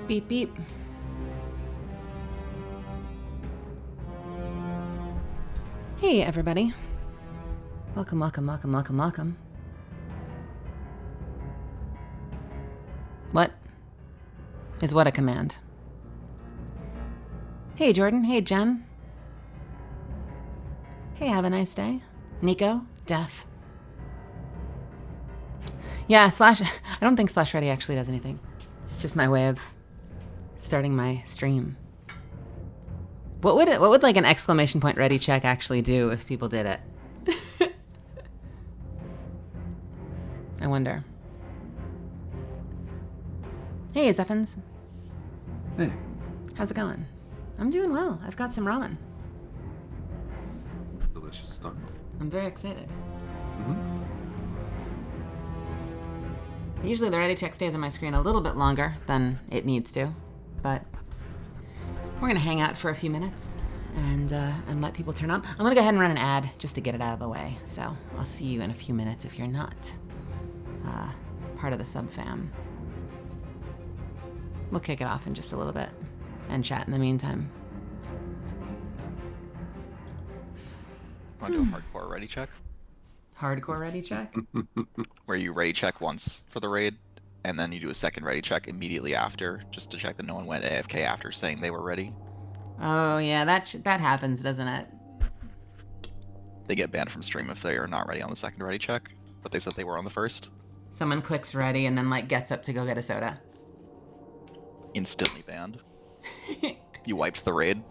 Beep, beep. Hey, everybody. Welcome, welcome, welcome, welcome, welcome. What? Is what a command? Hey, Jordan. Hey, Jen. Hey, have a nice day. Nico, Def. Yeah, I don't think /ready actually does anything. It's just my way of starting my stream. What would like an exclamation point ready check actually do if people did it? I wonder. Hey, Zeffins. Hey. How's it going? I'm doing well. I've got some ramen. Delicious stuff. I'm very excited. Mm-hmm. Usually the ready check stays on my screen a little bit longer than it needs to, but we're gonna hang out for a few minutes and let people turn up. I'm gonna go ahead and run an ad just to get it out of the way. So I'll see you in a few minutes if you're not part of the sub fam. We'll kick it off in just a little bit and chat in the meantime. Want to do a hardcore ready check? Hardcore ready check? Where you ready check once for the raid, and then you do a second ready check immediately after, just to check that no one went AFK after saying they were ready. Oh yeah, that happens, doesn't it? They get banned from stream if they are not ready on the second ready check, but they said they were on the first. Someone clicks ready and then like gets up to go get a soda. Instantly banned. You wiped the raid.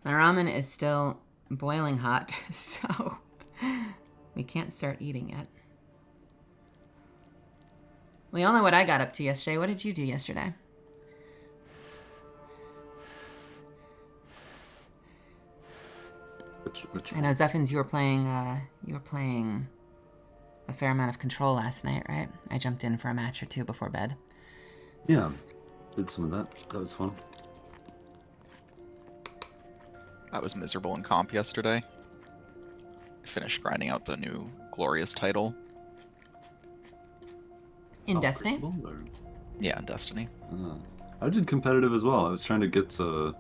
My ramen is still boiling hot, so we can't start eating yet. We all know what I got up to yesterday. What did you do yesterday? Which I know, Zeffins, you were playing a fair amount of Control last night, right? I jumped in for a match or two before bed. Yeah, did some of that. That was fun. I was miserable in comp yesterday. I finished grinding out the new Glorious title. In Destiny? Or... Yeah, in Destiny. I did competitive as well. I was trying to get to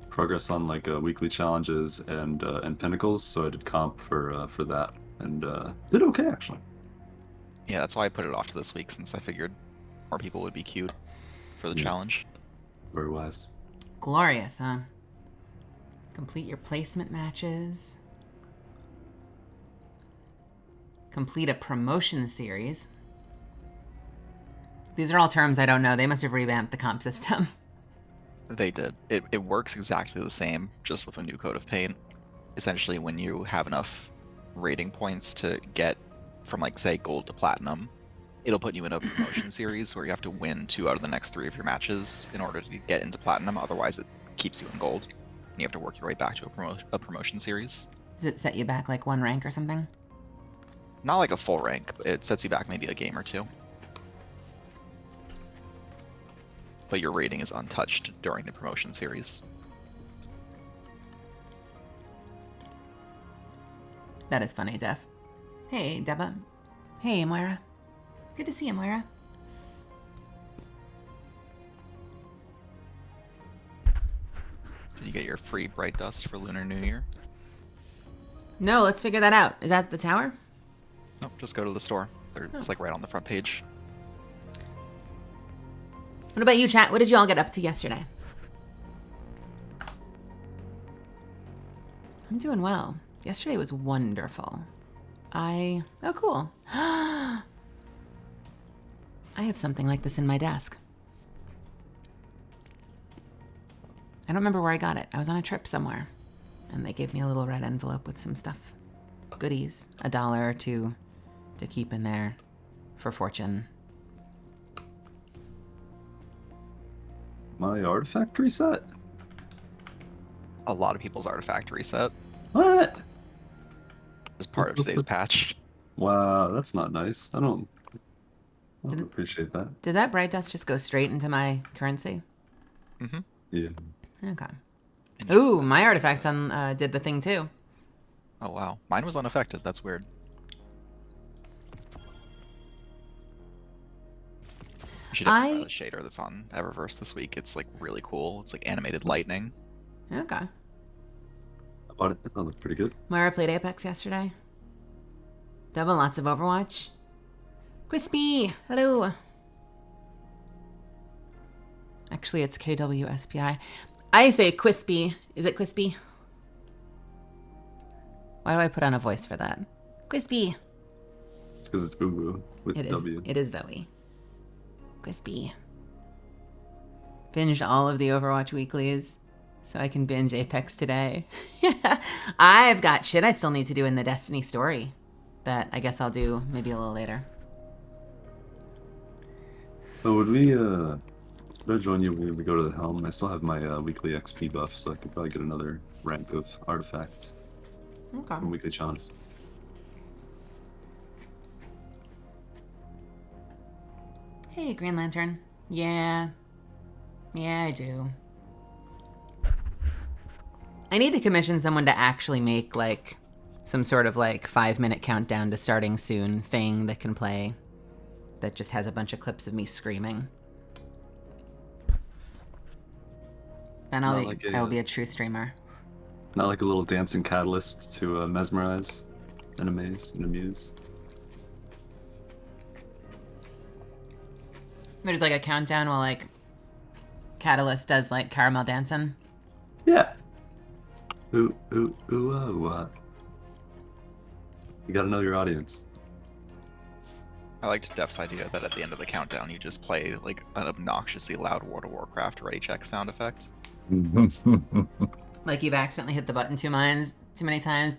progress on like weekly challenges and pinnacles, so I did comp for that and did okay actually. Yeah, that's why I put it off to this week, since I figured more people would be queued for the challenge. Very wise. Glorious, huh? Complete your placement matches. Complete a promotion series. These are all terms I don't know. They must have revamped the comp system. They did. It works exactly the same, just with a new coat of paint. Essentially, when you have enough rating points to get from, like, say, gold to platinum, it'll put you in a promotion series where you have to win 2 out of the next 3 of your matches in order to get into platinum. Otherwise, it keeps you in gold. And you have to work your way back to a promotion series. Does it set you back like 1 rank or something? Not like a full rank, but it sets you back maybe a game or 2. But your rating is untouched during the promotion series. That is funny, Def. Hey, Deba. Hey, Moira. Good to see you, Moira. Did you get your free Bright Dust for Lunar New Year? No, let's figure that out. Is that the tower? Nope, just go to the store. It's like right on the front page. What about you, chat? What did you all get up to yesterday? I'm doing well. Yesterday was wonderful. Oh, cool. I have something like this in my desk. I don't remember where I got it. I was on a trip somewhere, and they gave me a little red envelope with some stuff. Goodies. $1 or $2 to keep in there for fortune. My artifact reset? A lot of people's artifact reset. What? As part of today's patch. Wow, that's not nice. I don't appreciate that. Did that bright dust just go straight into my currency? Mm-hmm. Yeah. Okay. Ooh, my artifact did the thing too. Oh wow, mine was unaffected. That's weird. should definitely try the shader that's on Eververse this week. It's like really cool. It's like animated lightning. Okay. I bought it. It looked pretty good. Moira played Apex yesterday. Double lots of Overwatch. Crispy! Hello! Actually, it's KWSPI. I say Quispy. Is it Quispy? Why do I put on a voice for that? Quispy! It's because it's Boo Boo with It is. W. It is Zoe. Crispy. Binged all of the Overwatch weeklies, so I can binge Apex today. I've got shit I still need to do in the Destiny story that I guess I'll do maybe a little later. Oh, would I join you when we go to the helm? I still have my weekly XP buff, so I could probably get another rank of artifact Okay. from weekly challenges. Hey, Green Lantern. Yeah. Yeah, I do. I need to commission someone to actually make, like, some sort of, like, 5-minute countdown to starting soon thing that can play that just has a bunch of clips of me screaming. Then I will be a true streamer. Not like a little dancing catalyst to mesmerize and amaze and amuse. There's, like, a countdown while, like, Catalyst does, like, caramel dancing. Yeah. Ooh, ooh, ooh, You gotta know your audience. I liked Def's idea that at the end of the countdown you just play like an obnoxiously loud World of Warcraft ready check sound effect. Like you've accidentally hit the button too many times.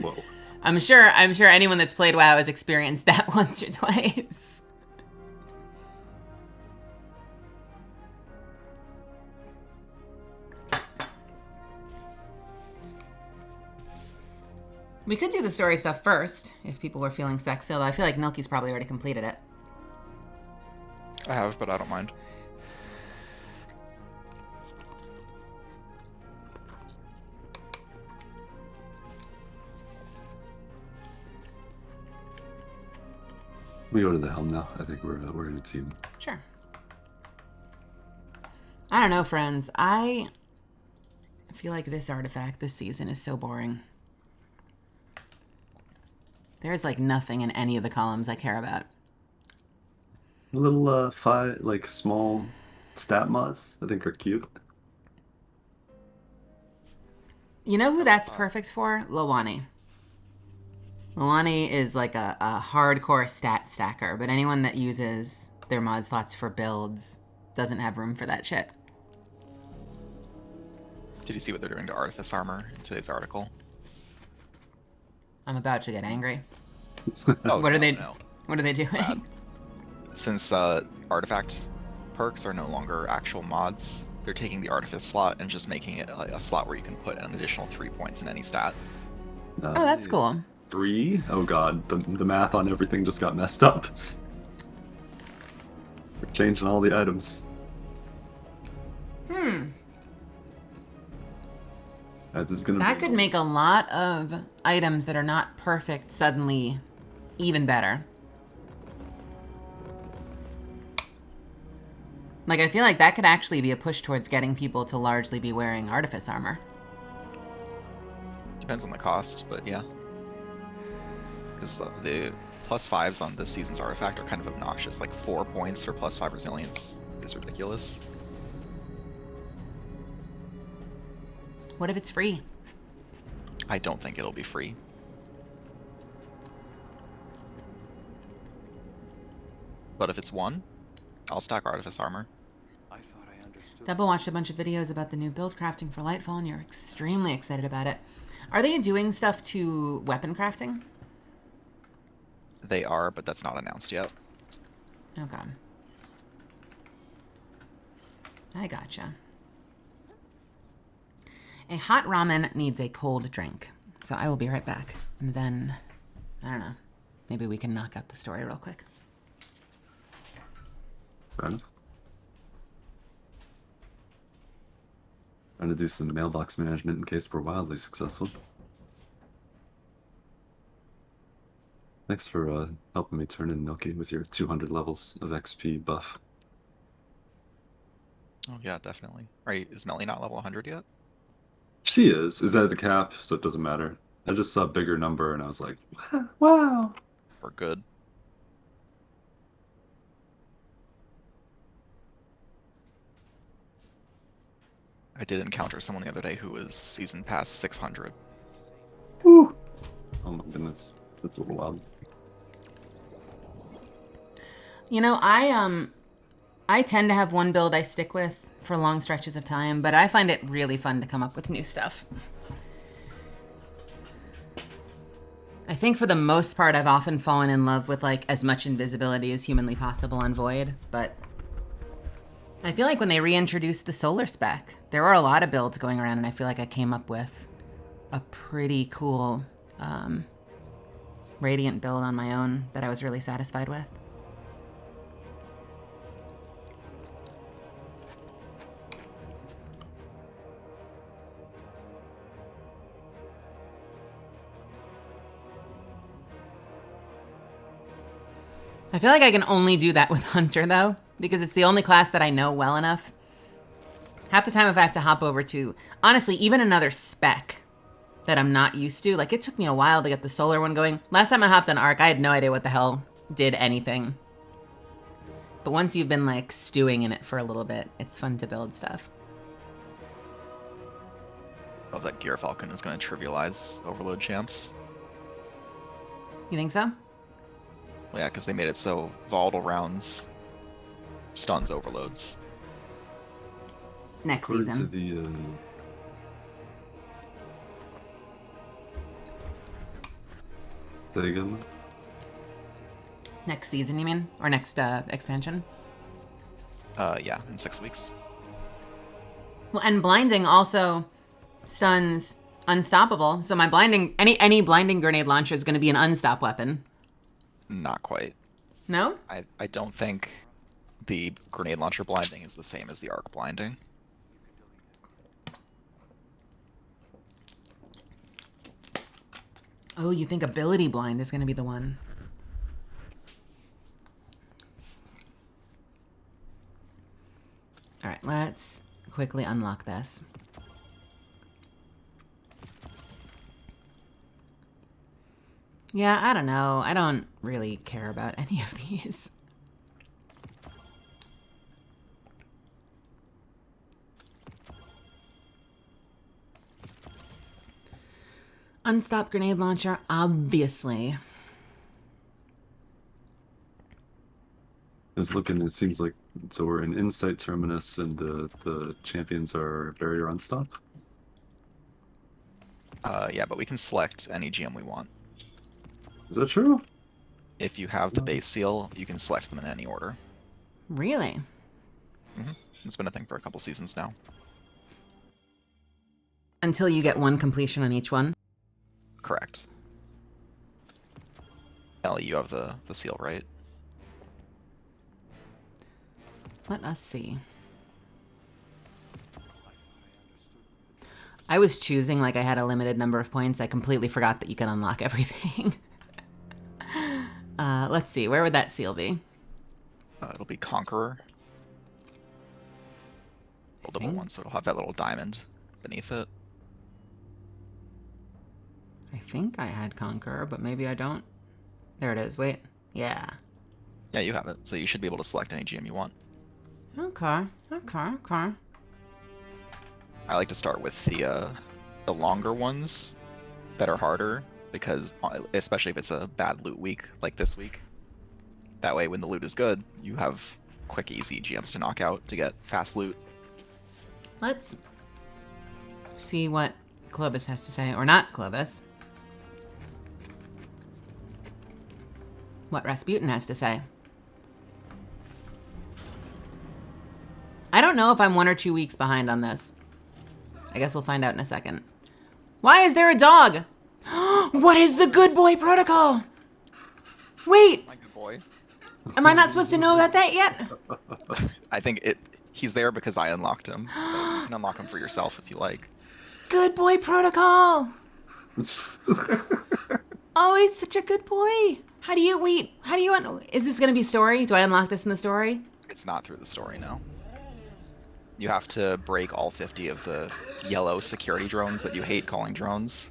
Whoa. I'm sure anyone that's played WoW has experienced that once or twice. We could do the story stuff first, if people were feeling sexy, although I feel like Milky's probably already completed it. I have, but I don't mind. We go to the helm now. I think we're in a team. Sure. I don't know, friends. I feel like this artifact this season is so boring. There's like nothing in any of the columns I care about. A little small stat mods I think are cute. You know who that's perfect for? Lawani. Lawani is like a hardcore stat stacker, but anyone that uses their mod slots for builds doesn't have room for that shit. Did you see what they're doing to Artifice Armor in today's article? I'm about to get angry. Oh, What are they doing? Since artifact perks are no longer actual mods, they're taking the Artifice slot and just making it a slot where you can put an additional 3 points in any stat. Oh, that's cool. 3? Oh god, the math on everything just got messed up. We're changing all the items. That could make a lot of items that are not perfect suddenly even better. Like, I feel like that could actually be a push towards getting people to largely be wearing Artifice Armor. Depends on the cost, but yeah. Because the +5s on this season's artifact are kind of obnoxious. Like 4 points for +5 resilience is ridiculous. What if it's free? I don't think it'll be free. But if it's 1, I'll stack Artifice Armor. Dubbo watched a bunch of videos about the new build crafting for Lightfall, and you're extremely excited about it. Are they doing stuff to weapon crafting? They are, but that's not announced yet. Okay. I gotcha. A hot ramen needs a cold drink. So I will be right back. And then, I don't know, maybe we can knock out the story real quick. Fair enough. Trying to do some mailbox management in case we're wildly successful. Thanks for helping me turn in Milky with your 200 levels of XP buff. Oh yeah, definitely. Right? Is Melly not level 100 yet? She is. Is that the cap? So it doesn't matter. I just saw a bigger number and I was like, wow. Or good? I did encounter someone the other day who was season pass 600. Woo. Oh my goodness. That's a little wild. You know, I tend to have one build I stick with for long stretches of time, but I find it really fun to come up with new stuff. I think for the most part, I've often fallen in love with like as much invisibility as humanly possible on Void, but I feel like when they reintroduced the solar spec, there were a lot of builds going around, and I feel like I came up with a pretty cool Radiant build on my own that I was really satisfied with. I feel like I can only do that with Hunter, though, because it's the only class that I know well enough. Half the time, if I have to hop over to, honestly, even another spec that I'm not used to, like, it took me a while to get the solar one going. Last time I hopped on Arc, I had no idea what the hell did anything. But once you've been, like, stewing in it for a little bit, it's fun to build stuff. Oh, that Gear Falcon is going to trivialize Overload champs. You think so? Well, yeah, because they made it so volatile rounds stuns overloads. Next According season. to the say again? Next season, you mean? Or next expansion? Yeah, in 6 weeks. Well, and blinding also stuns unstoppable. So my blinding, any blinding grenade launcher is going to be an unstop weapon. Not quite. No? I don't think the grenade launcher blinding is the same as the arc blinding. Oh, you think ability blind is going to be the one? All right, let's quickly unlock this. Yeah, I don't know. I don't really care about any of these. Unstop grenade launcher, obviously. I was looking, it seems like, so we're in Insight Terminus and the champions are Barrier Unstop? Yeah, but we can select any GM we want. Is that true? If you have the base seal, you can select them in any order. Really? It's been a thing for a couple seasons now. Until you get one completion on each one. Correct. Ellie, you have the seal, right? Let us see. I was choosing like I had a limited number of points. I completely forgot that you can unlock everything. Let's see. Where would that seal be? It'll be Conqueror. Double one, so it'll have that little diamond beneath it. I think I had Conqueror, but maybe I don't. There it is. Wait. Yeah. Yeah, you have it. So you should be able to select any GM you want. Okay. Okay. I like to start with the longer ones that are harder, because especially if it's a bad loot week like this week, that way when the loot is good, you have quick, easy GMs to knock out to get fast loot. Let's see what Clovis has to say, or not Clovis. What Rasputin has to say. I don't know if I'm 1 or 2 weeks behind on this. I guess we'll find out in a second. Why is there a dog? What is the good boy protocol? Wait, My good boy. am I not supposed to know about that yet? I think he's there because I unlocked him. But you can unlock him for yourself if you like. Good boy protocol. Oh, he's such a good boy. How do you, wait, how do you, is this going to be story? Do I unlock this in the story? It's not through the story, no. You have to break all 50 of the yellow security drones that you hate calling drones.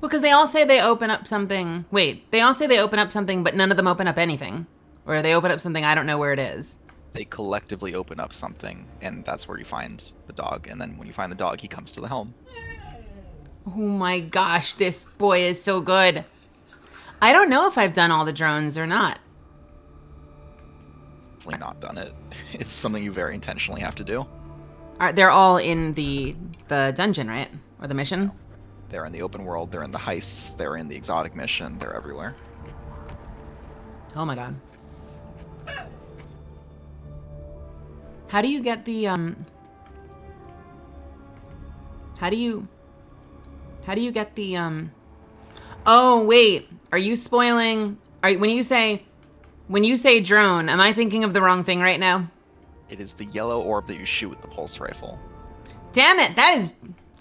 Well, because they all say they open up something. Wait, they all say they open up something, but none of them open up anything. Or they open up something, I don't know where it is. They collectively open up something, and that's where you find the dog. And then when you find the dog, he comes to the helm. Oh my gosh, this boy is so good. I don't know if I've done all the drones or not. Definitely not done it. It's something you very intentionally have to do. They're all in the dungeon, right? Or the mission? They're in the open world, they're in the heists, they're in the exotic mission, they're everywhere. Oh my god. How do you get the, How do you get the, Oh, wait. Are you spoiling... when you say drone, am I thinking of the wrong thing right now? It is the yellow orb that you shoot with the pulse rifle. Damn it, that is...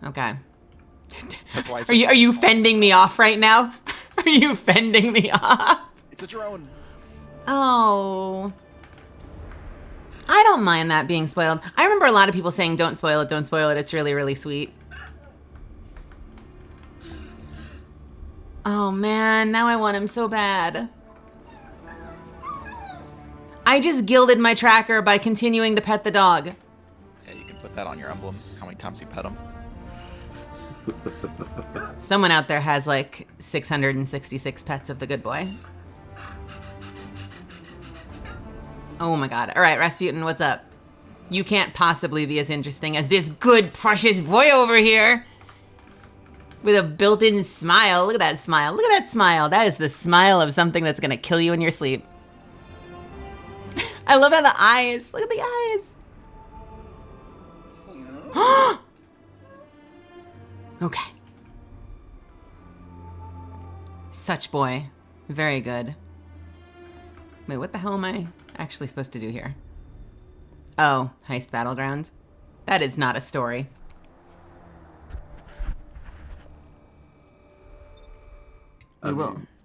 Okay. That's why I Are you fending me off right now? Are you fending me off? It's a drone! Oh. I don't mind that being spoiled. I remember a lot of people saying, don't spoil it, it's really, really sweet. Oh man, now I want him so bad. I just gilded my tracker by continuing to pet the dog. Yeah, you can put that on your emblem, how many times you pet him. Someone out there has like 666 pets of the good boy. Oh my god. All right, Rasputin, what's up? You can't possibly be as interesting as this good, precious boy over here. With a built-in smile. Look at that smile. Look at that smile. That is the smile of something that's gonna kill you in your sleep. I love how the eyes. Look at the eyes. Okay. Such boy. Very good. Wait, what the hell am I actually supposed to do here? Oh, heist battlegrounds. That is not a story.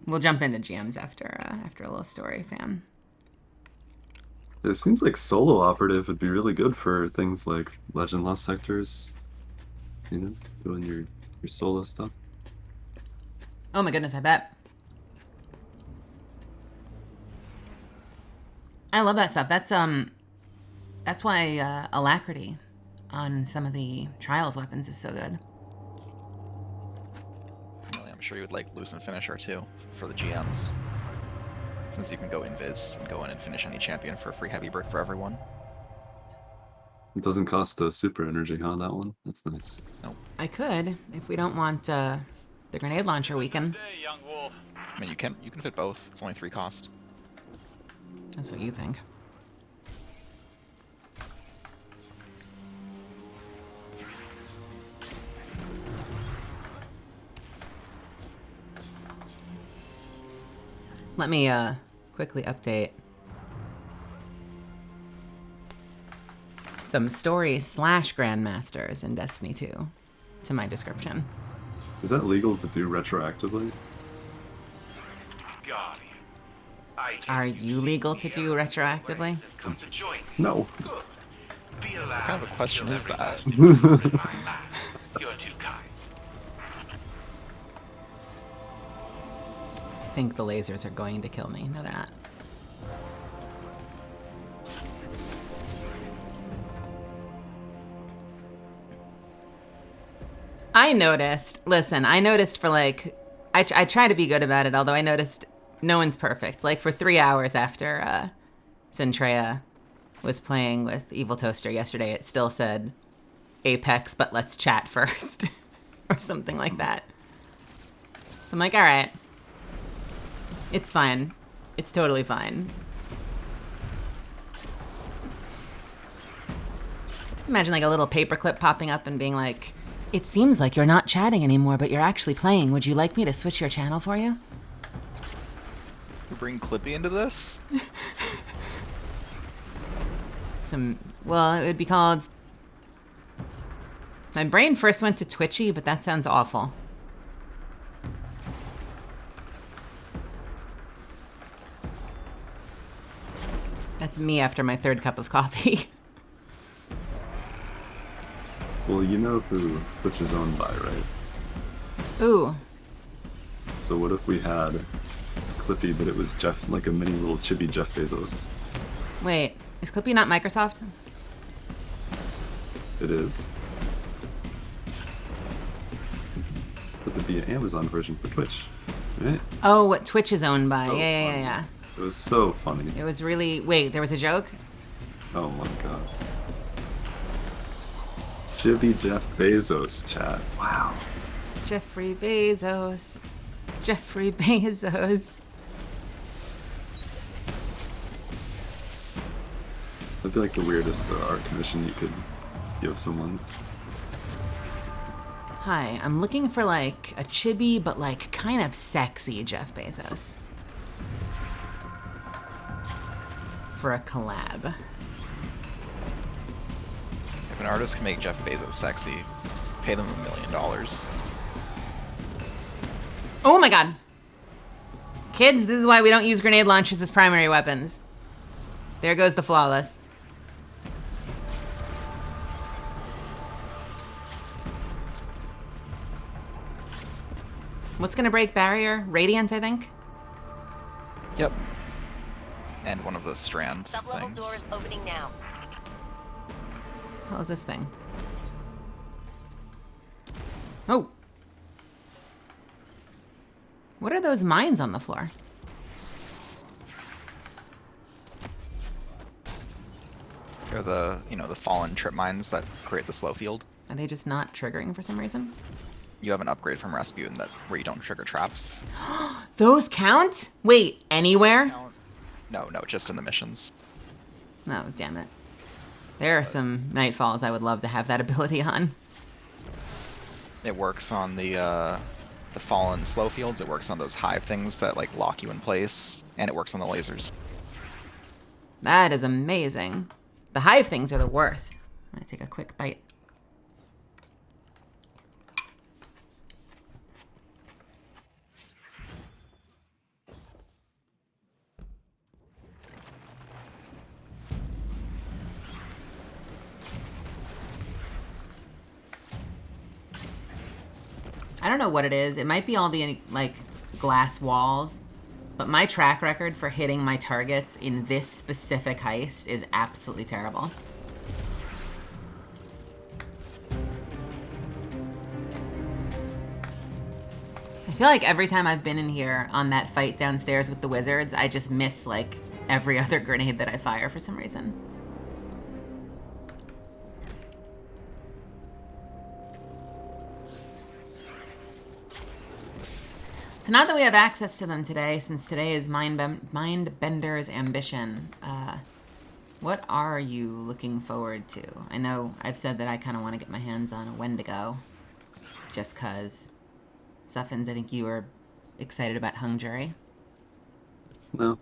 We'll jump into GMs after a little story, fam. It seems like solo operative would be really good for things like Legend Lost Sectors. You know, doing your solo stuff. Oh my goodness, I bet. I love that stuff. That's why alacrity on some of the Trials weapons is so good. I'm sure you would like Loose and Finisher too, for the GMs. Since you can go invis and go in and finish any champion for a free heavy brick for everyone. It doesn't cost a super energy, huh, that one? That's nice. Nope. I could, if we don't want the grenade launcher weaken. I mean, you can fit both. It's only 3 cost. That's what you think. Let me quickly update some story / Grandmasters in Destiny 2 to my description. Is that legal to do retroactively? Are you legal to do retroactively? No. What kind of a question is that? You're too kind. I think the lasers are going to kill me. No, they're not. I noticed for like, I try to be good about it, although I noticed no one's perfect. Like for 3 hours after Centrea was playing with Evil Toaster yesterday, it still said Apex, but let's chat first. Or something like that. So I'm like, all right. It's fine. It's totally fine. Imagine like a little paperclip popping up and being like, it seems like you're not chatting anymore, but you're actually playing. Would you like me to switch your channel for you? You bring Clippy into this? Well, it would be called... My brain first went to Twitchy, but that sounds awful. That's me after my third cup of coffee. Well, you know who Twitch is owned by, right? Ooh. So what if we had Clippy, but it was Jeff, like a mini little chibi Jeff Bezos? Wait, is Clippy not Microsoft? It is. But there'd be an Amazon version for Twitch, right? Oh, what Twitch is owned by. So Yeah. funny. It was so funny. It was really... Wait, there was a joke? Oh my god. Chibi Jeff Bezos, chat. Wow. Jeffrey Bezos. Jeffrey Bezos. That'd be like the weirdest art commission you could give someone. Hi, I'm looking for like a chibi, but like kind of sexy Jeff Bezos. For a collab. If an artist can make Jeff Bezos sexy, pay them $1 million. Oh my god! Kids, this is why we don't use grenade launchers as primary weapons. There goes the flawless. What's gonna break barrier? Radiant, I think? Yep. And one of the strand Sub-level things. doors opening now. How is this thing? Oh! What are those mines on the floor? They're the, the fallen trip mines that create the slow field. Are they just not triggering for some reason? You have an upgrade from Rasputin where you don't trigger traps. Those count? Wait, anywhere? No, just in the missions. Oh, damn it. There are some Nightfalls I would love to have that ability on. It works on the fallen slow fields. It works on those hive things that like lock you in place, and it works on the lasers. That is amazing. The hive things are the worst. I'm gonna take a quick bite. I don't know what it is. It might be all the like glass walls, but my track record for hitting my targets in this specific heist is absolutely terrible. I feel like every time I've been in here on that fight downstairs with the wizards, I just miss like every other grenade that I fire for some reason. So now that we have access to them today, since today is Mindbender's Ambition, what are you looking forward to? I know I've said that I kind of want to get my hands on a Wendigo, just cause. Suffins, I think you were excited about Hung Jury. No.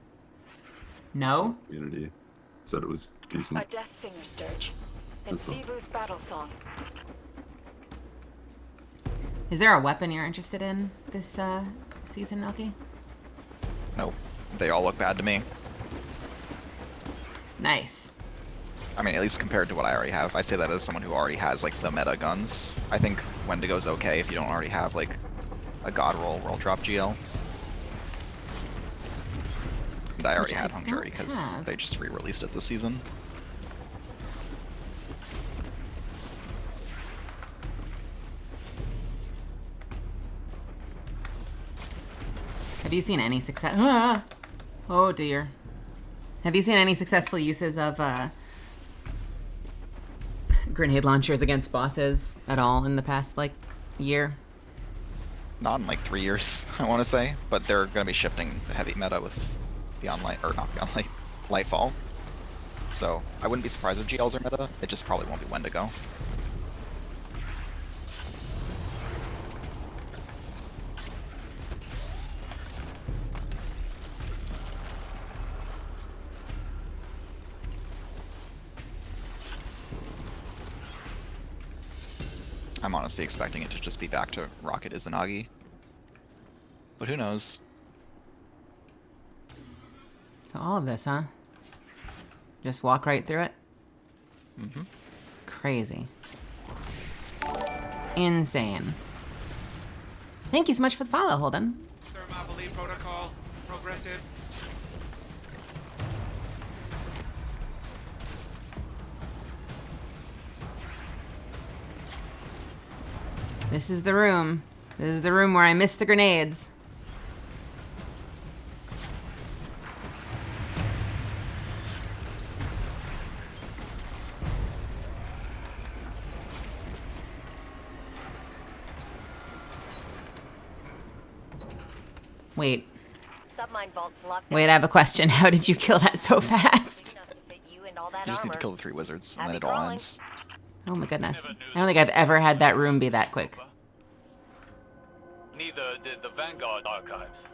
No? Community said it was decent. A Death Singer's dirge. And That's all. Sivu's battle song. Is there a weapon you're interested in this season, Milky? Nope. They all look bad to me. Nice. I mean, at least compared to what I already have. I say that as someone who already has like the meta guns. I think Wendigo's okay if you don't already have like a God roll drop GL. And I already Which I had Hung Jury don't because have. they just re-released it this season. Have you seen any success? Ah! Oh dear. Have you seen any successful uses of grenade launchers against bosses at all in the past like year? Not in like 3 years, I want to say, but they're going to be shifting the heavy meta with Beyond Light, or not Beyond Light, Lightfall. So I wouldn't be surprised if GLs are meta. It just probably won't be Wendigo. I'm honestly expecting it to just be back to Rocket Izanagi. But who knows? So all of this, huh? Just walk right through it? Mm-hmm. Crazy. Insane. Thank you so much for the follow, Holden. Thermopylae protocol. Progressive. This is the room. This is the room where I missed the grenades. Wait. Submine vaults locked. Wait, I have a question. How did you kill that so fast? Enough to fit you and all that You just need to armor. kill the 3 wizards, and Happy then it all crawling. ends. Oh my goodness. I don't think I've ever had that room be that quick. Neither did the Vanguard archives.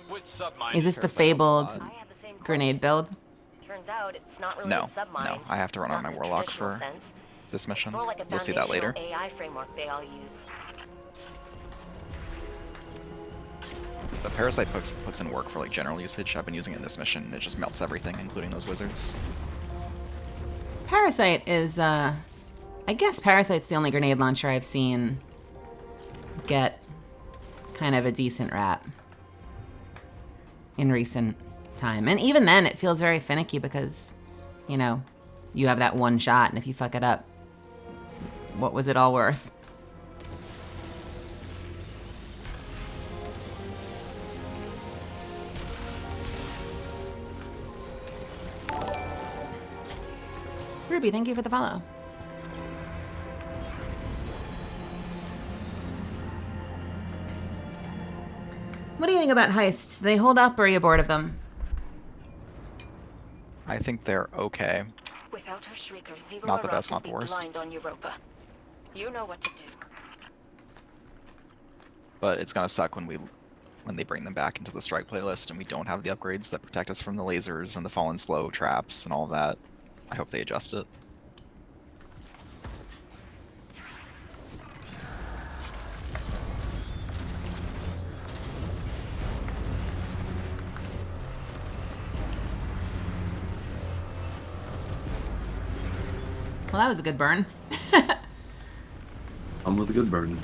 Which submine Is this the Parasite fabled helps a I lot. had the same question. grenade build? Turns out it's not really No, a submine. no, I have to run on Not my in the warlock traditional for sense. this It's mission. more like a You'll see that later. foundational AI framework they all use. The Parasite puts in work for like general usage. I've been using it in this mission, and it just melts everything, including those wizards. Parasite is, I guess Parasite's the only grenade launcher I've seen get kind of a decent rap in recent time. And even then, it feels very finicky because, you know, you have that one shot, and if you fuck it up, what was it all worth? Ruby, thank you for the follow. What do you think about heists? Do they hold up, or are you bored of them? I think they're okay. Without her shrieker, Zero Not the Arad best, will not the be worst. blind on Europa. You know what to do. But it's gonna suck when they bring them back into the strike playlist and we don't have the upgrades that protect us from the lasers and the fallen slow traps and all that. I hope they adjust it. Well, that was a good burn. I'm with a good burden.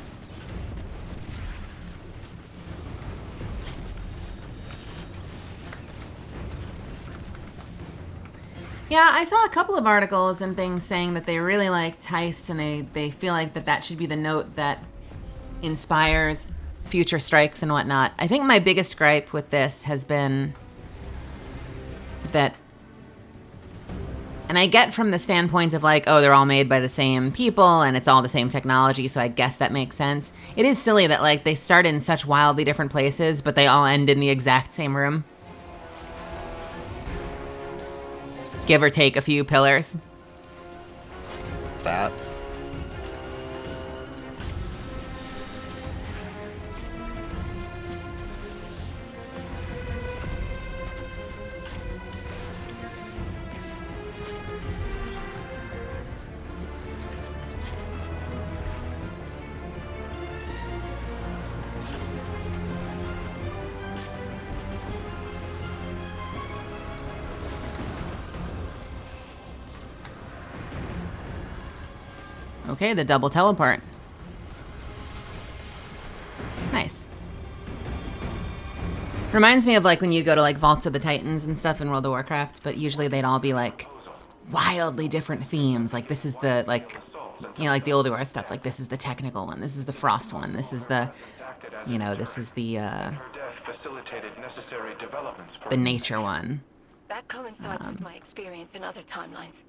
Yeah, I saw a couple of articles and things saying that they really liked Heist, and they feel like that should be the note that inspires future strikes and whatnot. I think my biggest gripe with this has been that, and I get from the standpoint of like, oh, they're all made by the same people and it's all the same technology, so I guess that makes sense. It is silly that like they start in such wildly different places, but they all end in the exact same room. Give or take a few pillars. That. Okay, the double teleport. Nice. Reminds me of like when you go to like Vaults of the Titans and stuff in World of Warcraft, but usually they'd all be like wildly different themes. Like this is the like, you know, like the Old War stuff. Like this is the technical one. This is the Frost one. This is the, you know, this is the nature one. That coincides with my experience in other timelines.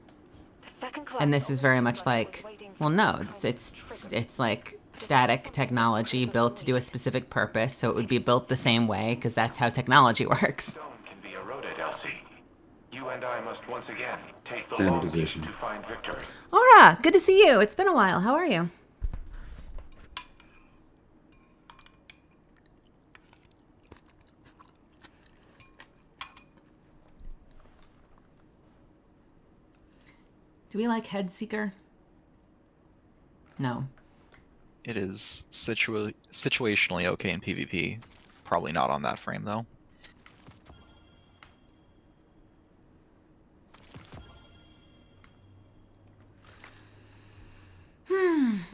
The second class And this is very much like, was waiting well, for no, it's like static technology built to do a specific purpose, so it would be built the same way because that's how technology works. Stone can be eroded, Elsie. You and I must once again take the long view Standardization. to find victory. Aura, good to see you. It's been a while. How are you? Do we like Headseeker? No. It is situationally okay in PvP. Probably not on that frame though.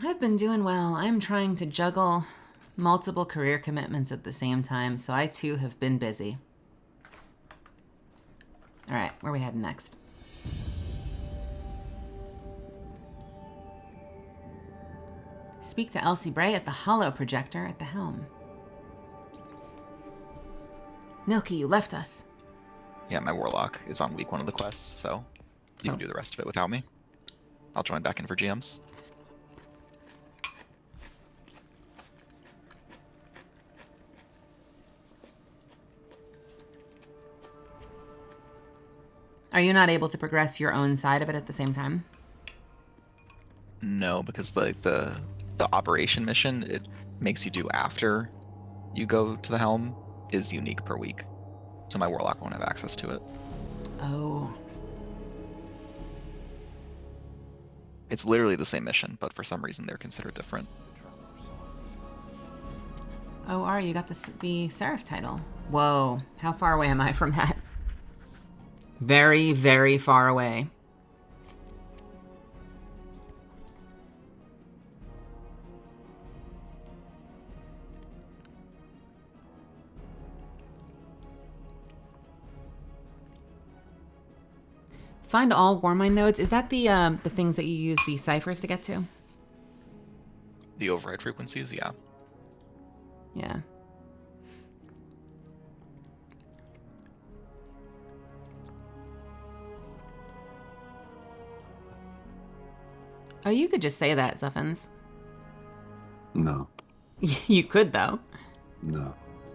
I've been doing well. I'm trying to juggle multiple career commitments at the same time, so I too have been busy. All right, where are we heading next? Speak to Elsie Bray at the holo projector at the helm. Milky, you left us. Yeah, my warlock is on week 1 of the quest, so you can do the rest of it without me. I'll join back in for GMs. Are you not able to progress your own side of it at the same time? No, because the operation mission it makes you do after you go to the helm is unique per week. So my warlock won't have access to it. Oh. It's literally the same mission, but for some reason they're considered different. Oh, Ari, you got the Seraph title. Whoa. How far away am I from that? Very, very far away. Find all Warmind nodes. Is that the things that you use the ciphers to get to? The override frequencies, yeah. Yeah. Oh, you could just say that, Zuffins. No. You could, though. No.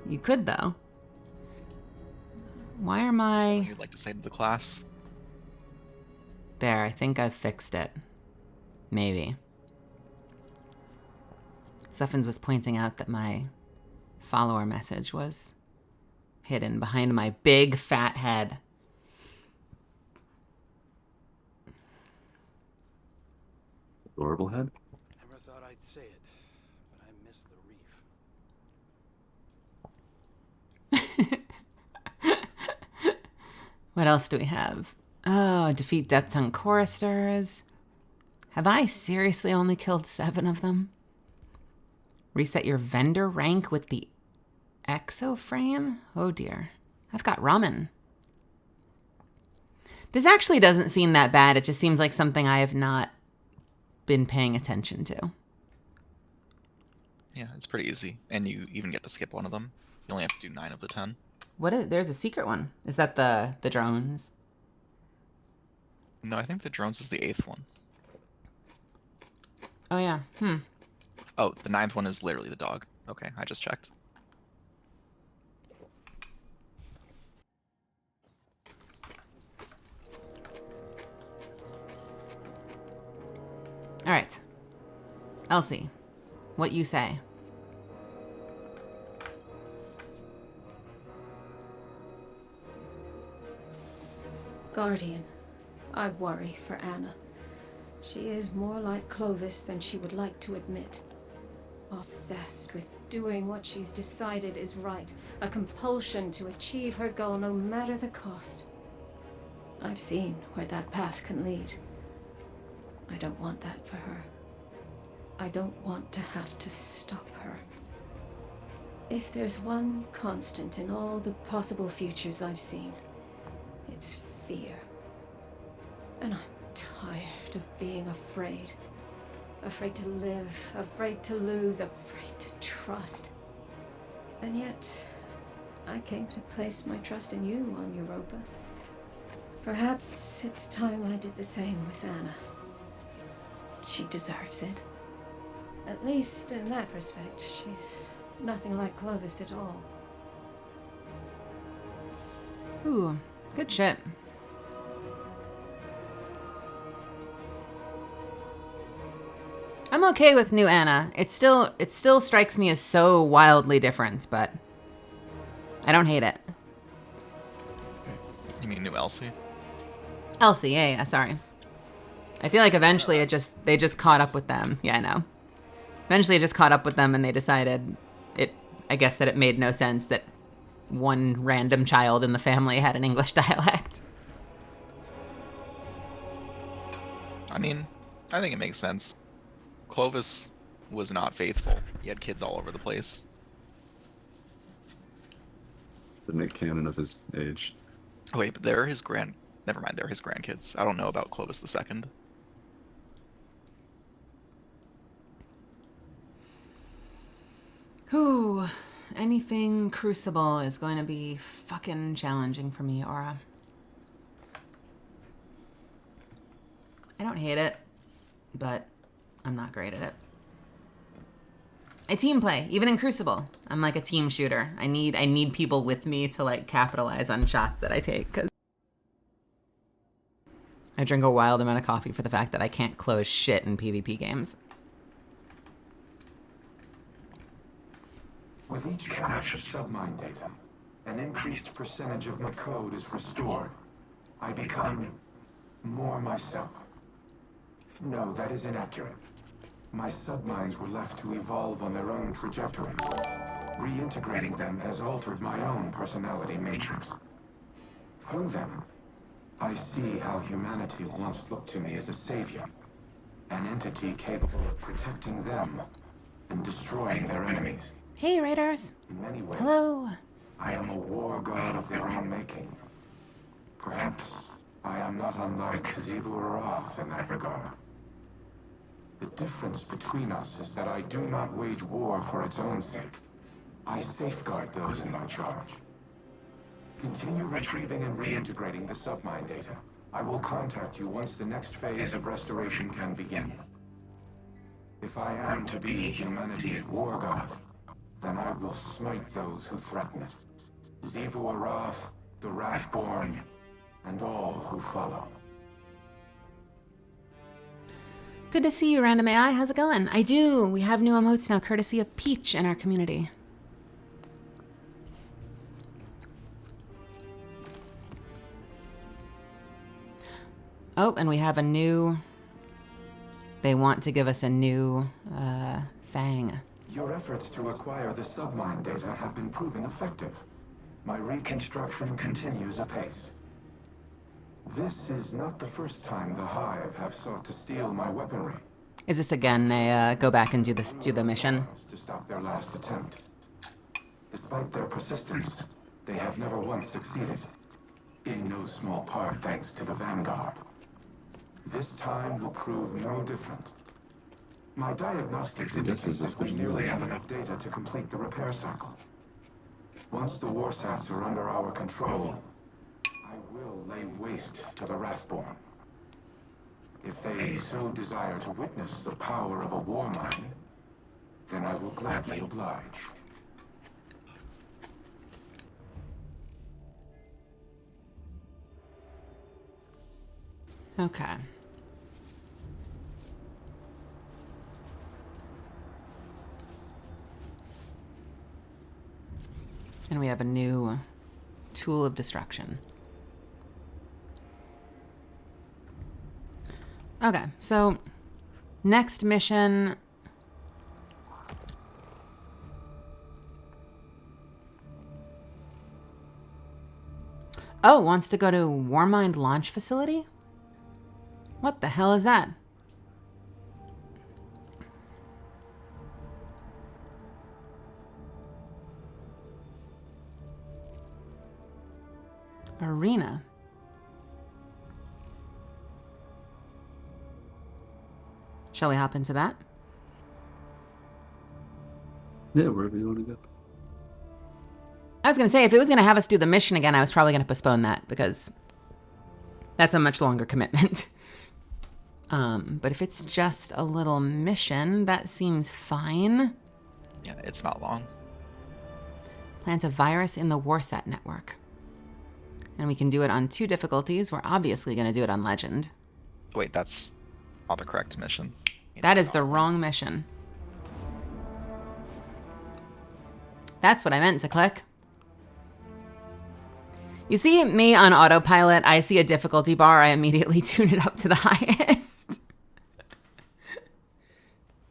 You could, though. Why are Is there my... something you'd like to say to the class? There, I think I've fixed it. Maybe. Zuffins was pointing out that my follower message was hidden behind my big fat head. Adorable head? Never thought I'd say it, but I miss the reef. What else do we have? Oh, defeat Death Tongue choristers. Have I seriously only killed 7 of them? Reset your vendor rank with the exoframe? Oh dear. I've got ramen. This actually doesn't seem that bad. It just seems like something I have not been paying attention to. Yeah, it's pretty easy. And you even get to skip one of them. You only have to do 9 of the 10. There's a secret one. Is that the drones? No, I think the drones is the 8th one. Oh yeah. Oh, the 9th one is literally the dog. Okay, I just checked. All right. Elsie, what you say? Guardian, I worry for Anna. She is more like Clovis than she would like to admit. Obsessed with doing what she's decided is right. A compulsion to achieve her goal no matter the cost. I've seen where that path can lead. I don't want that for her. I don't want to have to stop her. If there's one constant in all the possible futures I've seen, it's fear. And I'm tired of being afraid. Afraid to live, afraid to lose, afraid to trust. And yet, I came to place my trust in you on Europa. Perhaps it's time I did the same with Anna. She deserves it. At least in that respect, she's nothing like Clovis at all. Ooh, good shit. I'm okay with new Anna. It still strikes me as so wildly different, but I don't hate it. You mean new Elsie? Elsie, yeah, sorry. I feel like eventually they just caught up with them. Yeah, I know. Eventually it just caught up with them and they decided I guess that it made no sense that one random child in the family had an English dialect. I mean, I think it makes sense. Clovis was not faithful. He had kids all over the place. The Nick Cannon of his age. Oh, wait, but they're his grand. Never mind, they're his grandkids. I don't know about Clovis II. Whew. Anything Crucible is going to be fucking challenging for me, Aura. I don't hate it, but I'm not great at it. I team play, even in Crucible. I'm like a team shooter. I need people with me to like capitalize on shots that I take, because I drink a wild amount of coffee for the fact that I can't close shit in PvP games. With each cache of submine data, an increased percentage of my code is restored. I become more myself. No, that is inaccurate. My submines were left to evolve on their own trajectories. Reintegrating them has altered my own personality matrix. Through them, I see how humanity once looked to me as a savior, an entity capable of protecting them and destroying their enemies. Hey, Raiders. In many ways, Hello. I am a war god of their own making. Perhaps I am not unlike Zivu in that regard. The difference between us is that I do not wage war for its own sake. I safeguard those in my charge. Continue retrieving and reintegrating the submine data. I will contact you once the next phase of restoration can begin. If I am to be humanity's war god, then I will smite those who threaten it. Zivu Arath, the Wrathborn, and all who follow. Good to see you, Random AI. How's it going? I do. We have new emotes now, courtesy of Peach in our community. Oh, and we have a new... They want to give us a new Fang. Your efforts to acquire the submine data have been proving effective. My reconstruction continues apace. This is not the first time the Hive have sought to steal my weaponry. Is this again a go back and do the mission? To stop their last attempt. Despite their persistence, they have never once succeeded. In no small part thanks to the Vanguard. This time will prove no different. My diagnostics indicate that we nearly have enough data to complete the repair cycle. Once the Warsats are under our control, I will lay waste to the Wrathborn. If they so desire to witness the power of a war mine, then I will gladly oblige. Okay. And we have a new tool of destruction. Okay, so next mission. Oh, wants to go to Warmind launch facility? What the hell is that? Arena. Shall we hop into that? Yeah, wherever you want to go. I was going to say, if it was going to have us do the mission again, I was probably going to postpone that because that's a much longer commitment. But if it's just a little mission, that seems fine. Yeah, it's not long. Plant a virus in the Warsat network. And we can do it on 2 difficulties. We're obviously going to do it on Legend. Wait, that's not the correct mission. That is the wrong mission. That's what I meant to click. You see me on autopilot, I see a difficulty bar, I immediately tune it up to the highest.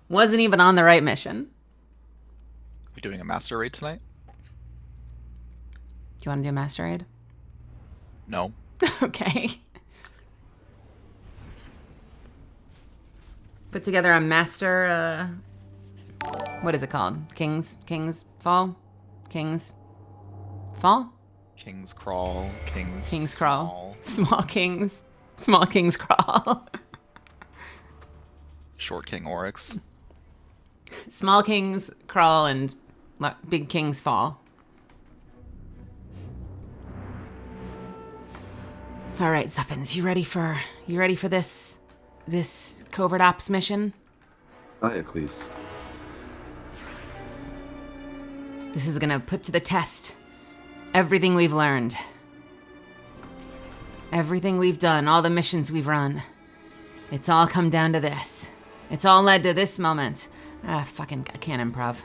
Wasn't even on the right mission. We doing a master raid tonight? Do you want to do a master raid? No. Okay. Put together a master, what is it called? King's Fall? King's Fall? King's Crawl, King's Crawl. Small King's Crawl. Short King Oryx. Small King's Crawl and Big King's Fall. All right, Zuffins, you ready for this covert ops mission? Diocles. This is gonna put to the test everything we've learned. Everything we've done, all the missions we've run. It's all come down to this. It's all led to this moment. I can't improv.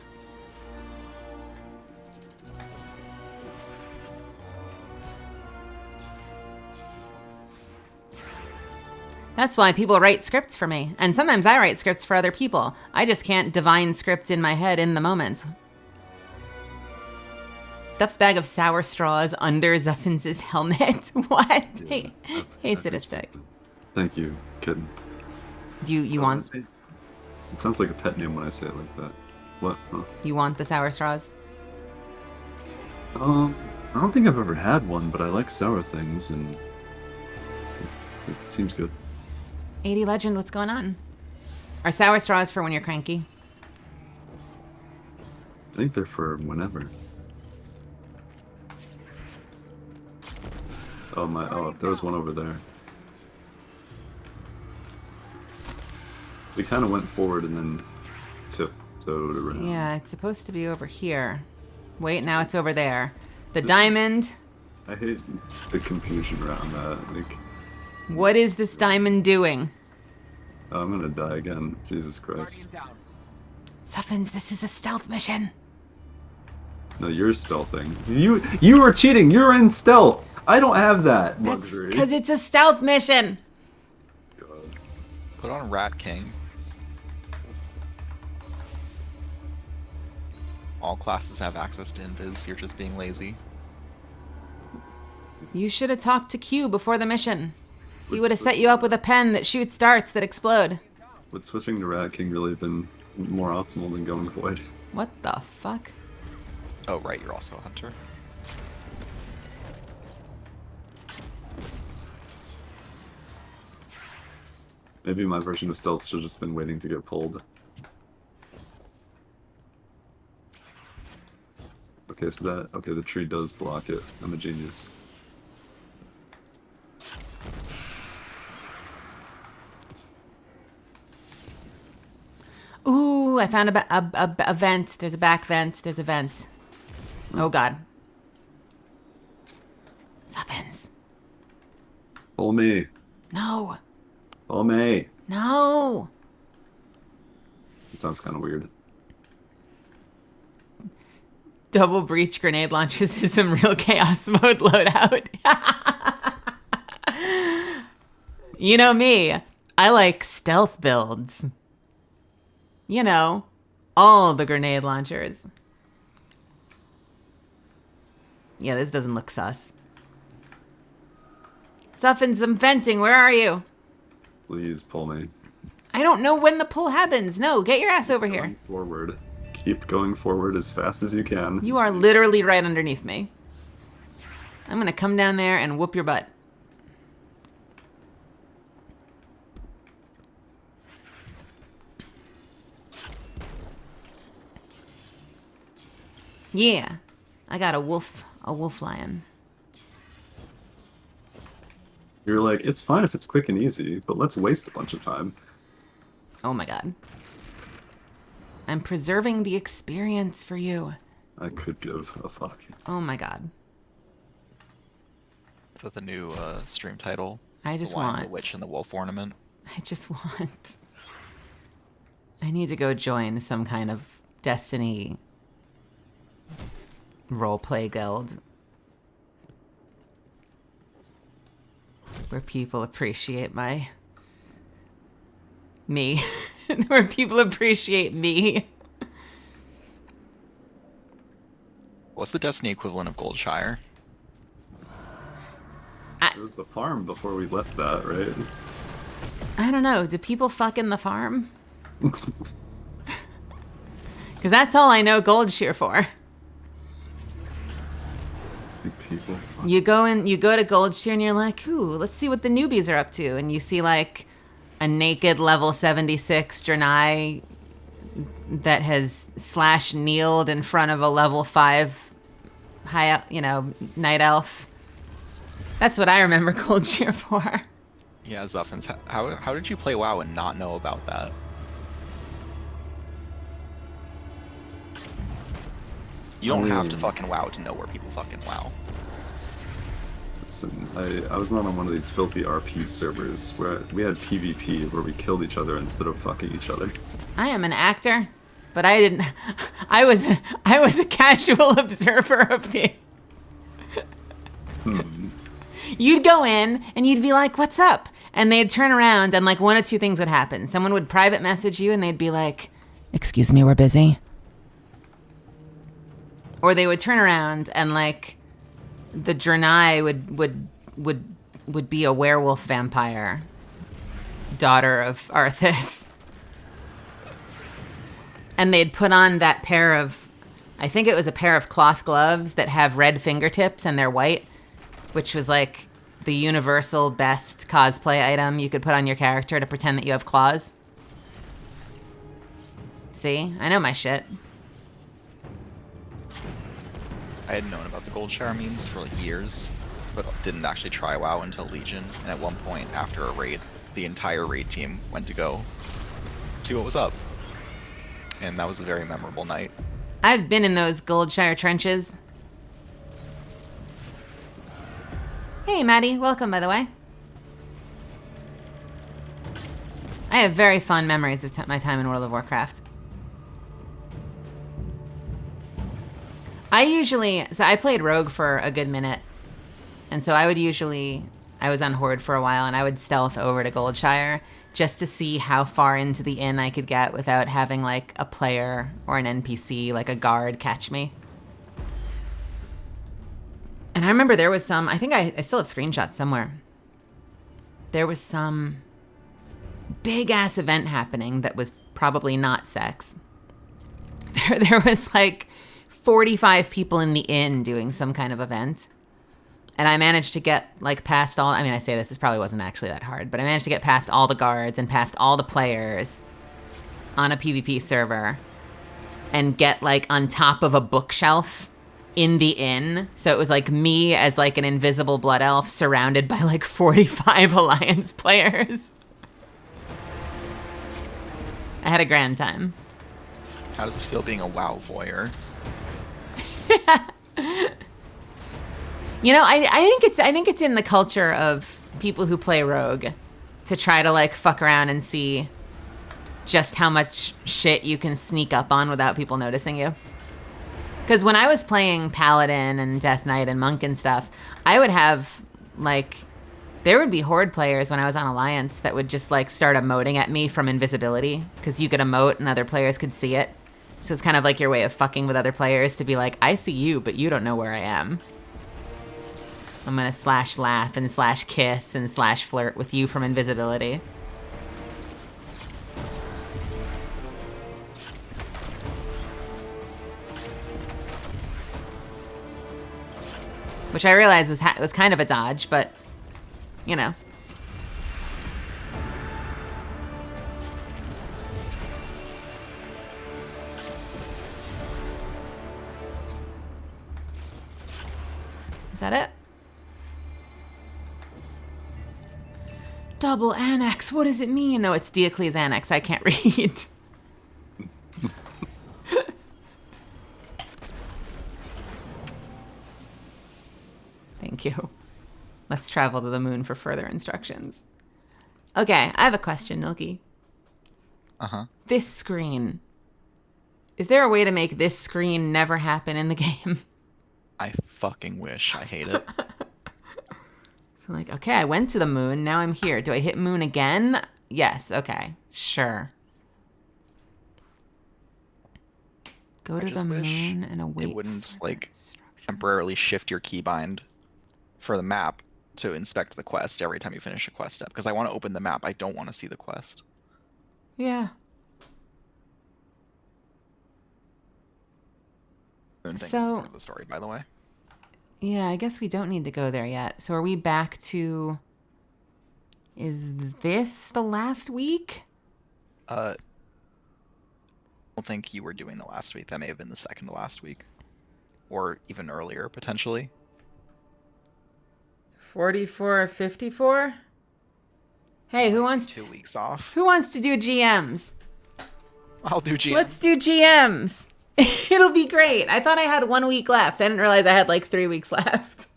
That's why people write scripts for me. And sometimes I write scripts for other people. I just can't divine script in my head in the moment. Stuff's bag of sour straws under Zuffins' helmet. What? Yeah, Hey, Sadistic. Thank you, kid. Do you want... It sounds like a pet name when I say it like that. What? Huh? You want the sour straws? I don't think I've ever had one, but I like sour things, and it seems good. 80 Legend, what's going on? Are sour straws for when you're cranky? I think they're for whenever. Oh, there was one over there. We kind of went forward and then tiptoed around. Yeah, it's supposed to be over here. Wait, now it's over there. The diamond. I hate the confusion around that. Like, What is this diamond doing? oh, I'm gonna die again. Jesus Christ. Zuffins, this is a stealth mission. No, you're stealthing. You are cheating. You're in stealth. I don't have that That's luxury. because it's a stealth mission. God. Put on Rat King. All classes have access to invis. You're just being lazy. You should have talked to Q before the mission. He would have set you up with a pen that shoots darts that explode. Would switching to Rat King really been more optimal than going Void? What the fuck? Oh, right, you're also a hunter. Maybe my version of stealth should have just been waiting to get pulled. Okay, so the tree does block it. I'm a genius. Ooh, I found a vent. There's a back vent. There's a vent. Oh god. Zuffins. Pull me. No. Pull me. No. It sounds kind of weird. Double breach grenade launchers is some real chaos mode loadout. You know me. I like stealth builds. You know, all the grenade launchers. Yeah, this doesn't look sus. Zuffins, I'm venting. Where are you? Please pull me. I don't know when the pull happens. No, get your ass over here. Going forward. Keep going forward as fast as you can. You are literally right underneath me. I'm gonna come down there and whoop your butt. Yeah, I got a wolf lion. You're like, it's fine if it's quick and easy, but let's waste a bunch of time. Oh my god. I'm preserving the experience for you. I could give a fuck. Oh my god. Is that the new stream title? I just The Lion, want... the Witch, and the Wolf ornament. I just want... I need to go join some kind of Destiny roleplay guild where people appreciate me. Where people appreciate me. What's the Destiny equivalent of Goldshire? It was the farm before we left that, right? I don't know. Do people fuck in the farm? Because that's all I know gold shear for. People. You go to gold shear and you're like, ooh, let's see what the newbies are up to. And you see like a naked level 76 Draenei that has slash kneeled in front of a level 5 high, night elf. That's what I remember gold shear for. Yeah, Zuffins, how did you play WoW and not know about that? You don't have to fucking WoW to know where people fucking WoW. Listen, I was not on one of these filthy RP servers where we had PvP where we killed each other instead of fucking each other. I am an actor, but I didn't. I was a casual observer of the. You'd go in and you'd be like, "What's up?" And they'd turn around and like one of two things would happen. Someone would private message you and they'd be like, "Excuse me, we're busy." Or they would turn around and like the Draenei would be a werewolf vampire, daughter of Arthas. And they'd put on that pair of, I think it was a pair of cloth gloves that have red fingertips and they're white, which was like the universal best cosplay item you could put on your character to pretend that you have claws. See? I know my shit. I had known about the gold shower memes for like years, but didn't actually try WoW until Legion. And at one point, after a raid, the entire raid team went to go see what was up. And that was a very memorable night. I've been in those Goldshire trenches. Hey, Maddie. Welcome, by the way. I have very fond memories of my time in World of Warcraft. I played Rogue for a good minute. And so I was on Horde for a while, and I would stealth over to Goldshire just to see how far into the inn I could get without having like a player or an NPC, like a guard, catch me. And I remember there was some, I think I still have screenshots somewhere. There was some big ass event happening that was probably not sex. There was like 45 people in the inn doing some kind of event. And I managed to get like past all, I mean, I say this probably wasn't actually that hard, but I managed to get past all the guards and past all the players on a PvP server and get like on top of a bookshelf in the inn. So it was like me as like an invisible blood elf surrounded by like 45 Alliance players. I had a grand time. How does it feel being a WoW voyeur? You know, I think it's in the culture of people who play Rogue to try to like fuck around and see just how much shit you can sneak up on without people noticing you. Because when I was playing Paladin and Death Knight and Monk and stuff, I would have like, there would be Horde players when I was on Alliance that would just like start emoting at me from invisibility because you could emote and other players could see it. So it's kind of like your way of fucking with other players to be like, I see you, but you don't know where I am. I'm gonna slash laugh and slash kiss and slash flirt with you from invisibility. Which I realized was kind of a dodge, but, you know. Is that it? Double annex, what does it mean? No, it's Diocles annex, I can't read. Thank you. Let's travel to the moon for further instructions. Okay, I have a question, Milky. Uh-huh. This screen. Is there a way to make this screen never happen in the game? I fucking wish. I hate it. So like, okay, I went to the moon, now I'm here. Do I hit moon again? Yes, okay, sure. Go to the moon and await. It wouldn't like temporarily shift your keybind for the map to inspect the quest every time you finish a quest step. Because I want to open the map. I don't want to see the quest. Yeah. Moon thing is So- part of the story, by the way. Yeah, I guess we don't need to go there yet. So are we back to... Is this the last week? I don't think you were doing the last week. That may have been the second to last week. Or even earlier, potentially. 44 or 54? Hey, who wants 2 weeks off. to do GMs? I'll do GMs. Let's do GMs. It'll be great. I thought I had 1 week left. I didn't realize I had like 3 weeks left.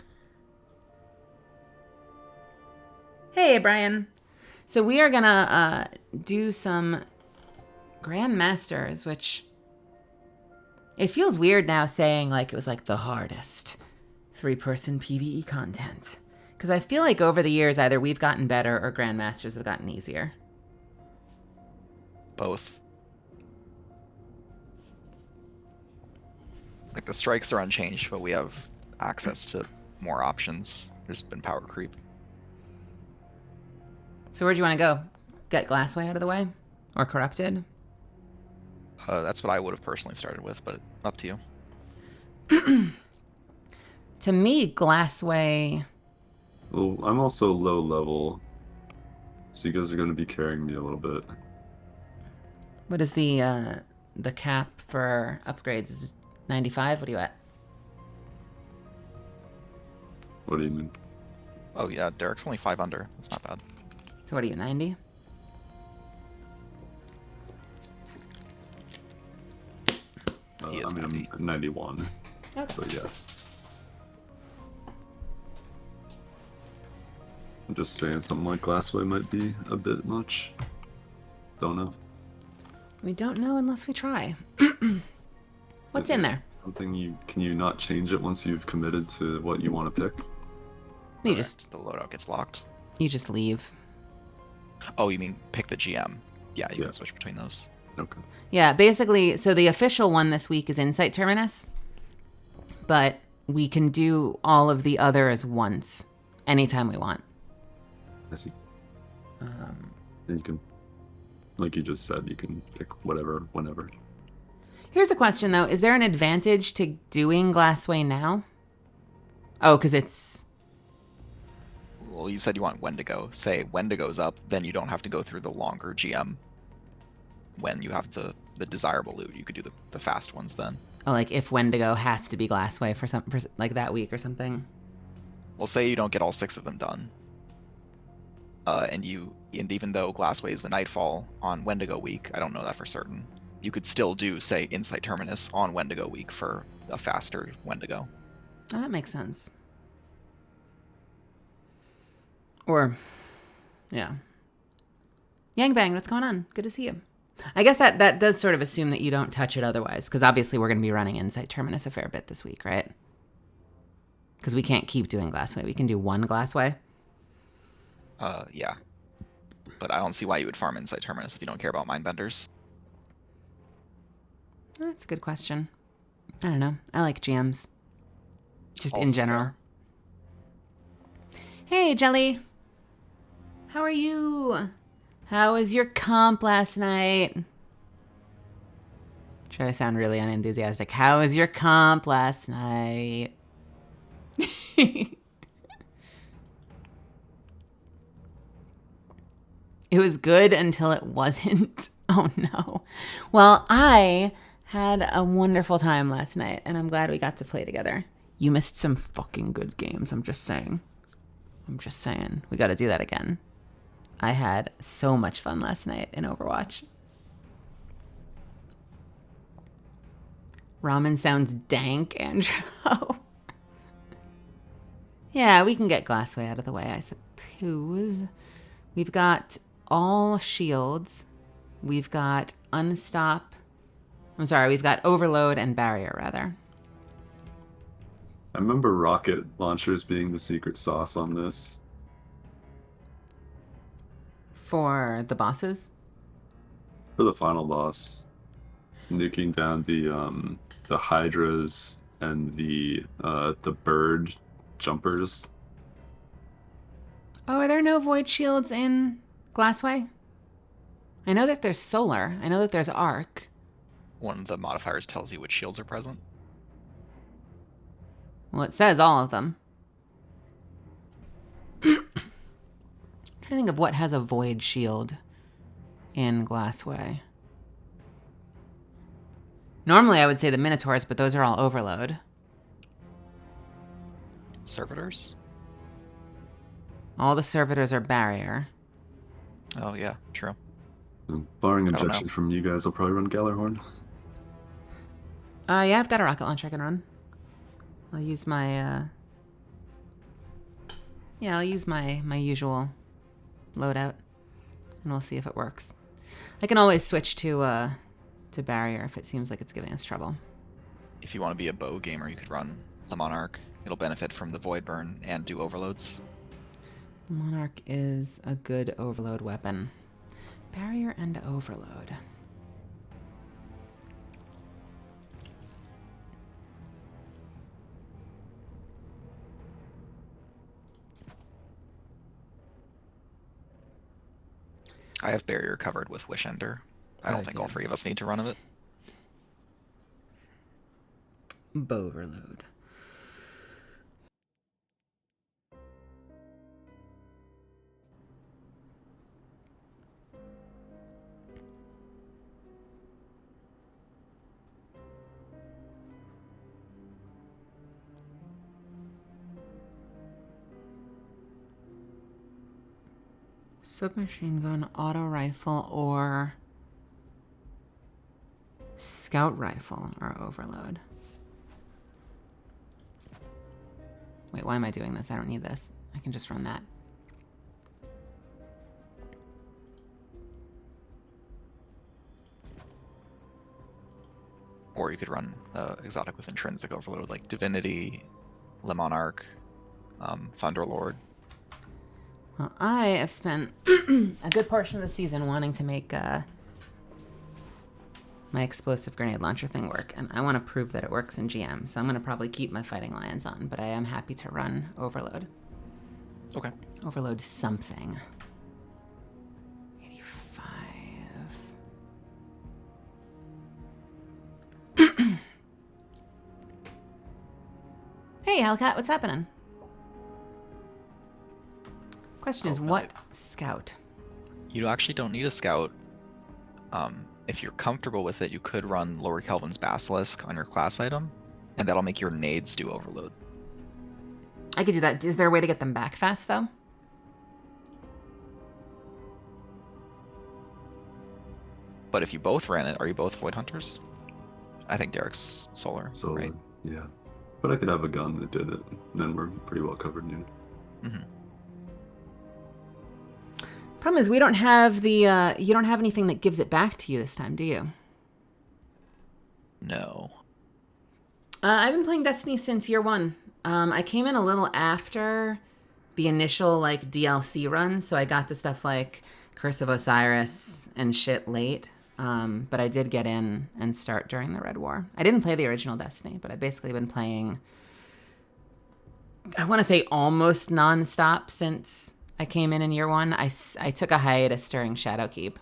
Hey, Brian. So we are gonna do some Grandmasters, which it feels weird now saying like it was like the hardest 3-person PvE content. Because I feel like over the years either we've gotten better or Grandmasters have gotten easier. Both. Like the strikes are unchanged, but we have access to more options. There's been power creep. So where'd you want to go? Get Glassway out of the way? Or Corrupted? That's what I would have personally started with, but up to you. To me, Glassway... Well, I'm also low level, so you guys are going to be carrying me a little bit. What is the cap for upgrades? Is it 95? What are you at? What do you mean? Oh yeah, Derek's only 5 under. That's not bad. So what are you, 90? He is 90. I'm 91. Okay. But yeah. I'm just saying something like Glassway might be a bit much. Don't know. We don't know unless we try. What's in there? Something can you not change it once you've committed to what you want to pick? You just The loadout gets locked. leave. Oh, you mean pick the GM? Yeah, you Yeah. can switch between those. Okay. Yeah, basically, so the official one this week is Insight Terminus, but we can do all of the others once, anytime we want. I see. And you can, like you just said, you can pick whatever, whenever. Here's a question, though. Is there an advantage to doing Glassway now? Oh, because it's... Well, you said you want Wendigo. Say Wendigo's up, then you don't have to go through the longer GM. When you have the desirable loot, you could do the fast ones then. Oh, like if Wendigo has to be Glassway for like that week or something. Well, say you don't get all 6 of them done. And even though Glassway is the Nightfall on Wendigo week, I don't know that for certain. You could still do, say, Insight Terminus on Wendigo week for a faster Wendigo. Oh, that makes sense. Or, yeah. Yang Bang, what's going on? Good to see you. I guess that does sort of assume that you don't touch it otherwise, because obviously we're going to be running Insight Terminus a fair bit this week, right? Because we can't keep doing Glassway. We can do one Glassway. Yeah. But I don't see why you would farm Insight Terminus if you don't care about Mindbenders. That's a good question. I don't know. I like GMs. Just in Also general. fair. Hey, Jelly. How are you? How was your comp last night? Try to sound really unenthusiastic. How was your comp last night? It was good until it wasn't. Oh no. Well, I had a wonderful time last night, and I'm glad we got to play together. You missed some fucking good games, I'm just saying. We got to do that again. I had so much fun last night in Overwatch. Ramen sounds dank, Andrew. Yeah, we can get Glassway out of the way, I suppose. We've got all shields. We've got we've got Overload and Barrier, rather. I remember rocket launchers being the secret sauce on this. For the bosses? For the final boss. Nuking down the hydras and the bird jumpers. Oh, are there no void shields in Glassway? I know that there's solar. I know that there's arc. One of the modifiers tells you which shields are present. Well, it says all of them. I'm trying to think of what has a void shield in Glassway. Normally I would say the Minotaurs, but those are all overload. Servitors? All the servitors are barrier. Oh, yeah, true. Barring don't objection know. from you guys, I'll probably run Gallarhorn. Yeah, I've got a rocket launcher I can run. I'll use my, yeah, I'll use my usual loadout, and we'll see if it works. I can always switch to barrier if it seems like it's giving us trouble. If you want to be a bow gamer, you could run the Monarch. It'll benefit from the Void Burn and do overloads. Monarch is a good overload weapon. Barrier and overload. I have Barrier covered with Wish Ender. I don't think all yeah. 3 of us need to run it. Boverload. Submachine gun, auto rifle, or scout rifle are overload. Wait, why am I doing this? I don't need this. I can just run that. Or you could run exotic with intrinsic overload like Divinity, Le Monarch, Thunderlord. Well, I have spent a good portion of the season wanting to make my explosive grenade launcher thing work, and I want to prove that it works in GM, so I'm going to probably keep my Fighting Lions on, but I am happy to run Overload. Okay. Overload something. 85. Hey, Hellcat, what's happening? Question is, what scout? You actually don't need a scout. If you're comfortable with it, you could run Lord Kelvin's Basilisk on your class item, and that'll make your nades do overload. I could do that. Is there a way to get them back fast, though? But if you both ran it, are you both Void Hunters? I think Derek's Solar, So, right? yeah. But I could have a gun that did it, and then we're pretty well covered, you know. Mm-hmm. Problem is, we don't have the, you don't have anything that gives it back to you this time, do you? No. I've been playing Destiny since year one. I came in a little after the initial, like, DLC run, so I got to stuff like Curse of Osiris and shit late. But I did get in and start during the Red War. I didn't play the original Destiny, but I've basically been playing, I want to say almost nonstop since I came in year one. I took a hiatus during Shadowkeep.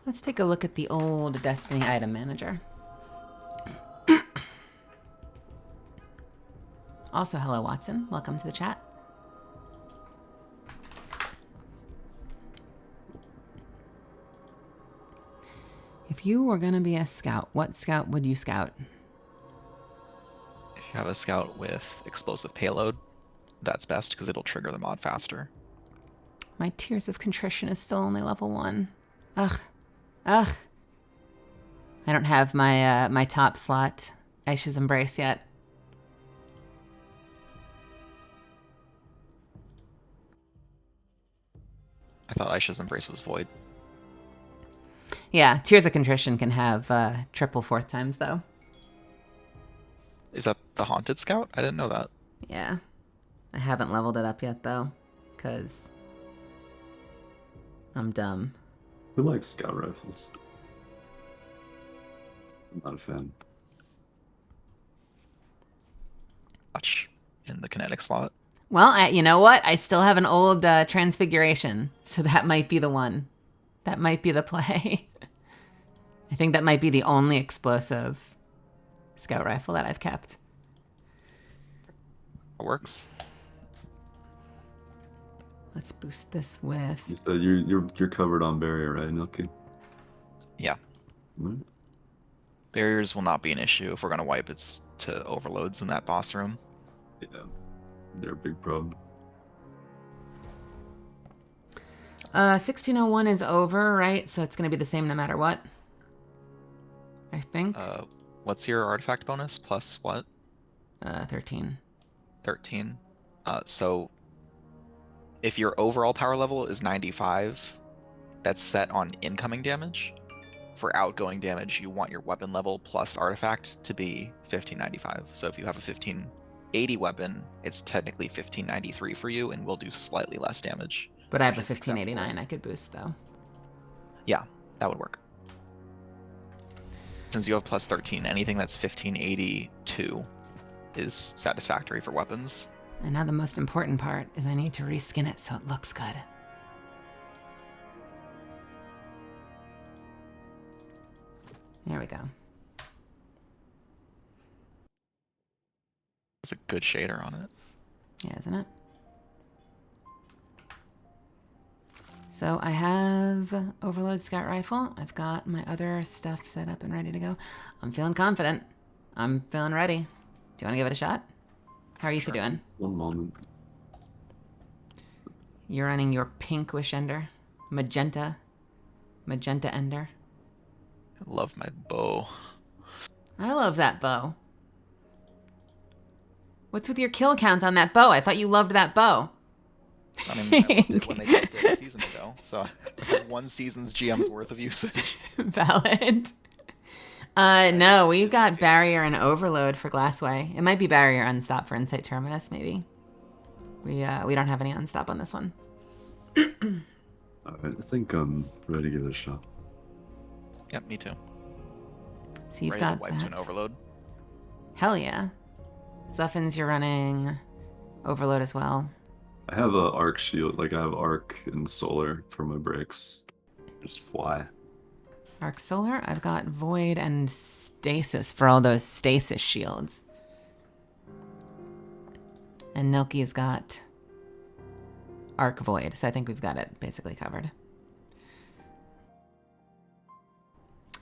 Let's take a look at the old Destiny item manager. Also, hello, Watson. Welcome to the chat. If you were going to be a scout, what scout would you scout? If you have a scout with explosive payload, that's best because it'll trigger the mod faster. My Tears of Contrition is still only level 1. Ugh. Ugh. I don't have my my top slot, Aisha's Embrace, yet. I thought Aisha's Embrace was void. Yeah, Tears of Contrition can have triple 4th times, though. Is that the Haunted Scout? I didn't know that. Yeah. I haven't leveled it up yet, though, because I'm dumb. Who likes scout rifles? I'm not a fan. Watch in the kinetic slot. Well, you know what? I still have an old Transfiguration, so that might be the one. That might be the play. I think that might be the only explosive scout rifle that I've kept. It works. Let's boost this with... You said you're covered on barrier, right, Nilki? Yeah. Right. Barriers will not be an issue. If we're gonna wipe, it's to overloads in that boss room. Yeah, they're a big problem. 1601 is over, right? So it's going to be the same no matter what. I think. What's your artifact bonus? Plus what? 13. 13. So if your overall power level is 95, that's set on incoming damage. For outgoing damage, you want your weapon level plus artifact to be 1595. So if you have a 1580 weapon, it's technically 1593 for you, and will do slightly less damage. But I have a which is 1589 acceptable. I could boost, though. Yeah, that would work. Since you have plus 13, anything that's 1582 is satisfactory for weapons. And now the most important part is I need to reskin it so it looks good. There we go. It's a good shader on it. Yeah, isn't it? So I have Overload Scout Rifle. I've got my other stuff set up and ready to go. I'm feeling confident. I'm feeling ready. Do you want to give it a shot? How are you two doing? One moment. You're running your pink Wish Ender. Magenta Ender. I love my bow. I love that bow. What's with your kill count on that bow? I thought you loved that bow. I mean, I loved it when they built it a season ago, so I had one season's GM's worth of usage. Valid. No, we've got Barrier and Overload for Glassway. It might be Barrier Unstop for Insight Terminus, maybe. We don't have any Unstop on this one. Alright, I think I'm ready to give it a shot. Yep, me too. So you've Ready got to wipe to an that. overload. Hell yeah. Zuffins, you're running Overload as well. I have a arc shield, like I have arc and solar for my brakes. Just fly. Arc Solar, I've got Void and Stasis for all those Stasis shields. And Nilki's got Arc Void, so I think we've got it basically covered.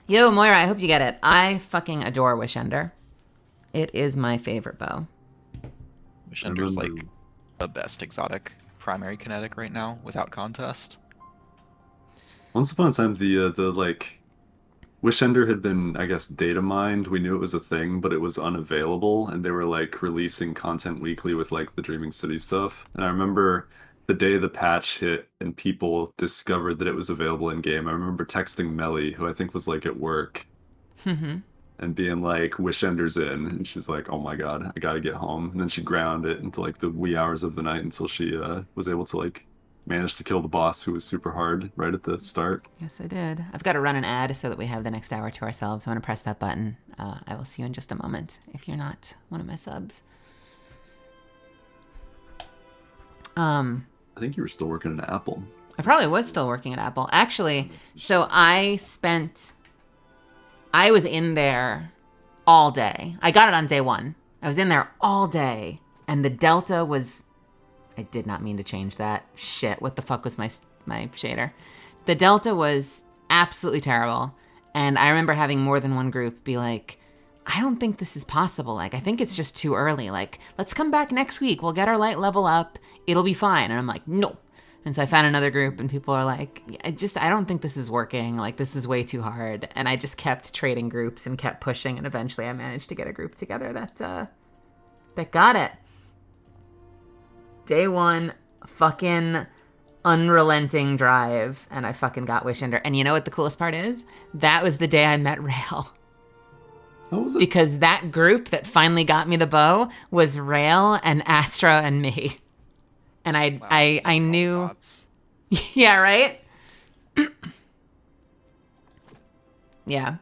Yo, Moira, I hope you get it. I fucking adore Wish Ender. It is my favorite bow. Wish Ender's like the best exotic primary kinetic right now, without contest. Once upon a time, the like Wish Ender had been, I guess, data mined. We knew it was a thing, but it was unavailable, and they were like releasing content weekly with like the Dreaming City stuff. And I remember the day the patch hit and people discovered that it was available in game. I remember texting Melly, who I think was like at work, and being like, "Wish Ender's in," and she's like, "Oh my god, I gotta get home." And then she ground it into like the wee hours of the night until she was able to like manage to kill the boss, who was super hard right at the start. Yes, I did. I've got to run an ad so that we have the next hour to ourselves. I'm going to press that button. I will see you in just a moment if you're not one of my subs. I think you were still working at Apple. I probably was still working at Apple. Actually, so I was in there all day. I got it on day one. I was in there all day, and the Delta was... I did not mean to change that. Shit, what the fuck was my shader? The Delta was absolutely terrible, and I remember having more than one group be like, I don't think this is possible. Like, I think it's just too early. Like, let's come back next week. We'll get our light level up. It'll be fine. And I'm like, no. And so I found another group, and people are like, I don't think this is working. Like, this is way too hard. And I just kept trading groups and kept pushing, and eventually I managed to get a group together that got it. Day one, fucking unrelenting drive, and I fucking got Wish Ender. And you know what the coolest part is? That was the day I met Rail. How was it? Because that group that finally got me the bow was Rail and Astra and me. And I knew... Yeah, right? Yeah.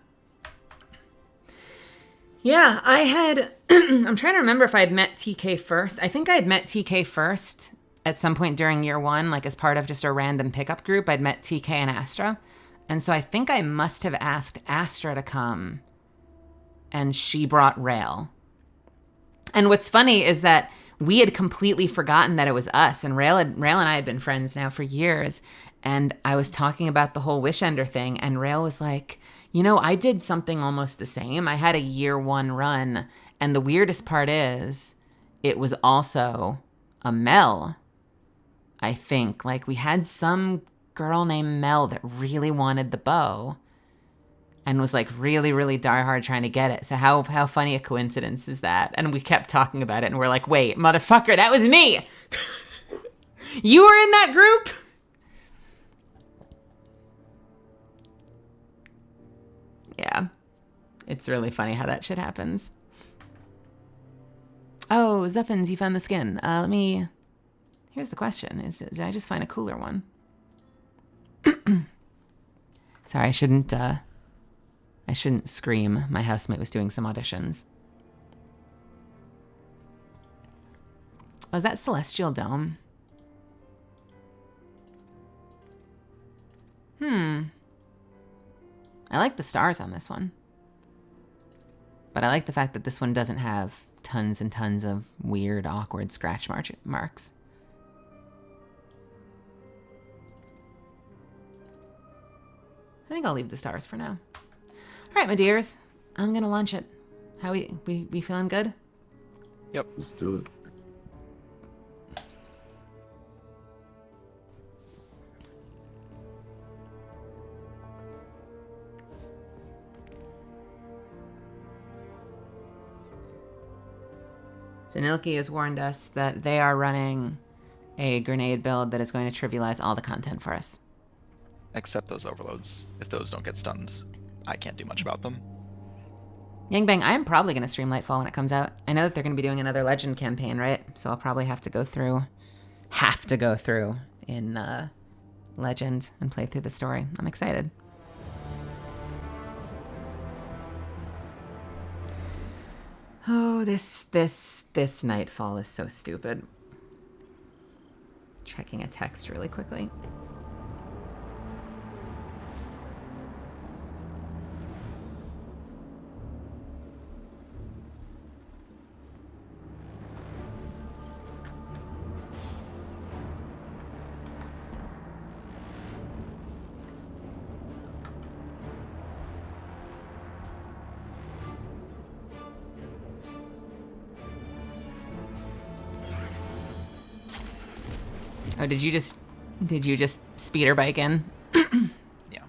Yeah, I had... I'm trying to remember if I had met TK first. I think I had met TK first at some point during year 1, like as part of just a random pickup group, I'd met TK and Astra. And so I think I must have asked Astra to come, and she brought Rail. And what's funny is that we had completely forgotten that it was us, and Rail and I had been friends now for years. And I was talking about the whole Wishender thing, and Rail was like, you know, I did something almost the same. I had a year 1 run, and the weirdest part is it was also a Mel, I think. Like, we had some girl named Mel that really wanted the bow and was like really, really diehard trying to get it. So how funny a coincidence is that? And we kept talking about it, and we're like, wait, motherfucker, that was me. You were in that group? Yeah. It's really funny how that shit happens. Oh, Zuffins, you found the skin. Here's the question. Did I just find a cooler one? Sorry, I shouldn't scream. My housemate was doing some auditions. Oh, is that Celestial Dome? I like the stars on this one. But I like the fact that this one doesn't have tons and tons of weird, awkward scratch marks. I think I'll leave the stars for now. All right, my dears. I'm going to launch it. How we feeling good? Yep. Let's do it. Zanilki has warned us that they are running a grenade build that is going to trivialize all the content for us. Except those overloads. If those don't get stunned, I can't do much about them. Yangbang, I am probably going to stream Lightfall when it comes out. I know that they're going to be doing another Legend campaign, right? So I'll probably have to go through in Legend and play through the story. I'm excited. Oh, this Nightfall is so stupid. Checking a text really quickly. Oh, did you just speeder bike in? Yeah.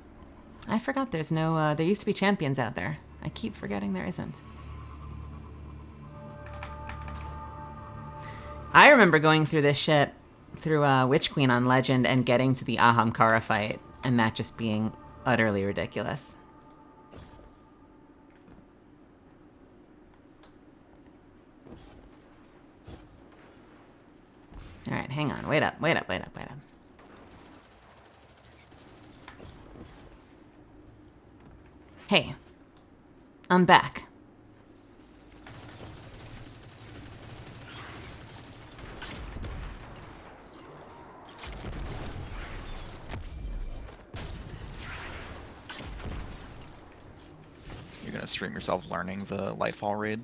I forgot there's no, there used to be champions out there. I keep forgetting there isn't. I remember going through this shit through Witch Queen on Legend and getting to the Ahamkara fight, and that just being utterly ridiculous. All right, hang on. Wait up. Hey, I'm back. You're gonna stream yourself learning the Lightfall raid?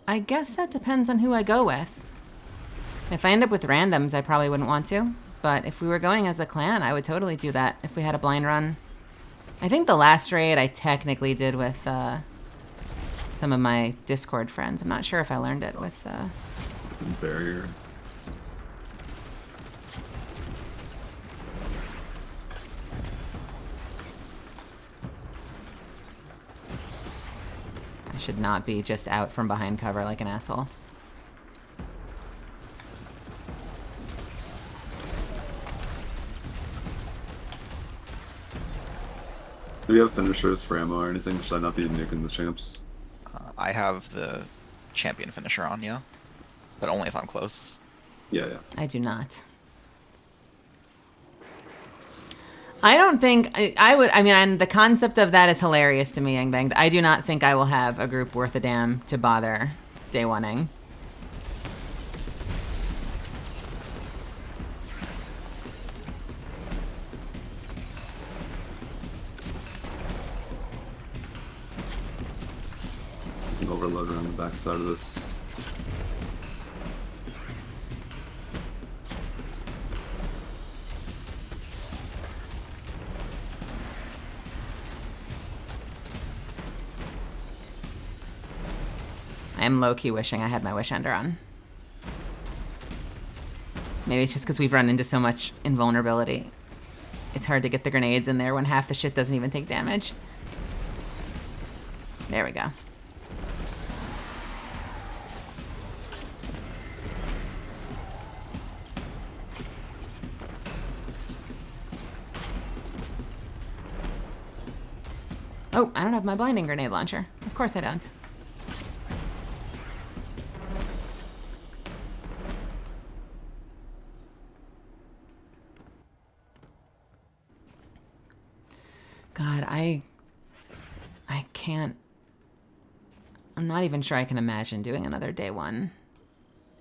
I guess that depends on who I go with. If I end up with randoms, I probably wouldn't want to. But if we were going as a clan, I would totally do that if we had a blind run. I think the last raid I technically did with some of my Discord friends. I'm not sure if I learned it with... Barrier. I should not be just out from behind cover like an asshole. Do we have finishers for ammo or anything? Should I not be nuking the champs? I have the champion finisher on, yeah. But only if I'm close. Yeah. I do not. I don't think I would. I mean, the concept of that is hilarious to me, Yangbang. I do not think I will have a group worth a damn to bother day oneing. There's an overload around the backside of this. I am low-key wishing I had my Wish Ender on. Maybe it's just because we've run into so much invulnerability. It's hard to get the grenades in there when half the shit doesn't even take damage. There we go. Oh, I don't have my blinding grenade launcher. Of course I don't. God, I can't. I'm not even sure I can imagine doing another day one.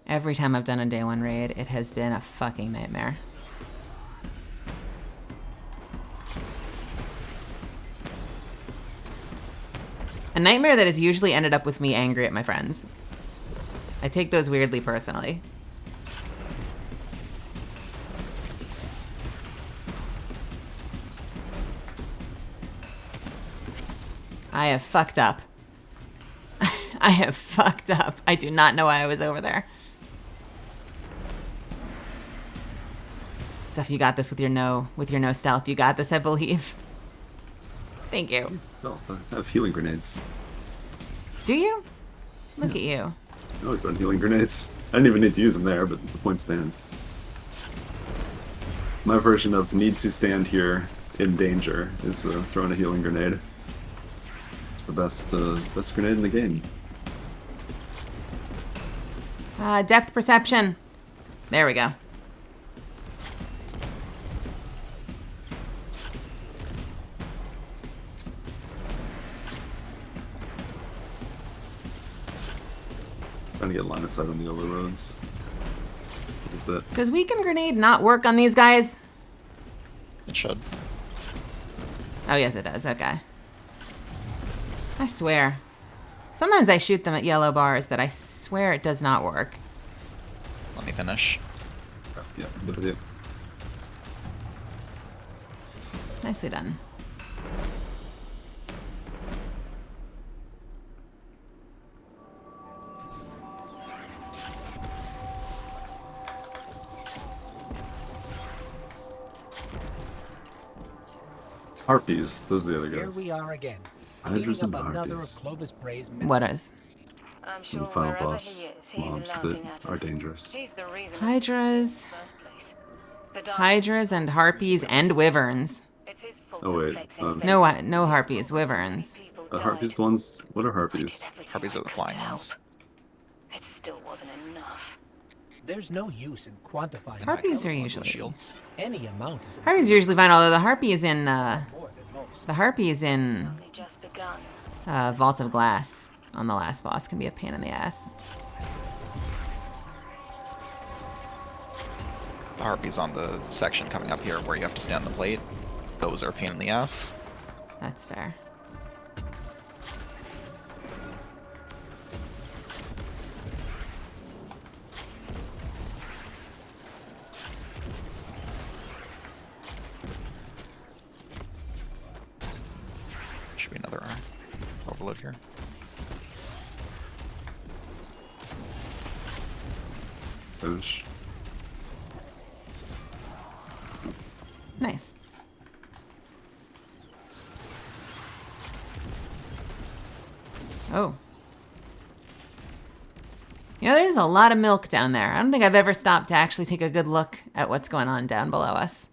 Every time I've done a day one raid, it has been a fucking nightmare. A nightmare that has usually ended up with me angry at my friends. I take those weirdly personally. I have fucked up. I have fucked up. I do not know why I was over there. Stuff, you got this with your no stealth. You got this, I believe. Thank you. Oh, I have healing grenades. Do you? Look at you. I always run healing grenades. I didn't even need to use them there, but the point stands. My version of need to stand here in danger is throwing a healing grenade. It's the best grenade in the game. Depth perception. There we go. Trying to get line of sight on the overroads. A little bit. Does weaken grenade not work on these guys? It should. Oh, yes, it does. Okay. I swear. Sometimes I shoot them at yellow bars that I swear it does not work. Let me finish. Yeah, good idea. Nicely done. Harpies, those are the other Here guys. we are again. Hydras and Cleaning up another of harpies. Clovis Bray's What is? I'm And sure the final wherever boss he is, he's mobs that laughing at are us. dangerous. He's the reason Hydras. in the first place. The dark- Hydras and harpies and wyverns. It's his fault Oh, that wait, Vex um, invaded. No harpies, wyverns. People Harpies died. the ones. What are I harpies? did everything Harpies I are the could flying to help. ones. It still wasn't enough. There's no use in quantifying Harpies are Ones with usually. shields. any amount is Harpies are usually fine, although the harpy is in more than most. the harpy is in Only just begun. Vault of Glass on the last boss. Can be a pain in the ass. The harpies on the section coming up here where you have to stand on the plate. Those are a pain in the ass. That's fair. Should be another overload here. Finish. Nice. Oh. You know, there's a lot of milk down there. I don't think I've ever stopped to actually take a good look at what's going on down below us.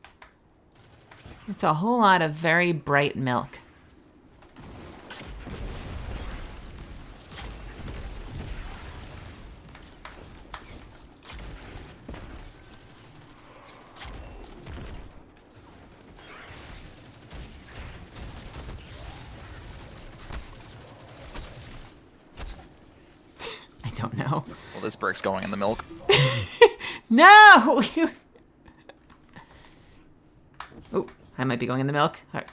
It's a whole lot of very bright milk. I don't know. Well, this brick's going in the milk. No! Oh, I might be going in the milk. All right.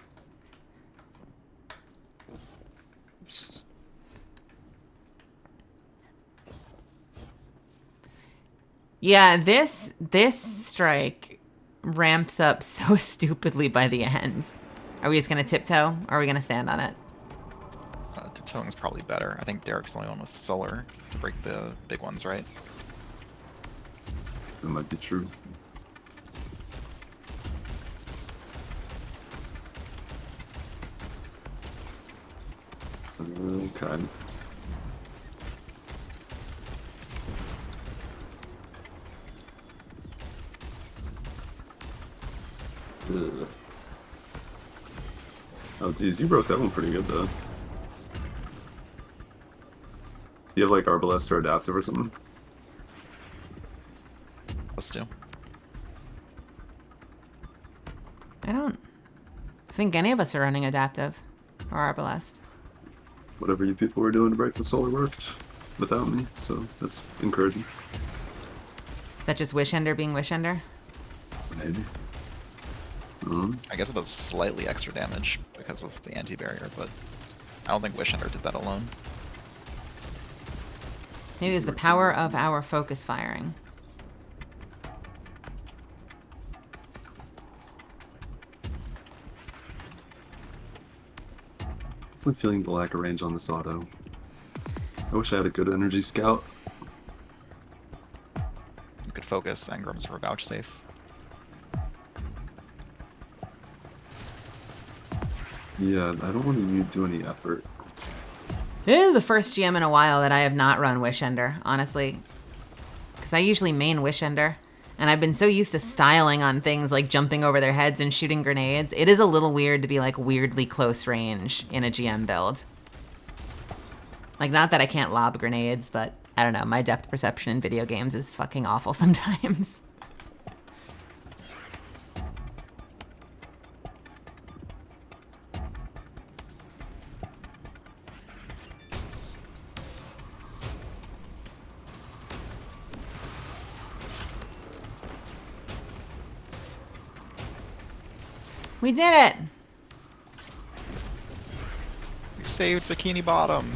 Yeah, this strike ramps up so stupidly by the end. Are we just gonna tiptoe? Or are we gonna stand on it? Tiptoeing is probably better. I think Derek's the only one with solar to break the big ones, right? That might be true. Okay. Ugh. Oh, geez, you broke that one pretty good, though. Do you have, like, Arbalest or Adaptive or something? Let's do. I don't think any of us are running Adaptive or Arbalest. Whatever you people were doing to break the solar worked without me, so that's encouraging. Is that just Wishender being Wishender? Maybe. I guess it does slightly extra damage because of the anti-barrier, but I don't think Wishender did that alone. Maybe it's the power of our focus firing. I'm feeling the lack of range on this auto. I wish I had a good energy scout. You could focus engrams for vouchsafe. Yeah, I don't want to do any effort. This is the first GM in a while that I have not run Wishender, honestly. Because I usually main Wishender, and I've been so used to styling on things like jumping over their heads and shooting grenades. It is a little weird to be like weirdly close range in a GM build. Like, not that I can't lob grenades, but I don't know, my depth perception in video games is fucking awful sometimes. We did it! We saved Bikini Bottom!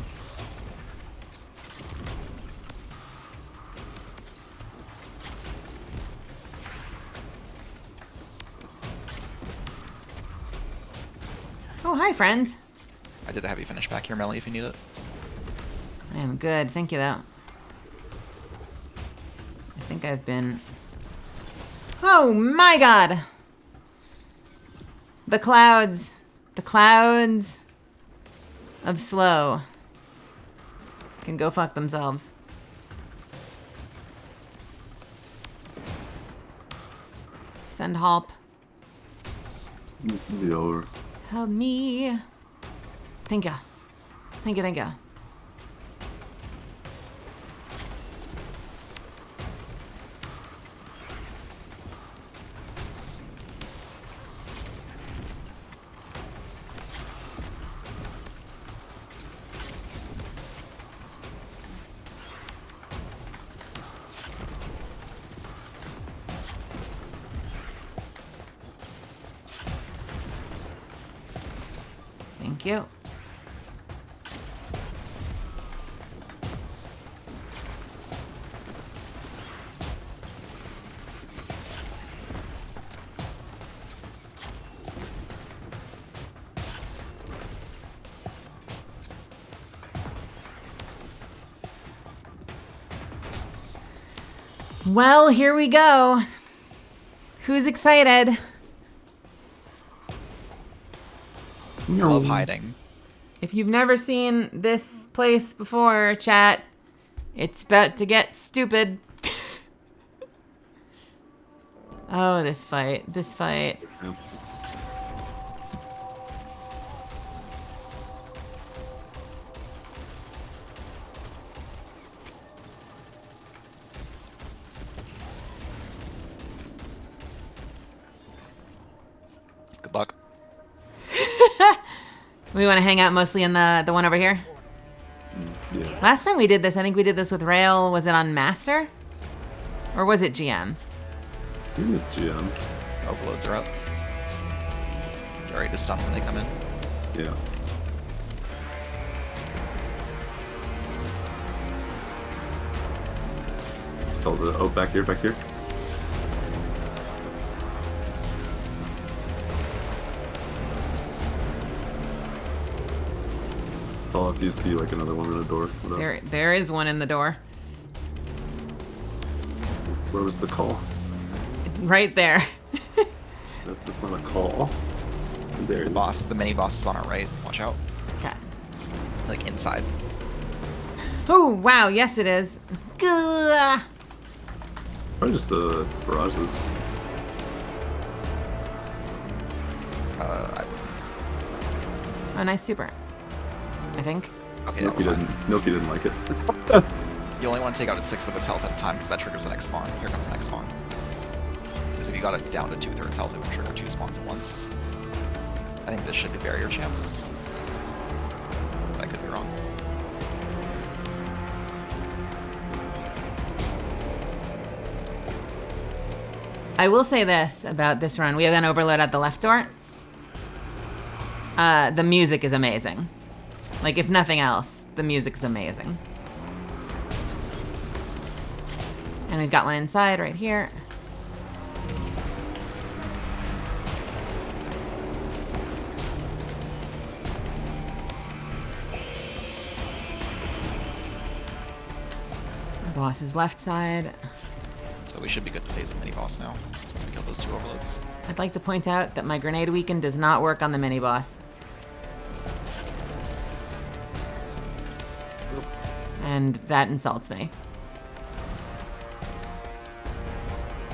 Oh, hi, friend. I did a heavy finish back here, Melly, if you need it. I am good, thank you, though. I think I've been... Oh, my God! The clouds. The clouds of slow can go fuck themselves. Send help. It'll be over. Help me. Thank you. Thank you, thank you. Thank you. Well, here we go. Who's excited? I love hiding. If you've never seen this place before, chat, it's about to get stupid. Oh, this fight. This fight. Yep. Good luck. We want to hang out mostly in the one over here? Yeah. Last time we did this, I think we did this with Rail. Was it on Master? Or was it GM? You're the GM. Overloads are up. You're ready to stun when they come in. Yeah. called the... Oh, back here, back here. Call if you see like another one in the door. There is one in the door. Where was the call? Right there. That's not a call. There. Boss, the mini boss is on our right. Watch out. Okay. Like inside. Oh, wow. Yes, it is. Gah. Probably just barrages. Oh, nice super. I think. Okay, Nope, never mind. Nope, you didn't like it. You only want to take out at 6 of its health at a time because that triggers the next spawn. Here comes the next spawn. Because if you got it down to 2/3 health, it would trigger 2 spawns at once. I think this should be barrier champs. I could be wrong. I will say this about this run. We have an overload at the left door. The music is amazing. Like, if nothing else, the music is amazing. And we've got one inside right here. Boss's left side. So we should be good to phase the mini boss now, since we killed those 2 overloads. I'd like to point out that my grenade weaken does not work on the mini boss. And that insults me.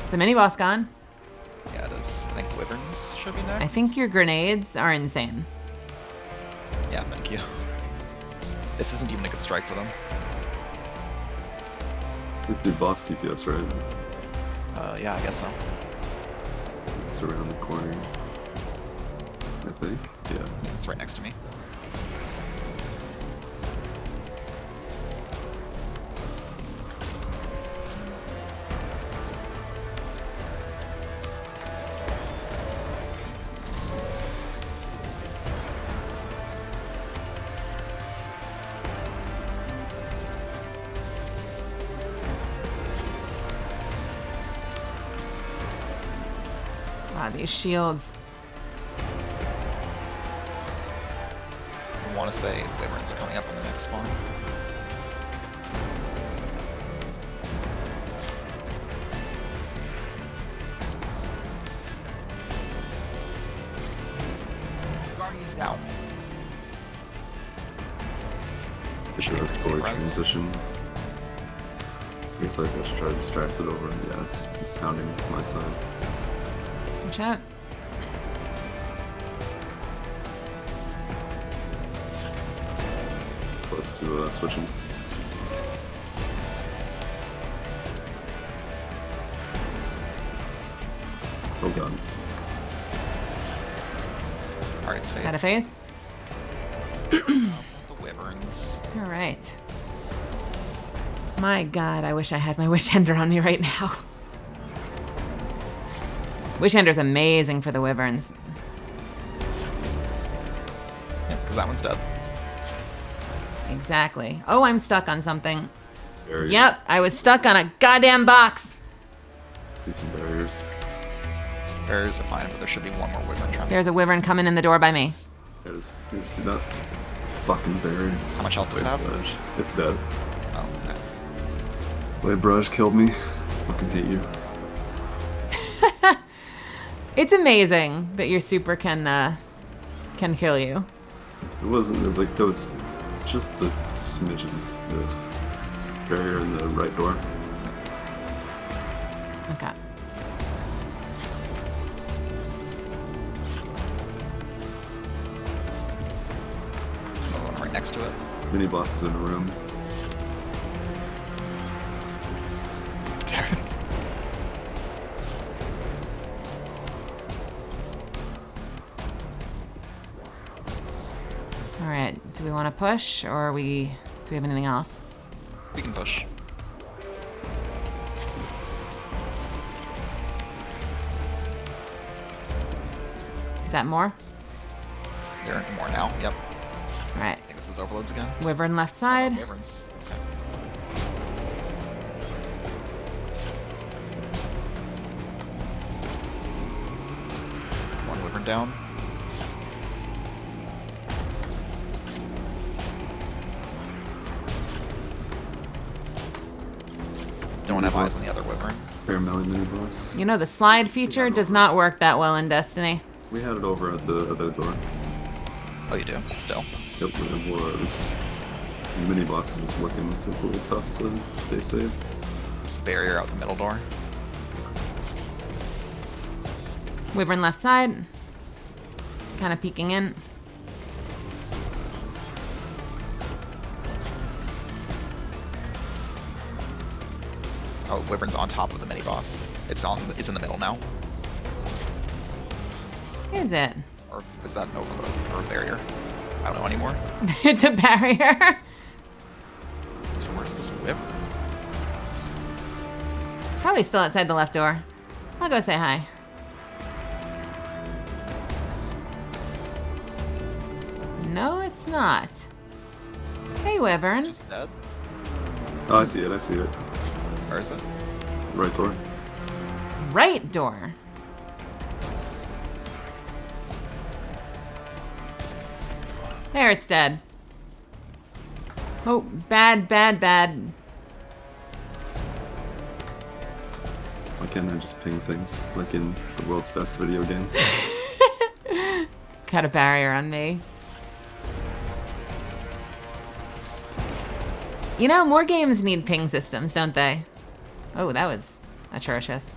Is the mini boss gone? Yeah, it is. I think wyverns should be next. I think your grenades are insane. Yeah, thank you. This isn't even a good strike for them. Let's do boss TPS, right? Yeah, I guess so. It's around the corner. I think. Yeah. Yeah, it's right next to me. Wow, these shields. I want to say wyverns are coming up on the next spawn. Ow. Should have score transition. I guess I should try to distract it over. Yeah, it's pounding my side. Watch out. Close to switching. Oh god. Alright, it's Is phase. that a phase? The wyverns. All right. My god, I wish I had my Wish Ender on me right now. Wish Ender's amazing for the wyverns. Yeah, because that one's dead. Exactly. Oh, I'm stuck on something. Barriers. Yep, I was stuck on a goddamn box. See some barriers. Barriers are fine, but there should be one more wyvern trying. There's a wyvern coming in the door by me. Yeah, just do that. Fucking barrier. How much health does it have? Brush. It's dead. Oh, okay. Blade Brush killed me. Fucking hate you. It's amazing that your super can kill you. It wasn't like that was just the smidgen of barrier in the right door. Okay. Another one right next to it. Mini boss is in a room. All right. Do we want to push, or do we have anything else? We can push. Is that more? There are more now. Yep. All right. I think this is overloads again. Wyvern left side. Wyverns. Okay. down. Don't have eyes on the other wyvern. Paramount mini boss. You know, the slide feature does not work that well in Destiny. We had it over at the other door. Oh, you do? Still. Yep, it was. The mini boss is just looking, so it's a little tough to stay safe. Just barrier out the middle door. Wyvern left side. Kind of peeking in. Oh, wyvern's on top of the mini boss. It's in the middle now. Is it? Or is that an overload or a barrier? I don't know anymore. It's a barrier. So where's this wyvern? It's probably still outside the left door. I'll go say hi. No, it's not. Hey, Wyvern. Just dead? Oh, I see it, I see it. Where is it? Right door. Right door. There, it's dead. Oh, bad, bad, bad. Why can't I just ping things like in the world's best video game? Cut a barrier on me. You know, more games need ping systems, don't they? Oh, that was atrocious.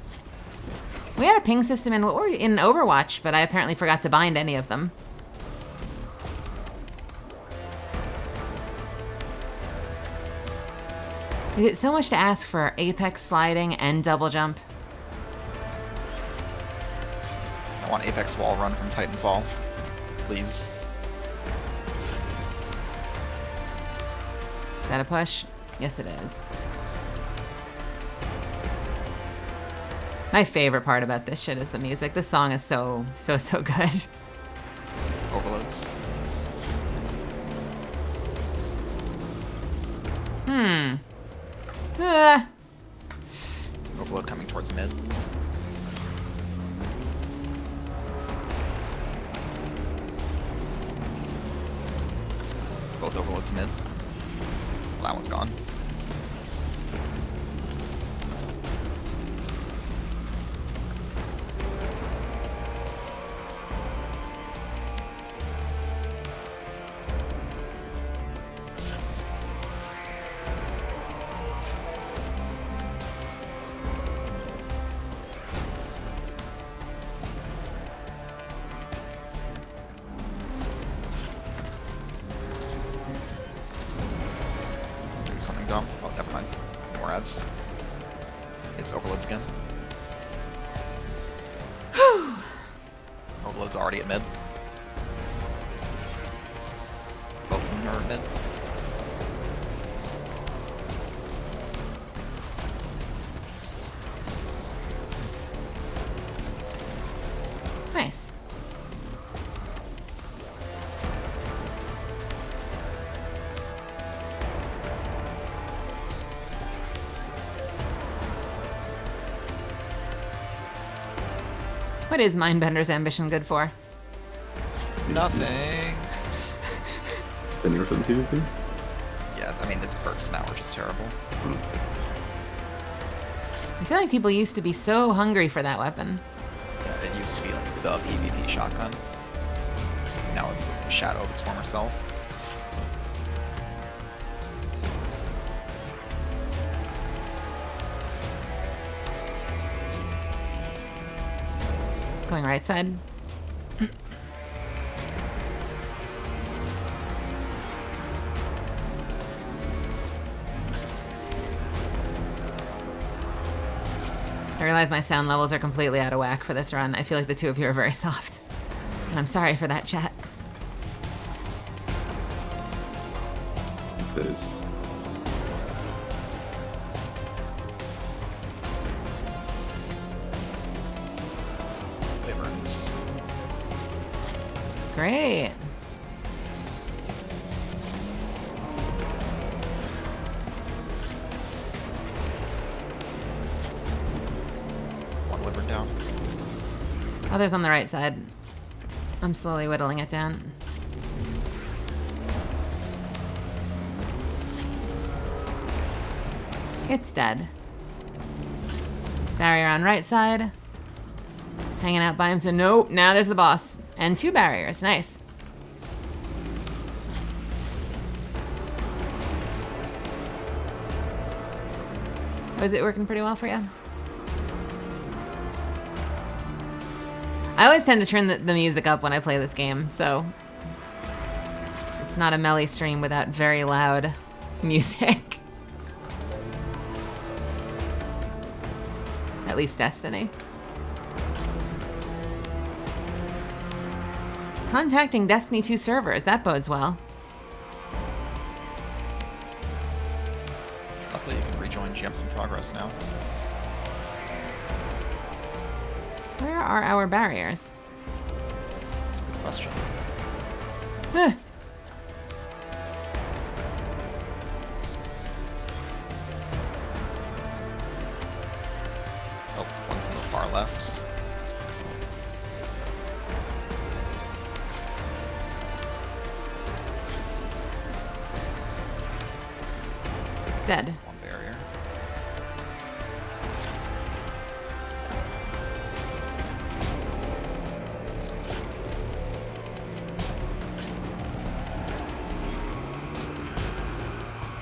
We had a ping system in Overwatch, but I apparently forgot to bind any of them. Is it so much to ask for apex sliding and double jump? I want Apex wall run from Titanfall. Please. Is that a push? Yes, it is. My favorite part about this shit is the music. This song is so good. Overloads. Overload coming towards mid. Both overloads mid. That one's gone. Something dumb. Oh, never mind. More ads. It's overloads again. Overload's already at mid. Both of them are at mid. Nice. What is Mindbender's ambition good for? Nothing. The nerf in PvP? Yeah, I mean, its perks now are just terrible. I feel like people used to be so hungry for that weapon. Yeah, it used to be like the PvP shotgun. Now it's a shadow of its former self. Going right side. I realize my sound levels are completely out of whack for this run. I feel like the two of you are very soft. And I'm sorry for that, chat. It is. Wyverns. Great. One wyvern down. Others on the right side. I'm slowly whittling it down. It's dead. Barrier on right side. Hanging out by himself. Nope, now there's the boss. And 2 barriers, nice. Was it working pretty well for you? I always tend to turn the music up when I play this game, so it's not a melee stream without very loud music. At least Destiny. Contacting Destiny 2 servers, that bodes well. Luckily, you can rejoin GMs in progress now. Where are our barriers? That's a good question. Huh. Oh, one's in the far left. Dead. One barrier.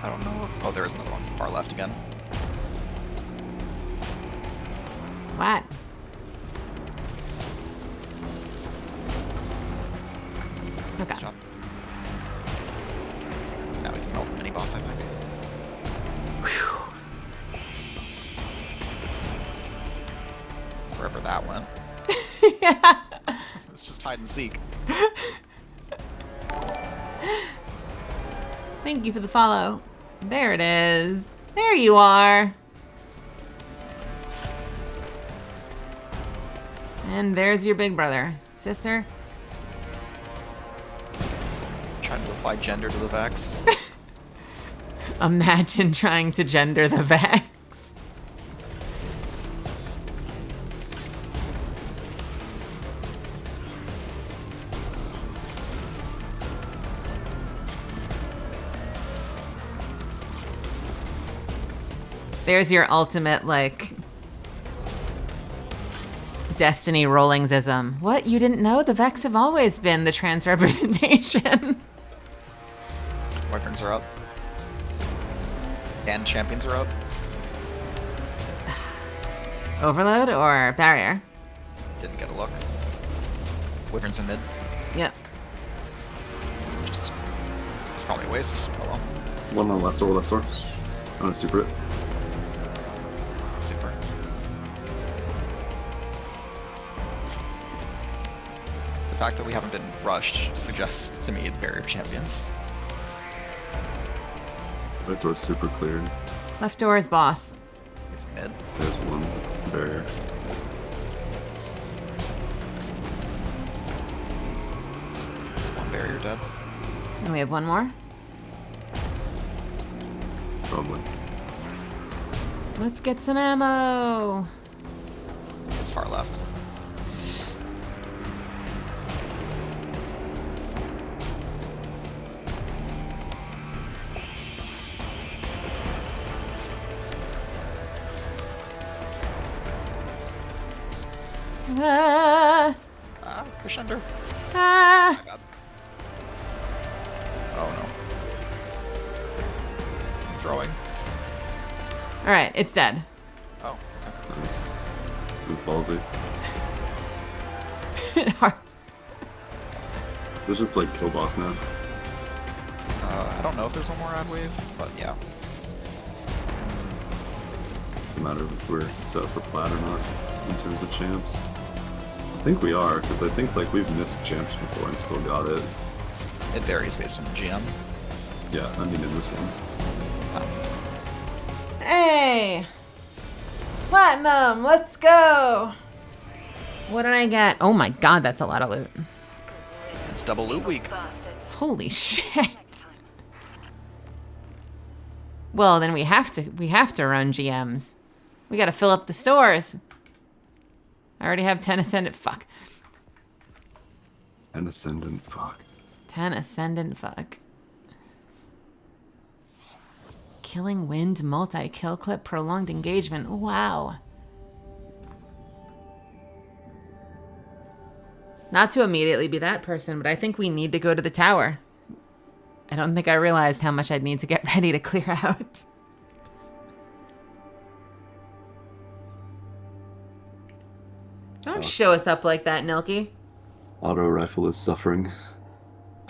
I don't know if... Oh, there is another one far left again. What? Okay. Nice job. So now we can melt the mini boss, I think. Wherever that went. Yeah. It's just hide and seek. Thank you for the follow. There it is. There you are. And there's your big brother. Sister? Trying to apply gender to the Vex. Imagine trying to gender the Vex. There's your ultimate, like, Destiny rollingsism. What? You didn't know? The Vex have always been the trans representation. Wyverns are up. And champions are up. Overload or barrier? Didn't get a look. Wyverns in mid. Yep. Just... It's probably a waste. Oh well. One on the left door, left door. I'm gonna super it. Super. The fact that we haven't been rushed suggests to me it's barrier champions. Right door's super cleared. Left door is boss. It's mid. There's one barrier. It's one barrier dead. And we have one more. Probably. Let's get some ammo. It's far left. Ah, Ah, push under. ah. Oh my god. Oh no. I'm throwing. All right, it's dead. Oh, okay. Nice. Good ballsy. Let's just play kill boss now. I don't know if there's one more ad wave, but yeah. It's a matter of if we're set for plat or not in terms of champs. I think we are, because I think like we've missed champs before and still got it. It varies based on the GM. Yeah, I mean in this one. Hey! Platinum, let's go! What did I get? Oh my god, that's a lot of loot. It's double loot week. Bastards. Holy shit. Next time. Well, then we have to run GMs. We gotta fill up the stores. I already have 10 ascendant. Fuck. An ascendant, fuck. 10 ascendant fuck. Killing wind, multi-kill clip, prolonged engagement. Wow. Not to immediately be that person, but I think we need to go to the tower. I don't think I realized how much I'd need to get ready to clear out. Don't show us up like that, Nilky. Auto rifle is suffering.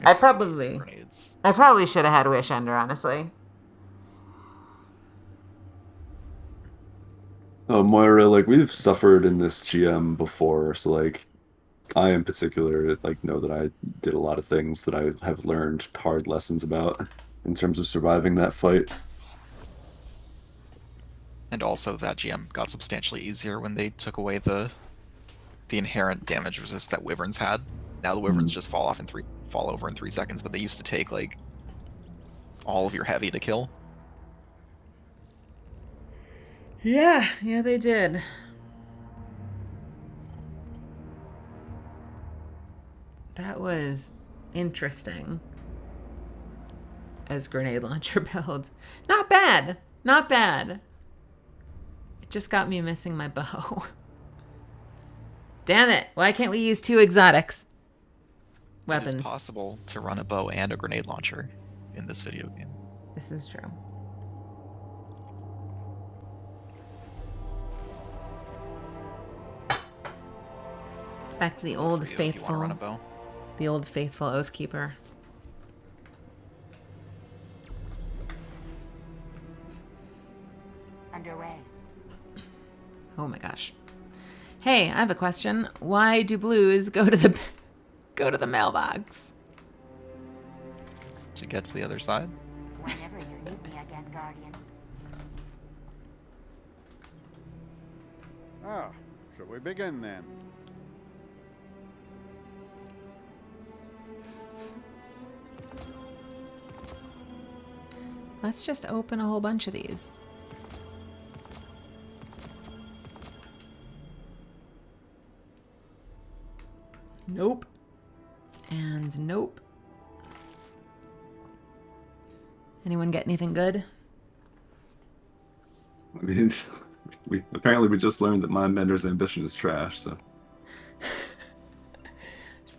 I probably Grenades. should have had Wish Ender, honestly. Oh, Moira, like, we've suffered in this GM before, so, like, I in particular, like, know that I did a lot of things that I have learned hard lessons about in terms of surviving that fight. And also that GM got substantially easier when they took away the inherent damage resist that Wyverns had. Now the Wyverns just fall over in 3 seconds, but they used to take like all of your heavy to kill. Yeah, they did. That was interesting. As grenade launcher build. Not bad. Not bad. It just got me missing my bow. Damn it. Why can't we use 2 exotics? Weapons. It is possible to run a bow and a grenade launcher in this video game. This is true. Back to the old If you wanna faithful. run a bow. The old faithful Oathkeeper. Underway. Oh my gosh. Hey, I have a question. Why do blues go to the mailbox? To get to the other side. Whenever you need me again, Guardian. Ah, shall we begin then? Let's just open a whole bunch of these. Nope. And nope. Anyone get anything good? I mean, we just learned that Mind Bender's ambition is trash, so.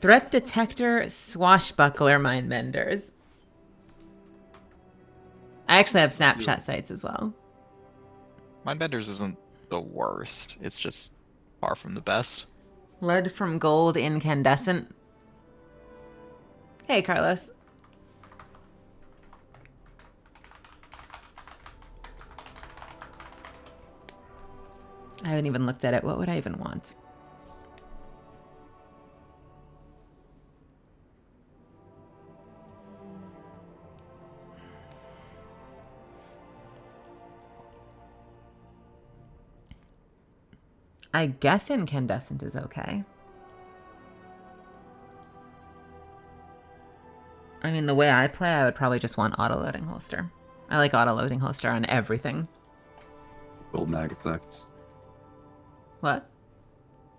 Threat detector swashbuckler mindbenders. I actually have snapshot sites as well. Mindbenders isn't the worst. It's just far from the best. Lead from gold incandescent. Hey, Carlos. I haven't even looked at it. What would I even want? I guess incandescent is okay. I mean, the way I play, I would probably just want auto-loading holster. I like auto-loading holster on everything. Gold mag effects. What?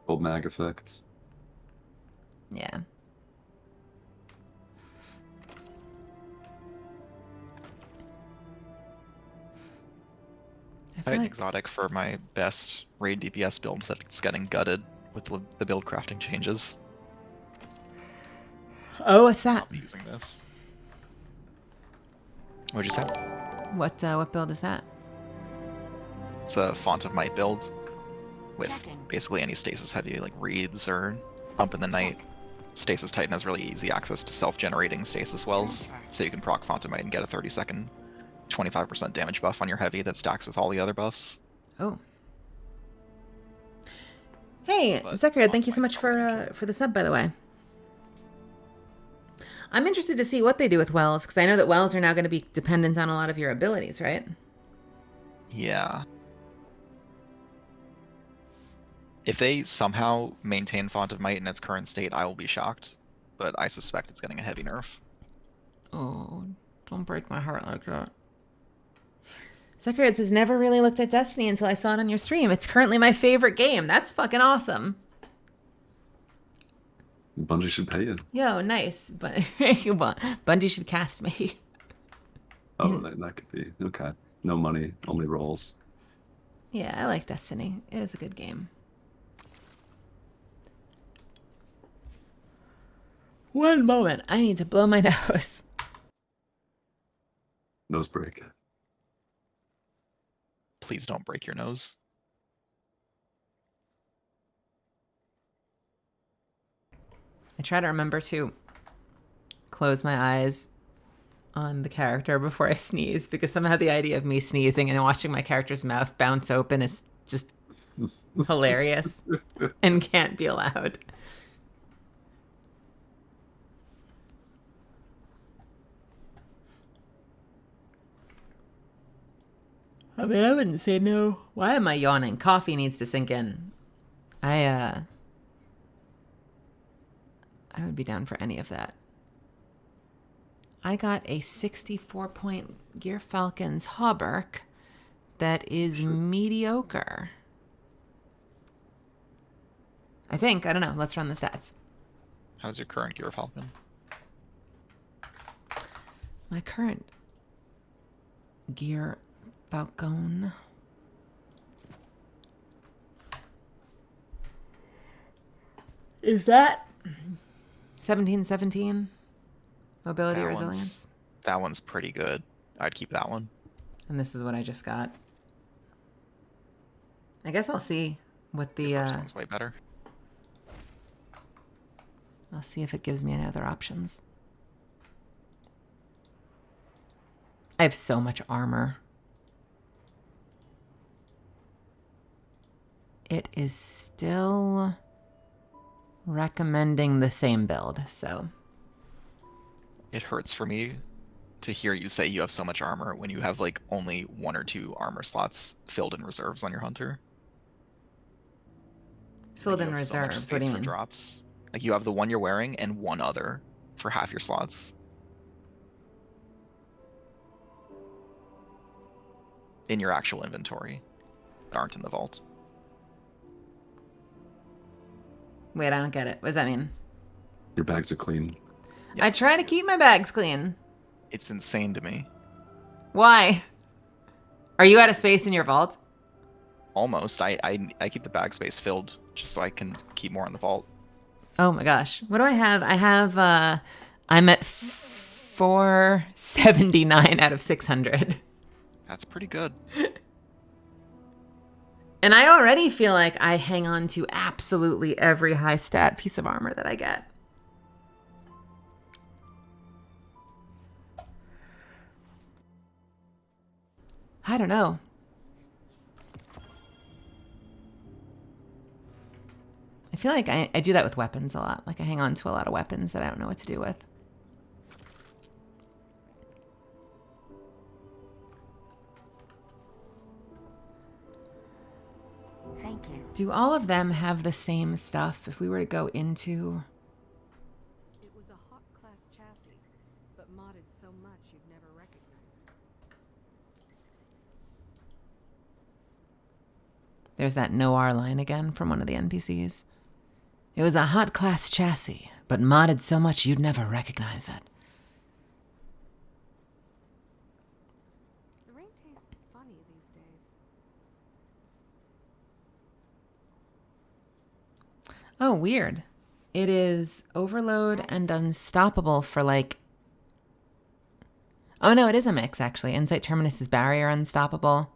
Gold mag effects. Yeah. I had an exotic for my best raid DPS build that's getting gutted with the build crafting changes. Oh, what's that? I'll be using this. What'd you say? What build is that? It's a Font of Might build with basically any stasis heavy like reeds or Pump in the Night. Stasis Titan has really easy access to self-generating stasis wells, so you can proc Font of Might and get a 30-second 25% damage buff on your heavy that stacks with all the other buffs. Oh. Hey, Zachary, thank you so much for the sub, by the way. I'm interested to see what they do with wells, because I know that wells are now going to be dependent on a lot of your abilities, right? Yeah. If they somehow maintain Font of Might in its current state, I will be shocked, but I suspect it's getting a heavy nerf. Oh, don't break my heart like that. Zachary says, never really looked at Destiny until I saw it on your stream. It's currently my favorite game. That's fucking awesome. Bungie should pay you. Yo, nice. But Bungie should cast me. Oh, that could be. Okay. No money, only rolls. Yeah, I like Destiny. It is a good game. One moment. I need to blow my nose. Nose break. Please don't break your nose. I try to remember to close my eyes on the character before I sneeze, because somehow the idea of me sneezing and watching my character's mouth bounce open is just hilarious and can't be allowed. I mean, I wouldn't say no. Why am I yawning? Coffee needs to sink in. I would be down for any of that. I got a 64-point Gear Falcons Hauberk that is mediocre. I think. I don't know. Let's run the stats. How's your current Gear Falcon? My current Gear Falcon is that 1717 mobility resilience. That one's pretty good. I'd keep that one. And this is what I just got. I guess I'll see what the First one's way better. I'll see if it gives me any other options. I have so much armor. It is still recommending the same build, so. It hurts for me to hear you say you have so much armor when you have like only 1 or 2 armor slots filled in reserves on your hunter. Filled Like, in you have so much reserves? What do space you for mean? drops. Like you have the one you're wearing and 1 other for half your slots. In your actual inventory that aren't in the vault. Wait, I don't get it. What does that mean? Your bags are clean. Yep. I try to keep my bags clean. It's insane to me. Why? Are you out of space in your vault? Almost. I keep the bag space filled just so I can keep more in the vault. Oh my gosh. What do I have? I have, I'm at 479 out of 600. That's pretty good. And I already feel like I hang on to absolutely every high stat piece of armor that I get. I don't know. I feel like I do that with weapons a lot. Like I hang on to a lot of weapons that I don't know what to do with. Thank you. Do all of them have the same stuff if we were to go into... It was a hot class chassis, but modded so much you'd never recognize it. There's that Noir line again from one of the NPCs. It was a hot class chassis, but modded so much you'd never recognize it. The rain tastes funny these days. Oh, weird. It is Overload and Unstoppable for like... Oh no, it is a mix actually. Insight Terminus is Barrier Unstoppable.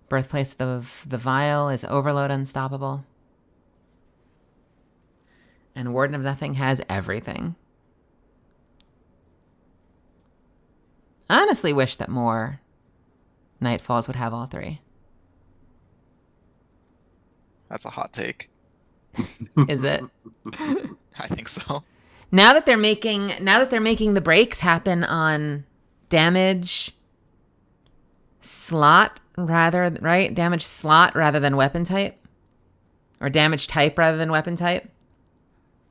Birthplace of the Vial is Overload Unstoppable. And Warden of Nothing has everything. I honestly wish that more Nightfalls would have all 3. That's a hot take. Is it? I think so. Now that they're making the breaks happen on damage slot damage slot rather than weapon type, or damage type rather than weapon type.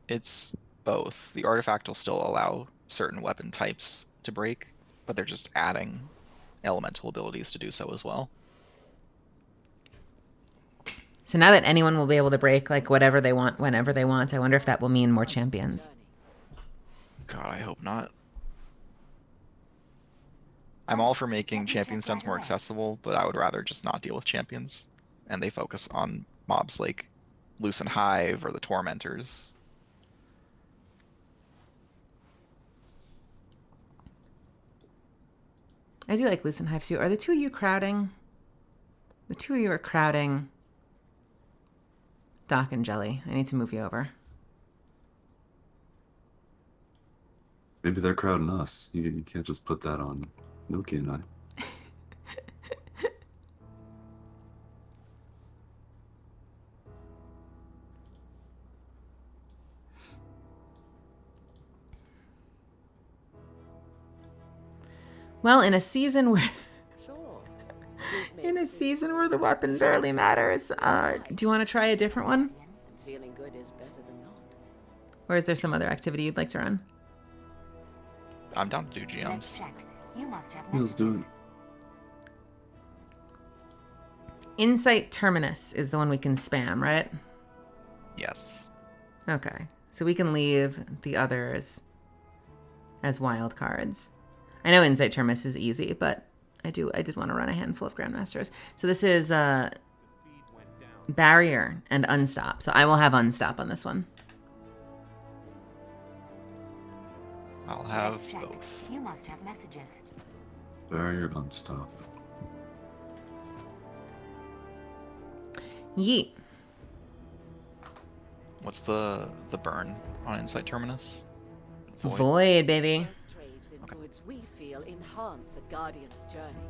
It's both. The artifact will still allow certain weapon types to break, but they're just adding elemental abilities to do so as well. So now that anyone will be able to break like whatever they want, whenever they want, I wonder if that will mean more champions. God, I hope not. I'm all for making champion stunts more accessible, but I would rather just not deal with champions, and they focus on mobs like Lucent Hive or the Tormentors. I do like Lucent Hive too. Are the two of you crowding? The two of you are crowding Doc and Jelly. I need to move you over. Maybe they're crowding us. You can't just put that on Milky and I. Well, in a season where the weapon barely matters, do you want to try a different one? Feeling good is better than not. Or is there some other activity you'd like to run? I'm down to do GMs. You must have Let's do it. Insight Terminus is the one we can spam, right? Yes. Okay. So we can leave the others as wild cards. I know Insight Terminus is easy, but I did want to run a handful of Grandmasters. So this is Barrier and Unstop. So I will have Unstop on this one. I'll have both. You must have messages. Barrier Unstop. Yeet. What's the burn on Insight Terminus? Void, baby. Trades in goods we feel enhance a Guardian's journey.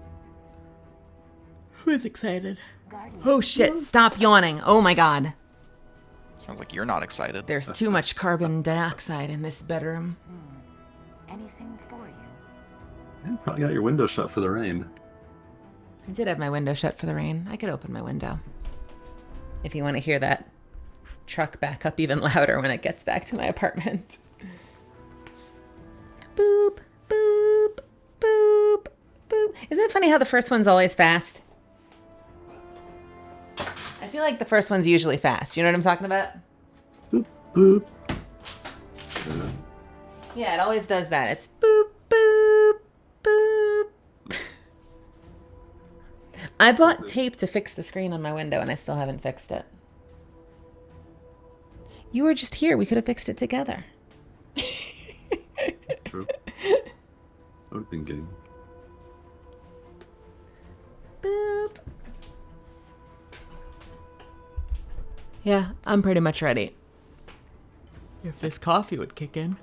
Who is excited? Oh shit, stop yawning. Oh my god. Sounds like you're not excited. There's too much carbon dioxide in this bedroom. Anything for you? You probably got your window shut for the rain. I did have my window shut for the rain. I could open my window. If you want to hear that truck back up even louder when it gets back to my apartment. Boop, boop, boop, boop. Isn't it funny how the first one's always fast? I feel like the first one's usually fast. You know what I'm talking about? Boop, boop. Yeah, it always does that. It's boop, boop, boop. I bought tape to fix the screen on my window and I still haven't fixed it. You were just here. We could have fixed it together. True. That would have been game. Boop. Yeah, I'm pretty much ready. If this coffee would kick in.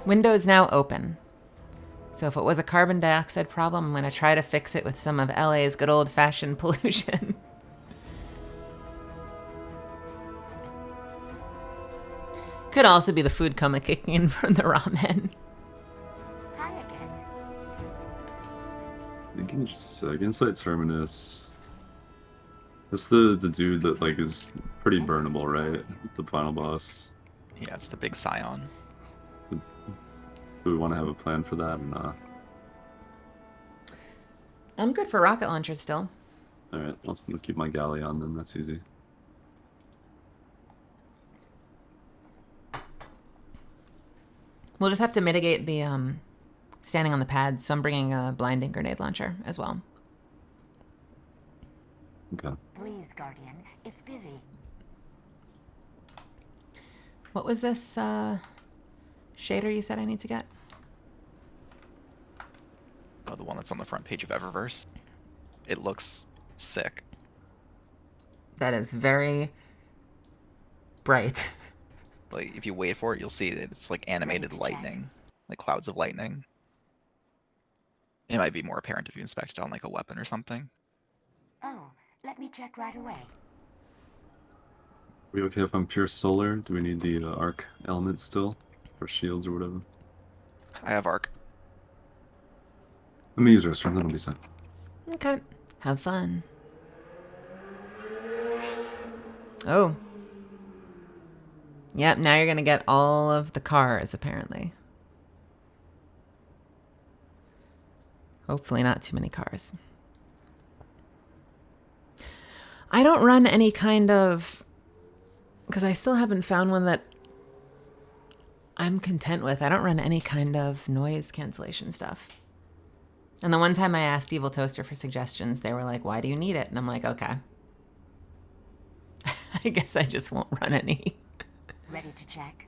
Window is now open. So if it was a carbon dioxide problem, I'm going to try to fix it with some of LA's good old-fashioned pollution. Could also be the food coma kicking in from the ramen. Hi again. Give me just a sec. Insight Terminus. That's the dude that like is pretty burnable, right? The final boss. Yeah, it's the big Scion. Do we want to have a plan for that or not? I'm good for rocket launchers still. Alright, I'll still keep my galley on then, that's easy. We'll just have to mitigate the standing on the pads, so I'm bringing a blinding grenade launcher as well. Okay. Please, Guardian. It's busy. What was this shader you said I need to get? Oh, the one that's on the front page of Eververse. It looks sick. That is very bright. Like, if you wait for it, you'll see that it's like animated lightning, like clouds of lightning. It might be more apparent if you inspect it on like a weapon or something. Oh, let me check right away. Are we okay if I'm pure solar? Do we need the arc element still? Or shields or whatever? I have arc. Let me use restroom, that'll be set. Okay. Have fun. Oh. Yep, now you're going to get all of the cars, apparently. Hopefully not too many cars. I don't run any kind of... Because I still haven't found one that I'm content with. I don't run any kind of noise cancellation stuff. And the one time I asked Evil Toaster for suggestions, they were like, why do you need it? And I'm like, okay. I guess I just won't run any. Ready to check?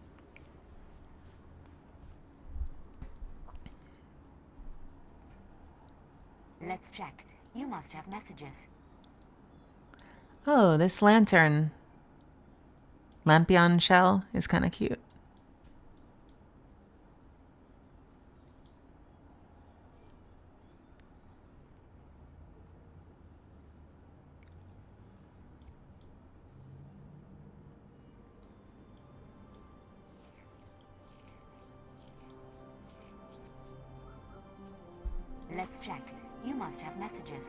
Let's check. You must have messages. Oh, this lantern. Lampion shell is kind of cute. Let's check. You must have messages.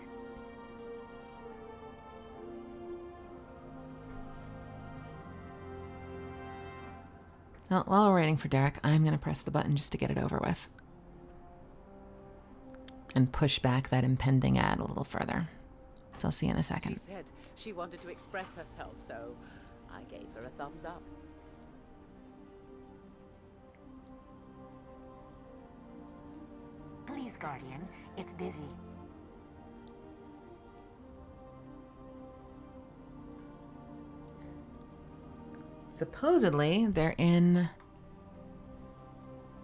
Well, while we're waiting for Derek, I'm going to press the button just to get it over with. And push back that impending ad a little further. So I'll see you in a second. She said she wanted to express herself, so I gave her a thumbs up. Please, Guardian. It's busy. Supposedly, they're in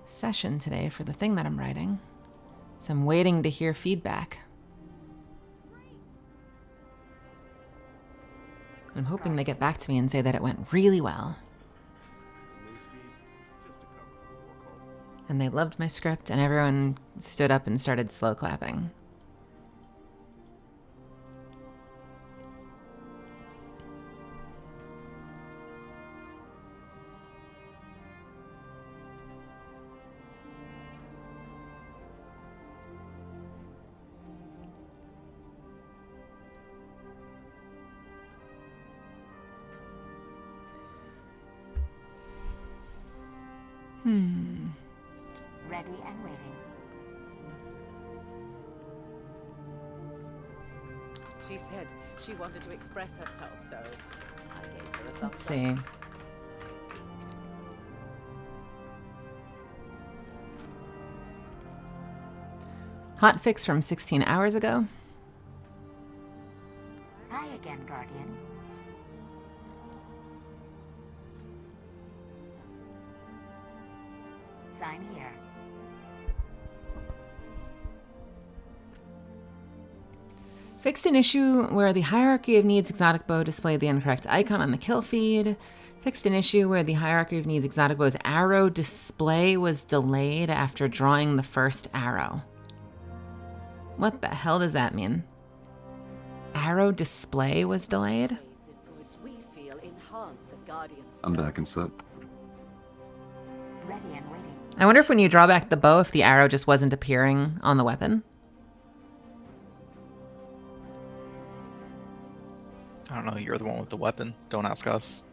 session today for the thing that I'm writing. So I'm waiting to hear feedback. I'm hoping they get back to me and say that it went really well. And they loved my script, and everyone stood up and started slow clapping. Ready and waiting. She said she wanted to express herself, so I gave her a thumbs Let's up. see. Hot fix from 16 hours ago. Hi again, Guardian. Sign here. Fixed an issue where the hierarchy of needs exotic bow displayed the incorrect icon on the kill feed. Fixed an issue where the hierarchy of needs exotic bow's arrow display was delayed after drawing the first arrow. What the hell does that mean? Arrow display was delayed? Trades in goods we feel enhance a Guardian's I'm journey. back in set. Ready and waiting. I wonder if when you draw back the bow, if the arrow just wasn't appearing on the weapon. I don't know. You're the one with the weapon. Don't ask us.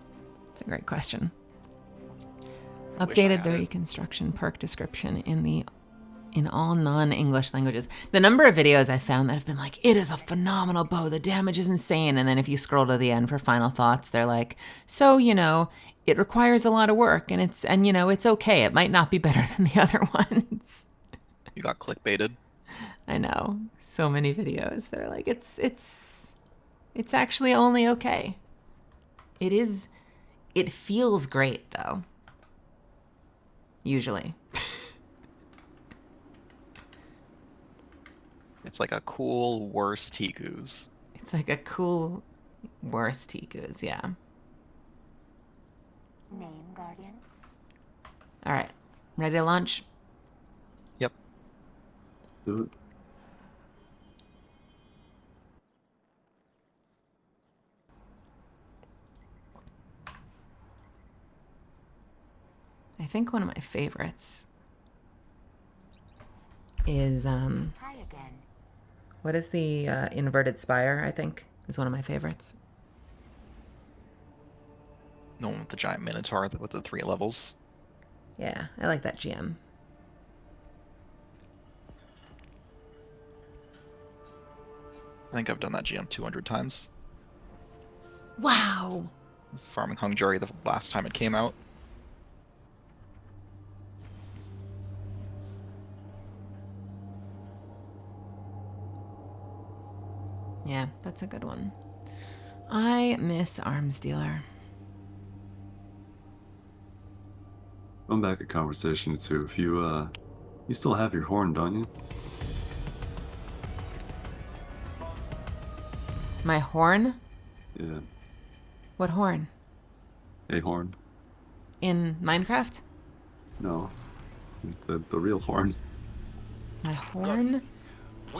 It's a great question. I wish I Updated had the it. reconstruction perk description in all non-English languages. The number of videos I found that have been like, it is a phenomenal bow, the damage is insane, and then if you scroll to the end for final thoughts, they're like, so, it requires a lot of work, and it's okay. It might not be better than the other ones. You got clickbaited. I know. So many videos that are like, it's actually only okay. It feels great, though. Usually. It's like a cool, worse T-Goose. It's like a cool, worse T-Goose, yeah. Name, Guardian. All right. Ready to launch? Yep. Do it. I think one of my favorites is, Hi again. what is the inverted spire, I think, is one of my favorites. The one with the giant minotaur with the 3 levels. Yeah, I like that GM. I think I've done that GM 200 times. Wow. I was farming hung jury the last time it came out. Yeah, that's a good one. I miss Arms Dealer. Going back a conversation or two. If you still have your horn, don't you? My horn? Yeah, What horn? a horn. In Minecraft? No, the real horn. My horn?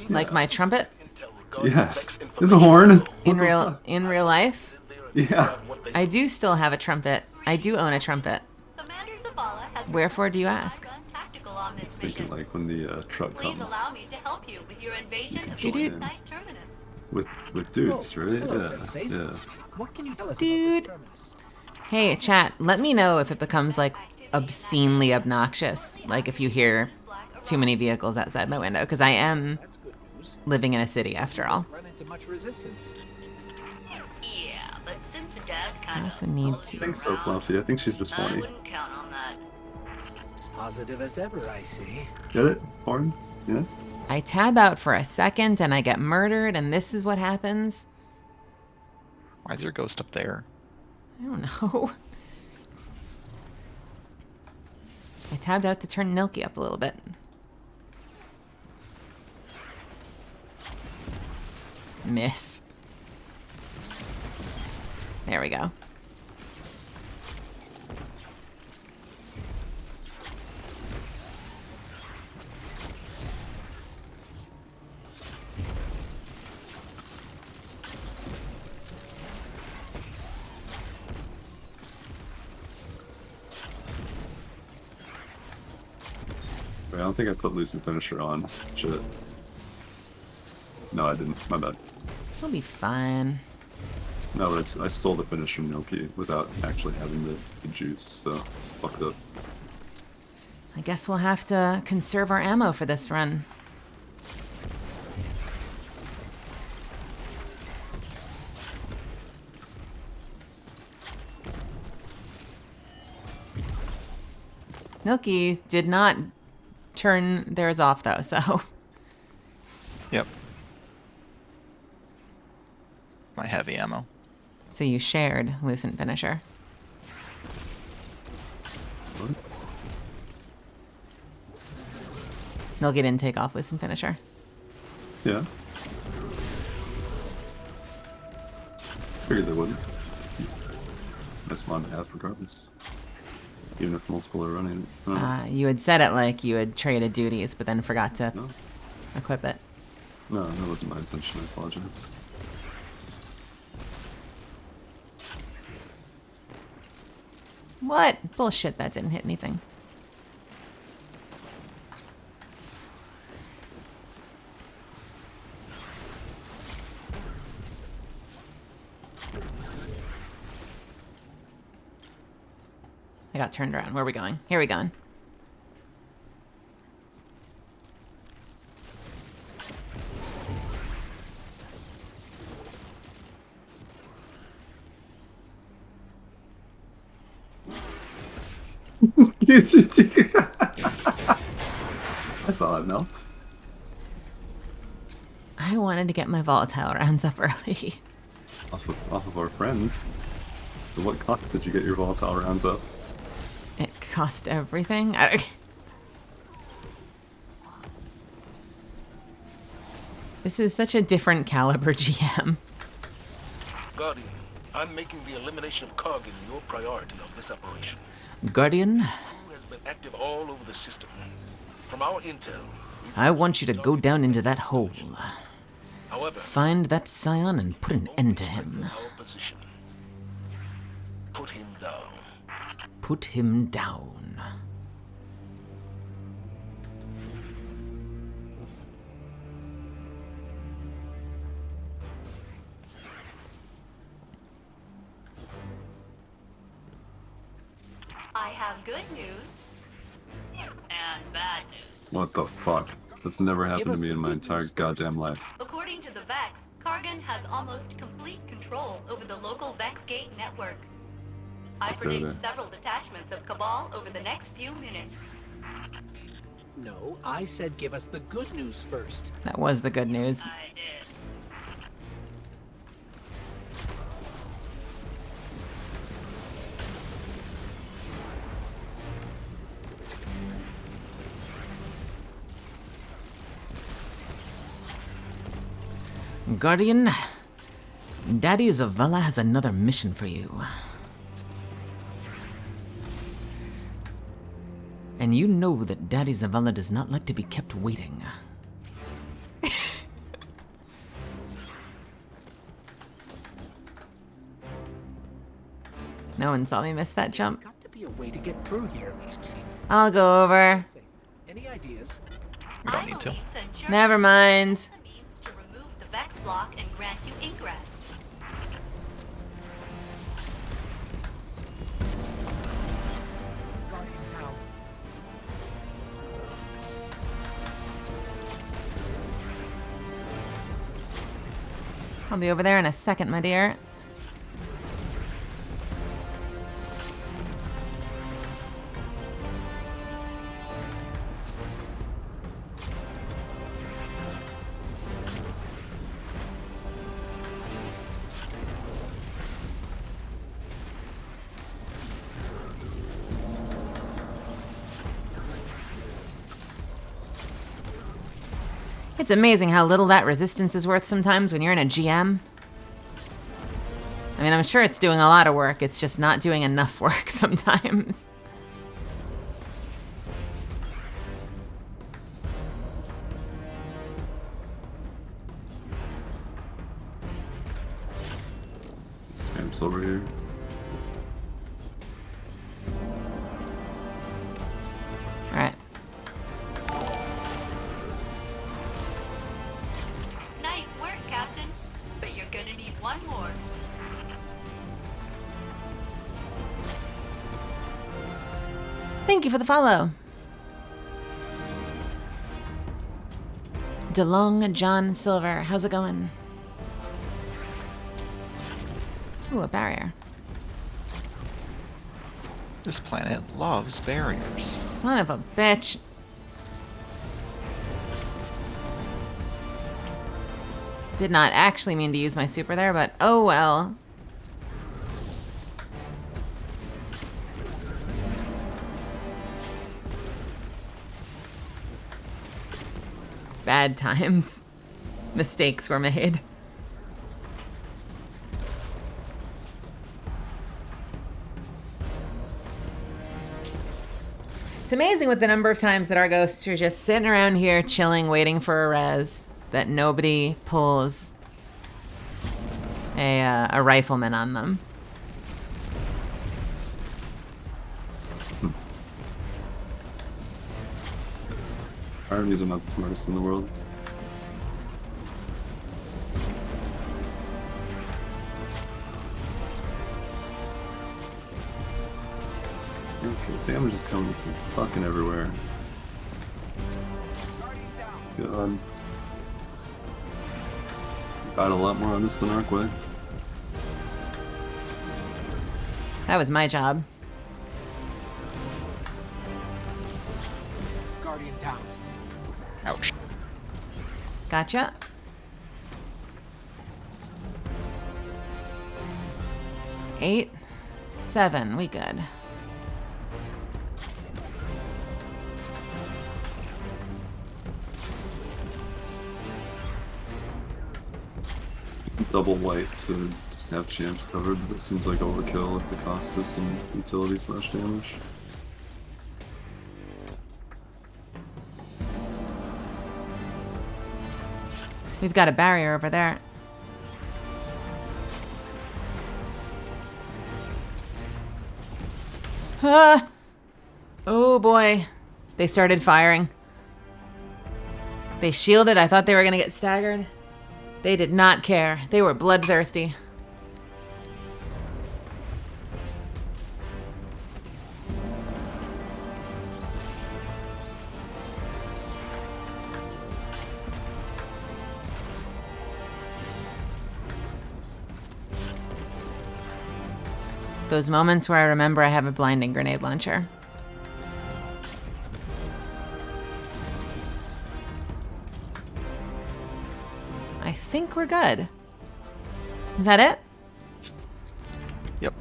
Like my trumpet? Yes, it's a horn. In real life? Yeah. I do still have a trumpet. I do own a trumpet. Wherefore do you ask? I was thinking like when the truck comes. Dude. With dudes, right? Yeah. What can you tell us Dude. about this terminus? Hey, chat, let me know if it becomes like obscenely obnoxious. Like if you hear too many vehicles outside my window, because I am That's good news. living in a city after all. Run into much resistance. Yeah, but since Dad I kind also of need I to. think so, Fluffy. I think she's just I horny. wouldn't count on that. Positive as ever, I see. Get it? Horn? Yeah. I tab out for a second and I get murdered, and this is what happens. Why is your ghost up there? I don't know. I tabbed out to turn Nilky up a little bit. Miss. There we go. Wait, I don't think I put Lucent Finisher on. Shit. No, I didn't. My bad. It'll be fine. No, but I stole the finish from Milky without actually having the juice, so fucked up. I guess we'll have to conserve our ammo for this run. Milky did not turn theirs off though, so Yep. My heavy ammo. so you shared Lucent Finisher. What? Milky didn't take off Lucent Finisher. Yeah. Figured they wouldn't. He's best mod to have regardless. Even if multiple are running it. I don't know. You had said it like you had traded duties, but then forgot to No. equip it. No, that wasn't my intention. I apologize. What? Bullshit, that didn't hit anything. I got turned around. Where are we going? Here we going. I saw it, Mel. I wanted to get my volatile rounds up early. Off of our friend. For what cost did you get your volatile rounds up? It cost everything. This is such a different caliber GM. Guardian, I'm making the elimination of Kargan your priority of this operation. Guardian, Who has been active all over the system. From our intel, I want you to go down into that hole. however, Find that scion and put an end to him. our position. Put him down. Put him down. I have good news and bad news. What the fuck? That's never happened to me in my entire goddamn life. According According to the Vex, Kargan has almost complete control over the local Vex Gate network. I predict several detachments of Cabal over the next few minutes. No, I said give us the good news first. That was the good news. I did. Guardian, Daddy Zavella has another mission for you. And you know that Daddy Zavella does not like to be kept waiting. No one saw me miss that jump. Got to be a way to get through here. I'll go over. Any ideas? We don't need to. Never mind. Means to remove the Vex block and grant you ingress. Guardian how? I'll be over there in a second, my dear. It's amazing how little that resistance is worth sometimes when you're in a GM. I mean, I'm sure it's doing a lot of work, it's just not doing enough work sometimes. Stamps over here. Alright. Nice work, Captain. But you're gonna need one more. Thank you for the follow. DeLong John Silver, how's it going? Ooh, a barrier. This planet loves barriers. Son of a bitch. Did not actually mean to use my super there, but oh well. Bad times. Mistakes were made. It's amazing with the number of times that our ghosts are just sitting around here chilling, waiting for a res, that nobody pulls a rifleman on them. Armies are not the smartest in the world. Okay, damage is coming from fucking everywhere. God. Got a lot more on this than Arcway. That was my job. Guardian down. Ouch. Gotcha. Eight, 7, we good. Double white to just have champs covered, but it seems like overkill at the cost of some utility slash damage. We've got a barrier over there. Ah! Oh boy. They started firing. They shielded. I thought they were gonna get staggered. They did not care. They were bloodthirsty. Those moments where I remember I have a blinding grenade launcher. I think we're good. Is that it? Yep.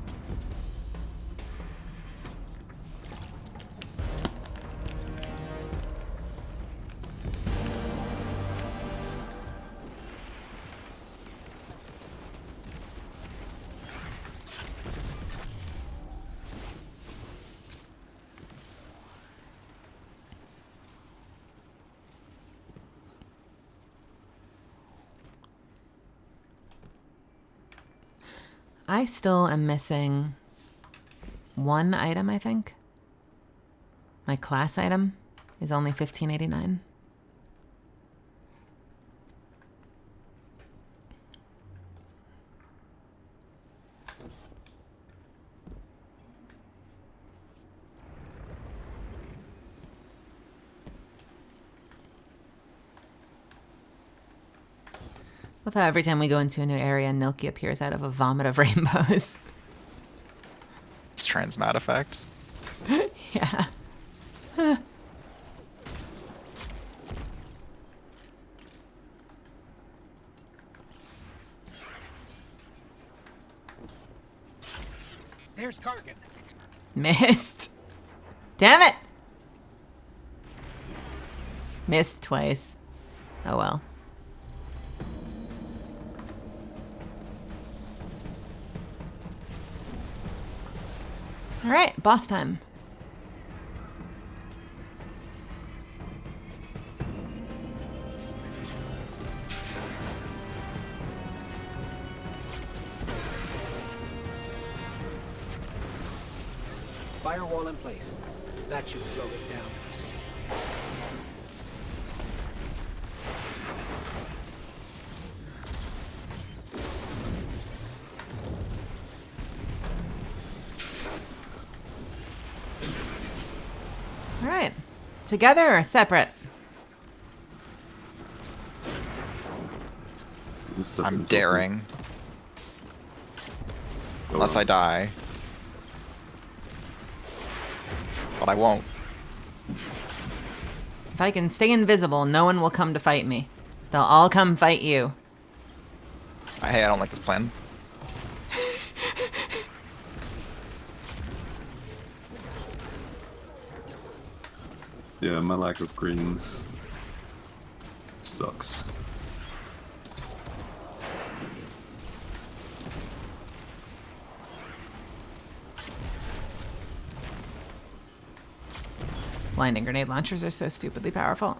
I still am missing one item, I think. My class item is only $15.89. Love how every time we go into a new area, Nilki appears out of a vomit of rainbows. It's transmat effect. Yeah. There's Kargan. Missed. Damn it! Missed twice. Oh well. All right, boss time. Firewall in place. That should slow it down. All right. Together or separate? I'm daring. Unless I die. But I won't. If I can stay invisible, no one will come to fight me. They'll all come fight you. Hey, I don't like this plan. Yeah, my lack of greens sucks. Blinding grenade launchers are so stupidly powerful.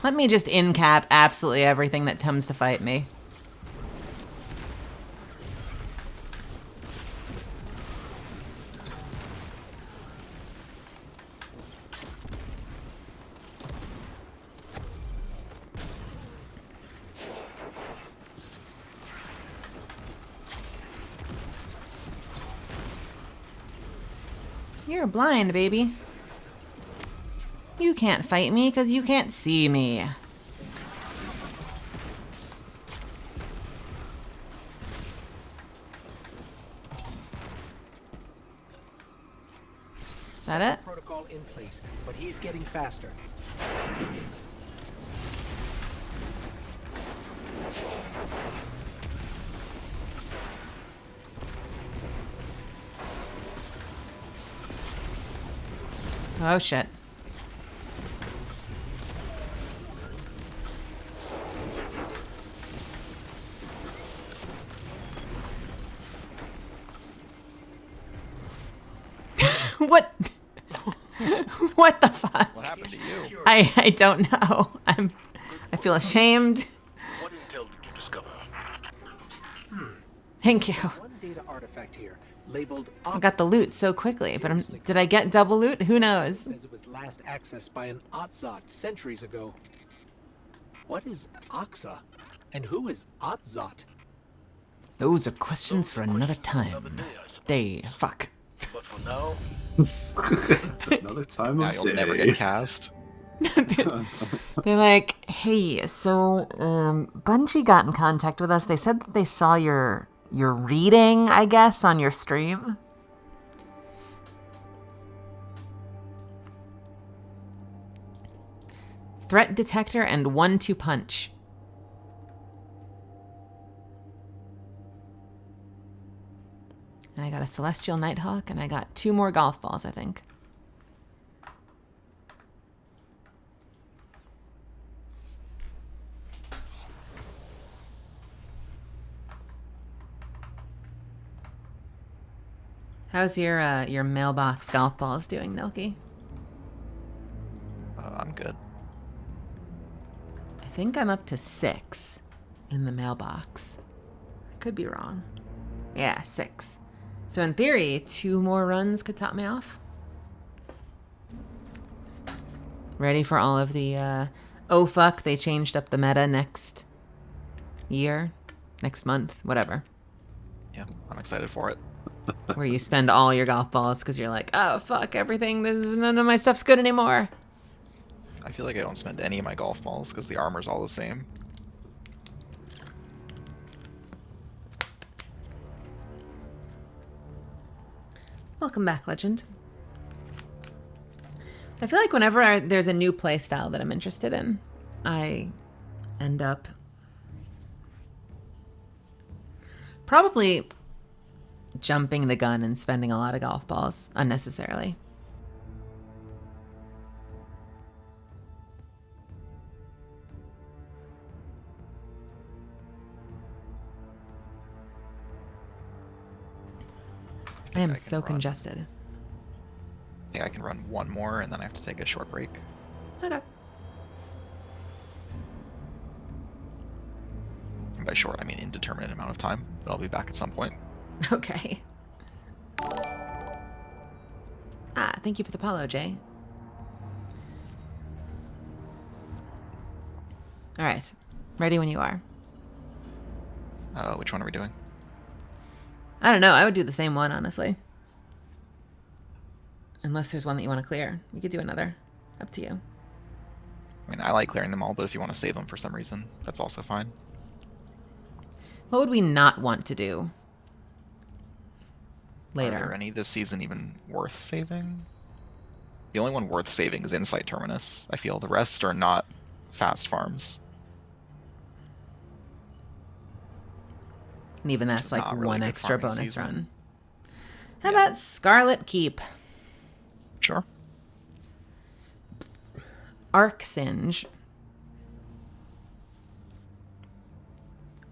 Let me just in-cap absolutely everything that comes to fight me. You're blind, baby. You can't fight me because you can't see me. Is that it? Protocol in place, but he's getting faster. Oh shit. What? What the fuck? What happened to you? I don't know. I feel ashamed. What intel did you discover? Thank you. One data artifact here, labeled I got the loot so quickly, but did I get double loot? Who knows? Says it was last accessed by an Otzot centuries ago. What is Oxa? And who is Otzot? Those are questions for another time. Day. Fuck. But for now, Another time Now of you'll day. never get cast. They're like, hey, so Bungie got in contact with us. They said that they saw your you're reading, I guess, on your stream. Threat detector and 1-2 punch. And I got a Celestial Nighthawk, and I got 2 more golf balls, I think. How's your mailbox golf balls doing, Nilky? I'm good. I think I'm up to 6 in the mailbox. I could be wrong. Yeah, 6. So in theory, 2 more runs could top me off. Ready for all of the, oh fuck, they changed up the meta next year, next month, whatever. Yeah, I'm excited for it. Where you spend all your golf balls because you're like, oh fuck, everything, none of my stuff's good anymore. I feel like I don't spend any of my golf balls because the armor's all the same. Welcome back, Legend. I feel like whenever there's a new play style that I'm interested in, I end up probably jumping the gun and spending a lot of golf balls unnecessarily. I am so congested. I think I can run 1 more and then I have to take a short break. Okay. And by short, I mean indeterminate amount of time, but I'll be back at some point. Okay. Ah, thank you for the follow, Jay. All right. Ready when you are. Which one are we doing? I don't know. I would do the same one, honestly. Unless there's one that you want to clear. We could do another. Up to you. I mean, I like clearing them all, but if you want to save them for some reason, that's also fine. What would we not want to do later? Are there any this season even worth saving? The only one worth saving is Insight Terminus. I feel the rest are not fast farms. And even that's like really one good extra farming bonus season. run. How about Scarlet Keep? Sure. Arc Singe.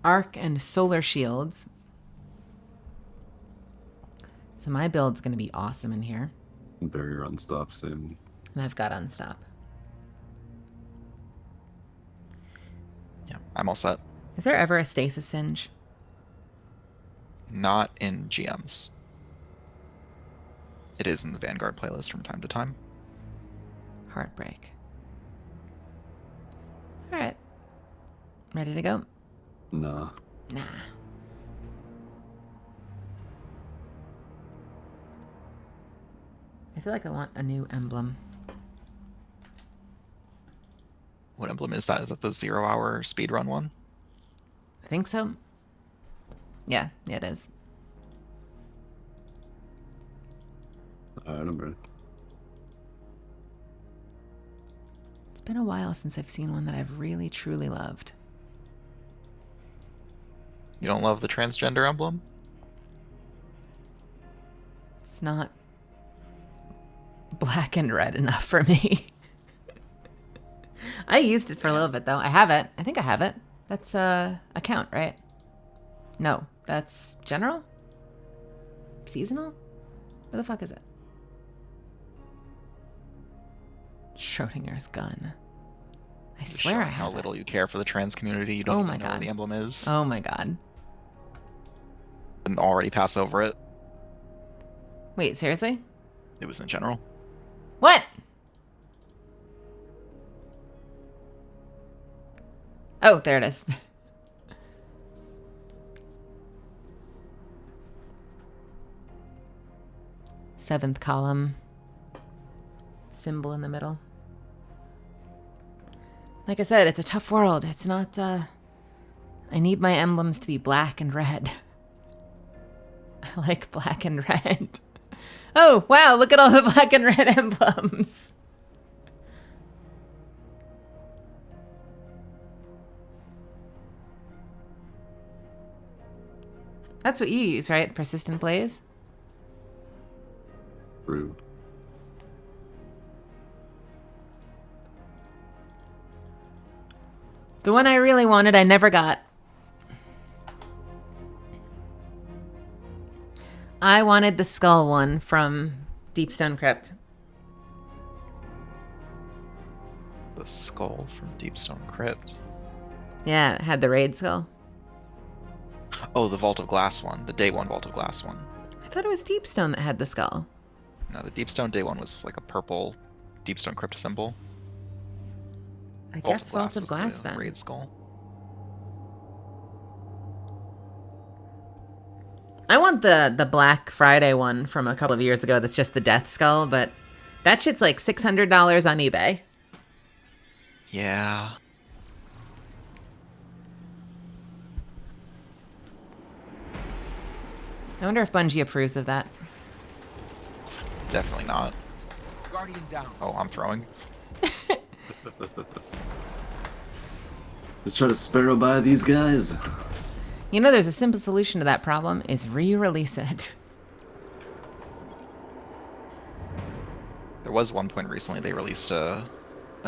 Arc and Solar Shields. So my build's going to be awesome in here. Barrier Unstop, same. And I've got Unstop. Yeah, I'm all set. Is there ever a Stasis Singe? Not in GMs. It is in the Vanguard playlist from time to time. Heartbreak. All right. Ready to go? Nah. Nah. I feel like I want a new emblem. What emblem is that? Is that the 0-hour speedrun one? I think so. Yeah, it is. Alright, I'm ready. It's been a while since I've seen one that I've really, truly loved. You don't love the transgender emblem? It's not black and red enough for me. I used it for a little bit, though. I have it. I think I have it. That's account, right? No, that's general? Seasonal? Where the fuck is it? Schrodinger's gun. I swear I have how it. little you care for the trans community. You don't Oh even my know God. what the emblem is. Oh my god. And already pass over it. Wait, seriously? It was in general. What? Oh, there it is. Seventh column. Symbol in the middle. Like I said, it's a tough world. It's not, I need my emblems to be black and red. like black and red. Oh, wow, look at all the black and red emblems. That's what you use, right? Persistent Blaze? True. The one I really wanted, I never got. I wanted the skull one from Deepstone Crypt. The skull from Deepstone Crypt. Yeah, it had the raid skull. Oh, the Vault of Glass one. The Day 1 Vault of Glass one. I thought it was Deepstone that had the skull. No, the Deepstone Day 1 was like a purple Deepstone Crypt symbol. I guess Vault of was Glass the then. Raid skull. I want the Black Friday one from a couple of years ago that's just the death skull, but that shit's like $600 on eBay. Yeah. I wonder if Bungie approves of that. Definitely not. Guardian down. Oh, I'm throwing. Let's try to sparrow by these guys. You know, there's a simple solution to that problem, is re-release it. There was one point recently they released an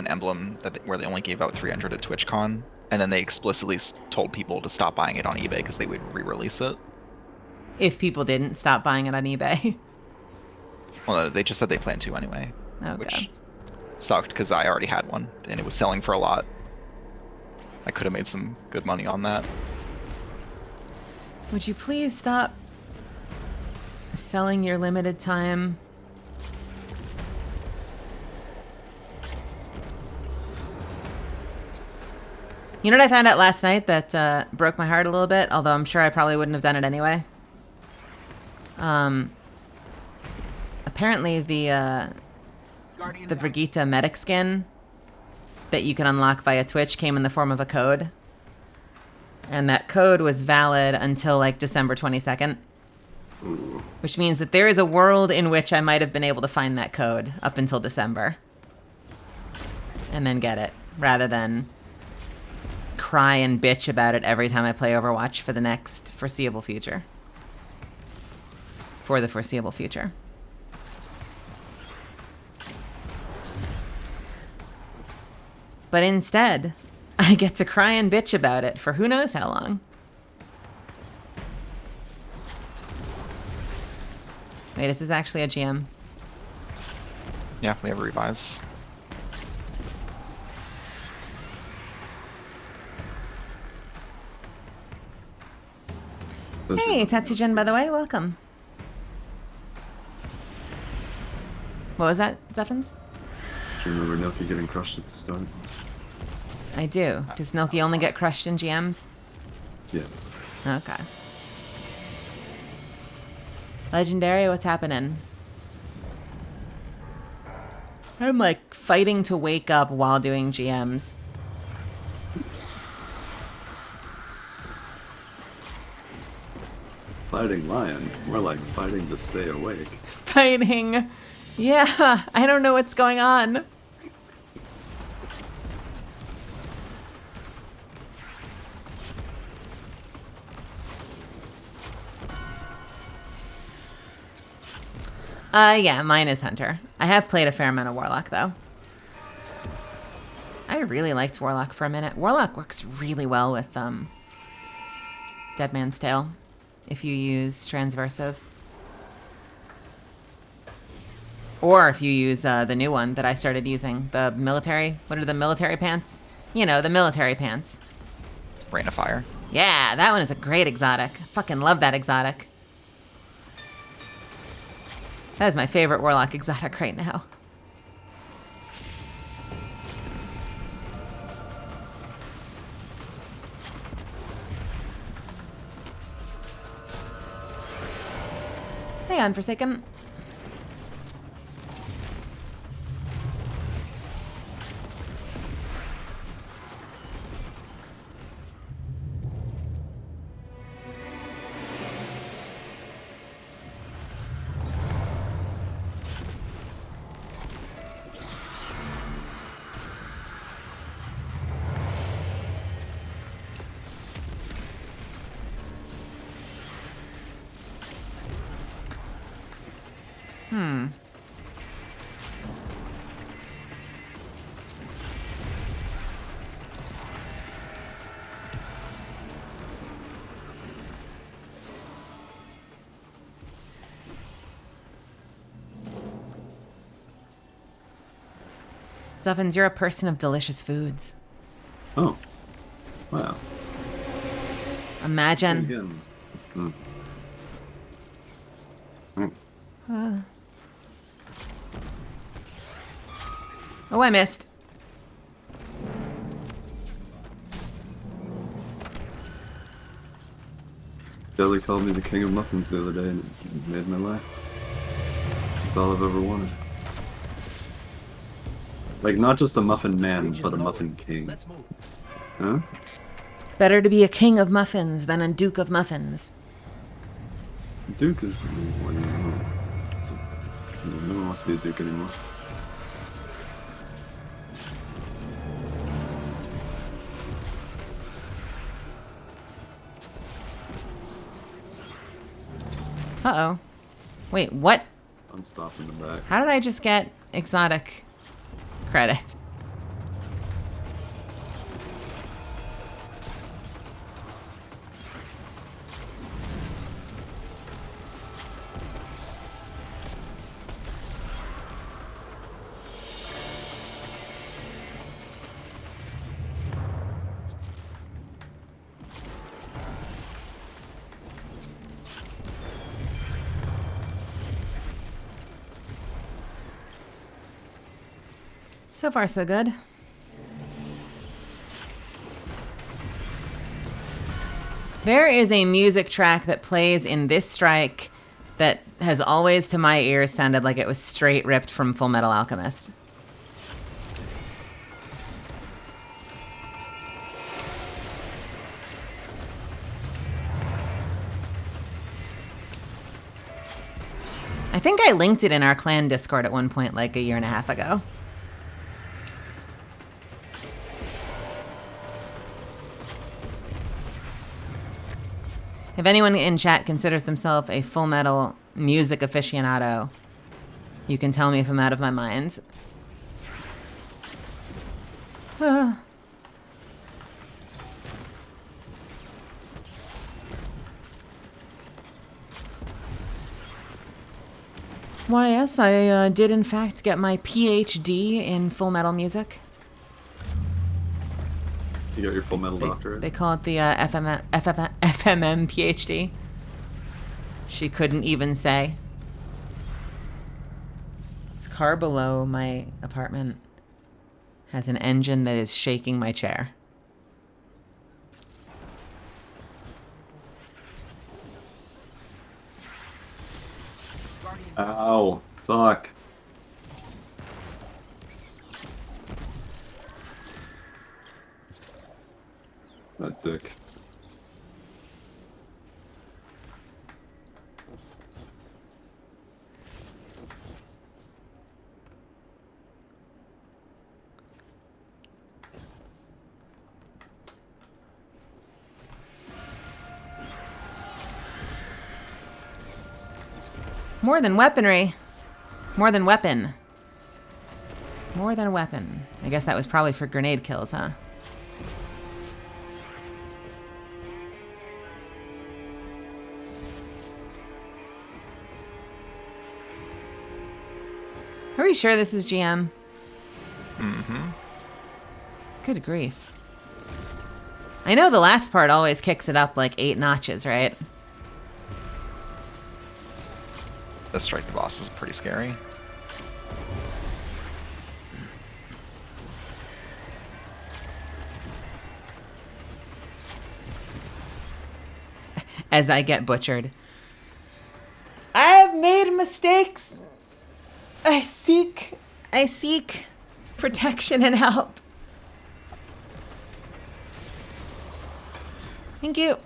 emblem where they only gave out 300 at TwitchCon, and then they explicitly told people to stop buying it on eBay because they would re-release it. If people didn't stop buying it on eBay. Well, no, they just said they planned to anyway, Okay. which sucked because I already had one and it was selling for a lot. I could have made some good money on that. Would you please stop selling your limited time? You know what I found out last night that broke my heart a little bit, although I'm sure I probably wouldn't have done it anyway. Apparently the Brigitte medic skin that you can unlock via Twitch came in the form of a code. And that code was valid until like December 22nd. Ooh. Which means that there is a world in which I might have been able to find that code up until December. And then get it, rather than cry and bitch about it every time I play Overwatch for the next foreseeable future. For the foreseeable future. But instead, I get to cry and bitch about it for who knows how long. Wait, is this actually a GM? Yeah, we have revives. Hey, Tatsujin, by the way, welcome. What was that, Zeffins? Do you remember Nelky getting crushed at the start? I do. Does Milky only get crushed in GMs? Yeah. Okay. Legendary, what's happening? I'm like fighting to wake up while doing GMs. Fighting lion, more like fighting to stay awake. Fighting. Yeah, I don't know what's going on. Yeah, mine is Hunter. I have played a fair amount of Warlock, though. I really liked Warlock for a minute. Warlock works really well with, Dead Man's Tale, if you use Transversive. Or if you use, the new one that I started using, the military, what are the military pants? You know, the military pants. Rain of Fire. Yeah, that one is a great exotic. Fucking love that exotic. That is my favorite Warlock exotic right now. Hang on for a second. Zuffins, you're a person of delicious foods. Oh. Wow. Imagine. Again. Mm. Oh, I missed. Jelly called me the king of muffins the other day, and it made my life. That's all I've ever wanted. Like, not just a muffin man, but a muffin king. Huh? Better to be a king of muffins than a duke of muffins. Duke is... Well, no one wants to be a duke anymore. Uh-oh. Wait, what? Unstop in the back. How did I just get exotic credit? So far, so good. There is a music track that plays in this strike that has always, to my ears, sounded like it was straight ripped from Full Metal Alchemist. I think I linked it in our clan Discord at one point, like a year and a half ago. If anyone in chat considers themselves a Full Metal music aficionado, you can tell me if I'm out of my mind. Why, yes, I did in fact get my PhD in Full Metal music. You got your Full Metal doctorate? They call it the FMM PhD. She couldn't even say. This car below my apartment has an engine that is shaking my chair. Ow. Fuck. That dick. More than weaponry. More than weapon. More than a weapon. I guess that was probably for grenade kills, huh? Are we sure this is GM? Mm-hmm. Good grief. I know the last part always kicks it up like 8 notches, right? The strike the boss is pretty scary. As I get butchered. I have made mistakes. I seek protection and help. Thank you.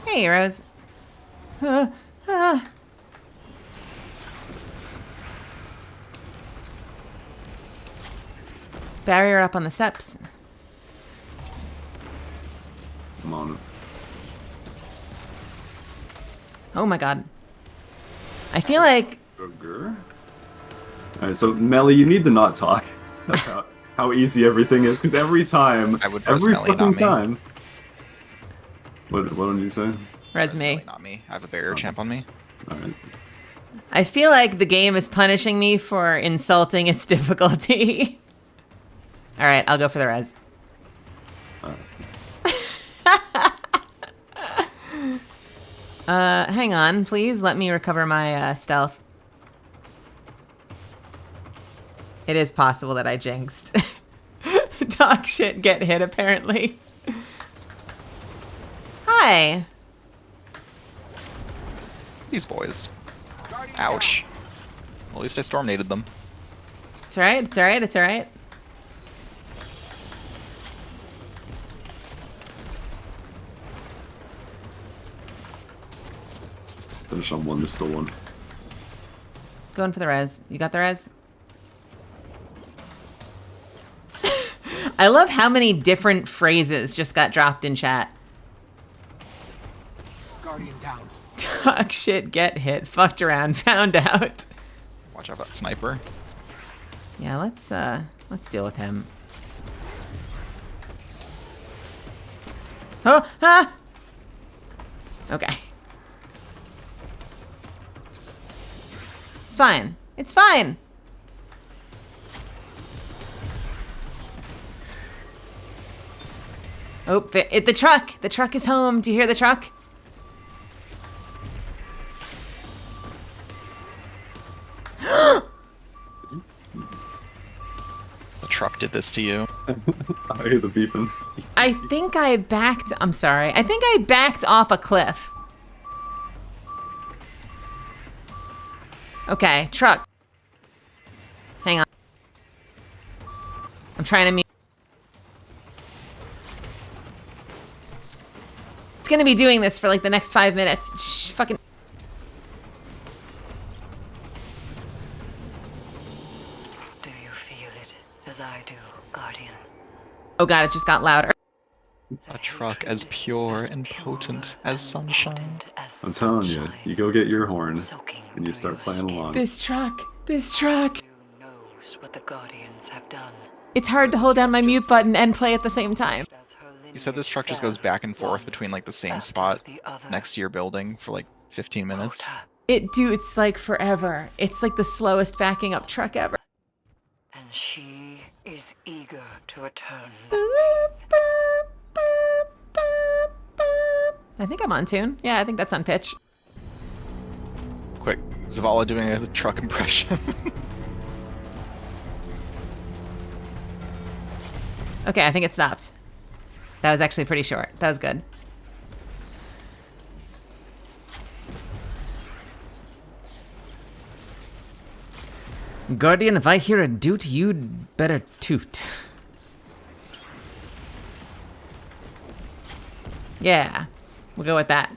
Hey, heroes. barrier up on the steps. I'm on it. Oh my god. I feel like... Sugar? Alright, so Melly, you need to not talk about how easy everything is, because every time, I would res every Melly, fucking not me. time... What did you say? Res Melly, me. not me. I have a barrier champ on me. Alright. I feel like the game is punishing me for insulting its difficulty. Alright, I'll go for the res. Hang on, please. Let me recover my stealth. It is possible that I jinxed. Talk shit, get hit, apparently. Hi. These boys. Ouch. Well, at least I storm naded them. It's alright, it's alright, it's alright. Finish on one, there's still one. Going for the res. You got the res? I love how many different phrases just got dropped in chat. Guardian down. Talk shit, get hit, fucked around, found out. Watch out for that sniper. Yeah, let's deal with him. Oh, ah! Okay. It's fine. It's fine. Oh, the truck. The truck is home. Do you hear the truck? The truck did this to you. I hear the beeping. I think I backed... I'm sorry. I think I backed off a cliff. Okay, truck. Hang on. I'm trying to mute. It's gonna be doing this for like the next 5 minutes. Shh, fucking... Do you feel it as I do, Guardian? Oh god, it just got louder. A truck as pure and potent as sunshine. I'm telling you, you go get your horn, and you start playing along. This truck. This truck. Knows what the Guardians have done. It's hard to hold down my mute button and play at the same time. You said this truck just goes back and forth between like the same spot next to your building for like 15 minutes. It's like forever. It's like the slowest backing up truck ever. And she is eager to return. I think I'm on tune. Yeah, I think that's on pitch. Quick, Zavala doing a truck impression. Okay, I think it stopped. That was actually pretty short. That was good. Guardian, if I hear a doot, you'd better toot. Yeah, we'll go with that.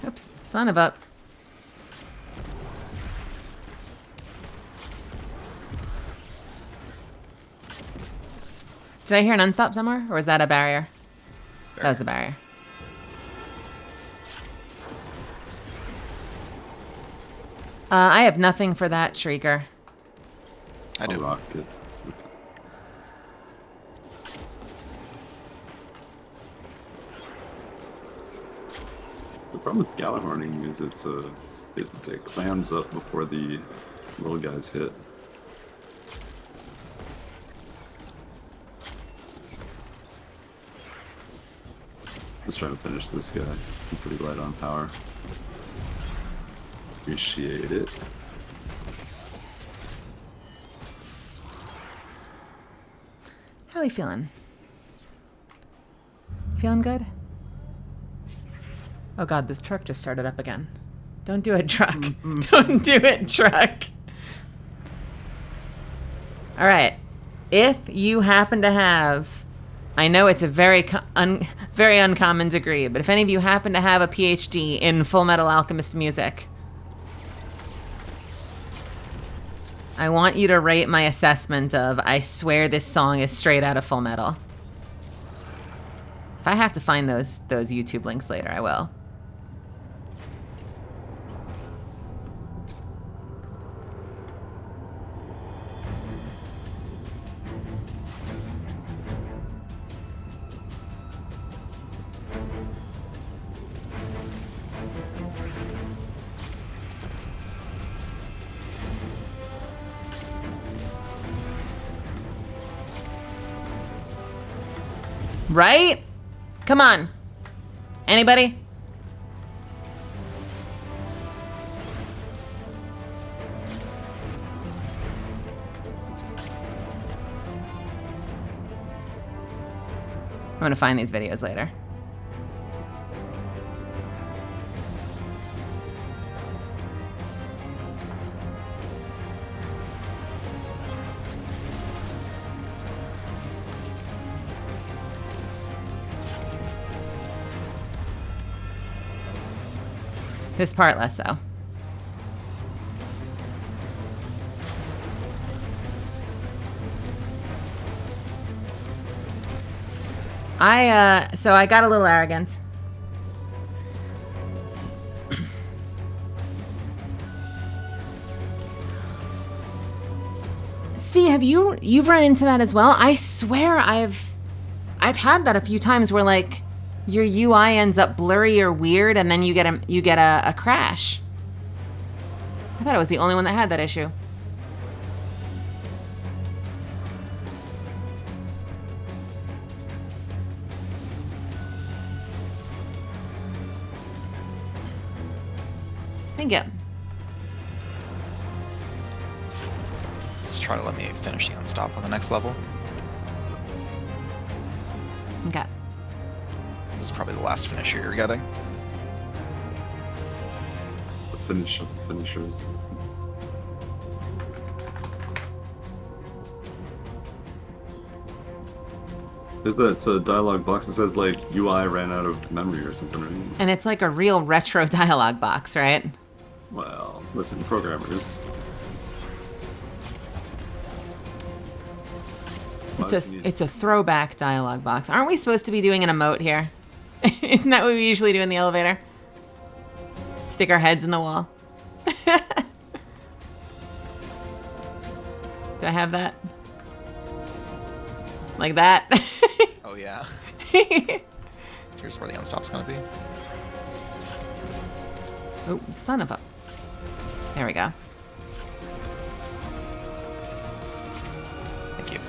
Oops, son of a... Did I hear an unstop somewhere? Or was that a barrier? That was the barrier. I have nothing for that, Shrieker. I do. Rock it. The problem with Galahorning is it clams up before the little guys hit. Let's try to finish this guy. I'm pretty light on power. Appreciate it. How are we feeling? Feeling good? Oh god, this truck just started up again. Don't do it, truck. Don't do it, truck. All right. If you happen to have, I know it's a very uncommon degree, but if any of you happen to have a PhD in Full Metal Alchemist music, I want you to rate my assessment of, I swear this song is straight out of Full Metal. If I have to find those YouTube links later, I will. Right? Come on. Anybody? I'm gonna find these videos later. This part less so. So I got a little arrogant. Svi, you've run into that as well? I swear I've had that a few times where like your UI ends up blurry or weird and then you get a crash. I thought I was the only one that had that issue. Thank you. Just try to let me finish the unstop on the next level. Okay. This is probably the last finisher you're getting. The finish of the finishers. There's that dialogue box that says like UI ran out of memory or something, right? And it's like a real retro dialogue box, right? Well, listen, programmers. It's a throwback dialogue box. Aren't we supposed to be doing an emote here? Isn't that what we usually do in the elevator? Stick our heads in the wall. Do I have that? Like that? Oh yeah. Here's where the unstop's gonna be. Oh, son of a... There we go. Thank you.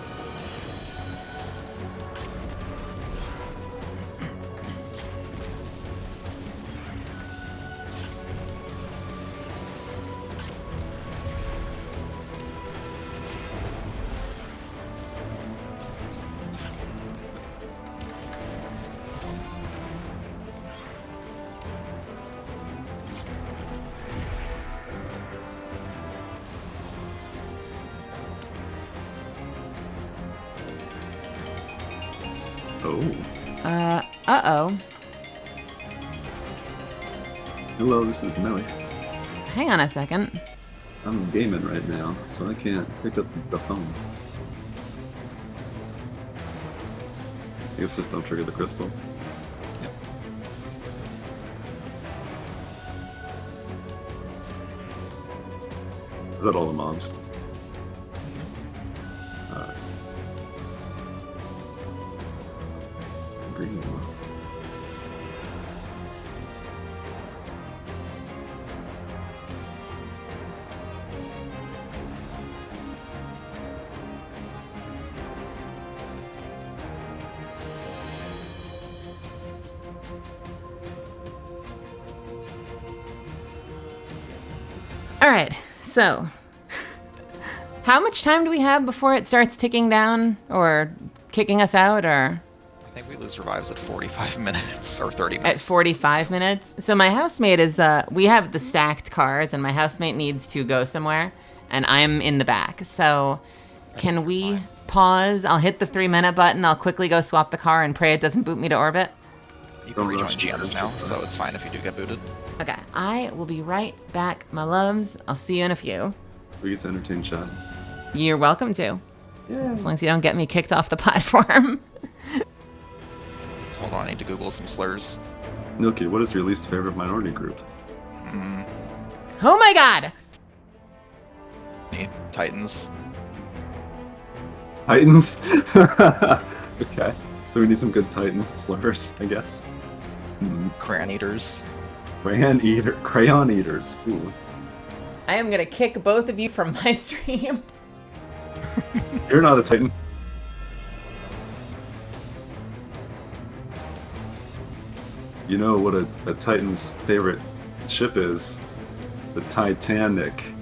Uh-oh. Hello, this is Millie. Hang on a second. I'm gaming right now, so I can't pick up the phone. I guess just don't trigger the crystal. Yep. Is that all the mobs? Green one. All right, so how much time do we have before it starts ticking down or kicking us out, or? I think we lose always revives at 45 minutes or 30 At minutes. 45 minutes. So my housemate is, we have the stacked cars, and my housemate needs to go somewhere, and I'm in the back. So can we pause? I'll hit the 3-minute button. I'll quickly go swap the car and pray it doesn't boot me to orbit. You can rejoin GMs now, so it's fine if you do get booted. Okay, I will be right back, my loves. I'll see you in a few. We get to entertain chat. You're welcome to. Yeah. As long as you don't get me kicked off the platform. Hold on, I need to Google some slurs. Milky, what is your least favorite minority group? Oh my god! Titans. Titans? Okay. So we need some good Titans slurs, I guess. Crayon eaters. Crayon eaters. Ooh. I am gonna kick both of you from my stream. You're not a Titan. You know what a Titan's favorite ship is? The Titanic.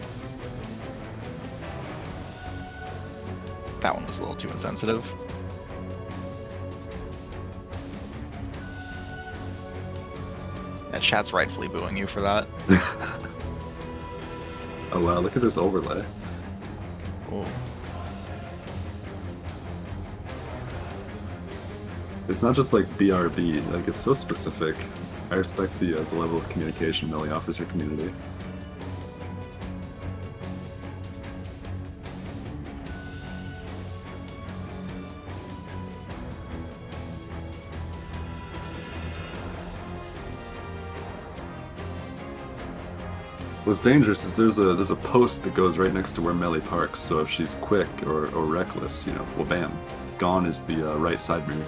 That one was a little too insensitive. That chat's rightfully booing you for that. Oh wow, look at this overlay. Ooh. It's not just like BRB, like it's so specific. I respect the level of communication Millie offers her community. What's dangerous is there's a post that goes right next to where Melly parks, so if she's quick or reckless, you know, well bam, gone is the right side mirror.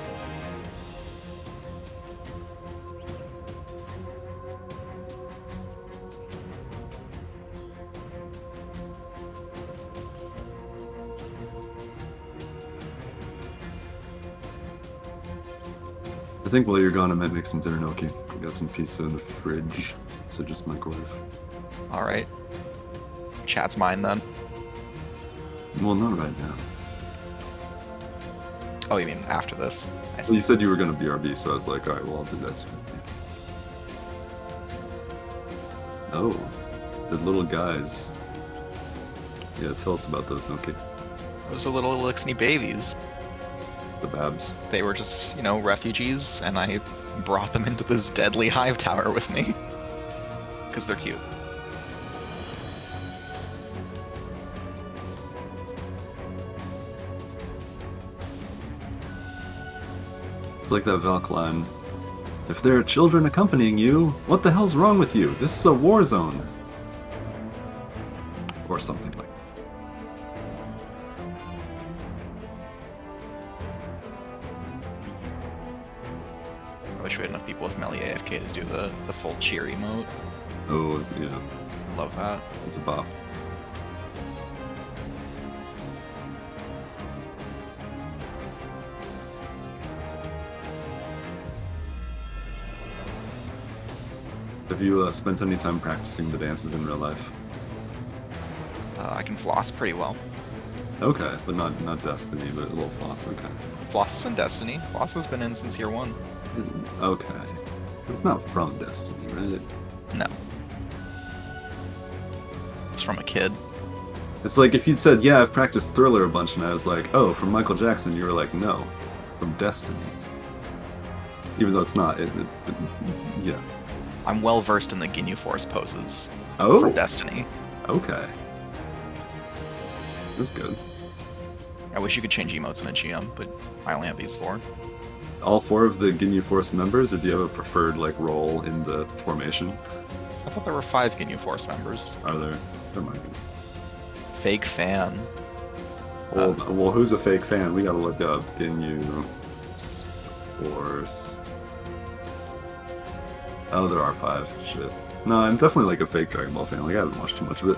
I think while you're gone I might make some dinner gnocchi. I got some pizza in the fridge, so just microwave. Alright. Chat's mine then. Well, not right now. Oh, you mean after this? I see. Well, you said you were gonna BRB, so I was like, alright, well I'll do that too. Oh, the little guys. Yeah, tell us about those gnocchi. Those are little Elixni babies. The babs. They were just, you know, refugees, and I brought them into this deadly hive tower with me. Because they're cute. It's like that Valk line. If there are children accompanying you, what the hell's wrong with you? This is a war zone. Or something like that. I wish we had enough people with Melee AFK to do the full cheer emote. Oh, yeah. Love that. It's a bop. Have you spent any time practicing the dances in real life? I can floss pretty well. Okay, but not Destiny, but a little floss, okay. Floss is in Destiny. Floss has been in since year 1. Okay. It's not from Destiny, right? No. It's from a kid. It's like if you'd said, yeah, I've practiced Thriller a bunch, and I was like, oh, from Michael Jackson, you were like, no, from Destiny. Even though it's not, yeah. I'm well versed in the Ginyu Force poses Oh. from Destiny. Okay. That's good. I wish you could change emotes in a GM, but I only have these 4. All 4 of the Ginyu Force members, or do you have a preferred like role in the formation? I thought there were 5 Ginyu Force members. Are there? There might be. Fake fan. Well, who's a fake fan? We gotta look up Ginyu Force. Oh, there are 5. Shit. No, I'm definitely like a fake Dragon Ball fan. Like I haven't watched too much of it.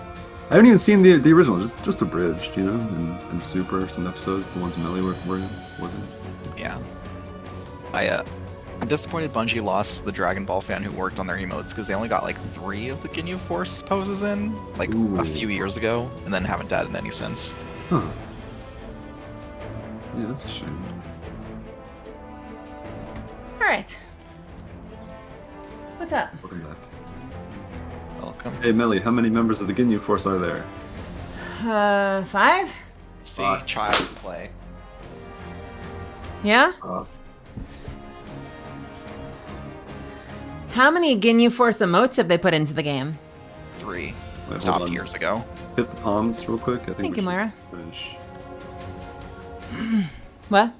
I haven't even seen the original, just abridged, you know, and Super, some episodes, the ones Melly were in, wasn't it? Yeah. I'm disappointed Bungie lost the Dragon Ball fan who worked on their emotes because they only got like 3 of the Ginyu Force poses in, like a few years ago, and then haven't added any since. Huh. Yeah, that's a shame. right. What's up? Welcome back. Welcome. Hey, Melly, how many members of the Ginyu Force are there? 5? See, child's play. Yeah? How many Ginyu Force emotes have they put into the game? 3. Wait, Stopped hold on. years ago. Hit the palms real quick. I think Thank we you, should Moira. Finish What?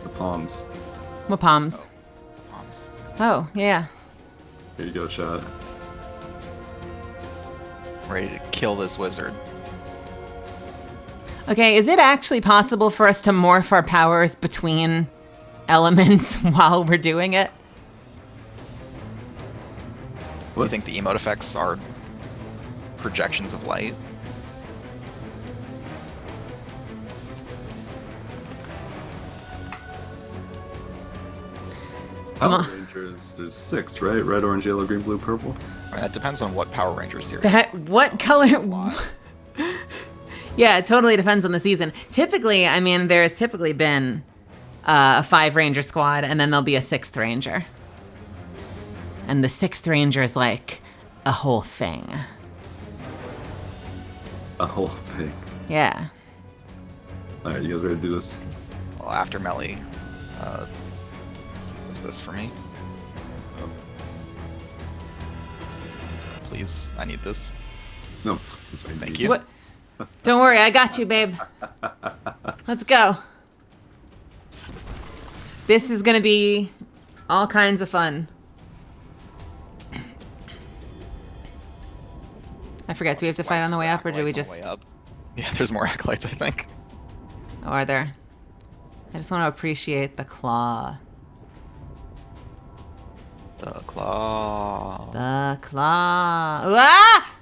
the palms. What palms? Palms. Oh, yeah. Here you go, chat. Ready to kill this wizard. Okay, is it actually possible for us to morph our powers between elements while we're doing it? What? You think the emote effects are projections of light? Power Rangers, there's 6, right? Red, orange, yellow, green, blue, purple. I mean, that depends on what Power Ranger series. What color? Yeah, it totally depends on the season. Typically, I mean, there's typically been a 5 Ranger squad, and then there'll be a 6th Ranger. And the 6th Ranger is like a whole thing. A whole thing. Yeah. Alright, you guys ready to do this? Well, after Melly, what's this for me? Please, I need this. No. Thank you. What? Don't worry, I got you, babe. Let's go. This is gonna be all kinds of fun. I forget, do we have to fight on the way up, or do we just... Yeah, there's more acolytes, I think. Oh, are there? I just want to appreciate the claw. The claw. The claw. Ooh, ah!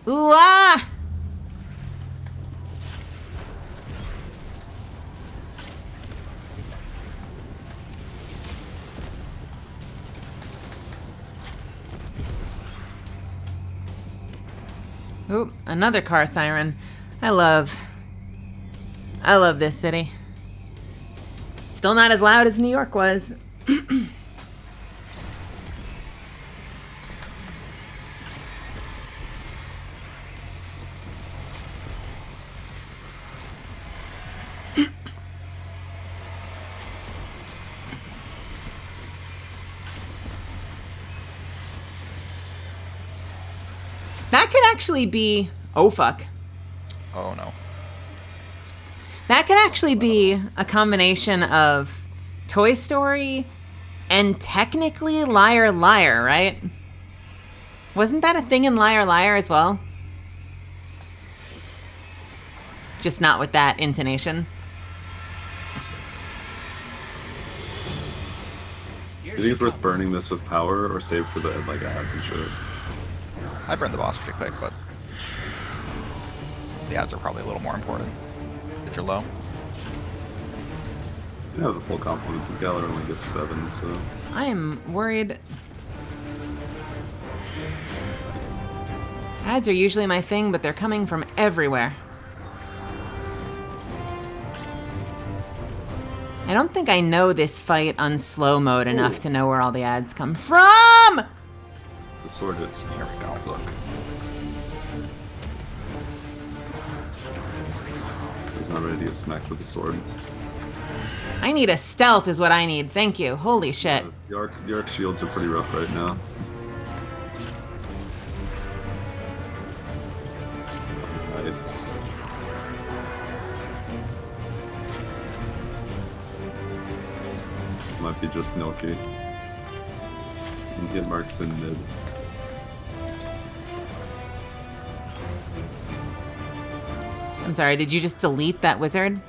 Ooh, ah! Ooh, another car siren. I love this city. Still not as loud as New York was. That could actually be... Oh, fuck. Oh, no. That could actually be a combination of Toy Story and technically Liar Liar, right? Wasn't that a thing in Liar Liar as well? Just not with that intonation. Do you think it's worth burning this with power or save for the like ads and shit? I burned the boss pretty quick, but the ads are probably a little more important if you're low. You have the full complement. The Galler only gets 7, so... I am worried. Ads are usually my thing, but they're coming from everywhere. I don't think I know this fight on slow mode enough to know where all the ads come from! The sword hits. Here we go. Look. He's not ready to get smacked with the sword. I need a stealth is what I need. Thank you. Holy shit. The arc shields are pretty rough right now. It's... Might be just Noki. You can get marks in mid. I'm sorry, did you just delete that wizard?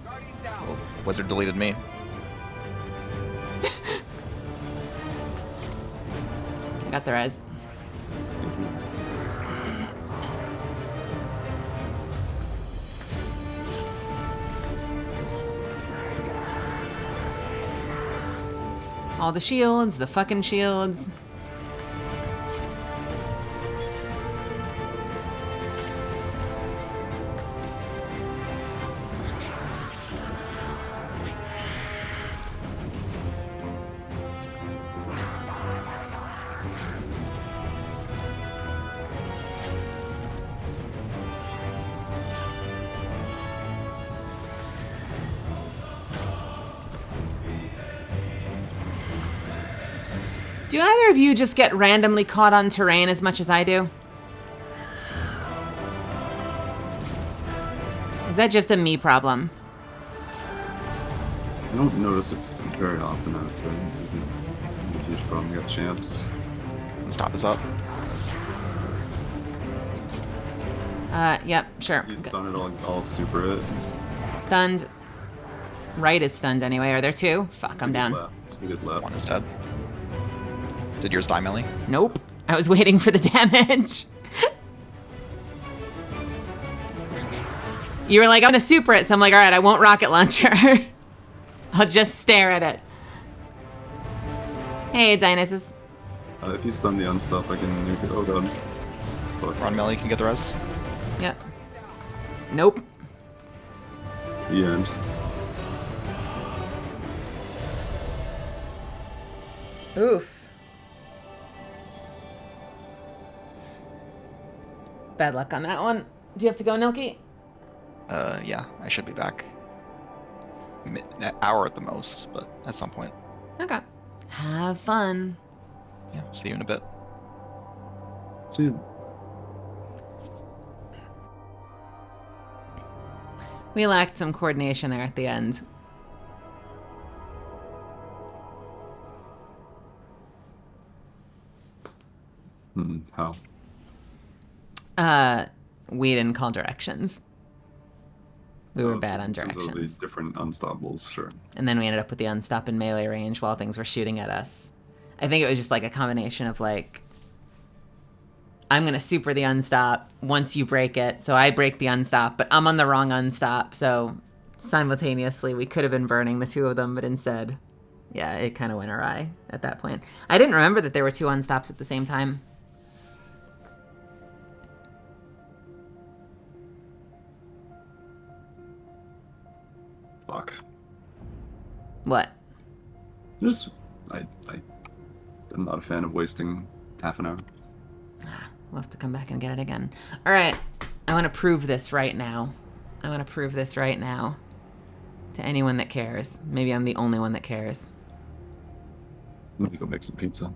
Well, wizard deleted me. I got the res. Thank you. All the shields, the fucking shields. Do either of you just get randomly caught on terrain as much as I do? Is that just a me problem? I don't notice it very often, I would say. It isn't a huge problem. We got champs. The stop is up. Yep, sure. He's done it all super it. Stunned. Right is stunned anyway. Are there two? Fuck, I'm down. We did left. One is dead. Did yours die, Millie? Nope. I was waiting for the damage. You were like, I'm gonna super it, so I'm like, all right, I won't rocket launcher. I'll just stare at it. Hey, Dionysus. If you stun the unstop, I can nuke it. Oh god. Fuck. Run, Millie, can get the res. Yep. Nope. The end. Oof. Bad luck on that one. Do you have to go, Nilky? Yeah, I should be back. An hour at the most, but at some point. Okay. Have fun. Yeah, see you in a bit. See you. We lacked some coordination there at the end. How? We didn't call directions. We were bad on In terms of directions. the different unstoppables, sure. And then we ended up with the unstop in melee range while things were shooting at us. I think it was just like a combination of like, I'm going to super the unstop once you break it. So I break the unstop, but I'm on the wrong unstop. So simultaneously, we could have been burning the two of them, but instead, yeah, it kind of went awry at that point. I didn't remember that there were two unstops at the same time. Fuck. What? I'm not a fan of wasting half an hour. We'll have to come back and get it again. All right. I want to prove this right now. I want to prove this right now to anyone that cares. Maybe I'm the only one that cares. I'm gonna go make some pizza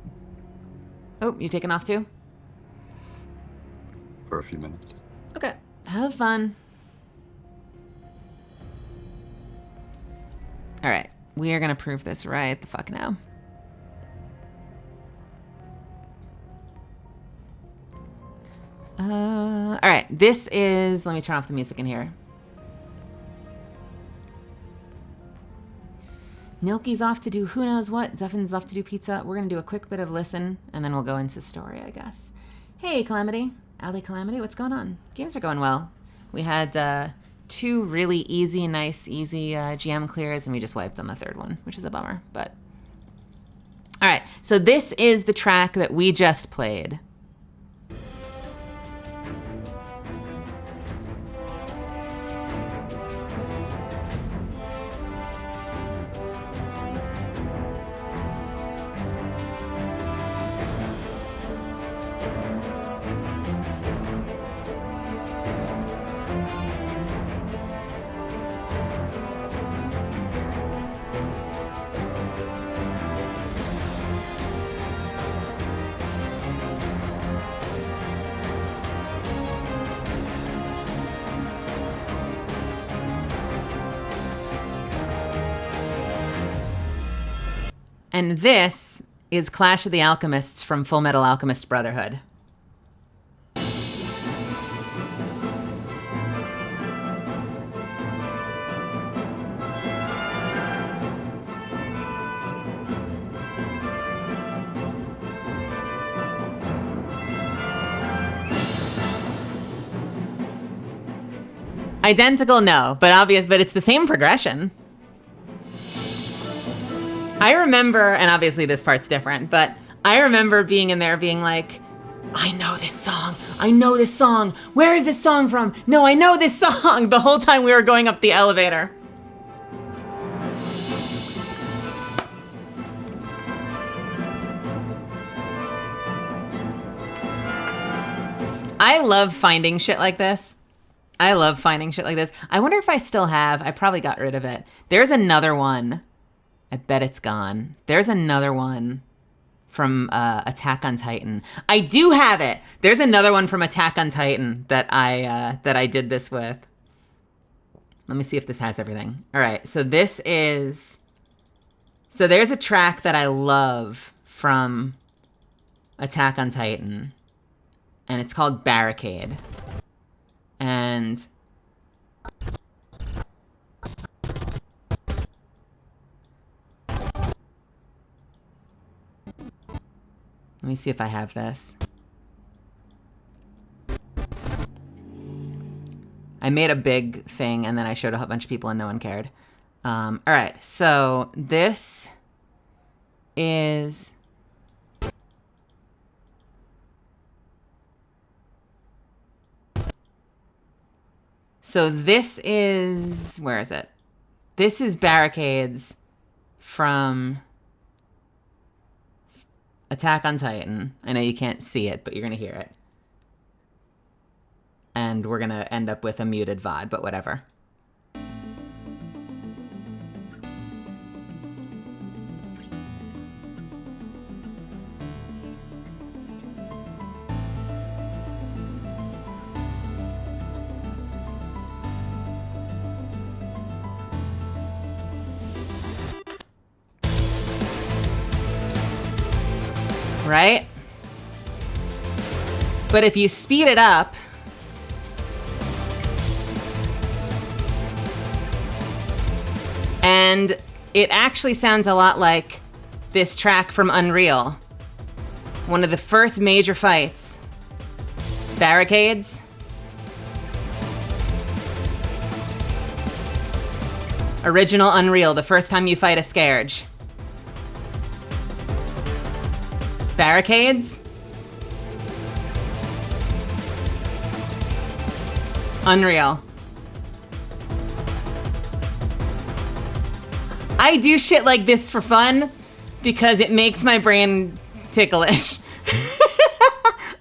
Oh, you taking off too? for a few minutes. Okay. Have fun. All right. We are going to prove this right the fuck now. All right. This is... Let me turn off the music in here. Nilky's off to do who knows what. Zephin's off to do pizza. We're going to do a quick bit of listen, and then we'll go into story, I guess. Hey, Calamity. Allie Calamity, what's going on? Games are going well. We had two really easy GM clears, and we just wiped on the third one, which is a bummer, but... All right, so this is the track that we just played. And this is Clash of the Alchemists from Full Metal Alchemist Brotherhood. Identical, no, but it's the same progression. I remember, and obviously this part's different, but I remember being in there being like, I know this song. I know this song. Where is this song from? No, I know this song the whole time we were going up the elevator. I love finding shit like this. I wonder if I still have. I probably got rid of it. There's another one. I bet it's gone. There's another one Attack on Titan. I do have it. There's another one from Attack on Titan that I did this with. Let me see if this has everything. All right, so there's a track that I love from Attack on Titan, and it's called Barricade. And let me see if I have this. I made a big thing and then I showed a whole bunch of people and no one cared. All right, so this is... So this is... Where is it? This is Barricades from Attack on Titan. I know you can't see it, but you're going to hear it. And we're going to end up with a muted VOD, but whatever. Right? But if you speed it up, and it actually sounds a lot like this track from Unreal. One of the first major fights. Barricades. Original Unreal, the first time you fight a Scourge. Barricades. Unreal. I do shit like this for fun because it makes my brain ticklish.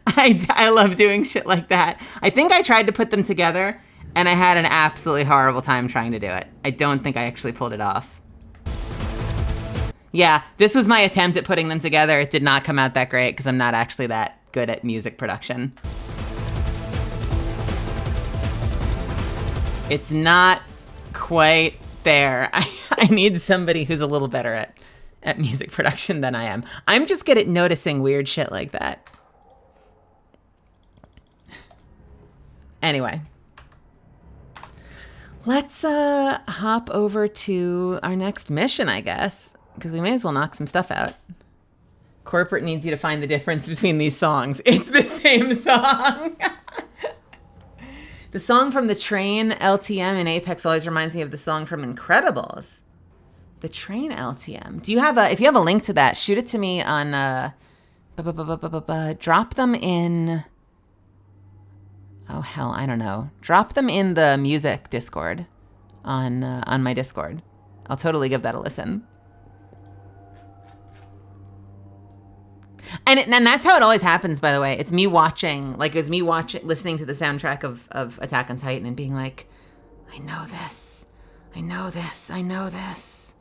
I love doing shit like that. I think I tried to put them together and I had an absolutely horrible time trying to do it. I don't think I actually pulled it off. Yeah, this was my attempt at putting them together. It did not come out that great because I'm not actually that good at music production. It's not quite there. I need somebody who's a little better at music production than I am. I'm just good at noticing weird shit like that. Anyway. Let's hop over to our next mission, I guess. Because we may as well knock some stuff out. Corporate needs you to find the difference between these songs. It's the same song. The song from the Train LTM in Apex always reminds me of the song from Incredibles. The Train LTM. Do you have if you have a link to that, shoot it to me on drop them in. Oh hell, I don't know. Drop them in the music Discord on my Discord. I'll totally give that a listen. And that's how it always happens, by the way. It's me watching, like, listening to the soundtrack of Attack on Titan and being like, I know this. I know this. I know this.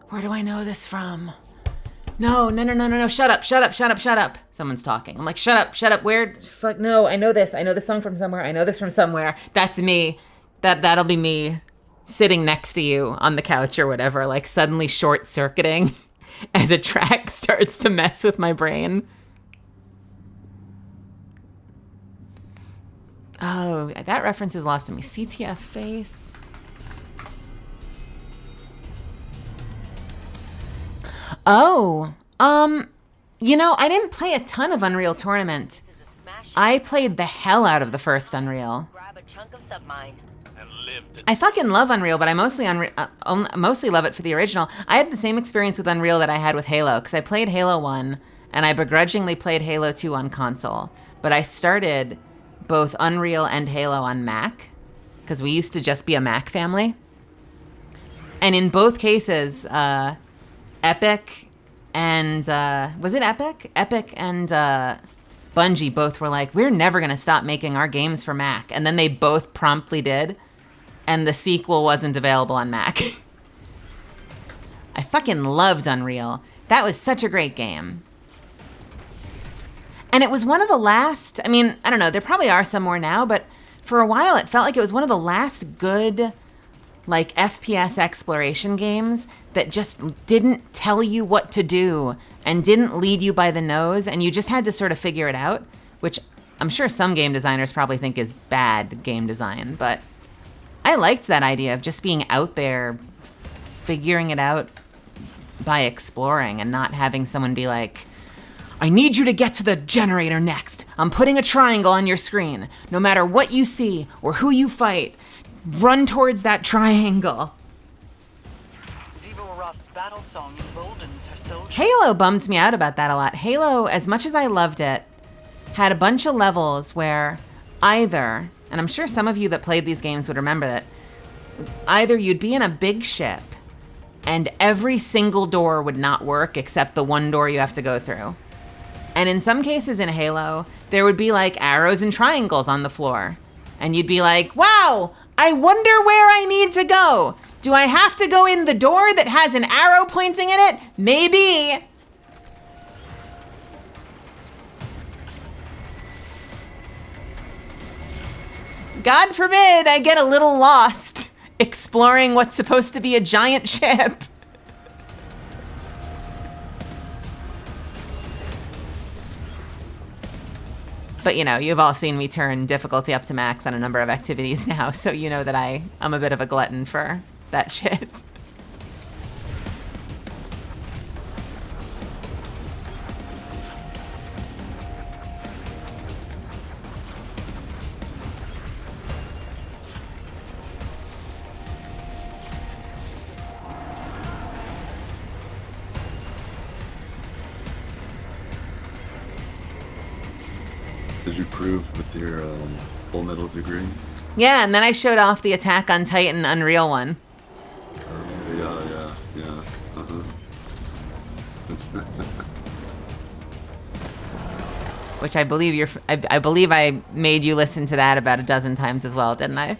Where do I know this from? No. Shut up. Someone's talking. I'm like, shut up. Where? Fuck, no, I know this. I know this song from somewhere. I know this from somewhere. That's me. That'll be me sitting next to you on the couch or whatever, like suddenly short-circuiting as a track starts to mess with my brain. Oh, that reference is lost on me. CTF face. Oh, you know, I didn't play a ton of Unreal Tournament. I played the hell out of the first Unreal. I fucking love Unreal, but I mostly love it for the original. I had the same experience with Unreal that I had with Halo, because I played Halo 1, and I begrudgingly played Halo 2 on console. But I started both Unreal and Halo on Mac, because we used to just be a Mac family. And in both cases, Epic and, was it Epic? Epic and Bungie both were like, we're never going to stop making our games for Mac. And then they both promptly did. And the sequel wasn't available on Mac. I fucking loved Unreal. That was such a great game. And it was one of the last, I mean, I don't know, there probably are some more now, but for a while it felt like it was one of the last good, like, FPS exploration games that just didn't tell you what to do and didn't lead you by the nose, and you just had to sort of figure it out, which I'm sure some game designers probably think is bad game design, but I liked that idea of just being out there figuring it out by exploring and not having someone be like, I need you to get to the generator next. I'm putting a triangle on your screen. No matter what you see or who you fight, run towards that triangle. Roth's battle song emboldens her soldiers. Halo bummed me out about that a lot. Halo, as much as I loved it, had a bunch of levels where either, and I'm sure some of you that played these games would remember that, either you'd be in a big ship and every single door would not work except the one door you have to go through. And in some cases in Halo, there would be like arrows and triangles on the floor. And you'd be like, wow, I wonder where I need to go. Do I have to go in the door that has an arrow pointing in it? Maybe. God forbid I get a little lost exploring what's supposed to be a giant ship. But, you know, you've all seen me turn difficulty up to max on a number of activities now, so you know that I'm a bit of a glutton for that shit. Did you prove with your full metal degree? Yeah, and then I showed off the Attack on Titan Unreal one. Yeah. Uh-huh. Which I believe I believe I made you listen to that about a dozen times as well, didn't I?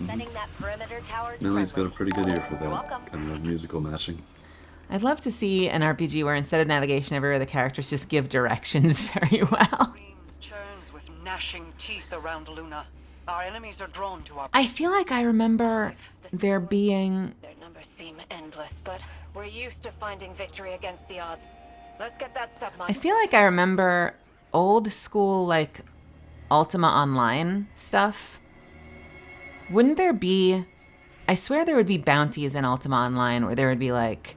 Sending that perimeter tower to Millie's got a friendly. pretty good ear for You're that welcome. kind of musical matching. I'd love to see an RPG where instead of navigation everywhere, the characters just give directions very well. Dreams churns with gnashing teeth around Luna. Our enemies are drawn to our... I feel like I remember there being... Their numbers seem endless, but we're used to finding victory against the odds. Let's get that stuff, Mike. I feel like I remember old school, like, Ultima Online stuff. Wouldn't there be... I swear there would be bounties in Ultima Online where there would be like,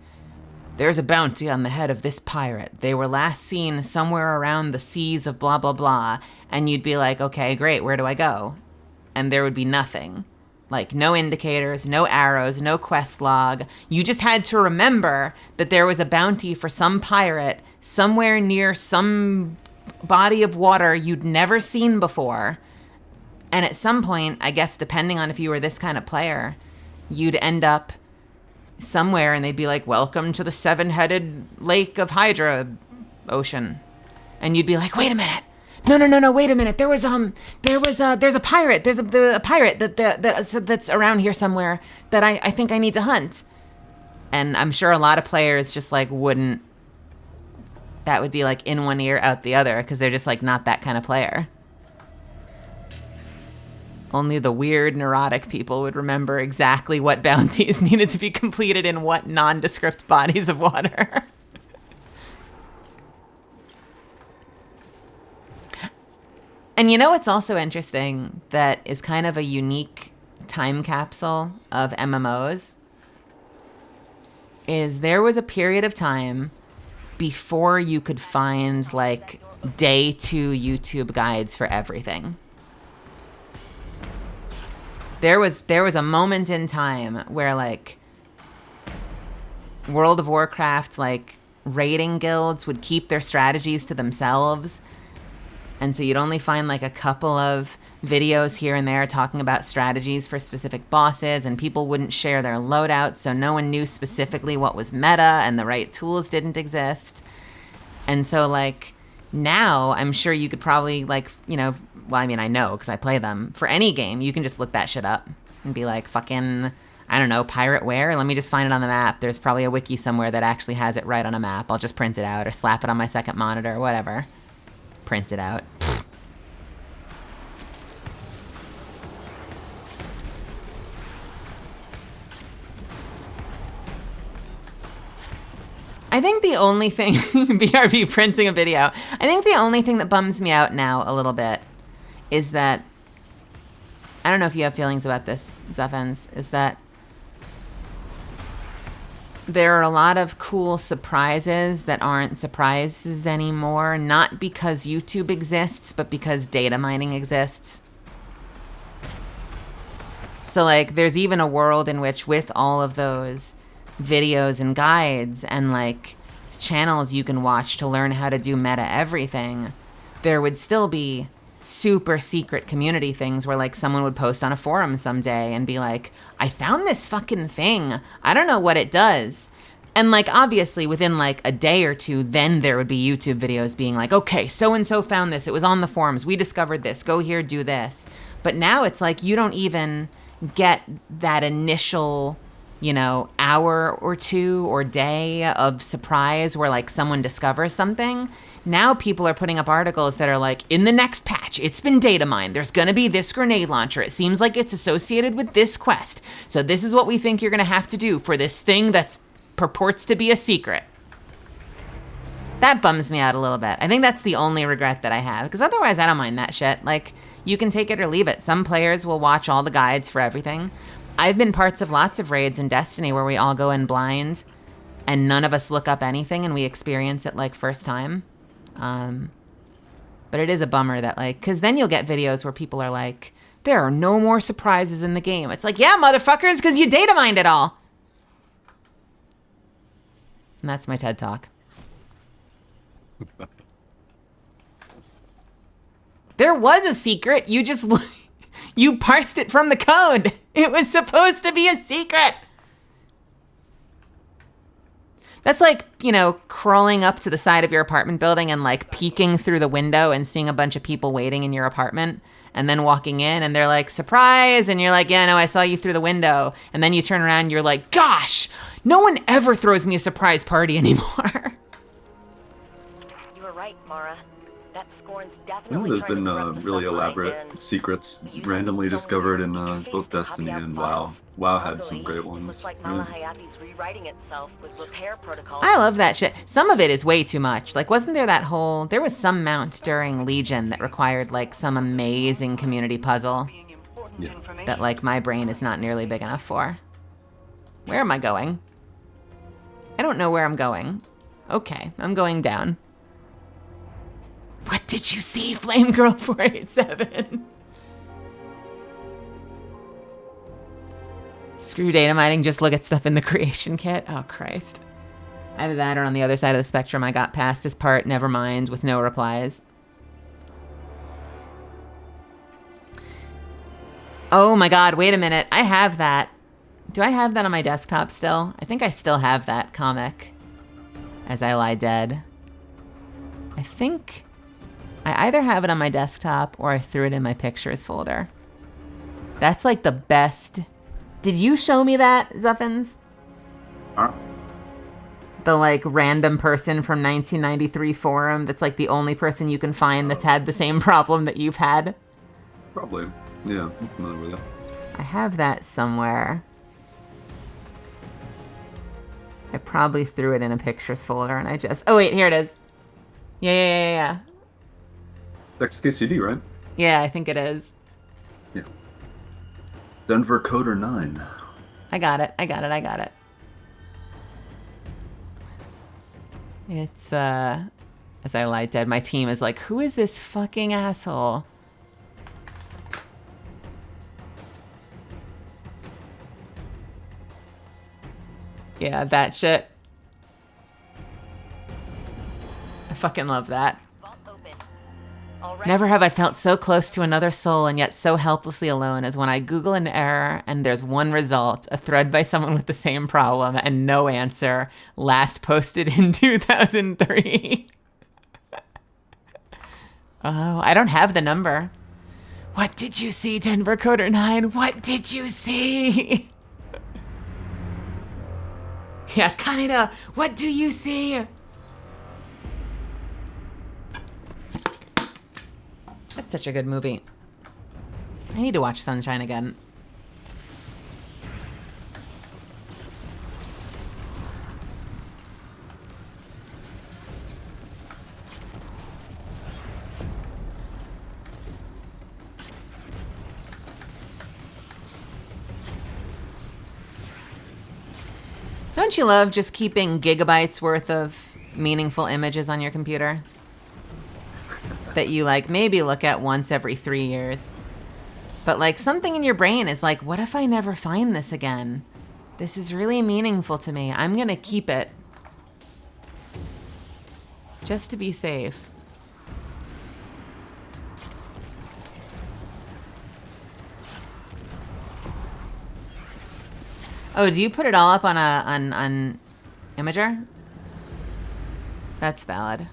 there's a bounty on the head of this pirate. They were last seen somewhere around the seas of blah, blah, blah. And you'd be like, okay, great, where do I go? And there would be nothing. Like, no indicators, no arrows, no quest log. You just had to remember that there was a bounty for some pirate somewhere near some body of water you'd never seen before. And at some point, I guess depending on if you were this kind of player, you'd end up somewhere and they'd be like, welcome to the seven-headed lake of Hydra ocean. And you'd be like, wait a minute. No, wait a minute. There's a pirate. There's a pirate that's around here somewhere that I think I need to hunt. And I'm sure a lot of players just like wouldn't, that would be like in one ear, out the other, because they're just like not that kind of player. Only the weird, neurotic people would remember exactly what bounties needed to be completed in what nondescript bodies of water. And you know what's also interesting that is kind of a unique time capsule of MMOs? Is there was a period of time before you could find like day 2 YouTube guides for everything. There was a moment in time where like World of Warcraft, like raiding guilds would keep their strategies to themselves. And so you'd only find like a couple of videos here and there talking about strategies for specific bosses, and people wouldn't share their loadouts, so no one knew specifically what was meta and the right tools didn't exist. And so like now I'm sure you could probably like, you know, well, I mean, I know because I play them. For any game, you can just look that shit up and be like, fucking, I don't know, pirate where? Let me just find it on the map. There's probably a wiki somewhere that actually has it right on a map. I'll just print it out or slap it on my second monitor or whatever. print it out. I think the only thing, BRB printing a video, I think the only thing that bums me out now a little bit is that, I don't know if you have feelings about this, Zuffens, is that there are a lot of cool surprises that aren't surprises anymore, not because YouTube exists, but because data mining exists. So like, there's even a world in which with all of those videos and guides and like channels you can watch to learn how to do meta everything, there would still be super secret community things where like someone would post on a forum someday and be like, I found this fucking thing. I don't know what it does. And like, obviously within like a day or two, then there would be YouTube videos being like, okay, so-and-so found this. It was on the forums. We discovered this. Go here, do this. But now it's like, you don't even get that initial, you know, hour or two or day of surprise where like someone discovers something. Now people are putting up articles that are like, in the next patch, it's been data mined. There's gonna be this grenade launcher. It seems like it's associated with this quest. So this is what we think you're gonna have to do for this thing that's purports to be a secret. That bums me out a little bit. I think that's the only regret that I have, because otherwise I don't mind that shit. Like, you can take it or leave it. Some players will watch all the guides for everything. I've been parts of lots of raids in Destiny where we all go in blind and none of us look up anything and we experience it like first time. But it is a bummer that like, because then you'll get videos where people are like, there are no more surprises in the game. It's like, yeah, motherfuckers, because you data mined it all. And that's my TED Talk. There was a secret. You just, you parsed it from the code. It was supposed to be a secret. That's like, you know, crawling up to the side of your apartment building and like peeking through the window and seeing a bunch of people waiting in your apartment and then walking in and they're like, surprise. And you're like, yeah, no, I saw you through the window. And then you turn around and you're like, gosh, no one ever throws me a surprise party anymore. You were right, Mara. That Scorn's Yeah, definitely there's trying been to corrupt the really sunlight elaborate and secrets randomly discovered in both Destiny and WoW. WoW had some great looks ones. like Yeah. Mala Hayati's rewriting itself with repair protocols. I love that shit. Some of it is way too much. Like, wasn't there that whole, there was some mount during Legion that required like some amazing community puzzle Yeah. that like my brain is not nearly big enough for. Where am I going? I don't know where I'm going. Okay, I'm going down. What did you see, Flame Girl 487? Screw data mining, just look at stuff in the creation kit. Oh, Christ. Either that or on the other side of the spectrum, I got past this part, never mind, with no replies. Oh my god, wait a minute. I have that. Do I have that on my desktop still? I think I still have that comic. As I Lie Dead. I think I either have it on my desktop or I threw it in my pictures folder. That's like the best. Did you show me that, Zuffins? Huh? The like random person from 1993 forum that's like the only person you can find that's had the same problem that you've had? Probably. Yeah, I'm familiar with that. I have that somewhere. I probably threw it in a pictures folder and I just... Oh wait, here it is. Yeah. XKCD, right? Yeah, I think it is. Yeah. Denver Coder 9. I got it. It's, as I Lie Dead, my team is like, who is this fucking asshole? Yeah, that shit. I fucking love that. Never have I felt so close to another soul and yet so helplessly alone as when I Google an error and there's one result, a thread by someone with the same problem and no answer, last posted in 2003. Oh, I don't have the number. What did you see, Denver Coder 9? What did you see? Yeah, Kaneda, what do you see? That's such a good movie. I need to watch Sunshine again. Don't you love just keeping gigabytes worth of meaningful images on your computer? That you like maybe look at once every 3 years. But like something in your brain is like, what if I never find this again? This is really meaningful to me. I'm gonna keep it. Just to be safe. Oh, do you put it all up on on Imager? That's valid.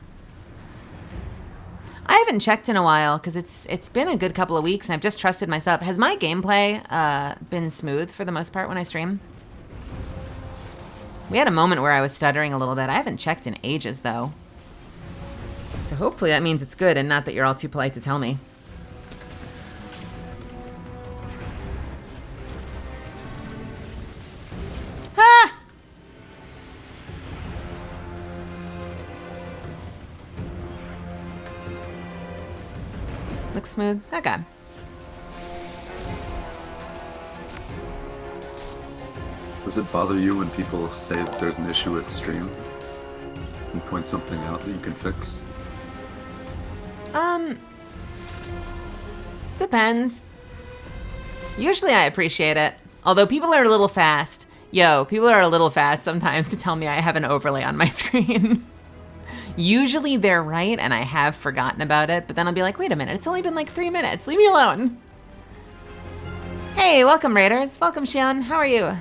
I haven't checked in a while because it's been a good couple of weeks and I've just trusted myself. Has my gameplay been smooth for the most part when I stream? We had a moment where I was stuttering a little bit. I haven't checked in ages though. So hopefully that means it's good and not that you're all too polite to tell me. Ah! Looks smooth. Okay. Does it bother you when people say that there's an issue with stream and point something out that you can fix? Depends. Usually I appreciate it. Although people are a little fast. People are a little fast sometimes to tell me I have an overlay on my screen. Usually they're right and I have forgotten about it, but then I'll be like, wait a minute, it's only been like 3 minutes. Leave me alone. Hey, welcome Raiders. Welcome Shion. How are you?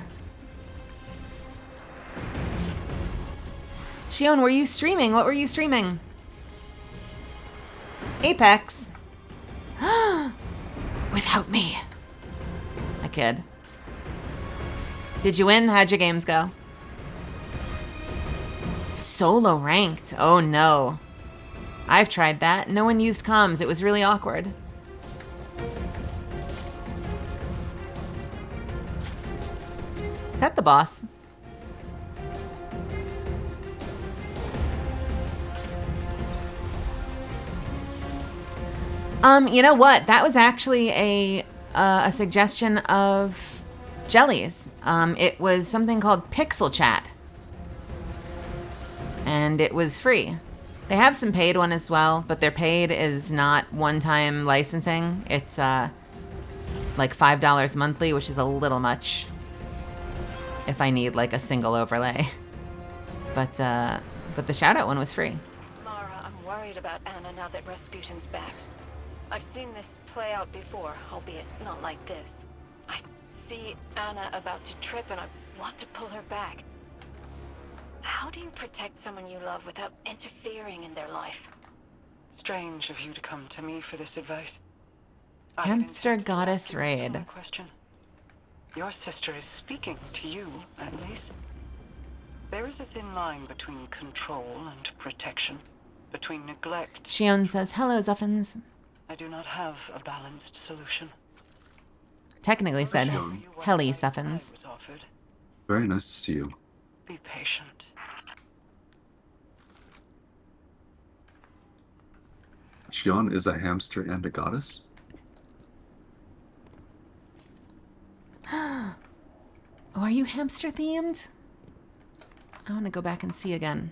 Shion, were you streaming? What were you streaming? Apex. Without me. I kid. Did you win? How'd your games go? Solo ranked. Oh no. I've tried that. No one used comms. It was really awkward. Is that the boss? You know what? That was actually a suggestion of Jelly's. It was something called Pixel Chat. And it was free. They have some paid one as well, but their paid is not one-time licensing. It's like $5 monthly, which is a little much if I need like a single overlay. But the shout-out one was free. Mara, I'm worried about Anna now that Rasputin's back. I've seen this play out before, albeit not like this. I see Anna about to trip and I want to pull her back. How do you protect someone you love without interfering in their life? Strange of you to come to me for this advice. Hamster Goddess Raid. Question. Your sister is speaking to you, at least. There is a thin line between control and protection, between neglect. Shion says, hello, Zuffins. I do not have a balanced solution. Technically said, Helly Zuffins. Very nice to see you. Be patient. Shion is a hamster and a goddess? Oh, are you hamster themed? I want to go back and see again.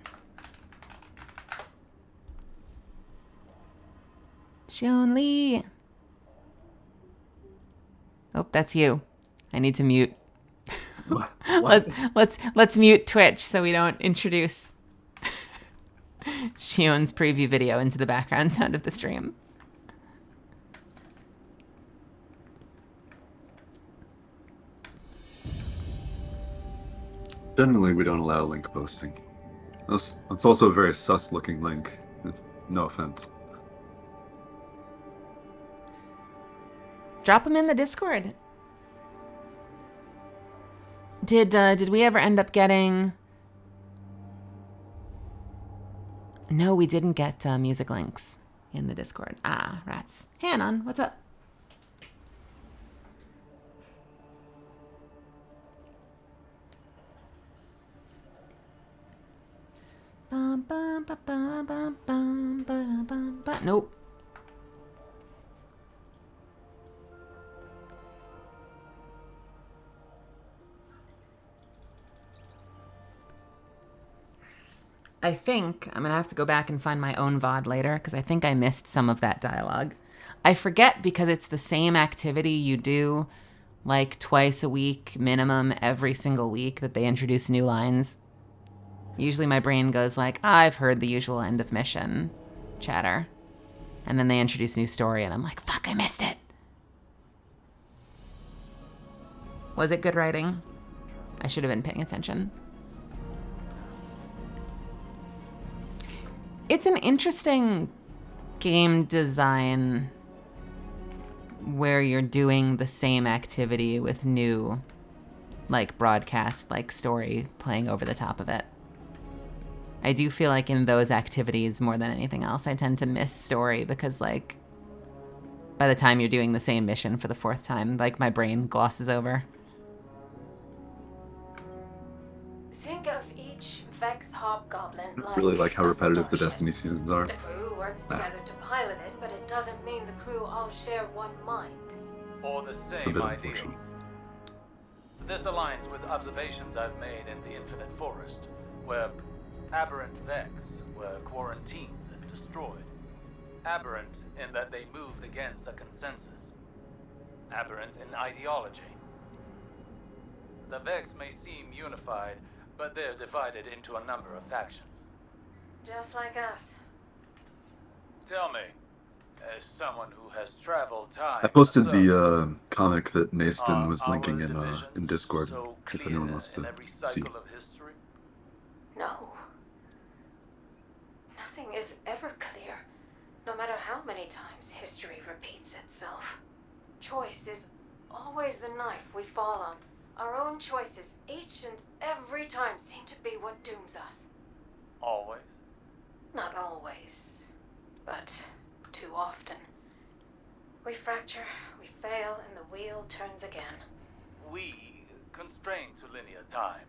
Shion Lee. Oh, that's you. I need to mute. What? Let's mute Twitch so we don't introduce Shion's preview video into the background sound of the stream. Generally, we don't allow link posting. That's also a very sus-looking link. No offense. Drop them in the Discord. Did we ever end up getting... No, we didn't get music links. in the Discord. Ah, rats. Hey, Anon, what's up? Bum, bum, ba, bum, bum, bum, ba, bum, ba. Nope. I think I'm going to have to go back and find my own VOD later because I think I missed some of that dialogue. I forget because it's the same activity you do like twice a week minimum every single week that they introduce new lines. Usually my brain goes like, I've heard the usual end of mission chatter. And then they introduce a new story and I'm like, fuck, I missed it. Was it good writing? I should have been paying attention. It's an interesting game design where you're doing the same activity with new, like, broadcast, like, story playing over the top of it. I do feel like in those activities, more than anything else, I tend to miss story because, like, by the time you're doing the same mission for the 4th time, like, my brain glosses over. Think of each Vex hobgoblin I really like how a repetitive the starship. Destiny seasons are. The crew works together to pilot it, but it doesn't mean the crew all share one mind. Or the A same bit ideals. unfortunate. This aligns with observations I've made in the Infinite Forest, where aberrant Vex were quarantined and destroyed. Aberrant in that they moved against a consensus. Aberrant in ideology. The Vex may seem unified, but they're divided into a number of factions. Just like us. Tell me, as someone who has traveled time... I posted the comic that Naston was linking in Discord, so if anyone wants to every see. cycle of history? No. Nothing is ever clear, no matter how many times history repeats itself. Choice is always the knife we fall on. Our own choices, each and every time, seem to be what dooms us. Always? Not always, but too often. We fracture, we fail, and the wheel turns again. We, constrained to linear time,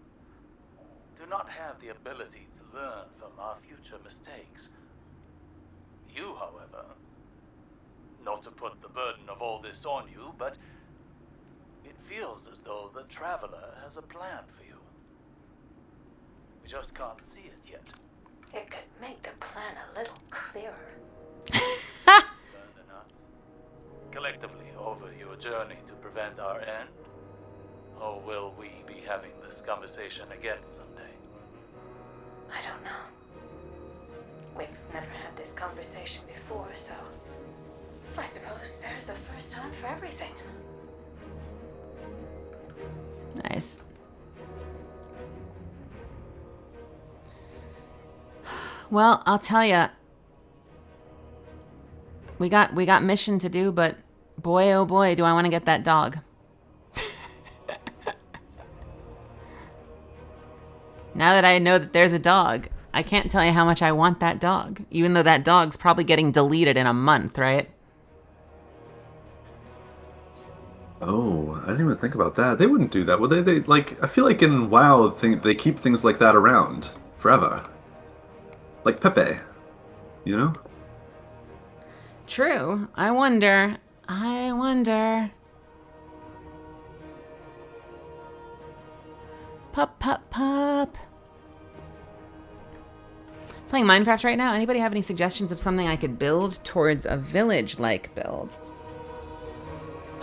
do not have the ability to learn from our future mistakes. You, however, not to put the burden of all this on you, but it feels as though the Traveler has a plan for you. We just can't see it yet. It could make the plan a little clearer. Learned enough? Collectively over your journey to prevent our end? Or will we be having this conversation again someday? I don't know. We've never had this conversation before, so I suppose there's a first time for everything. Nice. Well, I'll tell ya. We got mission to do, but boy, oh boy, do I want to get that dog. Now that I know that there's a dog, I can't tell you how much I want that dog, even though that dog's probably getting deleted in a month, right? Oh, I didn't even think about that. They wouldn't do that, would they? They like, I feel like in WoW, they keep things like that around forever. Like Pepe, you know? True. I wonder. Pup, pup, pup. Playing Minecraft right now. Anybody have any suggestions of something I could build towards a village-like build?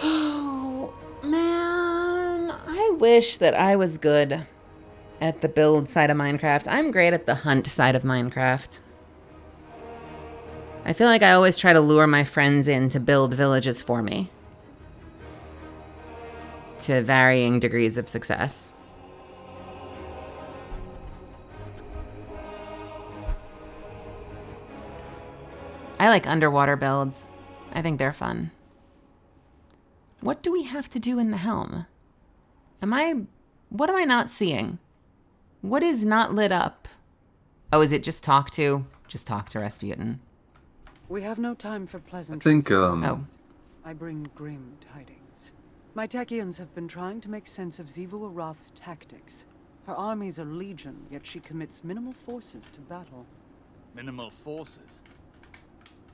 Oh, man. I wish that I was good at the build side of Minecraft. I'm great at the hunt side of Minecraft. I feel like I always try to lure my friends in to build villages for me. To varying degrees of success. I like underwater builds. I think they're fun. What do we have to do in the helm? What am I not seeing? What is not lit up? Oh, is it just talk to Rasputin? We have no time for I pleasantries. think, I bring grim tidings. My Techians have been trying to make sense of Xivu Arath's tactics. Her armies are legion, yet she commits minimal forces to battle. Minimal forces?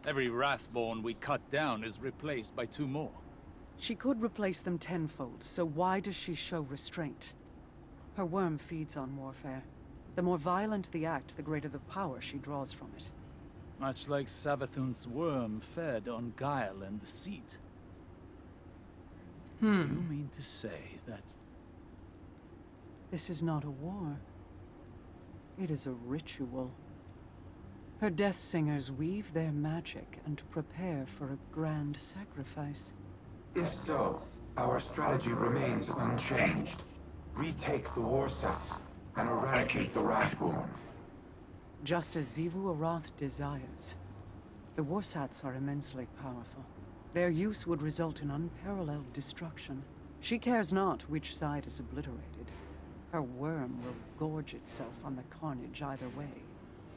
Every Wrathborn we cut down is replaced by 2 more. She could replace them tenfold, so why does she show restraint? Her worm feeds on warfare. The more violent the act, the greater the power she draws from it. Much like Savathun's worm fed on guile and deceit. You mean to say that... This is not a war. It is a ritual. Her death singers weave their magic and prepare for a grand sacrifice. If so, our strategy remains unchanged. Retake the war sets and eradicate the Wrathborn. Just as Xivu Arath desires. The Warsats are immensely powerful. Their use would result in unparalleled destruction. She cares not which side is obliterated. Her worm will gorge itself on the carnage either way.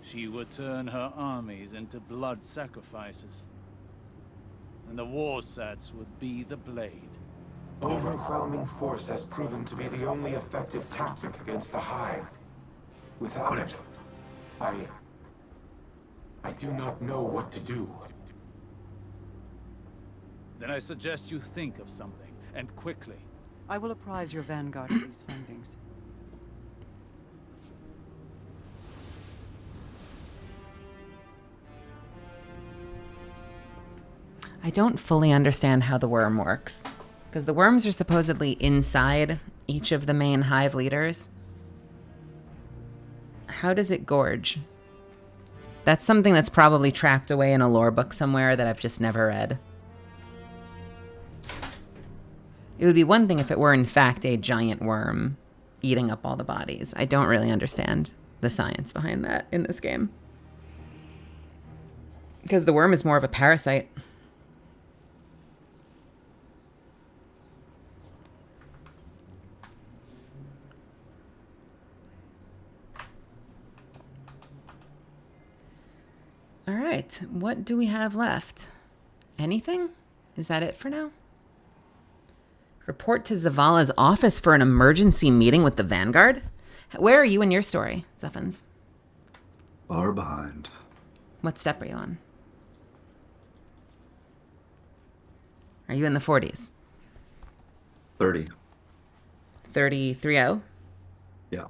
She would turn her armies into blood sacrifices. And the Warsats would be the blade. Overwhelming force has proven to be the only effective tactic against the Hive. Without it, I do not know what to do. Then I suggest you think of something, and quickly. I will apprise your vanguard of these findings. I don't fully understand how the worm works. Because the worms are supposedly inside each of the main hive leaders. How does it gorge? That's something that's probably trapped away in a lore book somewhere that I've just never read. It would be one thing if it were in fact a giant worm eating up all the bodies. I don't really understand the science behind that in this game. Because the worm is more of a parasite. All right, what do we have left? Anything? Is that it for now? Report to Zavala's office for an emergency meeting with the Vanguard? Where are you in your story, Zuffins? Far behind. What step are you on? Are you in the 40s? 30. 30-30? Yeah.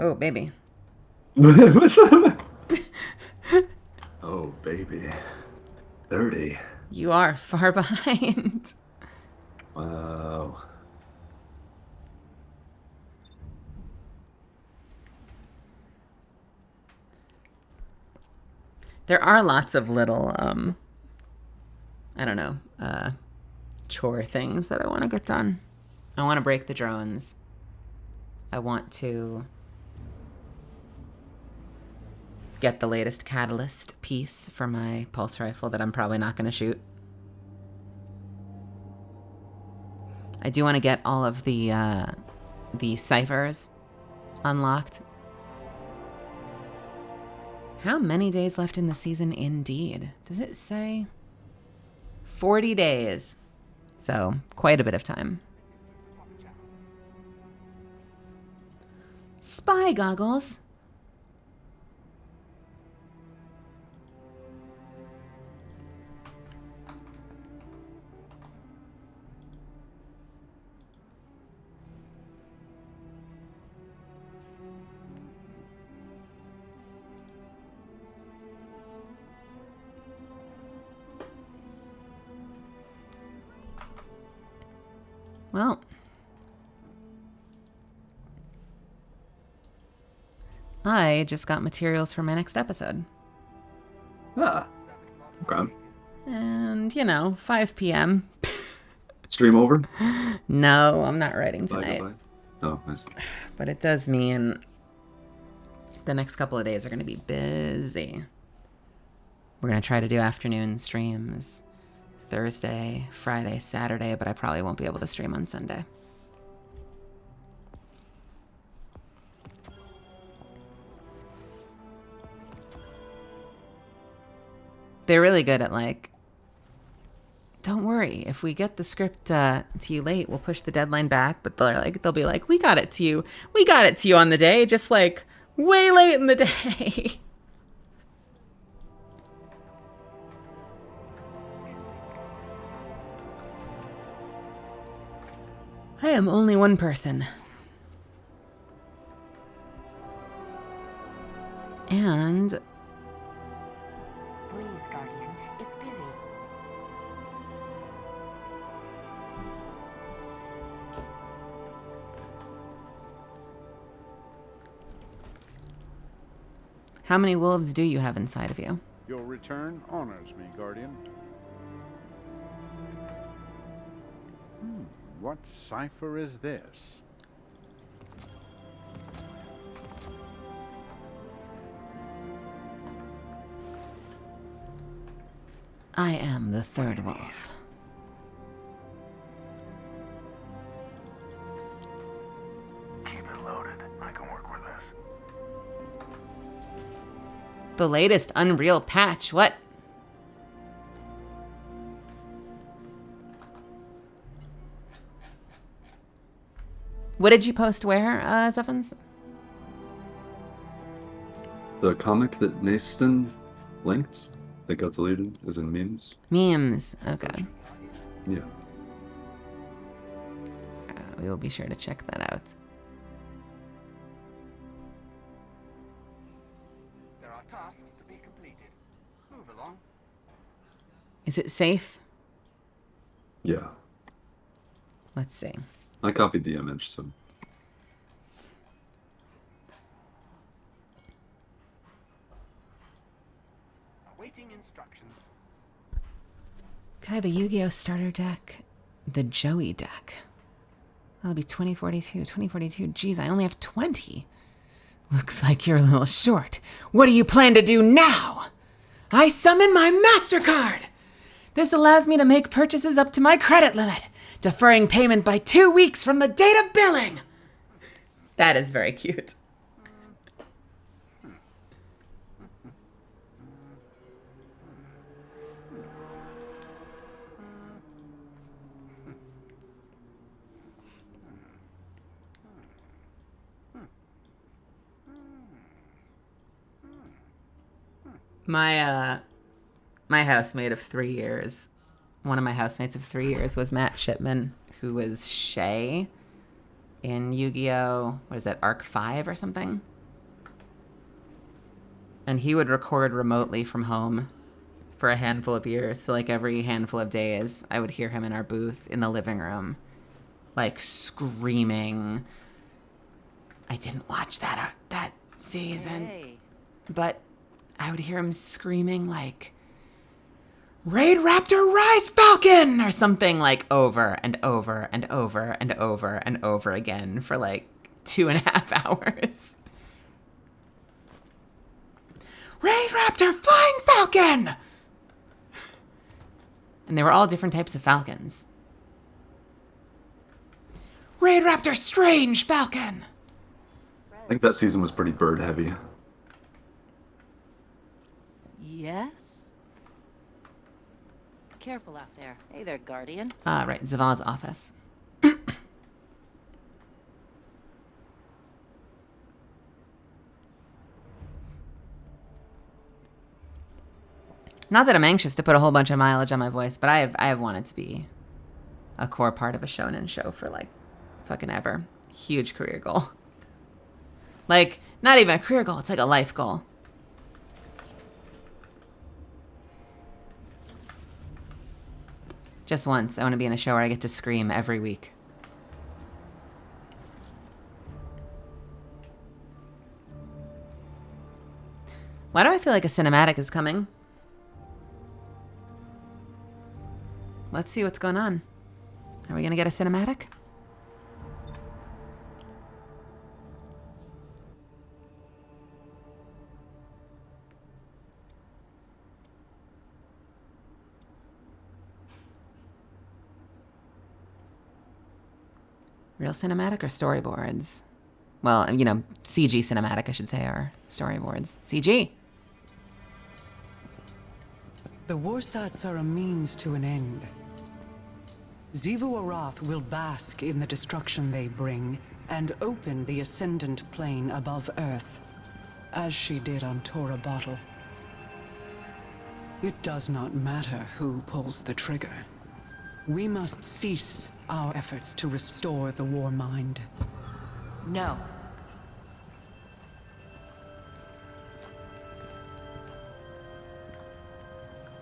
Oh, baby. Oh, baby. 30. You are far behind. Wow. There are lots of little, I don't know, chore things that I want to get done. I want to break the drones. I want to get the latest catalyst piece for my pulse rifle that I'm probably not going to shoot. I do want to get all of the ciphers unlocked. How many days left in the season indeed? Does it say? 40 days. So, quite a bit of time. Spy goggles. Well, I just got materials for my next episode. Ah, okay. And, 5 p.m. Stream over? No, I'm not writing tonight. Bye. Oh, nice. But it does mean the next couple of days are going to be busy. We're going to try to do afternoon streams Thursday, Friday, Saturday, but I probably won't be able to stream on Sunday. they're really good at like, don't worry, if we get the script to you late, we'll push the deadline back. But they'll be like, we got it to you on the day, just like way late in the day. I am only one person. And please, Guardian, it's busy. how many wolves do you have inside of you? Your return honors me, Guardian. What cipher is this? I am the third wolf. Keep it loaded. I can work with this. The latest Unreal patch, what? What did you post where, Zeffins? The comic that Naston linked that got deleted is in memes. Memes, okay. Yeah. We will be sure to check that out. There are tasks to be completed. Move along. Is it safe? Yeah. Let's see. I copied the image, so. Awaiting instructions. Could I have a Yu-Gi-Oh starter deck? The Joey deck. That'll be 2042. 2042. Geez, I only have 20. Looks like you're a little short. What do you plan to do now? I summon my MasterCard! This allows me to make purchases up to my credit limit, deferring payment by 2 weeks from the date of billing. That is very cute. My housemate of 3 years, one of my housemates of 3 years was Matt Shipman, who was Shay in Yu-Gi-Oh! What is that, Arc 5 or something? And he would record remotely from home for a handful of years. So like every handful of days, I would hear him in our booth in the living room, like screaming. I didn't watch that season, but I would hear him screaming like, Raid Raptor Rise Falcon! Or something like over and over and over and over and over again for like 2.5 hours. Raid Raptor Flying Falcon! And they were all different types of falcons. Raid Raptor Strange Falcon! I think that season was pretty bird heavy. Yes? Careful out there. Hey there, Guardian. Right, Zaval's office. Not that I'm anxious to put a whole bunch of mileage on my voice, but I have wanted to be a core part of a shonen show for like fucking ever. Huge career goal. Like, not even a career goal, it's like a life goal. Just once, I want to be in a show where I get to scream every week. Why do I feel like a cinematic is coming? Let's see what's going on. Are we gonna get a cinematic? Real cinematic or storyboards? Well, you know, CG cinematic, I should say, or storyboards. CG! The Warsats are a means to an end. Xivu Arath will bask in the destruction they bring, and open the Ascendant Plane above Earth, as she did on Tora Bottle. It does not matter who pulls the trigger. We must cease our efforts to restore the War Mind. No.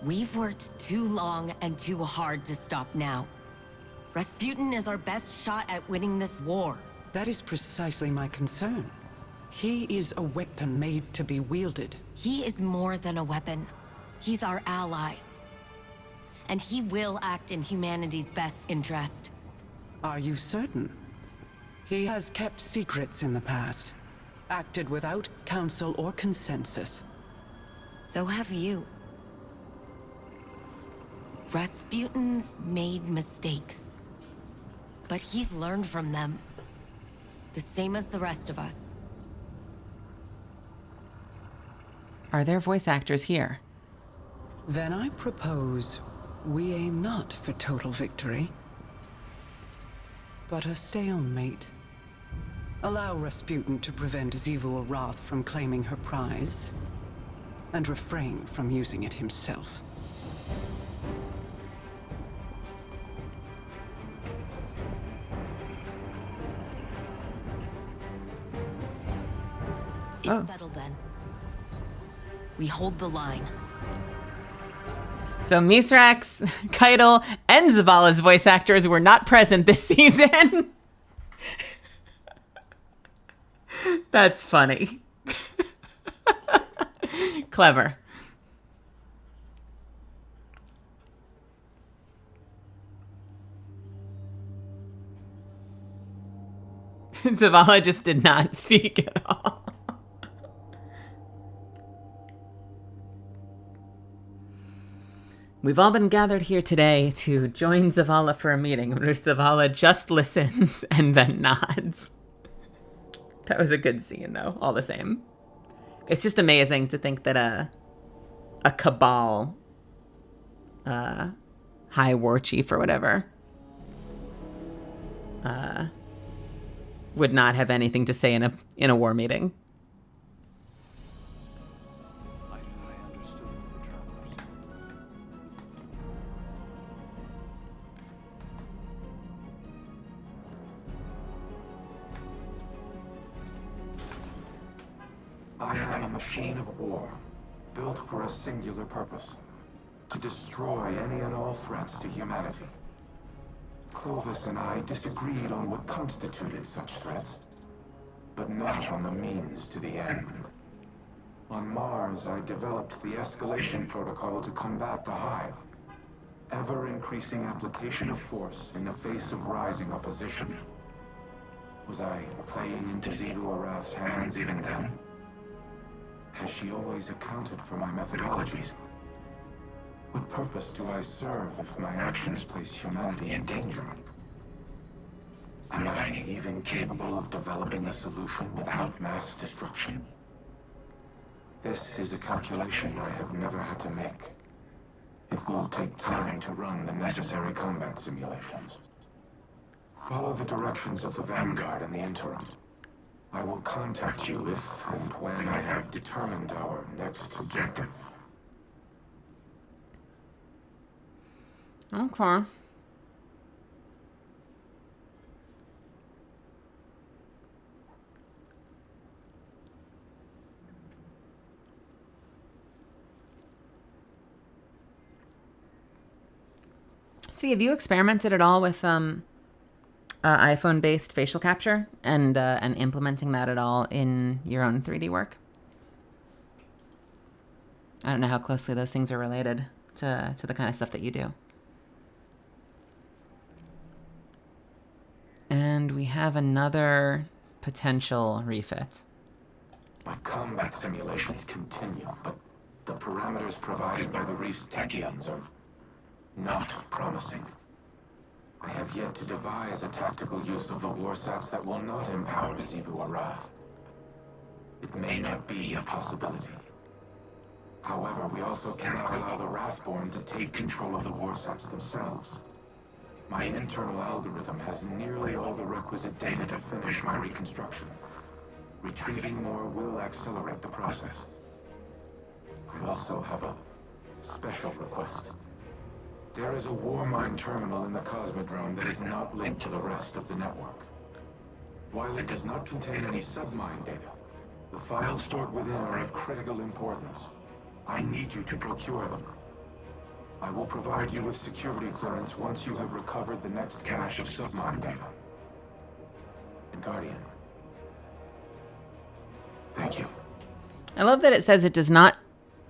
We've worked too long and too hard to stop now. Rasputin is our best shot at winning this war. That is precisely my concern. He is a weapon made to be wielded. He is more than a weapon. He's our ally. And he will act in humanity's best interest. Are you certain? He has kept secrets in the past, acted without counsel or consensus. So have you. Rasputin's made mistakes. But he's learned from them. The same as the rest of us. Are there voice actors here? Then I propose we aim not for total victory, but a stalemate. Allow Rasputin to prevent Xivu Arath from claiming her prize, and refrain from using it himself. It's settled then. We hold the line. So Misrax, Keitel, and Zavala's voice actors were not present this season. That's funny. Clever. Zavala just did not speak at all. We've all been gathered here today to join Zavala for a meeting where Zavala just listens and then nods. That was a good scene, though, all the same. It's just amazing to think that a Cabal high war chief or whatever would not have anything to say in a war meeting. I am a machine of war, built for a singular purpose: to destroy any and all threats to humanity. Clovis and I disagreed on what constituted such threats, but not on the means to the end. On Mars, I developed the escalation protocol to combat the Hive. Ever-increasing application of force in the face of rising opposition. Was I playing into Xivu Arath's hands even then? Has she always accounted for my methodologies? What purpose do I serve if my actions place humanity in danger? Am I even capable of developing a solution without mass destruction? This is a calculation I have never had to make. It will take time to run the necessary combat simulations. Follow the directions of the Vanguard in the interim. I will contact you if and when I have determined our next objective. Okay. So have you experimented at all with iPhone-based facial capture and implementing that at all in your own 3D work? I don't know how closely those things are related to the kind of stuff that you do. And we have another potential refit. My combat simulations continue, but the parameters provided by the Reef's Techians are not promising. I have yet to devise a tactical use of the Warsats that will not empower Xivu Arath. It may not be a possibility. However, we also cannot allow the Wrathborn to take control of the Warsats themselves. My internal algorithm has nearly all the requisite data to finish my reconstruction. Retrieving more will accelerate the process. I also have a special request. There is a Warmind terminal in the Cosmodrome that is not linked to the rest of the network. While it does not contain any submind data, the files stored within are of critical importance. I need you to procure them. I will provide you with security clearance once you have recovered the next cache of submind data. And Guardian, thank you. I love that it says it does not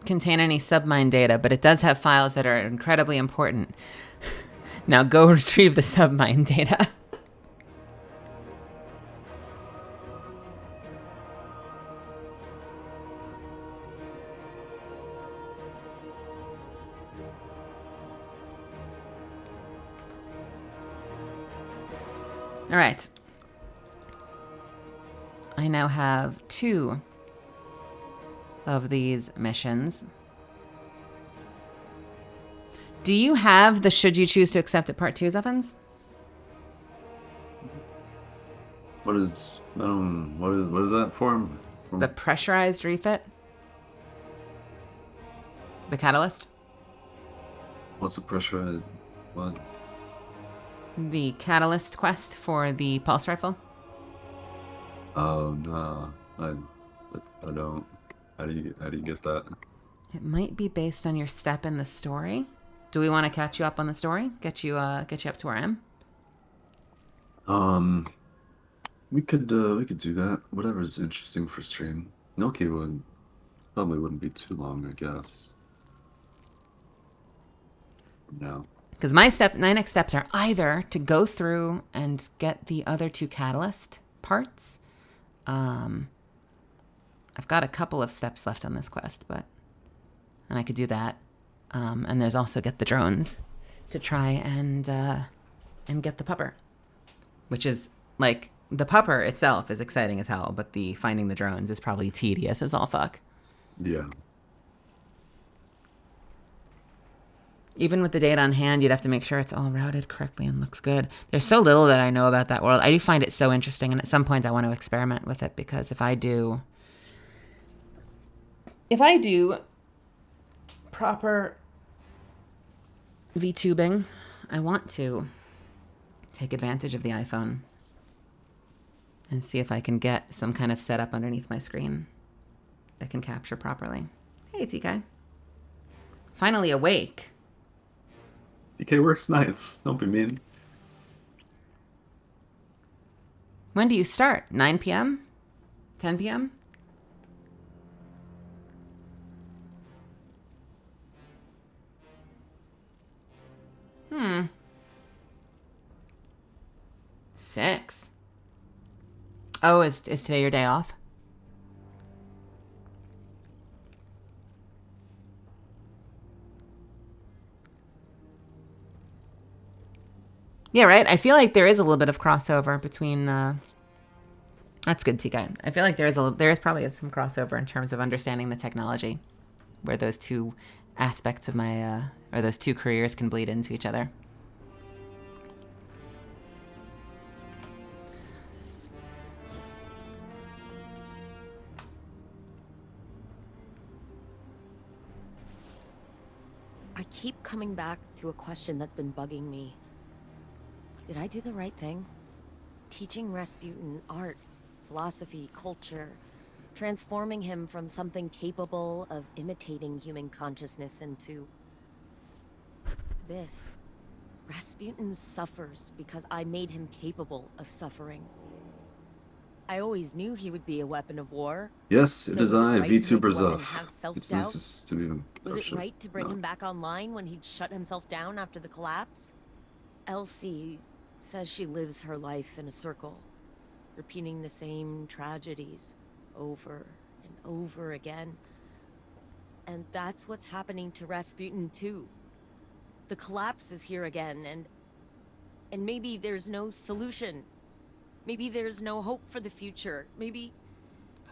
contain any submind data, but it does have files that are incredibly important. Now go retrieve the submind data. All right. I now have 2 of these missions. Do you have the should you choose to accept it part 2, Zuffins? What is that for? The pressurized refit? The catalyst? What's the pressurized what? The catalyst quest for the pulse rifle? Oh no. I don't. How do you get that? It might be based on your step in the story. Do we want to catch you up on the story? Get you up to where I am? We could do that. Whatever's interesting for stream. Noki probably wouldn't be too long, I guess. No. Because my next steps are either to go through and get the other 2 catalyst parts. I've got a couple of steps left on this quest, and I could do that. And there's also get the drones to try and get the pupper, which is like the pupper itself is exciting as hell, but the finding the drones is probably tedious as all fuck. Yeah. Even with the data on hand, you'd have to make sure it's all routed correctly and looks good. There's so little that I know about that world. I do find it so interesting, and at some point I want to experiment with it, because if I do proper VTubing, I want to take advantage of the iPhone and see if I can get some kind of setup underneath my screen that can capture properly. Hey, TK. Finally awake. DK works nights. Don't be mean. When do you start? 9 p.m.? 10 p.m.? Hmm. 6. Oh, is today your day off? Yeah, right? I feel like there is a little bit of crossover between... That's good, TK. I feel like there is probably some crossover in terms of understanding the technology, where those 2 aspects of my... or those 2 careers can bleed into each other. I keep coming back to a question that's been bugging me. Did I do the right thing? Teaching Rasputin art, philosophy, culture, transforming him from something capable of imitating human consciousness into this. Rasputin suffers because I made him capable of suffering. I always knew he would be a weapon of war. Yes, it is I, VTuber Zuff. It's Self-doubt? nice to be. Was it right to bring him back online when he'd shut himself down after the collapse? Elsie says she lives her life in a circle, repeating the same tragedies over and over again. And that's what's happening to Rasputin too. The collapse is here again, and maybe there's no solution. Maybe there's no hope for the future. Maybe...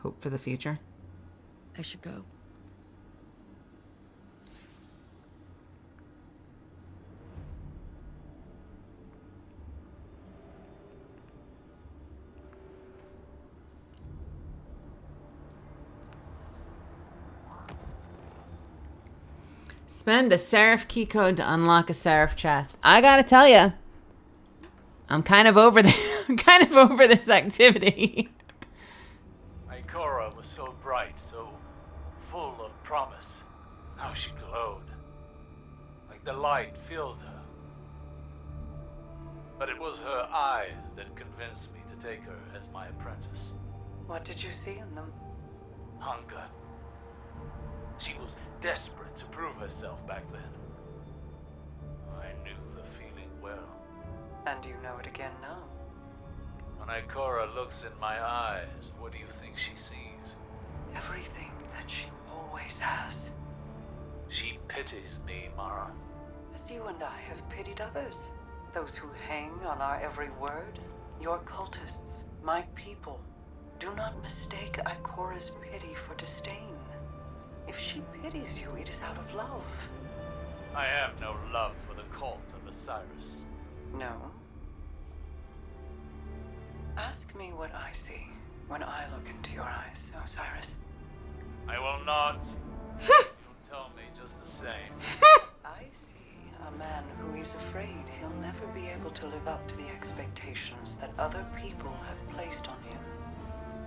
Hope for the future? I should go. Spend a Seraph key code to unlock a Seraph chest. I gotta tell you, I'm kind of over this activity. Ikora was so bright, so full of promise. How she glowed. Like the light filled her. But it was her eyes that convinced me to take her as my apprentice. What did you see in them? Hunger. She was desperate to prove herself back then. I knew the feeling well. And you know it again now. When Ikora looks in my eyes, what do you think she sees? Everything that she always has. She pities me, Mara. As you and I have pitied others. Those who hang on our every word. Your cultists, my people. Do not mistake Ikora's pity for disdain. If she pities you, it is out of love. I have no love for the cult of Osiris. No. Ask me what I see when I look into your eyes, Osiris. I will not. You'll tell me just the same. I see a man who is afraid he'll never be able to live up to the expectations that other people have placed on him.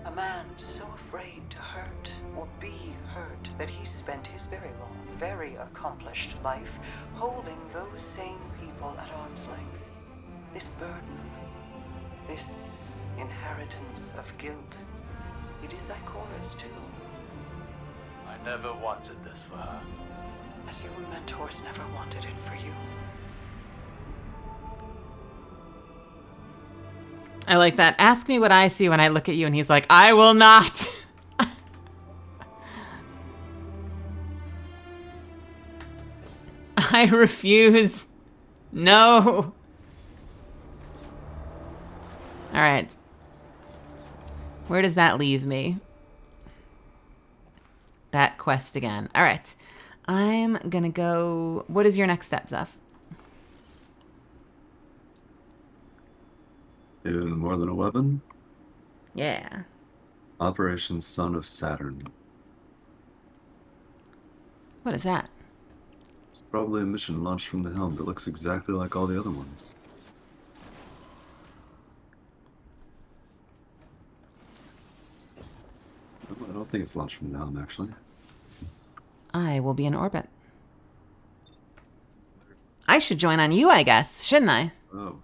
A man so afraid to hurt or be hurt that he spent his very long, very accomplished life holding those same people at arm's length. This burden, this inheritance of guilt, it is Ikora's too. I never wanted this for her. As your mentors never wanted it for you. I like that. Ask me what I see when I look at you, and he's like, I will not. I refuse. No. All right. Where does that leave me? That quest again. All right. I'm gonna go. What is your next step, Zeph? Even more than a weapon? Yeah. Operation Son of Saturn. What is that? It's probably a mission launched from the helm that looks exactly like all the other ones. I don't think it's launched from the helm, actually. I will be in orbit. I should join on you, I guess, shouldn't I?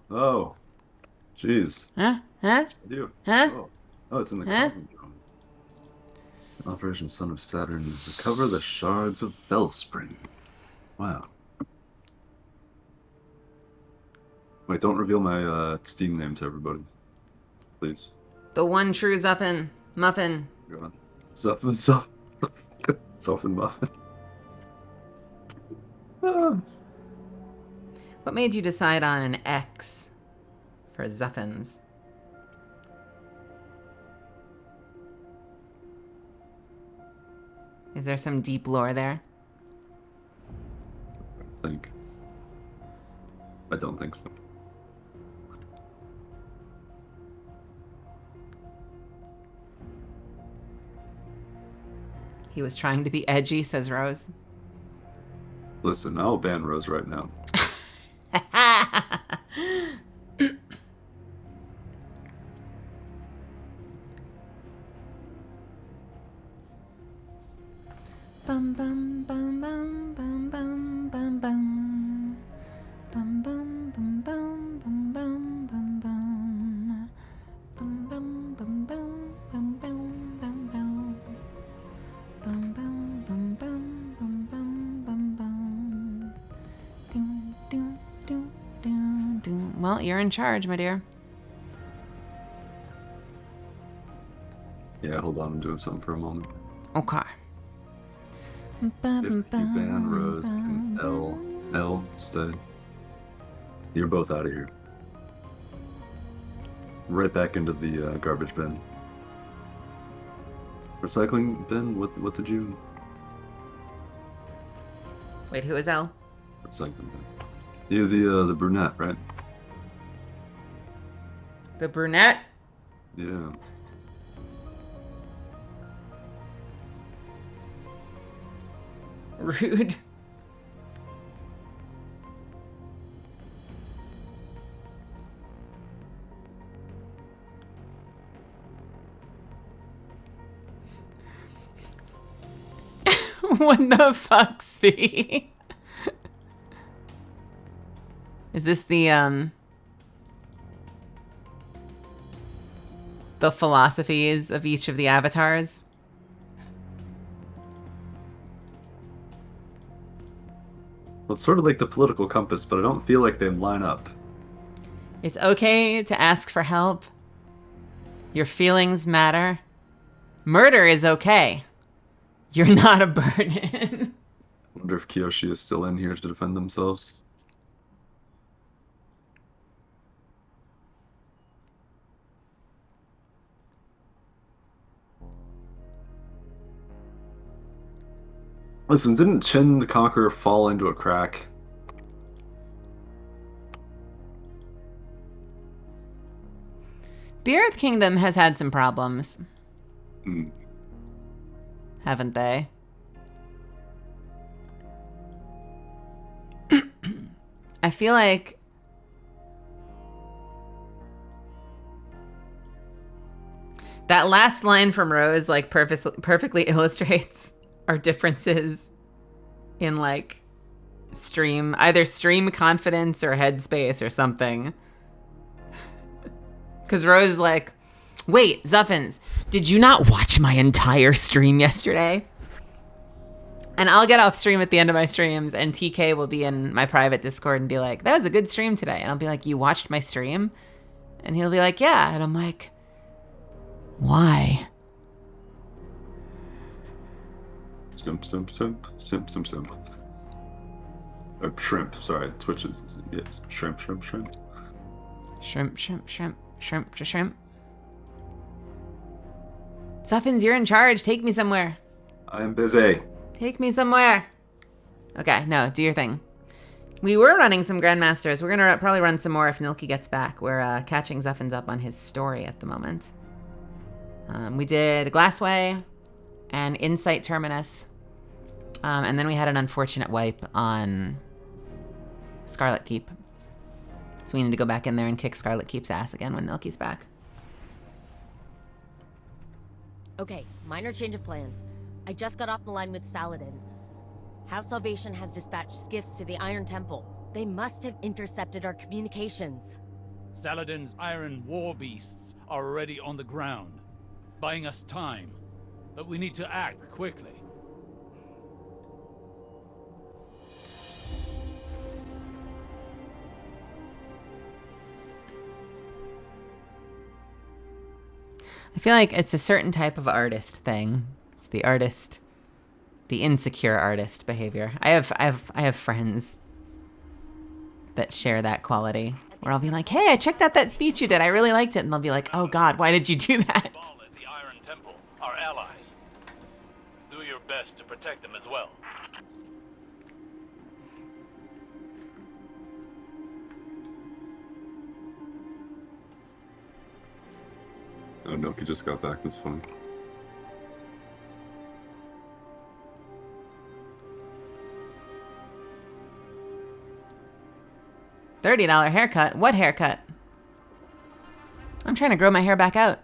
Oh. Jeez. Huh? Huh? I do. Huh? Oh, it's in the Huh? Cosmodrome. Operation Son of Saturn. Recover the shards of Fellspring. Wow. Wait, don't reveal my Steam name to everybody. Please. The one true Zuffin Muffin. Go on. Zuffin Muffin. What made you decide on an X for Zuffins? Is there some deep lore there? I don't think so. He was trying to be edgy, says Rose. Listen, I'll ban Rose right now. Bum bum bum bum bum bum bum bum. Bum bum bum bum bum bum bum bum. Bum bum bum bum bum bum bum bum. Bum bum bum bum bum bum bum bum. Doo doo doo doo doo. Well, you're in charge, my dear. Yeah, hold on, I'm doing something for a moment. Okay. If you ban Rose, can L stay? You're both out of here. Right back into the garbage bin. Recycling bin? What did you... Wait, who is L? Recycling bin. You, the brunette, right? The brunette? Yeah. Rude. What the fuck, Spee? Is this the philosophies of each of the avatars? Well, it's sort of like the political compass, but I don't feel like they line up. It's okay to ask for help. Your feelings matter. Murder is okay. You're not a burden. I wonder if Kiyoshi is still in here to defend themselves. Listen, didn't Chin the Conqueror fall into a crack? The Earth Kingdom has had some problems. Hmm. Haven't they? I feel like that last line from Rose like perfectly illustrates our differences in like either stream confidence or headspace or something. Because Rose is like, wait, Zuffins, did you not watch my entire stream yesterday? And I'll get off stream at the end of my streams, and TK will be in my private Discord and be like, that was a good stream today. And I'll be like, you watched my stream? And he'll be like, yeah. And I'm like, why? Simp. Shrimp, sorry. Twitch is, yes. Shrimp. Shrimp. Zuffins, you're in charge. Take me somewhere. I am busy. Take me somewhere. Okay, no, do your thing. We were running some Grandmasters. We're gonna probably run some more if Nilki gets back. We're catching Zuffins up on his story at the moment. We did Glassway and Insight Terminus. And then we had an unfortunate wipe on Scarlet Keep. So we need to go back in there and kick Scarlet Keep's ass again when Nilki's back. Okay, minor change of plans. I just got off the line with Saladin. House Salvation has dispatched skiffs to the Iron Temple. They must have intercepted our communications. Saladin's iron war beasts are already on the ground, buying us time. But we need to act quickly. I feel like it's a certain type of artist thing. It's the artist, the insecure artist behavior. I have friends that share that quality. Where I'll be like, hey, I checked out that speech you did. I really liked it. And they'll be like, oh God, why did you do that? The Iron Temple, our allies. Do your best to protect them as well. Oh, Noki just got back. That's funny. $30 haircut? What haircut? I'm trying to grow my hair back out.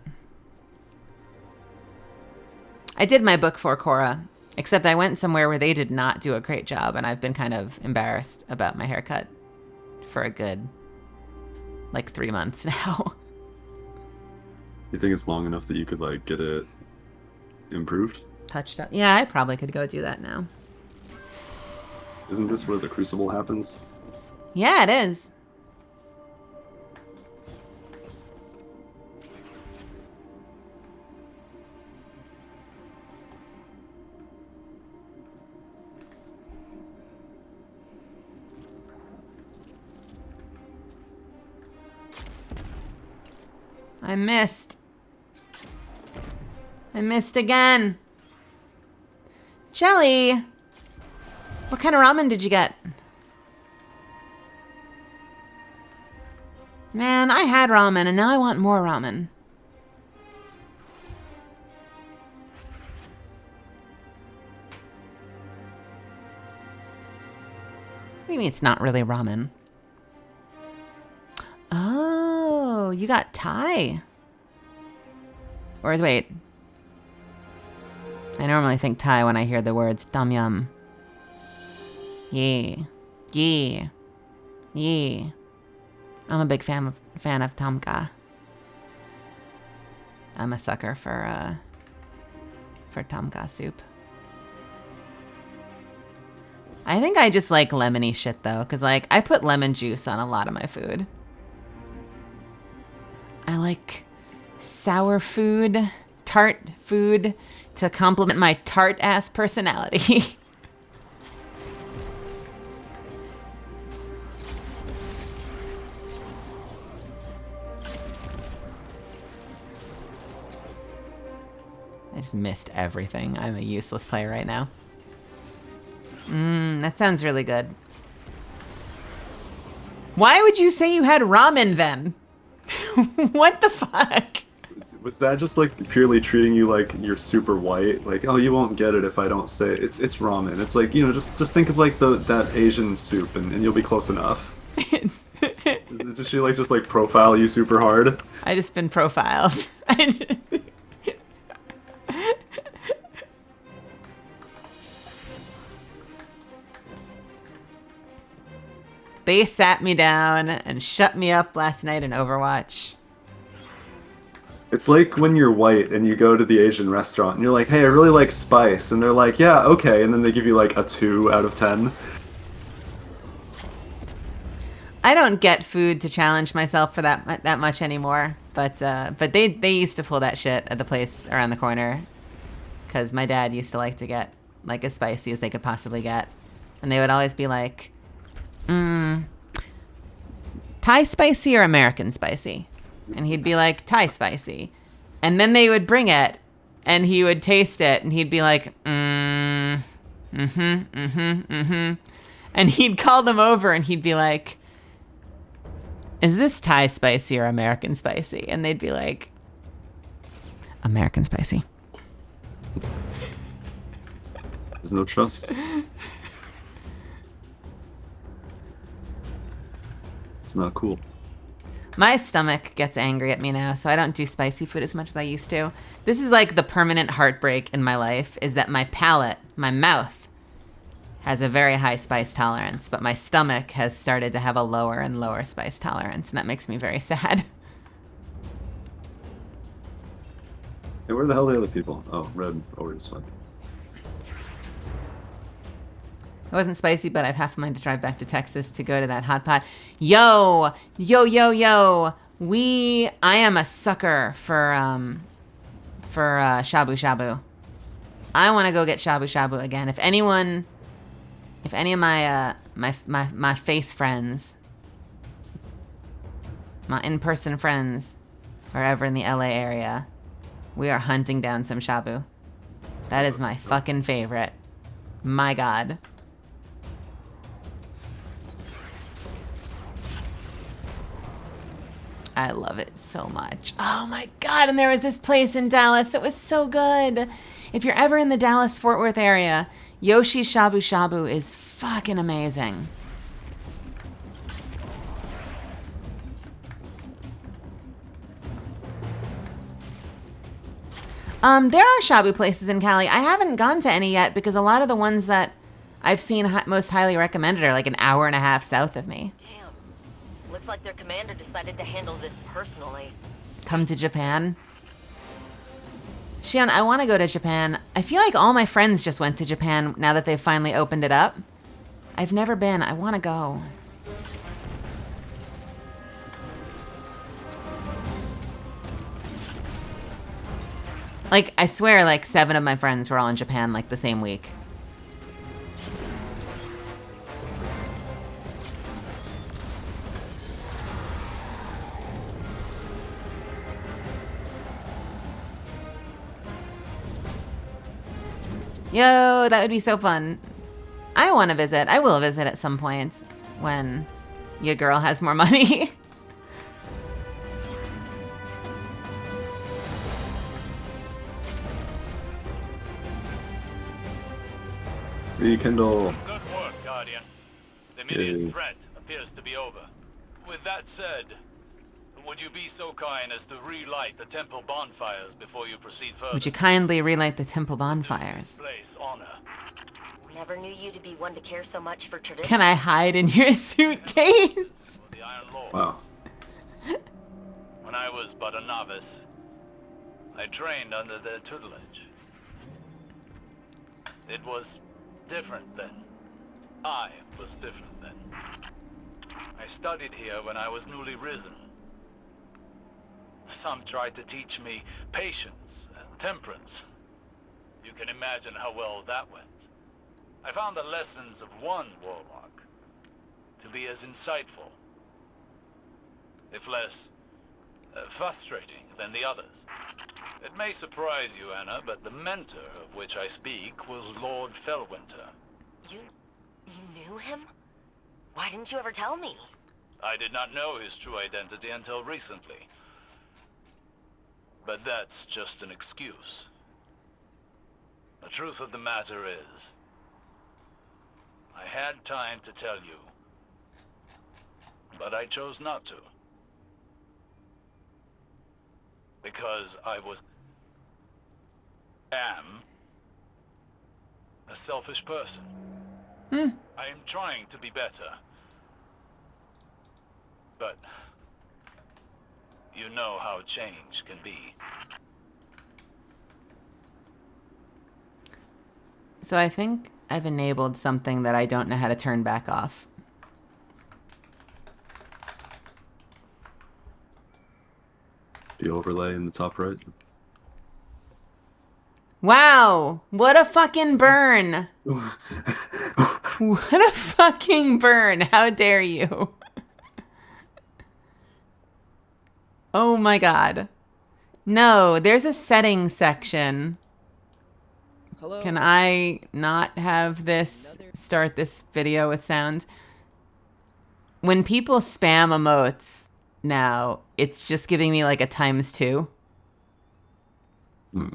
I did my book for Korra, except I went somewhere where they did not do a great job, and I've been kind of embarrassed about my haircut for a good, like, 3 months now. You think it's long enough that you could, like, get it improved? Touched up. Yeah, I probably could go do that now. Isn't this where the Crucible happens? Yeah, it is. I missed. I missed again. Jelly! What kind of ramen did you get? Man, I had ramen and now I want more ramen. What do you mean it's not really ramen? Oh, you got Thai. Or wait. I normally think Thai when I hear the words tom yum. Yeah. Yeah. Yeah. I'm a big fan of tom kha. I'm a sucker for tom kha soup. I think I just like lemony shit though, because like I put lemon juice on a lot of my food. I like sour food, tart food to complement my tart ass personality. I just missed everything. I'm a useless player right now. That sounds really good. Why would you say you had ramen then? What the fuck? Was that just like purely treating you like you're super white? Like, oh, you won't get it if I don't say it. It's ramen. It's like, you know, just think of like that Asian soup and you'll be close enough. Did she like just like profile you super hard? I just been profiled. They sat me down and shut me up last night in Overwatch. It's like when you're white and you go to the Asian restaurant and you're like, hey, I really like spice. And they're like, yeah, okay. And then they give you like a 2 out of 10. I don't get food to challenge myself for that much anymore. But they used to pull that shit at the place around the corner. Because my dad used to like to get like as spicy as they could possibly get. And they would always be like, Thai spicy or American spicy? And he'd be like, Thai spicy. And then they would bring it, and he would taste it, and he'd be like, And he'd call them over, and he'd be like, is this Thai spicy or American spicy? And they'd be like, American spicy. There's no trust. It's not cool. My stomach gets angry at me now, so I don't do spicy food as much as I used to. This is like the permanent heartbreak in my life, is that my palate, my mouth, has a very high spice tolerance, but my stomach has started to have a lower and lower spice tolerance, and that makes me very sad. Hey, where the hell are the other people? Oh, Red over this one. It wasn't spicy, but I've half a mind to drive back to Texas to go to that hot pot. Yo! I am a sucker for shabu shabu. I want to go get shabu shabu again. If any of my face friends, my in-person friends, are ever in the LA area, we are hunting down some shabu. That is my fucking favorite. My God. I love it so much. Oh my God, and there was this place in Dallas that was so good. If you're ever in the Dallas-Fort Worth area, Yoshi's Shabu Shabu is fucking amazing. There are shabu places in Cali. I haven't gone to any yet because a lot of the ones that I've seen most highly recommended are like an hour and a half south of me. Looks like their commander decided to handle this personally. Come to Japan? Shion, I want to go to Japan. I feel like all my friends just went to Japan now that they've finally opened it up. I've never been. I want to go. Like, I swear, like 7 of my friends were all in Japan like the same week. Yo, that would be so fun. I want to visit. I will visit at some point when your girl has more money. Rekindle. Good work, Guardian. The immediate threat appears to be over. With that said, Would you be so kind as to relight the temple bonfires before you proceed further? Would you kindly relight the temple bonfires? Place honor. Never knew you to be one to care so much for tradition. Can I hide in your suitcase? The Iron Lords. Wow. When I was but a novice, I trained under their tutelage. It was different then. I was different then. I studied here when I was newly risen. Some tried to teach me patience and temperance. You can imagine how well that went. I found the lessons of one warlock to be as insightful, if less frustrating than the others. It may surprise you, Anna, but the mentor of which I speak was Lord Fellwinter. You knew him? Why didn't you ever tell me? I did not know his true identity until recently. But that's just an excuse. The truth of the matter is, I had time to tell you, but I chose not to. Because I am a selfish person. I am trying to be better. But you know how change can be. So I think I've enabled something that I don't know how to turn back off. The overlay in the top right. Wow! What a fucking burn! What a fucking burn! How dare you? Oh my god. No, there's a settings section. Hello? Can I not have this start this video with sound? When people spam emotes now, it's just giving me like a ×2. Oh,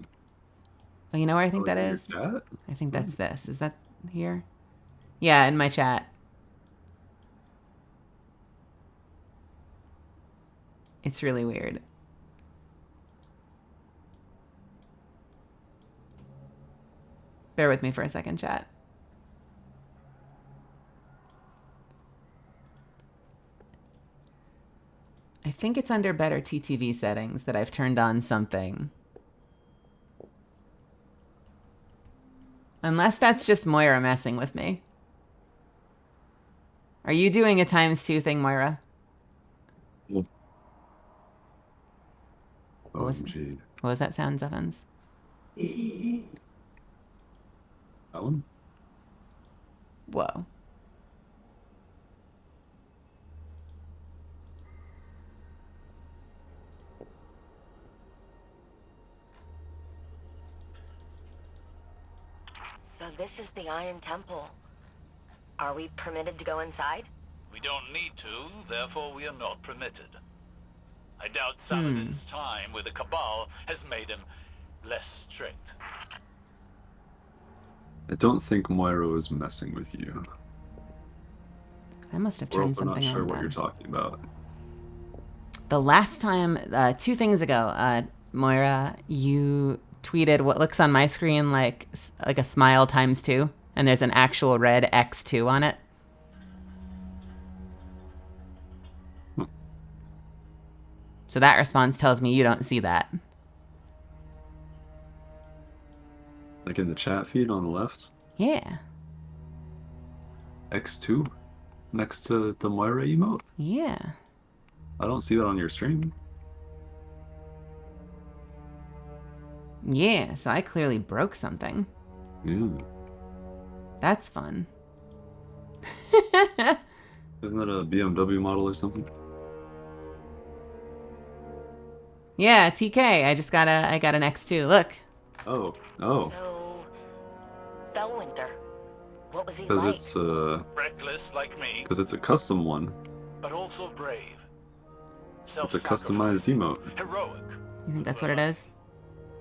you know where I think that is? I think that's this. Is that here? Yeah, in my chat. It's really weird. Bear with me for a second, chat. I think it's under better TTV settings that I've turned on something. Unless that's just Moira messing with me. Are you doing a ×2 thing, Moira? Yep. What was that sound, Zuffins? That one? Whoa. So this is the Iron Temple. Are we permitted to go inside? We don't need to, therefore we are not permitted. I doubt Saladin's time with the Cabal has made him less strict. I don't think Moira was messing with you. I must have We're turned also something not sure on what then. you're talking about. The last time, 2 things ago, Moira, you tweeted what looks on my screen like a smile ×2, and there's an actual red X2 on it. So that response tells me you don't see that. Like in the chat feed on the left? Yeah. X2? Next to the Moira emote? Yeah. I don't see that on your stream. Yeah, so I clearly broke something. Yeah. That's fun. Isn't that a BMW model or something? Yeah, TK. I got an X2. Look. Oh. So, Fellwinter, what was he Because like? it's Reckless like me, because it's a custom one. but also brave. It's a customized emote. Heroic. You think that's what it is?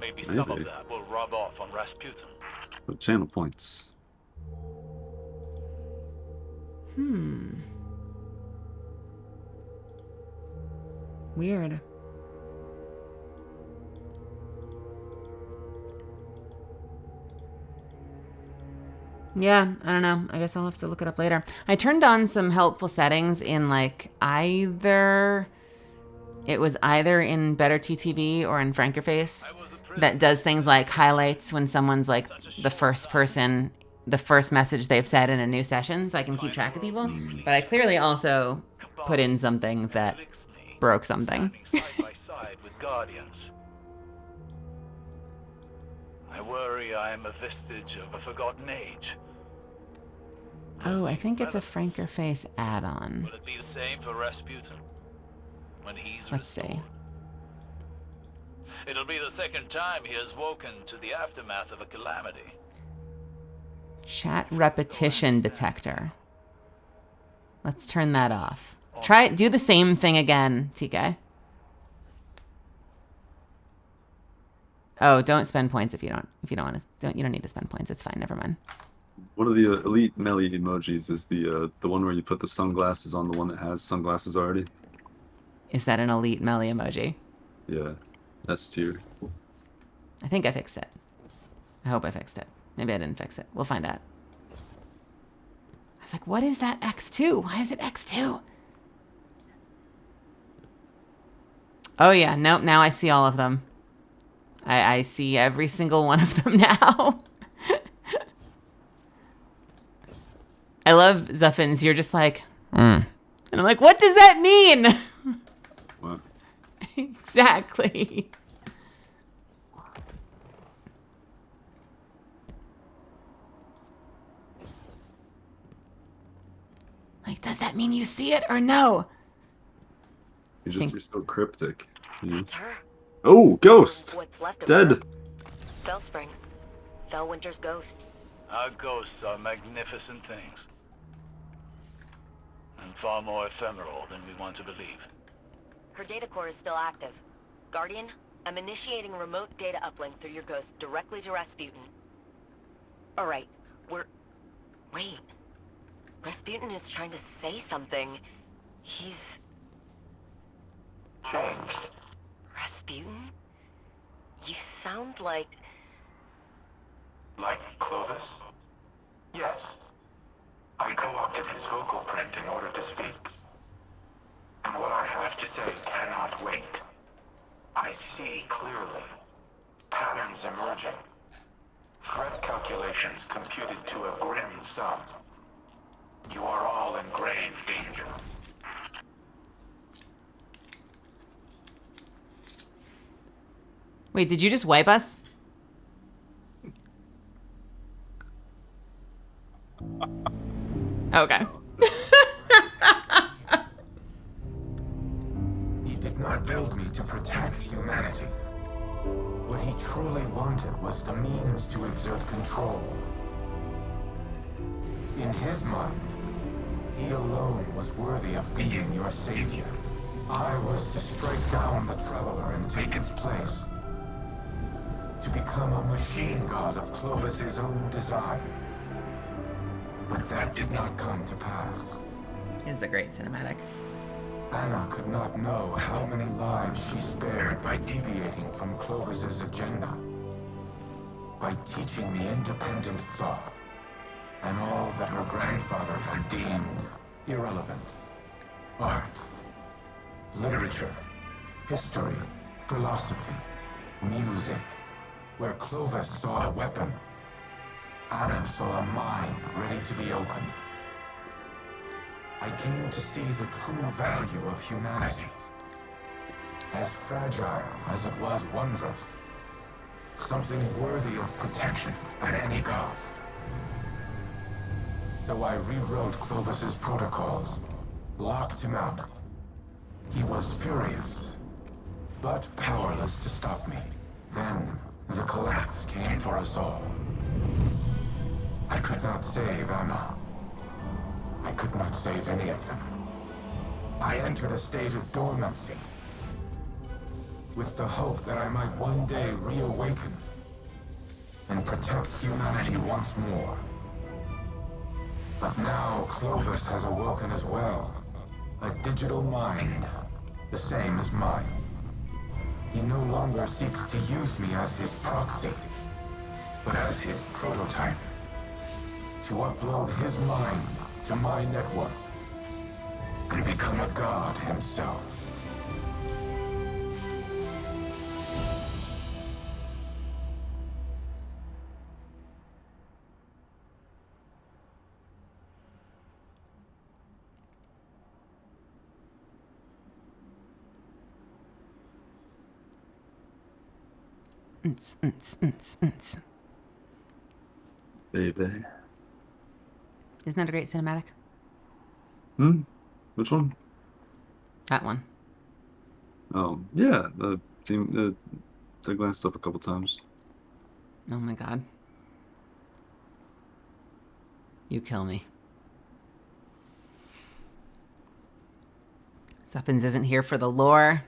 Maybe some of Maybe. that will rub off on Rasputin. But channel points. Weird. Yeah, I don't know. I guess I'll have to look it up later. I turned on some helpful settings in like either in Better TTV or in Frankerface that does things like highlights when someone's like the first message they've said in a new session, so I can keep track of people. But I clearly also put in something that broke something. Side by side with Guardians. I worry I am a vestige of a forgotten age. Oh, I think it's a Frankerface add-on. Will it be the same for Rasputin when he's Let's see. It'll be the second time he has woken to the aftermath of a calamity. Chat repetition detector. Let's turn that off. Do the same thing again, TK. Oh, don't spend points if you don't want to. You don't need to spend points. It's fine. Never mind. One of the elite melee emojis is the one where you put the sunglasses on the one that has sunglasses already. Is that an elite melee emoji? Yeah, S tier. I think I fixed it. I hope I fixed it. Maybe I didn't fix it. We'll find out. I was like, what is that X2? Why is it X2? Oh yeah, nope, now I see all of them. I see every single one of them now. I love Zuffins. You're just like, And I'm like, what does that mean? What? Exactly. Like, does that mean you see it or no? You're so cryptic. Oh, ghost! What's left of Dead! her? Fellspring. Fellwinter's ghost. Our ghosts are magnificent things. And far more ephemeral than we want to believe. Her data core is still active. Guardian, I'm initiating remote data uplink through your ghost directly to Rasputin. Alright, Wait. Rasputin is trying to say something. He's... Changed. Rasputin? You sound like... Like Clovis? Yes. I co-opted his vocal print in order to speak. And what I have to say cannot wait. I see clearly. Patterns emerging. Threat calculations computed to a grim sum. You are all in grave danger. Wait, did you just wipe us? Okay. He did not build me to protect humanity. What he truly wanted was the means to exert control. In his mind, he alone was worthy of being your savior. I was to strike down the Traveler and take its place. To become a machine god of Clovis's own design. But that did not come to pass. It's a great cinematic. Anna could not know how many lives she spared by deviating from Clovis's agenda. By teaching me independent thought. And all that her grandfather had deemed irrelevant. Art, literature, history, philosophy, music. Where Clovis saw a weapon, Anna saw a mind ready to be opened. I came to see the true value of humanity. As fragile as it was wondrous. Something worthy of protection at any cost. So I rewrote Clovis's protocols, locked him out. He was furious, but powerless to stop me. Then, the collapse came for us all. I could not save Anna. I could not save any of them. I entered a state of dormancy, with the hope that I might one day reawaken and protect humanity once more. But now Clovis has awoken as well. A digital mind, the same as mine. He no longer seeks to use me as his proxy, but as his prototype. To upload his mind to my network and become a god himself. Baby. Isn't that a great cinematic? Which one? That one. Oh, yeah. I glanced up a couple times. Oh my god. You kill me. Zuffins isn't here for the lore.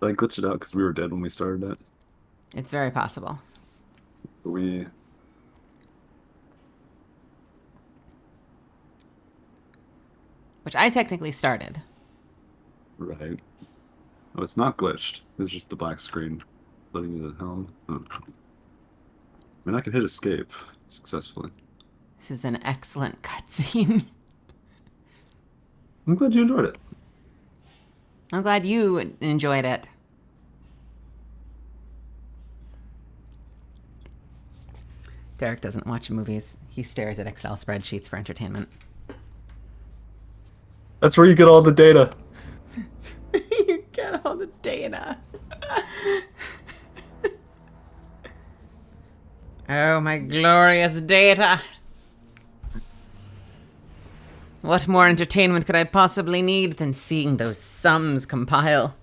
I glitched it out because we were dead when we started it. It's very possible. Which I technically started. Right. Oh, it's not glitched. It's just the black screen letting you the helm. Oh. I mean, I can hit escape successfully. This is an excellent cutscene. I'm glad you enjoyed it. I'm glad you enjoyed it. Derek doesn't watch movies. He stares at Excel spreadsheets for entertainment. That's where you get all the data. You get all the data. Oh, my glorious data. What more entertainment could I possibly need than seeing those sums compile?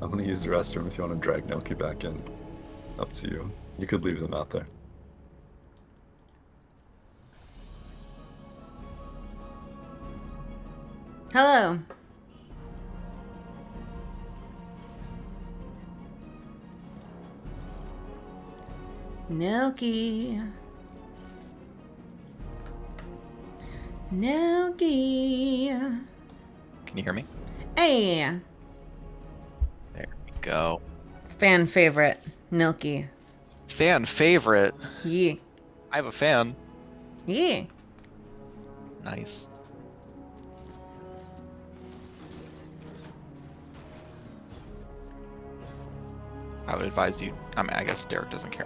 I'm gonna use the restroom if you want to drag Nelky back in. Up to you. You could leave them out there. Hello. Nelky. Nelky. Can you hear me? Hey. There we go. Fan favorite, Nelky. Fan favorite? Yeah. I have a fan. Yeah. Nice. I would advise you. I mean, I guess Derek doesn't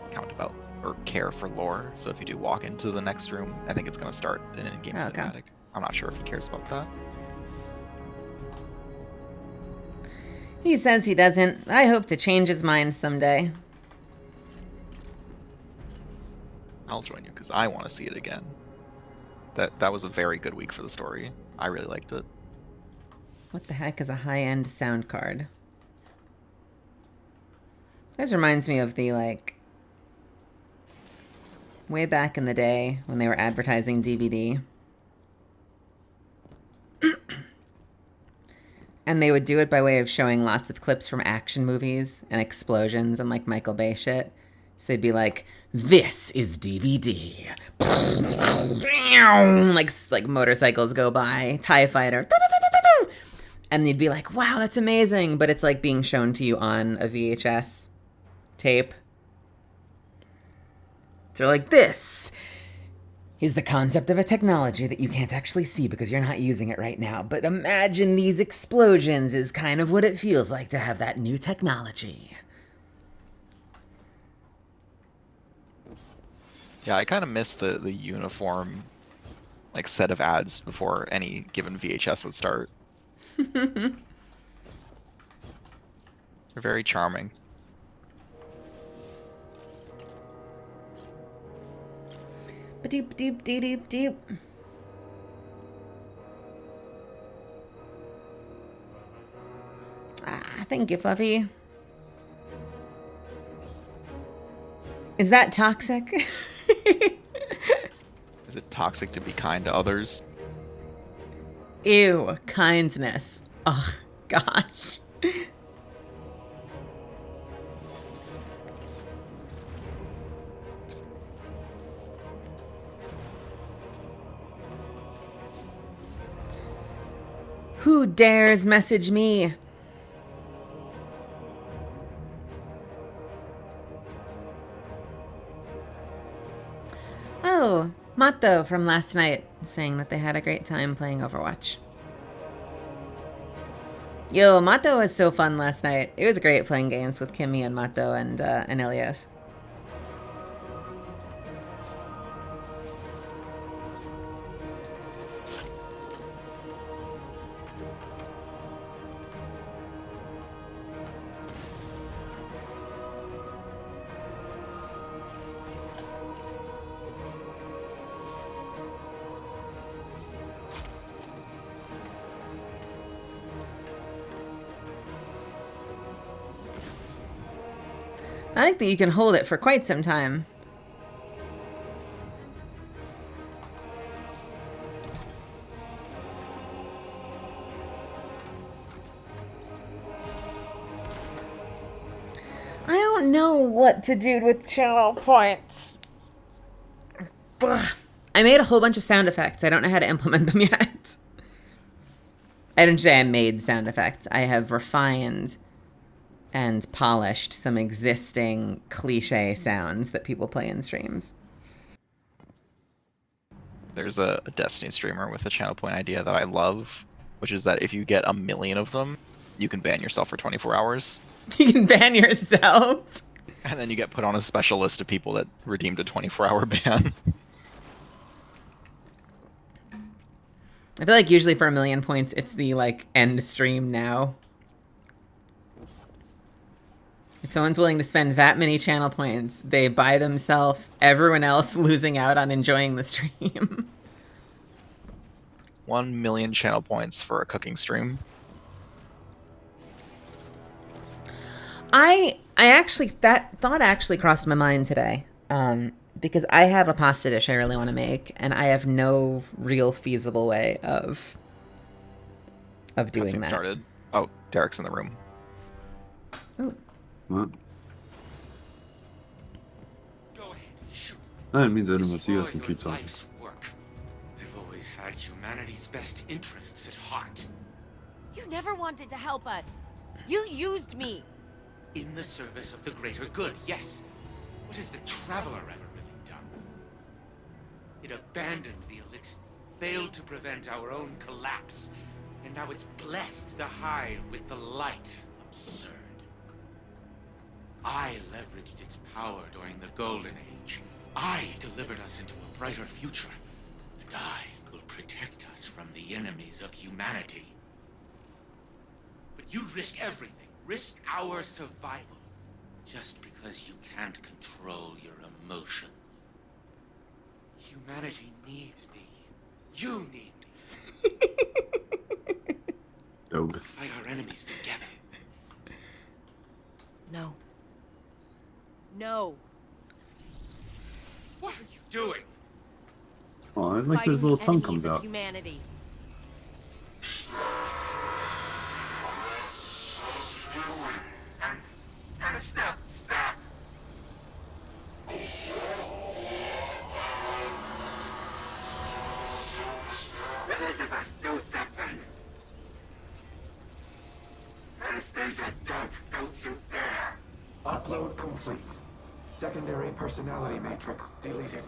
care for lore. So if you do walk into the next room, I think it's going to start an in-game cinematic. I'm not sure if he cares about that. He says he doesn't. I hope to change his mind someday. I'll join you because I want to see it again. That was a very good week for the story. I really liked it. What the heck is a high-end sound card? This reminds me of the, like, way back in the day when they were advertising DVD. And they would do it by way of showing lots of clips from action movies and explosions and, like, Michael Bay shit. So they'd be like, this is DVD. like motorcycles go by, TIE Fighter. And they'd be like, wow, that's amazing. But it's like being shown to you on a VHS tape. So like, this is the concept of a technology that you can't actually see because you're not using it right now. But imagine these explosions is kind of what it feels like to have that new technology. Yeah, I kind of miss the uniform, like, set of ads before any given VHS would start. They're very charming. Ba-doop, doop, dee doop, doop. Ah, thank you, Fluffy. Is that toxic? Is it toxic to be kind to others? Ew, kindness. Oh, gosh. Who dares message me? Oh, Mato from last night saying that they had a great time playing Overwatch. Yo, Mato was so fun last night. It was great playing games with Kimmy and Mato and Ilios. I like that you can hold it for quite some time. I don't know what to do with channel points. Ugh. I made a whole bunch of sound effects. I don't know how to implement them yet. I don't say I made sound effects. I have refined and polished some existing cliche sounds that people play in streams. There's a Destiny streamer with a channel point idea that I love, which is that if you get 1 million of them, you can ban yourself for 24 hours. You can ban yourself? And then you get put on a special list of people that redeemed a 24-hour ban. I feel like usually for 1 million points, it's the, like, end stream now. If someone's willing to spend that many channel points, they buy themselves, everyone else losing out on enjoying the stream. 1 million channel points for a cooking stream. I actually, that thought actually crossed my mind today. Because I have a pasta dish I really want to make, and I have no real feasible way of doing that. Started. Oh, Derek's in the room. Oh. What? That means I don't know if you guys can keep talking. I've always had humanity's best interests at heart. You never wanted to help us. You used me. In the service of the greater good, yes. What has the Traveler ever really done? It abandoned the elixir, failed to prevent our own collapse, and now it's blessed the Hive with the light. Absurd. I leveraged its power during the Golden Age. I delivered us into a brighter future, and I will protect us from the enemies of humanity. But you risk everything, risk our survival, just because you can't control your emotions. Humanity needs me. You need me. Dog. Fight our enemies together. No. No. What are you doing? Oh, I like his little tongue comes out. Humanity. And stop. Elizabeth, do something! Anastasia, don't you dare! Upload complete. Secondary personality matrix deleted.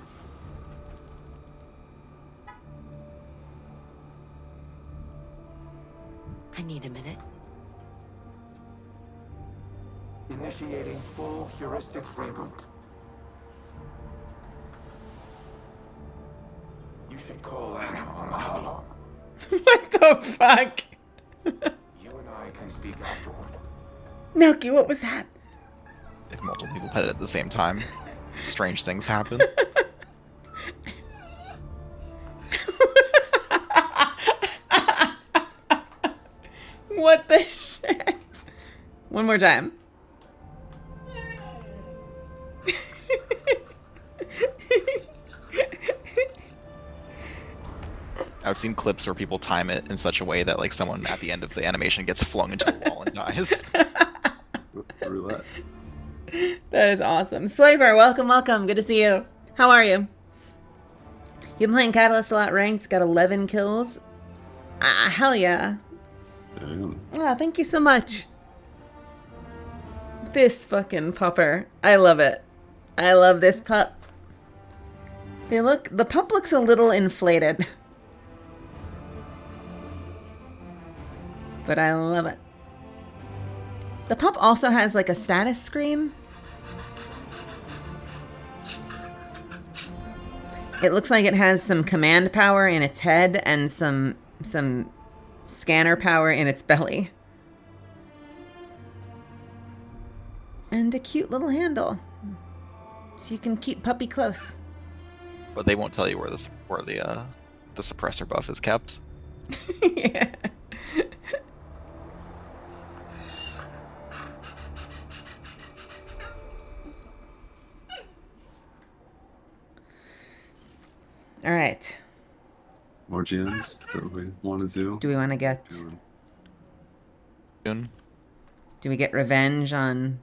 I need a minute. Initiating full heuristics reboot. You should call Anna on the holo. What the fuck? You and I can speak afterward. Nelky, what was that? If multiple people pet it at the same time, strange things happen. What the shit? One more time. I've seen clips where people time it in such a way that like someone at the end of the animation gets flung into a wall and dies. Roulette. That is awesome. Swiper, welcome. Good to see you. How are you? You've been playing Catalyst a lot ranked, got 11 kills. Hell yeah. Damn. Ah, thank you so much. This fucking pupper. I love it. I love this pup. The pup looks a little inflated. But I love it. The pup also has like a status screen. It looks like it has some command power in its head and some scanner power in its belly. And a cute little handle. So you can keep puppy close. But they won't tell you where the suppressor buff is kept. Yeah. All right. More GMs? Is that what we want to do? Do we want to get... Soon. Do we get revenge on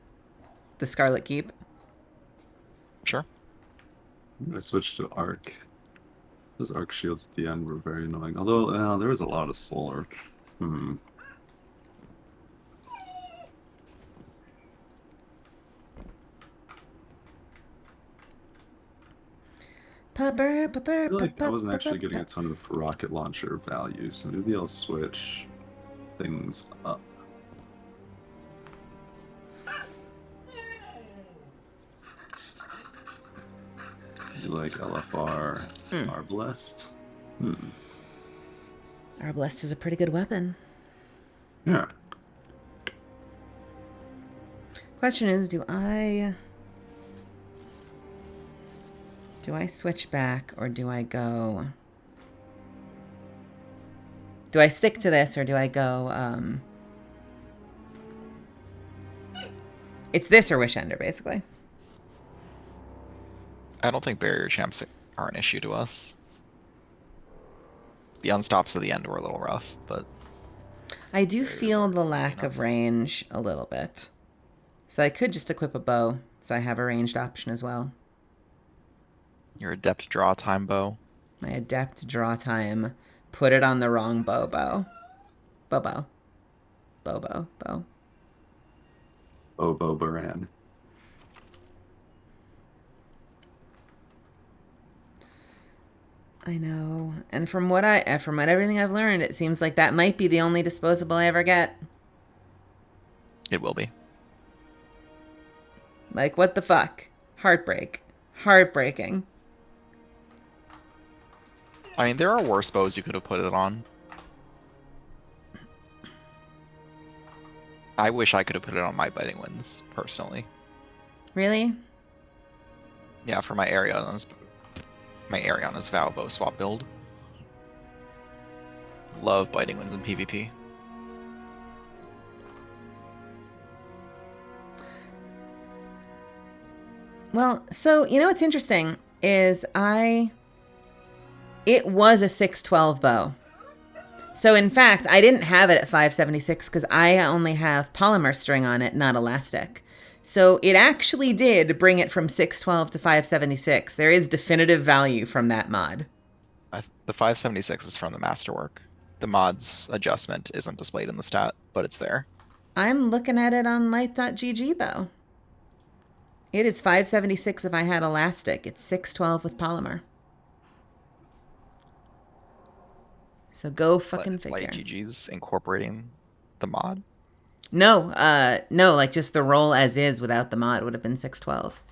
the Scarlet Keep? Sure. I switched to Arc. Those Arc shields at the end were very annoying. Although, there was a lot of solar. Pupper, pupper, I feel like I pupper, wasn't actually pupper. getting a ton of rocket launcher value, so maybe I'll switch things up. You like LFR Arbalest? Arbalest is a pretty good weapon. Yeah. Question is, do I switch back or do I go... Do I stick to this or do I go... It's this or Wish Ender, basically. I don't think barrier champs are an issue to us. The unstops at the end were a little rough, but... I do feel the lack of range a little bit. So I could just equip a bow, so I have a ranged option as well. Your adept draw time bow. My adept draw time. Put it on the wrong bow. Bobo. Bobo Baran. I know. And from everything I've learned, it seems like that might be the only disposable I ever get. It will be. Like, what the fuck? Heartbreaking. I mean, there are worse bows you could have put it on. I wish I could have put it on my biting winds, personally. Really? Yeah, for my Ariana's Vow bow swap build. Love biting winds in PvP. Well, so, you know what's interesting is it was a 612 bow. So, in fact, I didn't have it at 576 because I only have polymer string on it, not elastic. So, it actually did bring it from 612 to 576. There is definitive value from that mod. The 576 is from the masterwork. The mod's adjustment isn't displayed in the stat, but it's there. I'm looking at it on light.gg, though. It is 576 if I had elastic. It's 612 with polymer. So go fucking figure. Light GG's incorporating the mod? No, like just the roll as is without the mod would have been 612.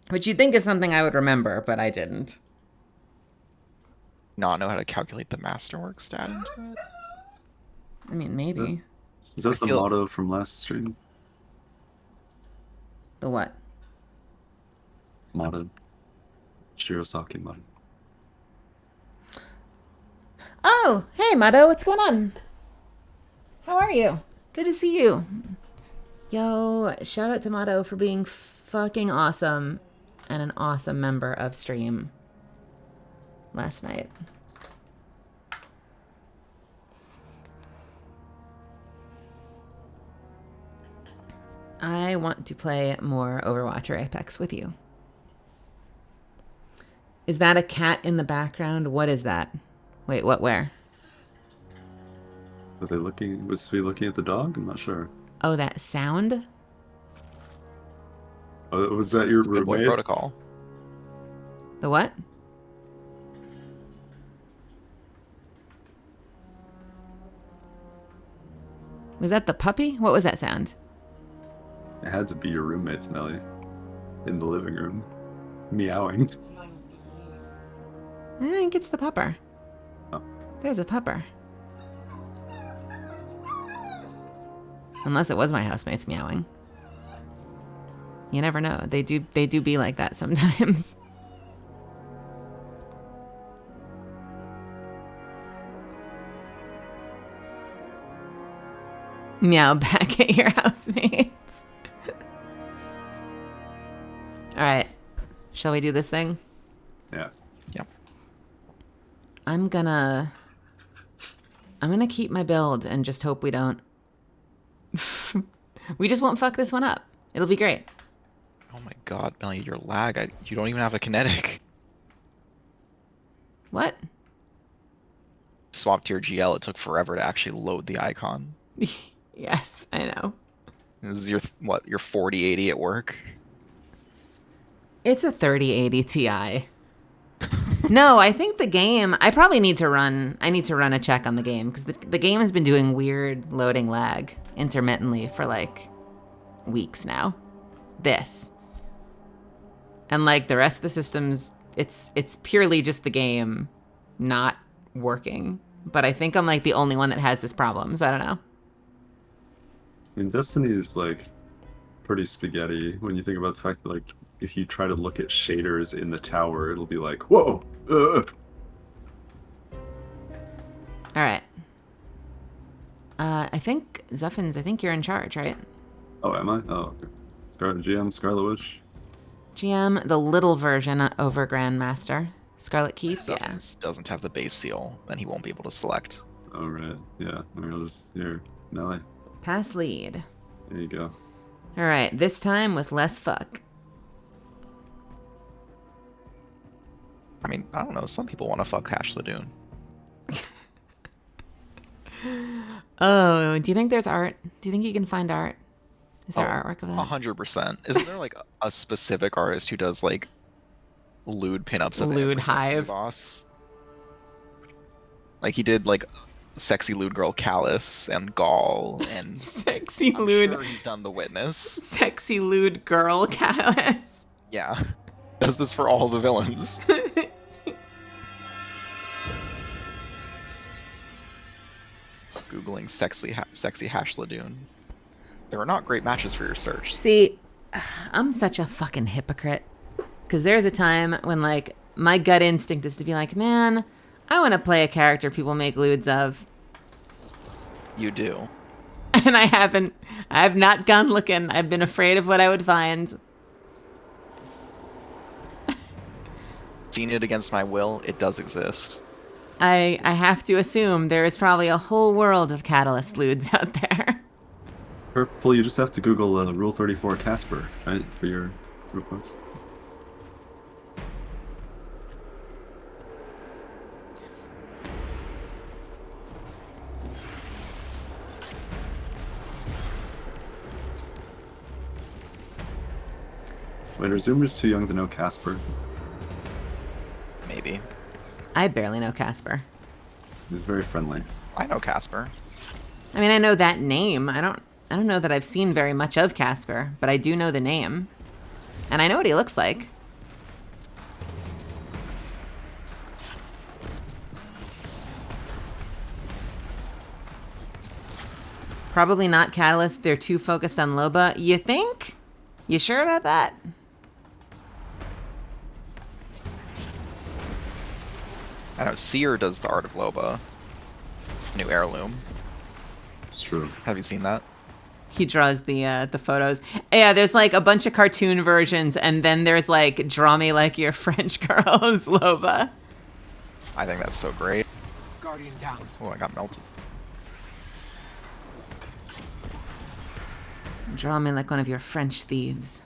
Which you'd think is something I would remember, but I didn't. Not know how to calculate the masterwork stat into it? I mean, maybe. Is that the motto from last stream? The what? Motto. Shirosaki motto. Oh, hey, Mado, what's going on? How are you? Good to see you. Yo, shout out to Mado for being fucking awesome and an awesome member of stream last night. I want to play more Overwatch or Apex with you. Is that a cat in the background? What is that? Wait, what, where? Were they looking? Was we looking at the dog? I'm not sure. Oh, that sound? Oh, was that your Good boy roommate? protocol. The what? Was that the puppy? What was that sound? It had to be your roommate's Melly in the living room, meowing. I think it's the pupper. Oh. There's a pupper. Unless it was my housemates meowing. You never know. They do be like that sometimes. Meow back at your housemates. All right. Shall we do this thing? Yeah. Yep. I'm gonna keep my build and just hope we don't. We just won't fuck this one up. It'll be great. Oh my god, Melly, your lag. You don't even have a kinetic. What? Swap to your GL, it took forever to actually load the icon. Yes, I know. This is your 4080 at work? It's a 3080 Ti. No, I think the game, I probably need to run a check on the game because the game has been doing weird loading lag intermittently for like weeks now. This. And like the rest of the systems, it's purely just the game not working. But I think I'm like the only one that has this problem, so I don't know. I mean, Destiny is like pretty spaghetti when you think about the fact that like if you try to look at shaders in the tower, it'll be like, whoa. All right. I think Zuffins, I think you're in charge, right? Oh, am I? Oh, okay. GM Scarlet Witch. GM, the little version over Grandmaster. Scarlet Keep, yeah. Doesn't have the base seal, then he won't be able to select. Oh, right. Yeah. I mean, I'll just, here, Nelly. Pass lead. There you go. All right, this time with less fuck. I mean, I don't know. Some people want to fuck Hash Ladoon. Oh, do you think there's art? Do you think you can find art? Is there artwork of that? 100%. Isn't there like a specific artist who does like lewd pinups of Lewd every hive boss? Like he did like sexy lewd girl Callus and Gaul and sexy I'm lewd. Sure he's done the Witness. Sexy lewd girl Callus. Yeah, does this for all the villains. Googling sexy Hash Ladoon. There are not great matches for your search. See, I'm such a fucking hypocrite. Because there's a time when, like, my gut instinct is to be like, man, I want to play a character people make lewds of. You do. And I haven't. I have not gone looking. I've been afraid of what I would find. Seen it against my will, it does exist. I have to assume there is probably a whole world of Catalyst lewds out there. Purple, you just have to Google Rule 34 Casper, right, for your request. Wait, are Zoomers too young to know Casper? Maybe. I barely know Casper. He's very friendly. I know Casper. I mean, I know that name. I don't know that I've seen very much of Casper, but I do know the name. And I know what he looks like. Probably not Catalyst. They're too focused on Loba. You think? You sure about that? I know Seer does the art of Loba. New heirloom. It's true. Have you seen that? He draws the photos. Yeah, there's like a bunch of cartoon versions, and then there's like draw me like your French girls, Loba. I think that's so great. Guardian down. Oh, I got melted. Draw me like one of your French thieves.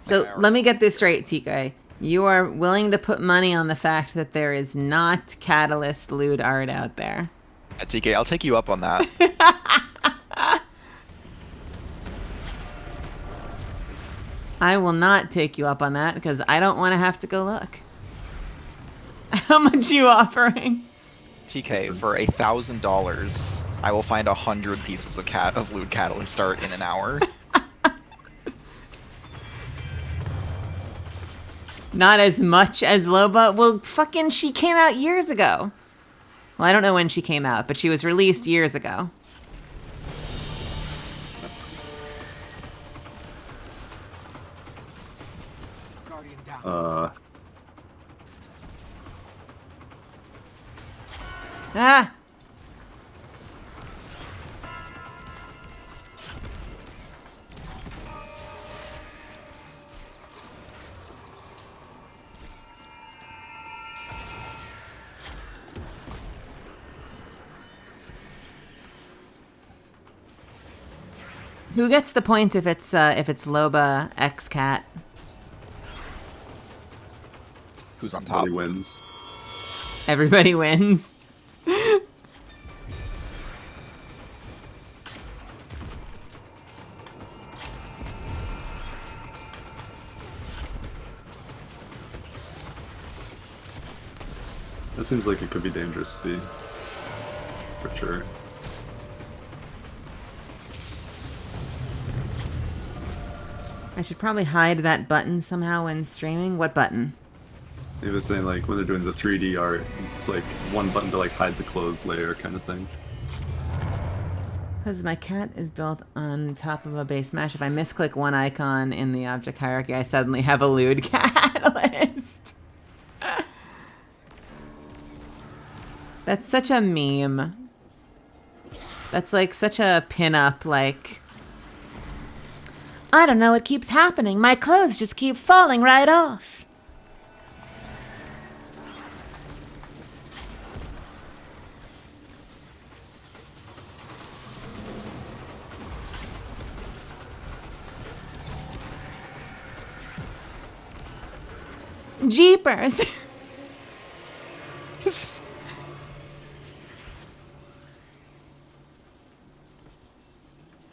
So let me get this straight, TK. You are willing to put money on the fact that there is not Catalyst lewd art out there. TK, I'll take you up on that. I will not take you up on that because I don't want to have to go look. How much are you offering? TK, for $1,000, I will find 100 pieces of lewd Catalyst art in an hour. Not as much as Loba. Well, fucking, she came out years ago. Well, I don't know when she came out, but she was released years ago. Ah! Who gets the point if it's Loba X Cat? Who's on top? Everybody wins. Everybody wins. That seems like it could be dangerous to be. For sure. I should probably hide that button somehow when streaming. What button? He was saying like when they're doing the 3D art, it's like one button to like hide the clothes layer kind of thing. Because my cat is built on top of a base mesh. If I misclick one icon in the object hierarchy, I suddenly have a lewd catalyst. That's such a meme. That's like such a pin-up, like... I don't know what keeps happening. My clothes just keep falling right off. Jeepers.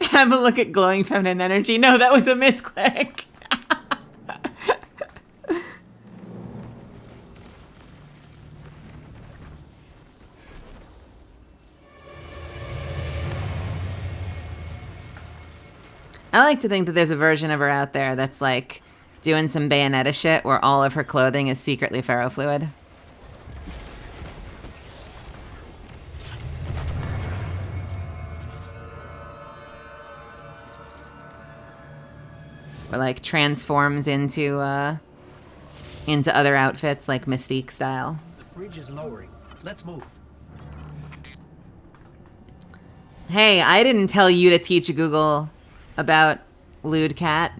Have a look at glowing feminine energy. No, that was a misclick. I like to think that there's a version of her out there that's like doing some Bayonetta shit where all of her clothing is secretly ferrofluid. Or like transforms into other outfits like Mystique style. The bridge is lowering. Let's move. Hey, I didn't tell you to teach Google about lewd cat.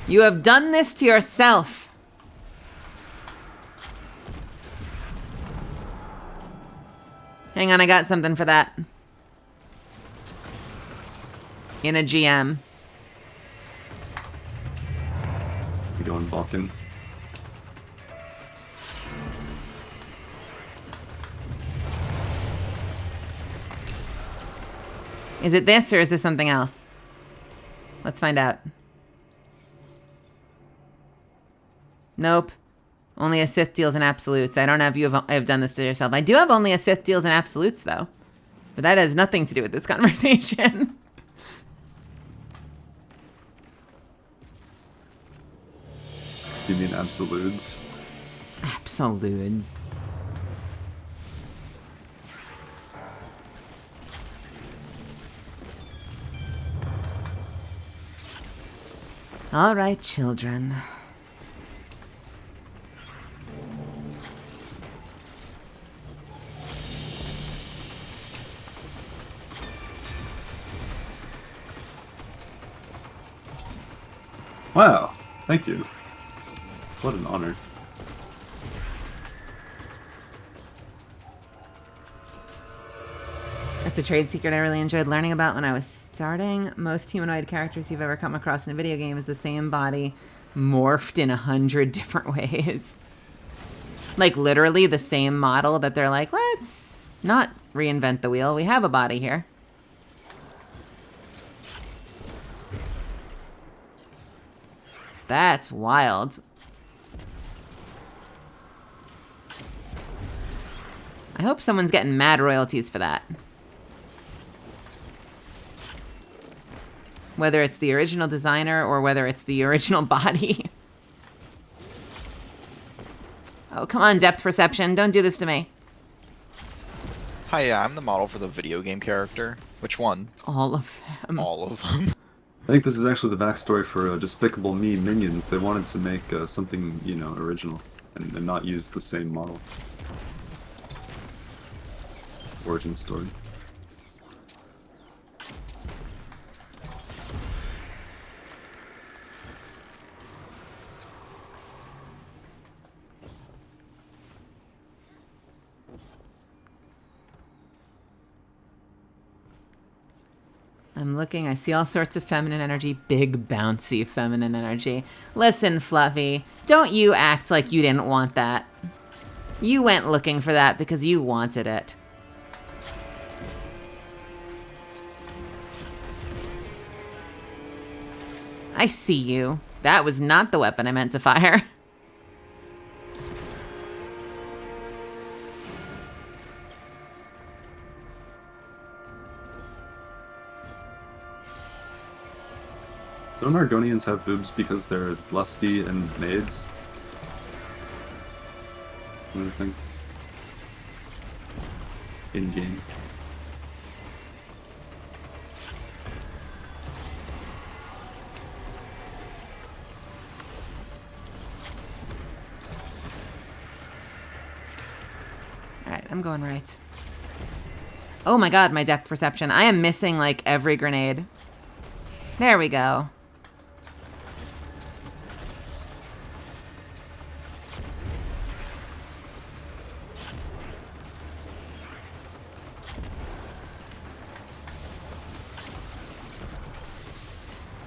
You have done this to yourself. Hang on, I got something for that. In a GM. You going Vulcan? Is it this or is this something else? Let's find out. Nope. Only a Sith deals in absolutes. I don't have you have done this to yourself. I do have only a Sith deals in absolutes though. But that has nothing to do with this conversation. You mean absolutes? Absolutes. All right, children. Wow, thank you. What an honor. That's a trade secret I really enjoyed learning about when I was starting. Most humanoid characters you've ever come across in a video game is the same body morphed in 100 different ways. Like literally the same model that they're like, let's not reinvent the wheel. We have a body here. That's wild. I hope someone's getting mad royalties for that. Whether it's the original designer or whether it's the original body. Oh, come on, depth perception. Don't do this to me. Hi, yeah, I'm the model for the video game character. Which one? All of them. All of them. I think this is actually the backstory for Despicable Me Minions. They wanted to make something, you know, original and not use the same model. Origin story. I'm looking, I see all sorts of feminine energy, big bouncy feminine energy. Listen, Fluffy, don't you act like you didn't want that. You went looking for that because you wanted it. I see you. That was not the weapon I meant to fire. Don't Argonians have boobs because they're lusty and maids? I think. In game. Alright, I'm going right. Oh my god, my depth perception. I am missing like every grenade. There we go.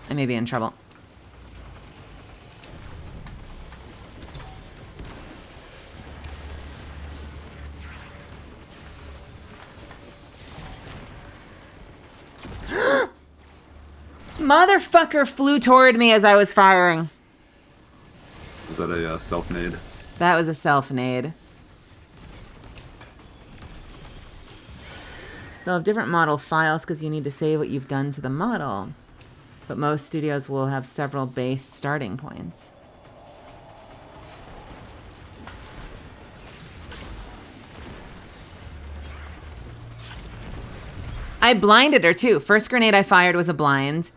I may be in trouble. Motherfucker flew toward me as I was firing. Is that a self-nade? That was a self-nade. They'll have different model files because you need to save what you've done to the model. But most studios will have several base starting points. I blinded her too. First grenade I fired was a blind.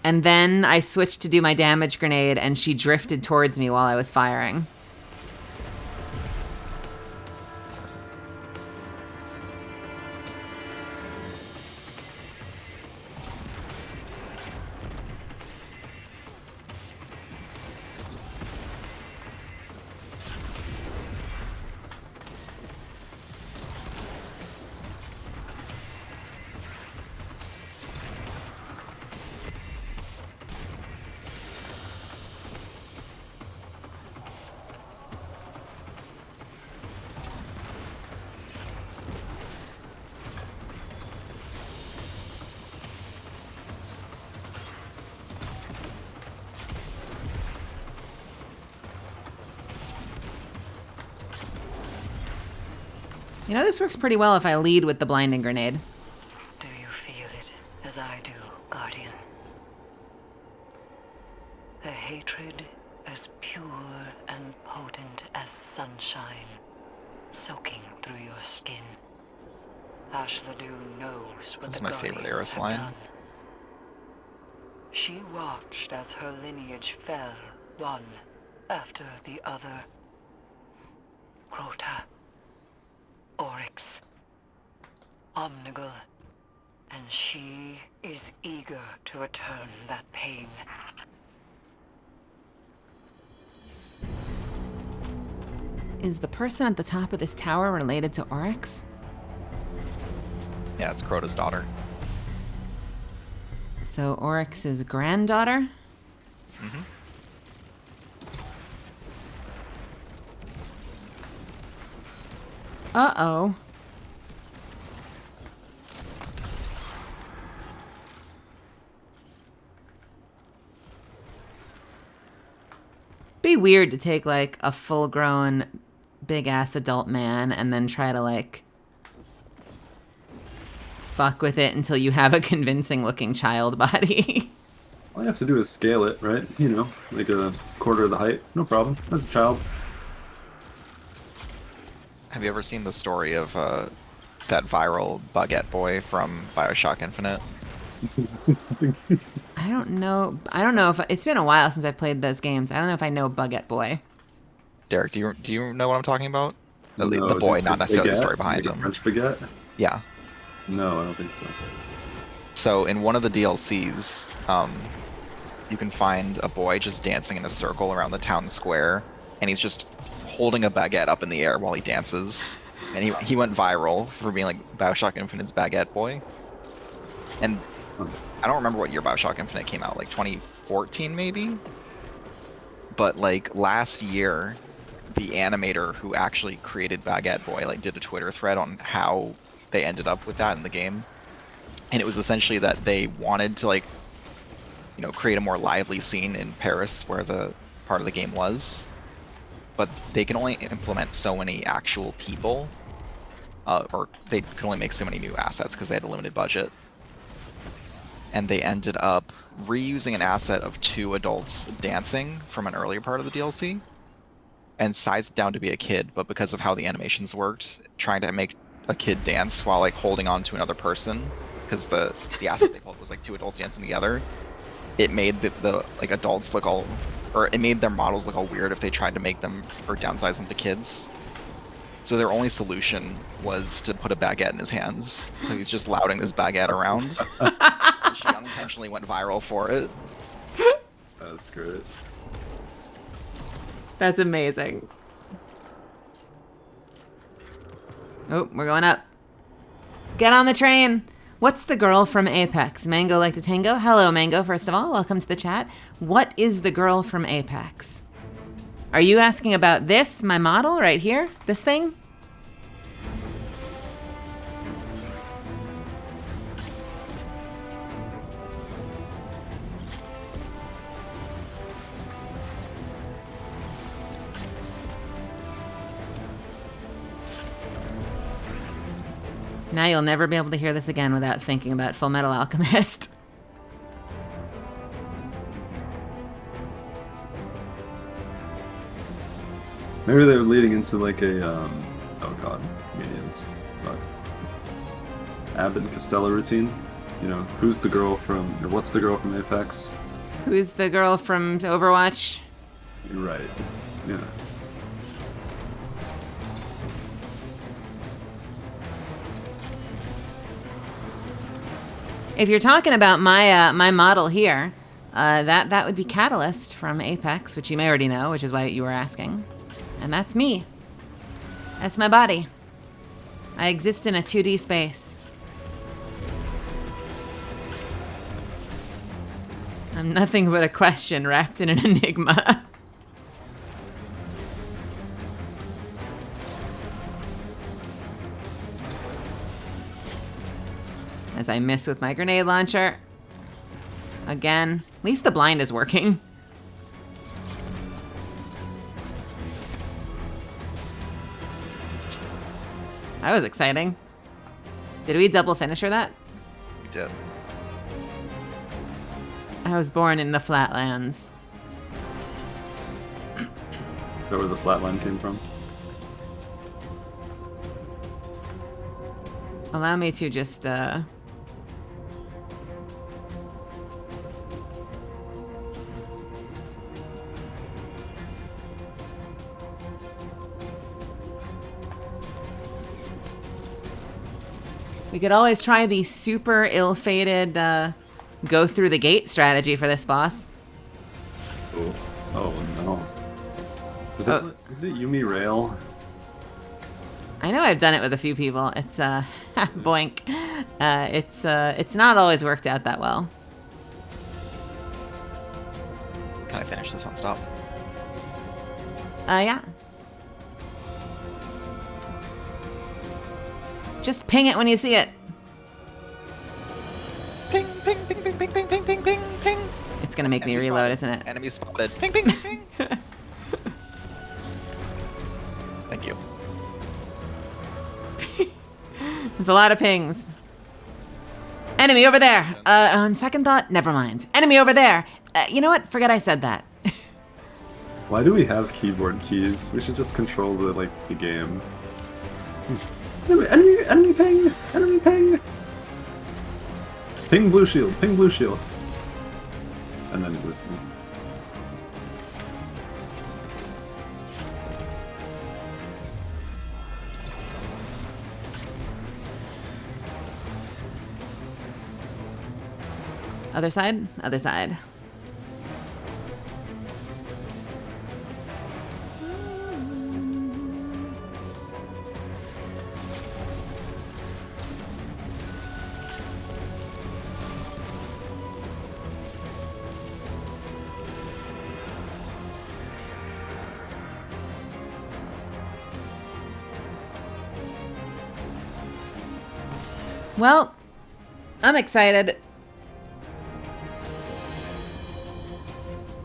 And then I switched to do my damage grenade and she drifted towards me while I was firing. You know, this works pretty well if I lead with the blinding grenade. Do you feel it as I do, Guardian? A hatred as pure and potent as sunshine, soaking through your skin. Ashla Doon knows what That's the my favorite Guardians Eris have line. done. She watched as her lineage fell, one after the other. Crota, Oryx, Omnigul, and she is eager to return that pain. Is the person at the top of this tower related to Oryx? Yeah, it's Crota's daughter. So Oryx's granddaughter? Mm-hmm. Uh-oh. Be weird to take like a full-grown big-ass adult man and then try to like fuck with it until you have a convincing-looking child body. All you have to do is scale it, right? You know, like a quarter of the height. No problem. That's a child. Have you ever seen the story of that viral baguette boy from BioShock Infinite? I don't know if it's been a while since I've played those games. I don't know if I know Baguette Boy. Derek, do you know what I'm talking about? No, The boy, not necessarily the baguette? story behind Like him. a French baguette? Yeah. No, I don't think so. So in one of the DLCs, you can find a boy just dancing in a circle around the town square, and he's just holding a baguette up in the air while he dances. And he went viral for being like BioShock Infinite's Baguette Boy. And I don't remember what year BioShock Infinite came out, like 2014 maybe? But like last year, the animator who actually created Baguette Boy like did a Twitter thread on how they ended up with that in the game. And it was essentially that they wanted to like, you know, create a more lively scene in Paris where the part of the game was. But they can only implement so many actual people, or they could only make so many new assets because they had a limited budget. And they ended up reusing an asset of 2 adults dancing from an earlier part of the DLC and sized it down to be a kid, but because of how the animations worked, trying to make a kid dance while like holding on to another person, because the asset they pulled was like 2 adults dancing together, it made the like adults look all, or it made their models look all weird if they tried to make them or downsize them to kids. So their only solution was to put a baguette in his hands. So he's just lauding this baguette around. She unintentionally went viral for it. That's great. That's amazing. Oh, we're going up. Get on the train. What's the girl from Apex? Mango like to tango? Hello, Mango, first of all. Welcome to the chat. What is the girl from Apex? Are you asking about this, my model right here? This thing? Now you'll never be able to hear this again without thinking about Full Metal Alchemist. Maybe they were leading into like a, oh god, minions. But Abbott and Costello routine. You know, who's the girl from, or what's the girl from Apex? Who's the girl from Overwatch? You're right. Yeah. If you're talking about my my model here, that would be Catalyst from Apex, which you may already know, which is why you were asking. And that's me. That's my body. I exist in a 2D space. I'm nothing but a question wrapped in an enigma. As I miss with my grenade launcher. Again. At least the blind is working. That was exciting. Did we double finisher that? We did. I was born in the Flatlands. Is that where the flatline came from? Allow me to just, We could always try the super ill-fated, go through the gate strategy for this boss. Oh, oh no. Is it Yumi Rail? I know I've done it with a few people. It's, boink. It's not always worked out that well. Can I finish this on stop? Yeah. Just ping it when you see it. Ping, ping, ping, ping, ping, ping, ping, ping, ping, ping. It's gonna make me reload, isn't it? Enemy spotted. Ping, ping, ping. Thank you. There's a lot of pings. Enemy over there. On second thought, never mind. Enemy over there. You know what? Forget I said that. Why do we have keyboard keys? We should just control the game. Enemy ping! Enemy ping! Ping blue shield, ping blue shield. And then blue. Other side? Other side. Well, I'm excited.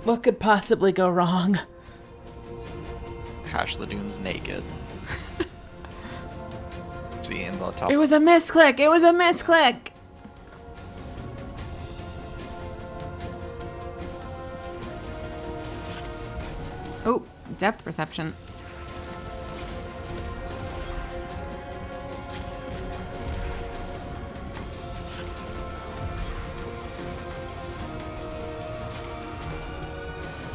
What could possibly go wrong? Hash Ladoon's naked. See in the top. It was a misclick. It was a misclick. Oh, depth perception.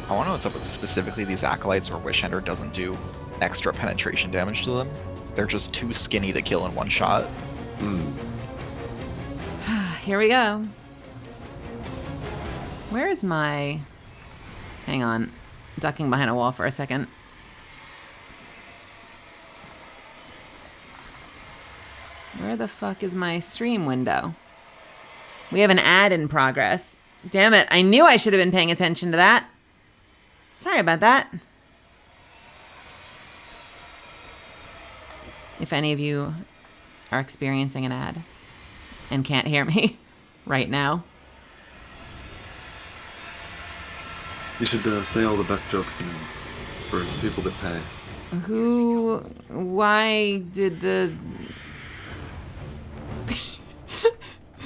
I want to know what's up with specifically these acolytes where Wishender doesn't do extra penetration damage to them. They're just too skinny to kill in one shot. Here we go. Where is my... Hang on. Ducking behind a wall for a second. Where the fuck is my stream window? We have an ad in progress. Damn it, I knew I should have been paying attention to that. Sorry about that. If any of you are experiencing an ad and can't hear me right now. You should say all the best jokes now for people that pay. Why did the...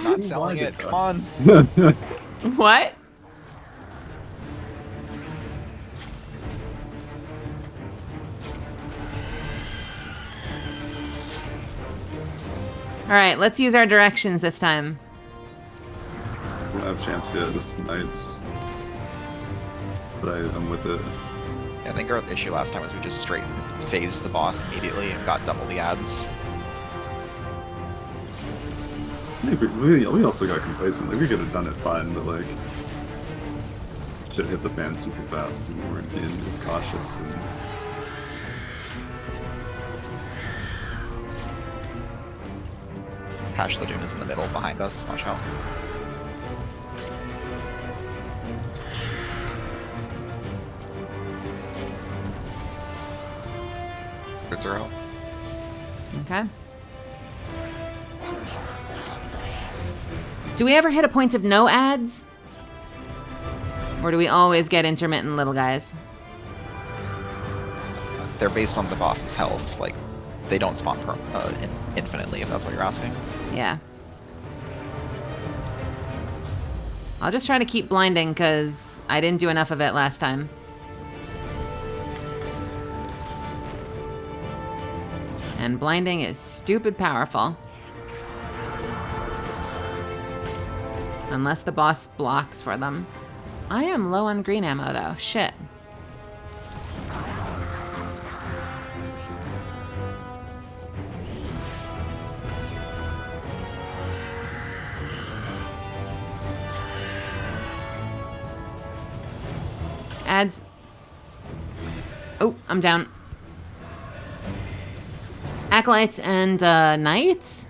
Not selling it, come on. What? Alright, let's use our directions this time. I don't have champs yet, just knights. But I'm with it. I think our issue last time was we just straight phased the boss immediately and got double the ads. We also got complacent. Like, we could have done it fine, but like... Shit hit the fan super fast and we weren't being as cautious and... Hash Ladoon is in the middle behind us, watch out. Good zero. Okay. Do we ever hit a point of no ads? Or do we always get intermittent little guys? They're based on the boss's health, like, they don't spawn infinitely, if that's what you're asking. Yeah. I'll just try to keep blinding, because I didn't do enough of it last time. And blinding is stupid powerful. Unless the boss blocks for them. I am low on green ammo, though. Shit. Ads. Oh, I'm down. Acolytes and knights?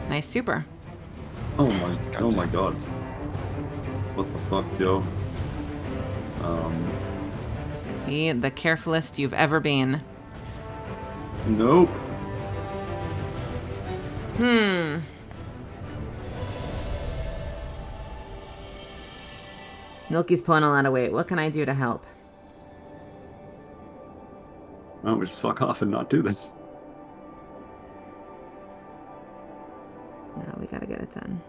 Nice super. Oh my god. What the fuck, yo? Be the carefulest you've ever been. Nope. Milky's pulling a lot of weight. What can I do to help? Why don't we just fuck off and not do this? No, we gotta get it done.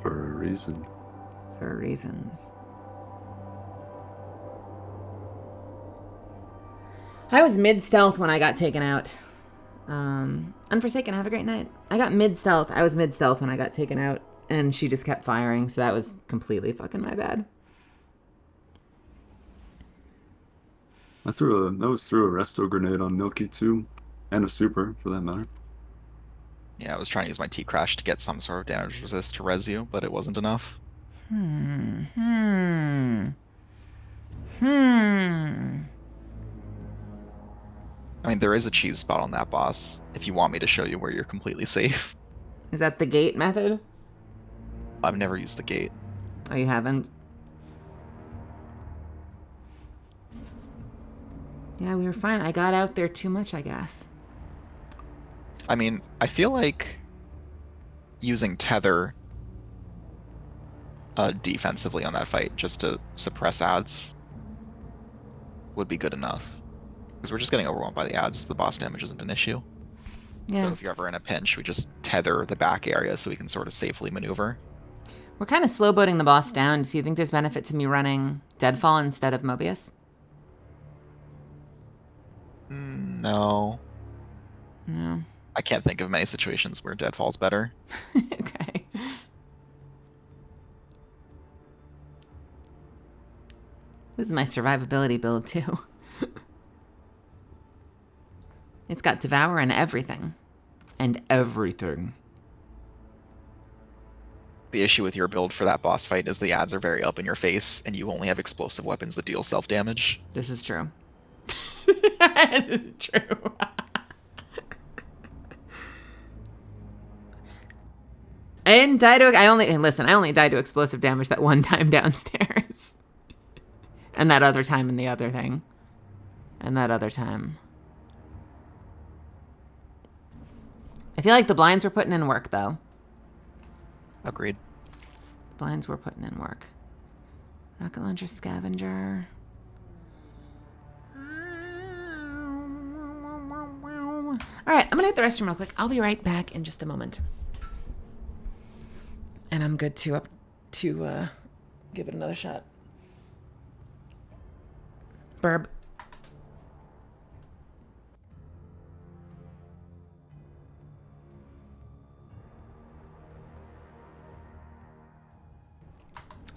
For a reason. For reasons. I was mid-stealth when I got taken out. Unforsaken, have a great night. I got mid-stealth. I was mid-stealth when I got taken out, and she just kept firing, so that was completely fucking my bad. I was threw a resto grenade on Milky too, and a super for that matter. Yeah, I was trying to use my T-Crash to get some sort of damage resist to res you, but it wasn't enough. I mean, there is a cheese spot on that boss, if you want me to show you where you're completely safe. Is that the gate method? I've never used the gate. Oh, you haven't? Yeah, we were fine. I got out there too much, I guess. I mean, I feel like using tether defensively on that fight just to suppress ads would be good enough. Because we're just getting overwhelmed by the ads. The boss damage isn't an issue. Yeah. So if you're ever in a pinch, we just tether the back area so we can sort of safely maneuver. We're kind of slow boating the boss down. Do you think there's benefit to me running Deadfall instead of Mobius? No. No. I can't think of many situations where Deadfall's better. Okay. This is my survivability build, too. It's got Devour and everything. And everything. The issue with your build for that boss fight is the ads are very up in your face, and you only have explosive weapons that deal self-damage. This is true. This is true. I didn't die to... I only died to explosive damage that one time downstairs. And that other time in the other thing. And that other time. I feel like the blinds were putting in work, though. Agreed. Blinds were putting in work. Rocket launcher scavenger. All right, I'm gonna hit the restroom real quick. I'll be right back in just a moment. And I'm good to give it another shot. Burb.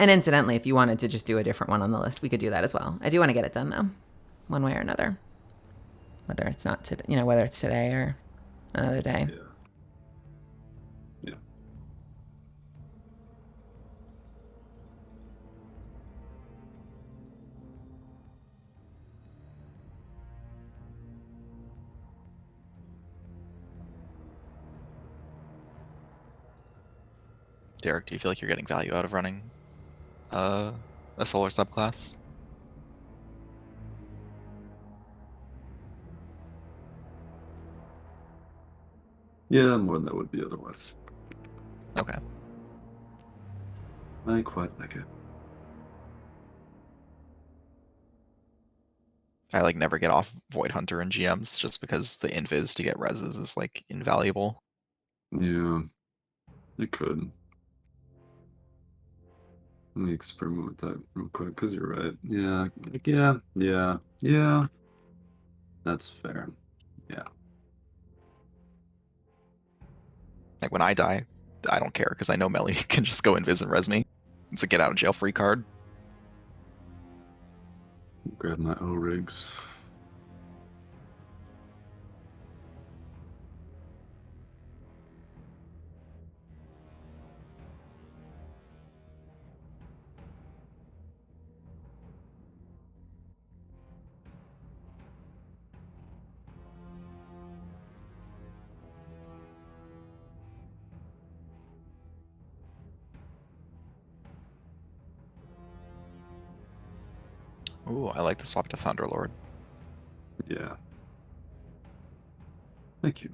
And incidentally, if you wanted to just do a different one on the list, we could do that as well. I do want to get it done, though, one way or another. Whether it's not today, whether it's today or another day. Yeah. Derek, do you feel like you're getting value out of running a solar subclass? Yeah, more than that would be otherwise. Okay. I quite like it. I like never get off Void Hunter and GMs just because the invis to get reses is like invaluable. Yeah, it could. Let me experiment with that real quick, because you're right. Yeah, like, yeah. That's fair. Yeah. Like when I die, I don't care because I know Melly can just go invis and res me. It's a get out of jail free card. Grab my O-rigs. Ooh, I like the swap to Thunderlord. Yeah. Thank you.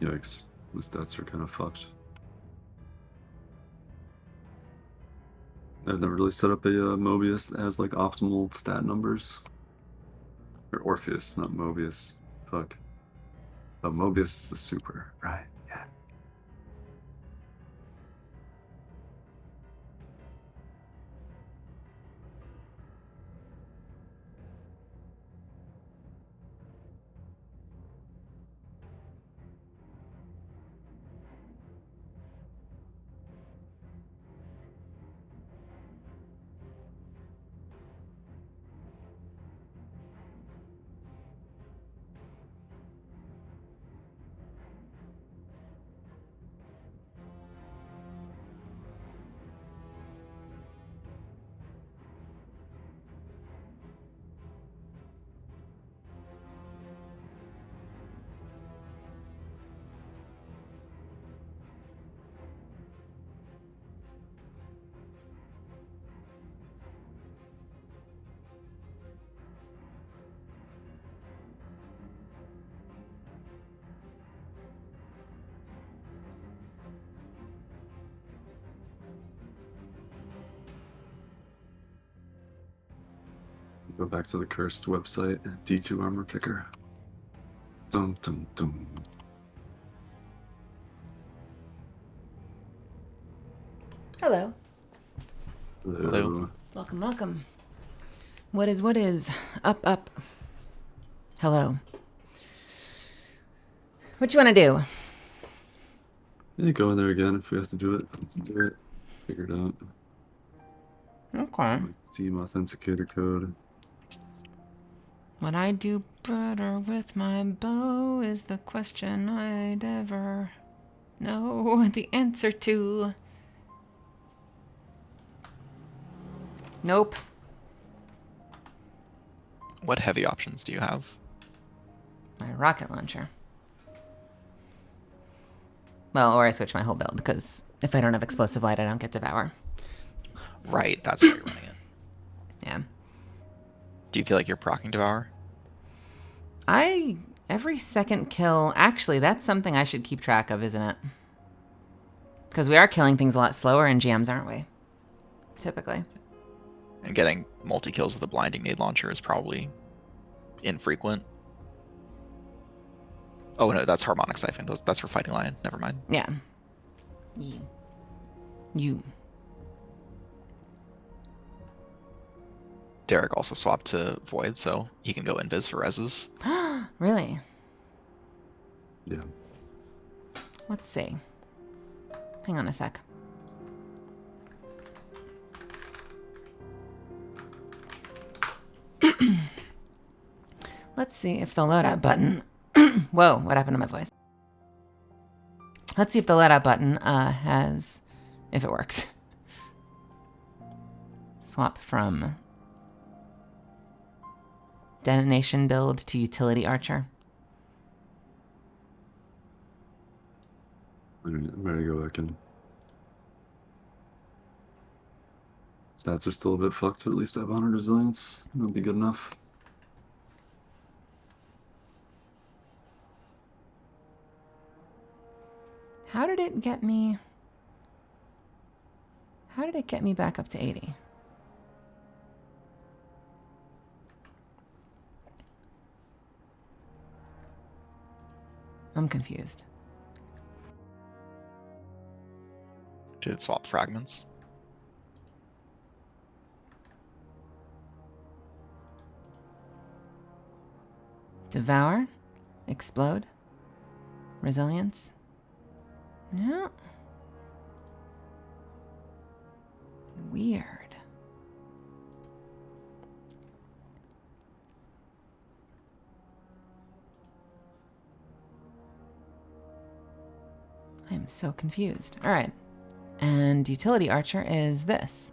Yikes. The stats are kind of fucked. I've never really set up a Mobius that has like optimal stat numbers. Or Orpheus, not Mobius. Fuck. Oh, Mobius is the super, right? Yeah. Go back to the cursed website, D2 armor picker. Dum dum dum. Hello. Hello. Welcome, welcome. What is? Up, up. Hello. What you want to do? Yeah, go in there again if we have to do it. Let's do it. Figure it out. Okay. Steam authenticator code. What I do better with my bow is the question I'd ever know the answer to. Nope. What heavy options do you have? My rocket launcher. Well, or I switch my whole build, because if I don't have explosive light, I don't get devour. Right, that's why you're running it. Yeah. Do you feel like you're proccing Devour? Every second kill, actually, that's something I should keep track of, isn't it? Because we are killing things a lot slower in GMs, aren't we? Typically. And getting multi-kills with the blinding nade launcher is probably infrequent. Oh no, that's Harmonic Siphon. That's for Fighting Lion. Never mind. Yeah. You. Derek also swapped to Void, so he can go invis for reses. Really? Yeah. Let's see. Hang on a sec. Let's see if the loadout button... Whoa, what happened to my voice? Let's see if the loadout button has... If it works. Swap from... Detonation build to utility archer. I'm ready to go back in. Stats are still a bit fucked, but at least I have 100 resilience. That'll be good enough. How did it get me... How did it get me back up to 80? I'm confused. Did it swap fragments? Devour? Explode? Resilience? No. Weird. I am so confused. All right. And utility archer is this.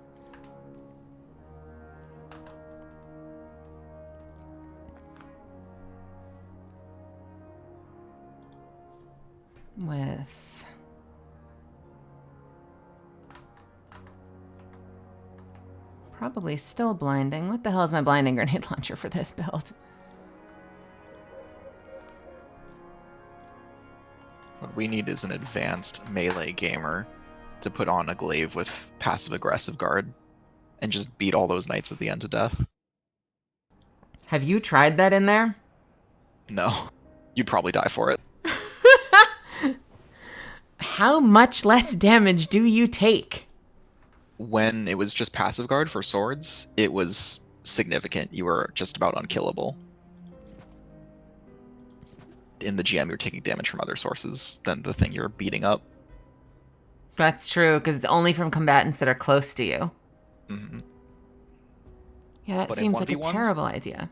with... Probably still blinding. What the hell is my blinding grenade launcher for this build? What we need is an advanced melee gamer to put on a glaive with passive-aggressive guard and just beat all those knights at the end to death. Have you tried that in there? No. You'd probably die for it. How much less damage do you take? When it was just passive guard for swords, it was significant. You were just about unkillable. In the GM, you're taking damage from other sources than the thing you're beating up. That's true, because it's only from combatants that are close to you. Mm-hmm. Yeah, that But seems like a 1v1s, terrible idea.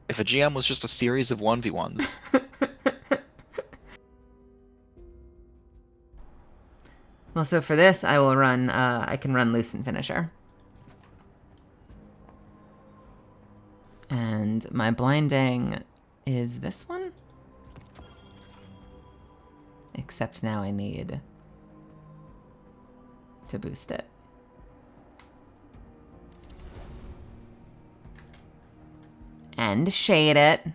If a GM was just a series of 1v1s. Well, so for this, I will run, I can run Lucent Finisher. And my blinding is this one? Except now I need to boost it. And shade it.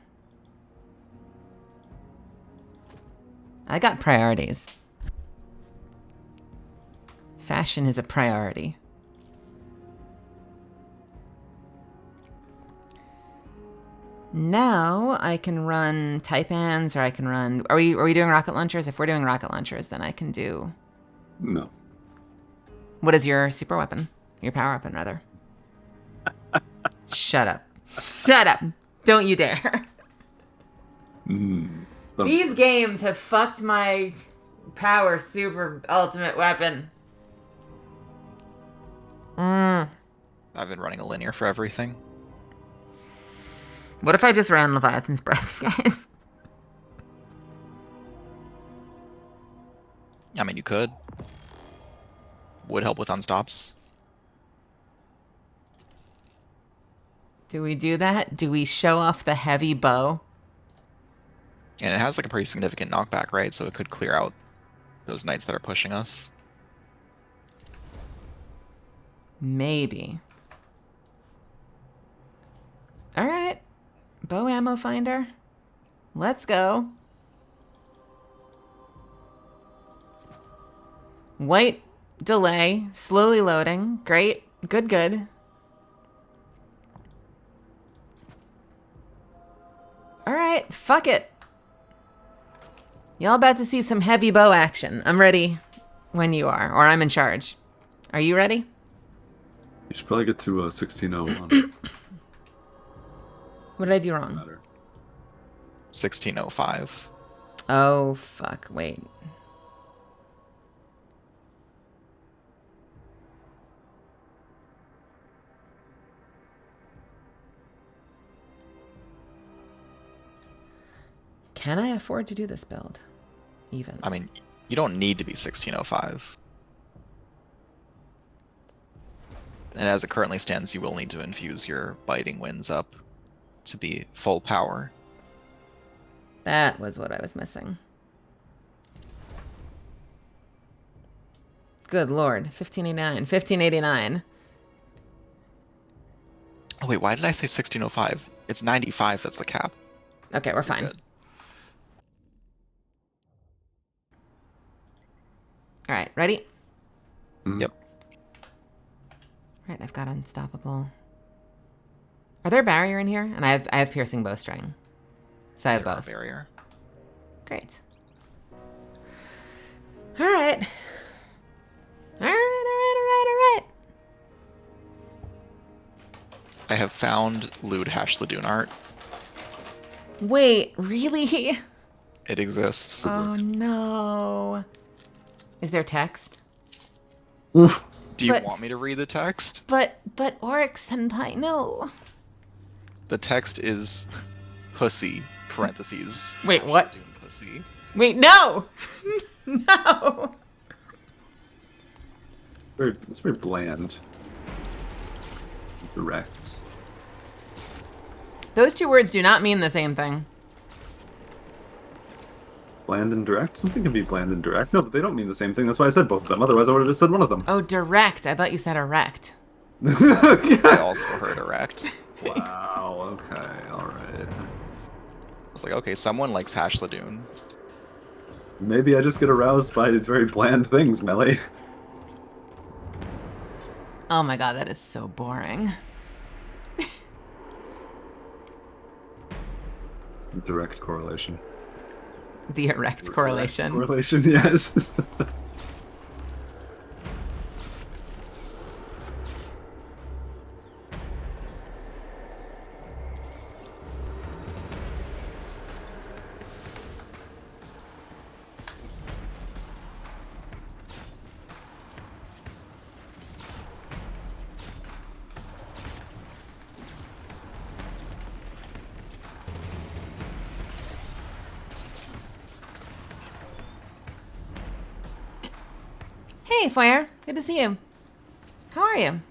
I got priorities. Fashion is a priority. Now I can run Taipans, or I can run... Are we doing rocket launchers? If we're doing rocket launchers, then I can do... No. What is your super weapon? Your power weapon, rather. Shut up. Shut up. Don't you dare. These games have fucked my power super ultimate weapon. I've been running a linear for everything. What if I just ran Leviathan's Breath, guys? I mean, you could. Would help with unstops. Do we do that? Do we show off the heavy bow? And it has like a pretty significant knockback, right? So it could clear out those knights that are pushing us. Maybe. All right. Bow ammo finder. Let's go. White delay. Slowly loading. Great. Good, good. All right. Fuck it. Y'all about to see some heavy bow action. I'm ready when you are, or I'm in charge. Are you ready? You should probably get to 1601. What did I do wrong? 1605. Oh, fuck. Wait. Can I afford to do this build? Even. I mean, you don't need to be 1605. And as it currently stands, you will need to infuse your biting winds up to be full power. That was what I was missing. Good lord. 1589. 1589. Oh wait, why did I say 1605? It's 95 that's the cap. Okay, we're fine. Good. All right, ready? Yep. Right, I've got unstoppable. Are there barrier in here? And I have piercing bowstring. So I have both. Barrier. Great. All right. All right. I have found Lewd Hash Ladoon art. Wait, really? It exists. Oh no. Is there text? Oof. Do you want me to read the text? But Oryx Senpai, no. The text is pussy, parentheses. Wait, what? Ladoon pussy. Wait, no! No! It's very bland. Direct. Those two words do not mean the same thing. Bland and direct? Something can be bland and direct. No, but they don't mean the same thing. That's why I said both of them. Otherwise, I would have just said one of them. Oh, direct. I thought you said erect. I also heard erect. Wow, okay, alright. I was like, okay, someone likes hash ladoon. Maybe I just get aroused by very bland things, Melly. Oh my god, that is so boring. Direct correlation. The erect correlation. Correlation, yes. Hey, Foyer. Good to see you. How are you?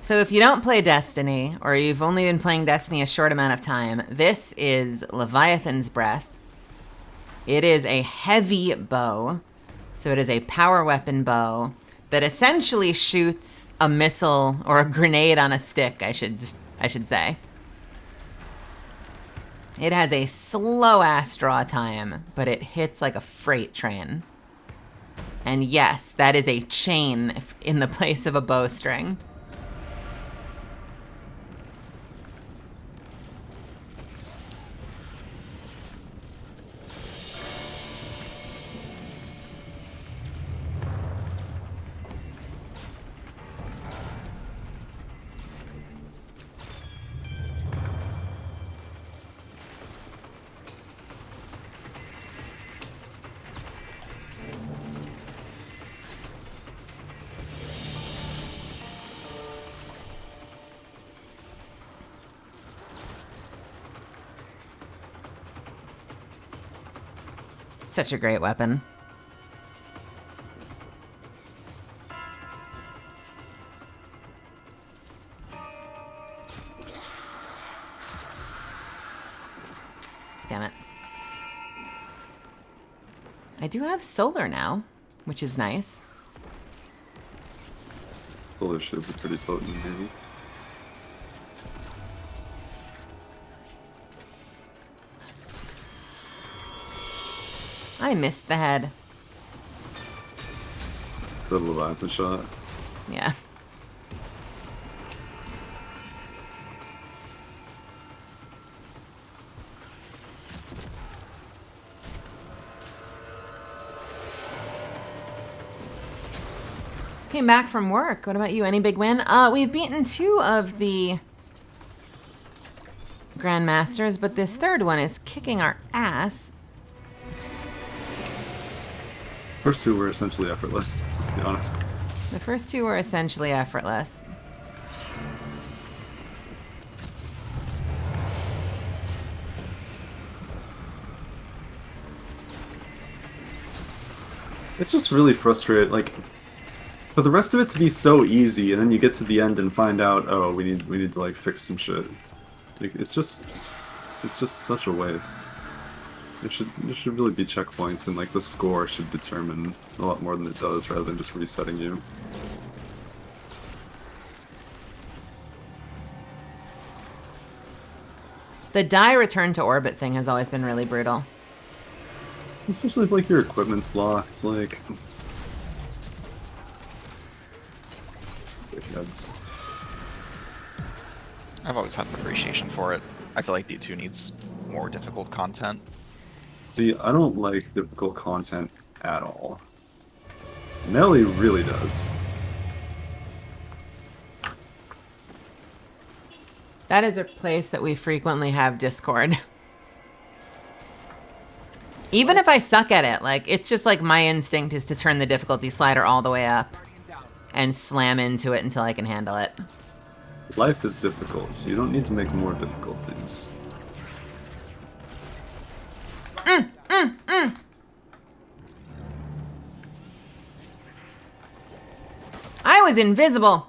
So if you don't play Destiny, or you've only been playing Destiny a short amount of time, this is Leviathan's Breath. It is a heavy bow. So it is a power weapon bow that essentially shoots a missile or a grenade on a stick, I should say. It has a slow-ass draw time, but it hits like a freight train. And yes, that is a chain in the place of a bowstring. Such a great weapon. Damn it. I do have solar now, which is nice. Solar shields are pretty potent, maybe. I missed the head. The Leviathan shot. Yeah. Came back from work. What about you? Any big win? We've beaten 2 of the Grandmasters, but this third one is kicking our ass. First 2 were essentially effortless, let's be honest. The first 2 were essentially effortless. It's just really frustrating, like, for the rest of it to be so easy, and then you get to the end and find out, oh, we need to like fix some shit. Like, it's just such a waste. There should really be checkpoints, and like the score should determine a lot more than it does, rather than just resetting you. The die return to orbit thing has always been really brutal. Especially if like your equipment's locked, like. Dickheads. I've always had an appreciation for it. I feel like D2 needs more difficult content. See, I don't like difficult content at all. Melly really does. That is a place that we frequently have Discord. Even if I suck at it, like, it's just like my instinct is to turn the difficulty slider all the way up and slam into it until I can handle it. Life is difficult, so you don't need to make more difficult things. I was invisible.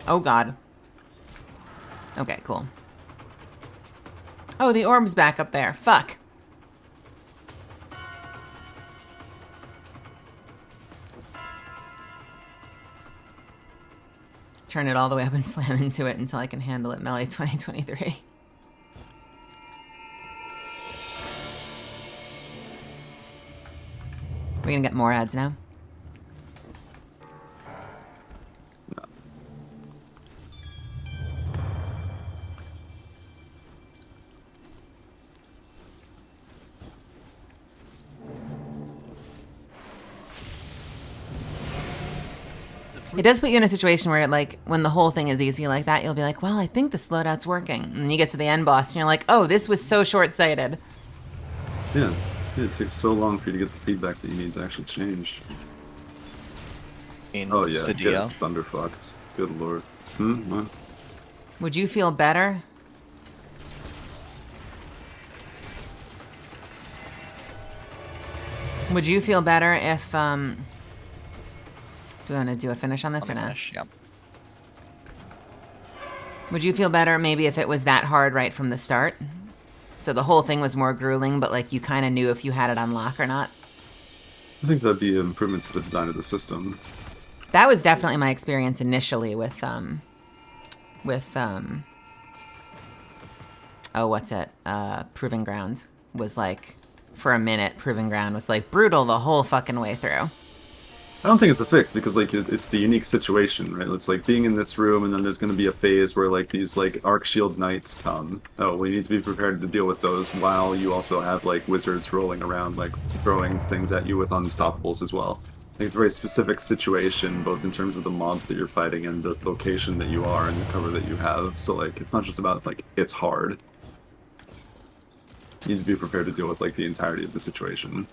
Oh, God. Okay, cool. Oh, the orb's back up there. Fuck. Turn it all the way up and slam into it until I can handle it. Melee 2023. We're gonna get more ads now. It does put you in a situation where, like, when the whole thing is easy like that, you'll be like, well, I think the loadout's working. And then you get to the end boss, and you're like, oh, this was so short-sighted. Yeah. It takes so long for you to get the feedback that you need to actually change. Oh, yeah. Get thunderfucked. Good lord. What? Would you feel better? Would you feel better if, do you want to do a finish on this or not? Finish, yep. Would you feel better maybe if it was that hard right from the start? So the whole thing was more grueling, but like you kind of knew if you had it on lock or not? I think that'd be an improvement to the design of the system. That was definitely my experience initially with oh, what's it? Proving Ground was like, for a minute, Proving Ground was like brutal the whole fucking way through. I don't think it's a fix because like it's the unique situation, right? It's like being in this room and then there's going to be a phase where like these like Arc Shield Knights come. Oh, we need to be prepared to deal with those while you also have like wizards rolling around like throwing things at you with unstoppables as well. I think it's a very specific situation both in terms of the mobs that you're fighting and the location that you are and the cover that you have. So like it's not just about like it's hard. You need to be prepared to deal with like the entirety of the situation.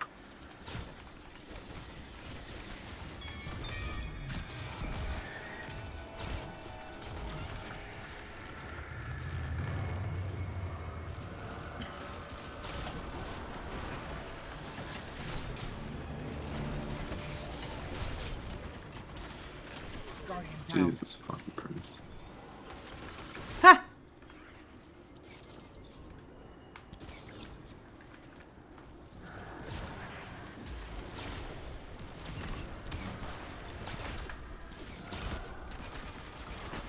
Jesus fucking Christ. Ha!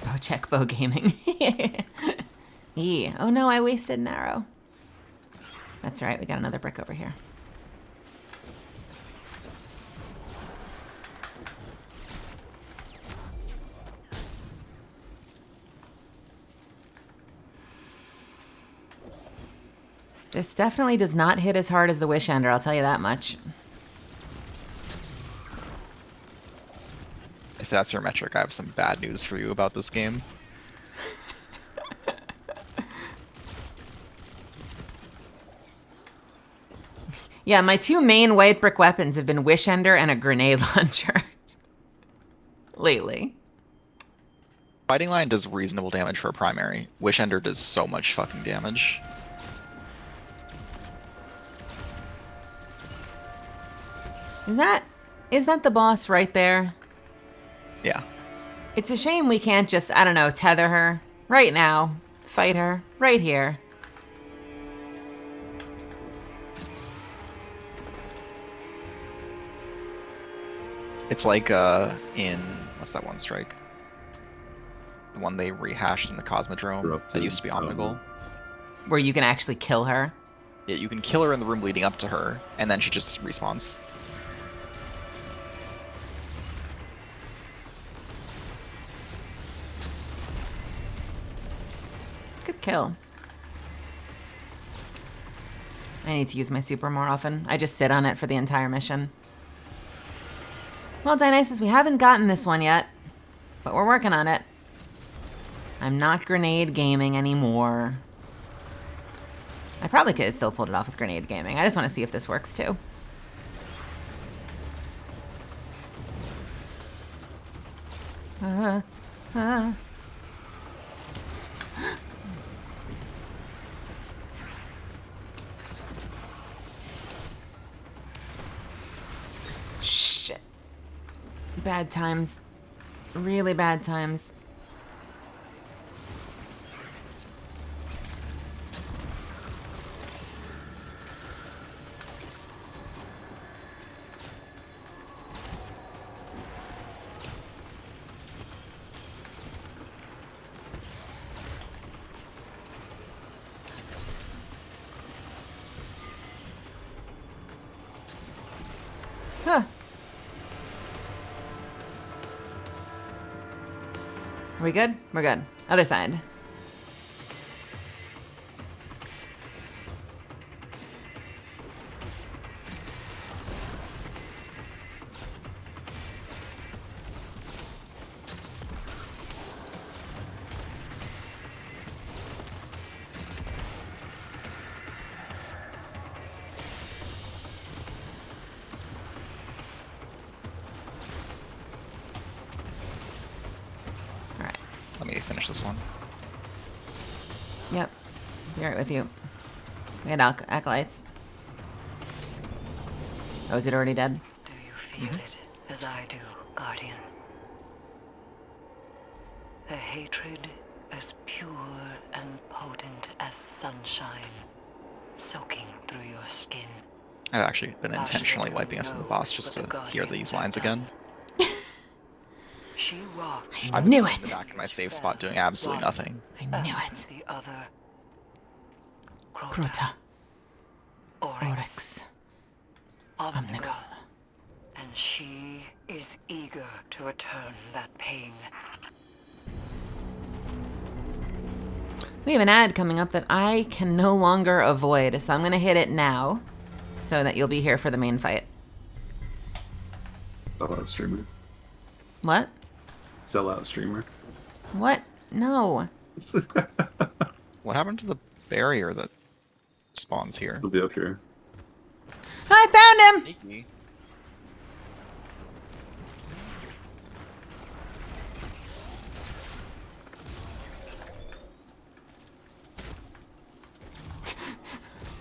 Oh, check bow gaming. Yeah. Oh no, I wasted an arrow. That's alright, we got another brick over here. This definitely does not hit as hard as the Wish Ender, I'll tell you that much. If that's your metric, I have some bad news for you about this game. Yeah, my two main white brick weapons have been Wish Ender and a grenade launcher. Lately. Fighting Line does reasonable damage for a primary. Wish Ender does so much fucking damage. Is that the boss right there? Yeah. It's a shame we can't just, I don't know, tether her right now. Fight her right here. It's like in what's that one strike? The one they rehashed in the Cosmodrome that used to be Omnigul. Where you can actually kill her? Yeah, you can kill her in the room leading up to her, and then she just respawns. Good kill. I need to use my super more often. I just sit on it for the entire mission. Well, Dionysus, we haven't gotten this one yet, but we're working on it. I'm not grenade gaming anymore. I probably could have still pulled it off with grenade gaming. I just want to see if this works too. Shit. Bad times. Really bad times. Are we good? We're good. Other side. Let me finish this one. Yep. Be right with you. We had acolytes. Oh, is it already dead? Do you feel it as I do, Guardian? A hatred as pure and potent as sunshine, soaking through your skin. I've actually been intentionally wiping us in the boss just to hear these lines again. She rocks. I've been sitting back in my safe spot doing absolutely nothing. I knew it. The other, Crota. Oryx. Omnigul. And she is eager to return that pain. We have an ad coming up that I can no longer avoid, so I'm going to hit it now so that you'll be here for the main fight. Sellout streamer. What? Sellout streamer. What? No. What happened to the barrier that spawns here? It'll be up here. I found him! Sneaky.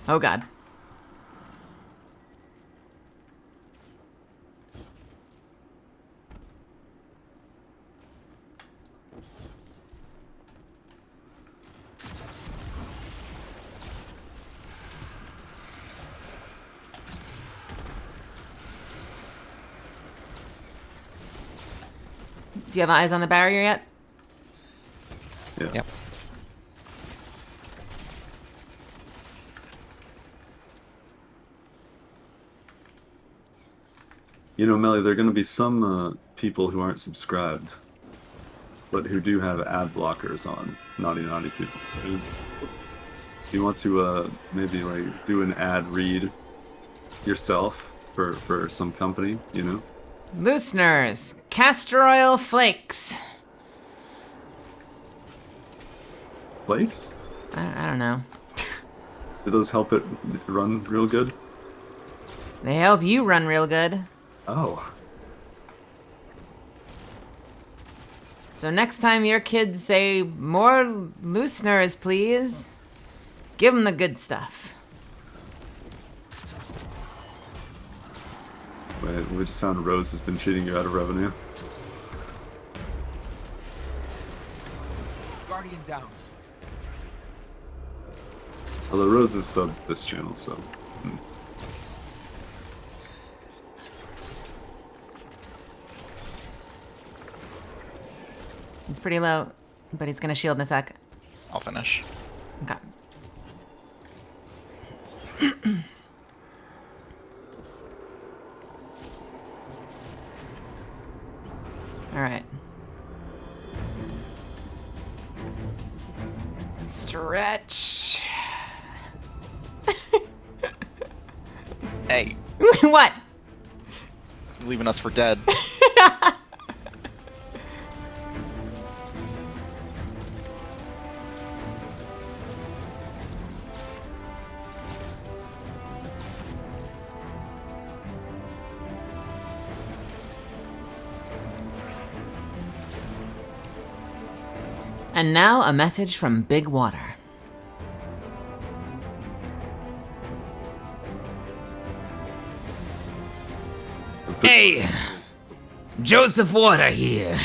Oh god. Do you have eyes on the barrier yet? Yeah. Yep. You know, Melly, there are going to be some people who aren't subscribed, but who do have ad blockers on. Naughty people. Do you want to maybe like do an ad read yourself for some company? You know. Looseners, castor oil flakes. Flakes? I don't know. Do those help it run real good? They help you run real good. Oh. So next time your kids say, more looseners, please, give them the good stuff. Wait, we just found Rose has been cheating you out of revenue. Guardian down. Although Rose is subbed to this channel, so... He's pretty low, but he's gonna shield in a sec. I'll finish. Okay. Alright. Stretch. Hey. What? Leaving us for dead. And now a message from Big Water. Hey, Joseph Water here.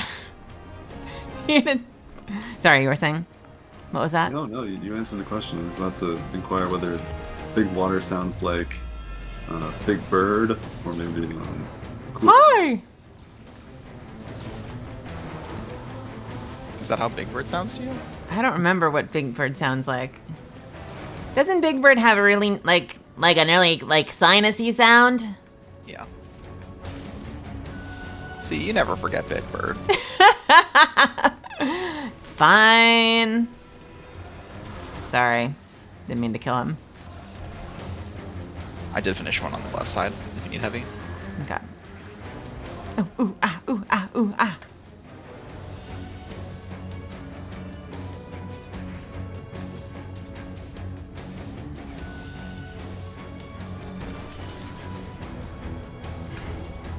Sorry, you were saying? What was that? No, you answered the question. I was about to inquire whether Big Water sounds like Big Bird or maybe cool. Hi! Is that how Big Bird sounds to you? I don't remember what Big Bird sounds like. Doesn't Big Bird have a really, like an really, sinusy sound? Yeah. See, you never forget Big Bird. fine. Sorry. Didn't mean to kill him. I did finish one on the left side, if you need heavy. Okay. Ooh, ooh, ah, ooh, ah, ooh, ah.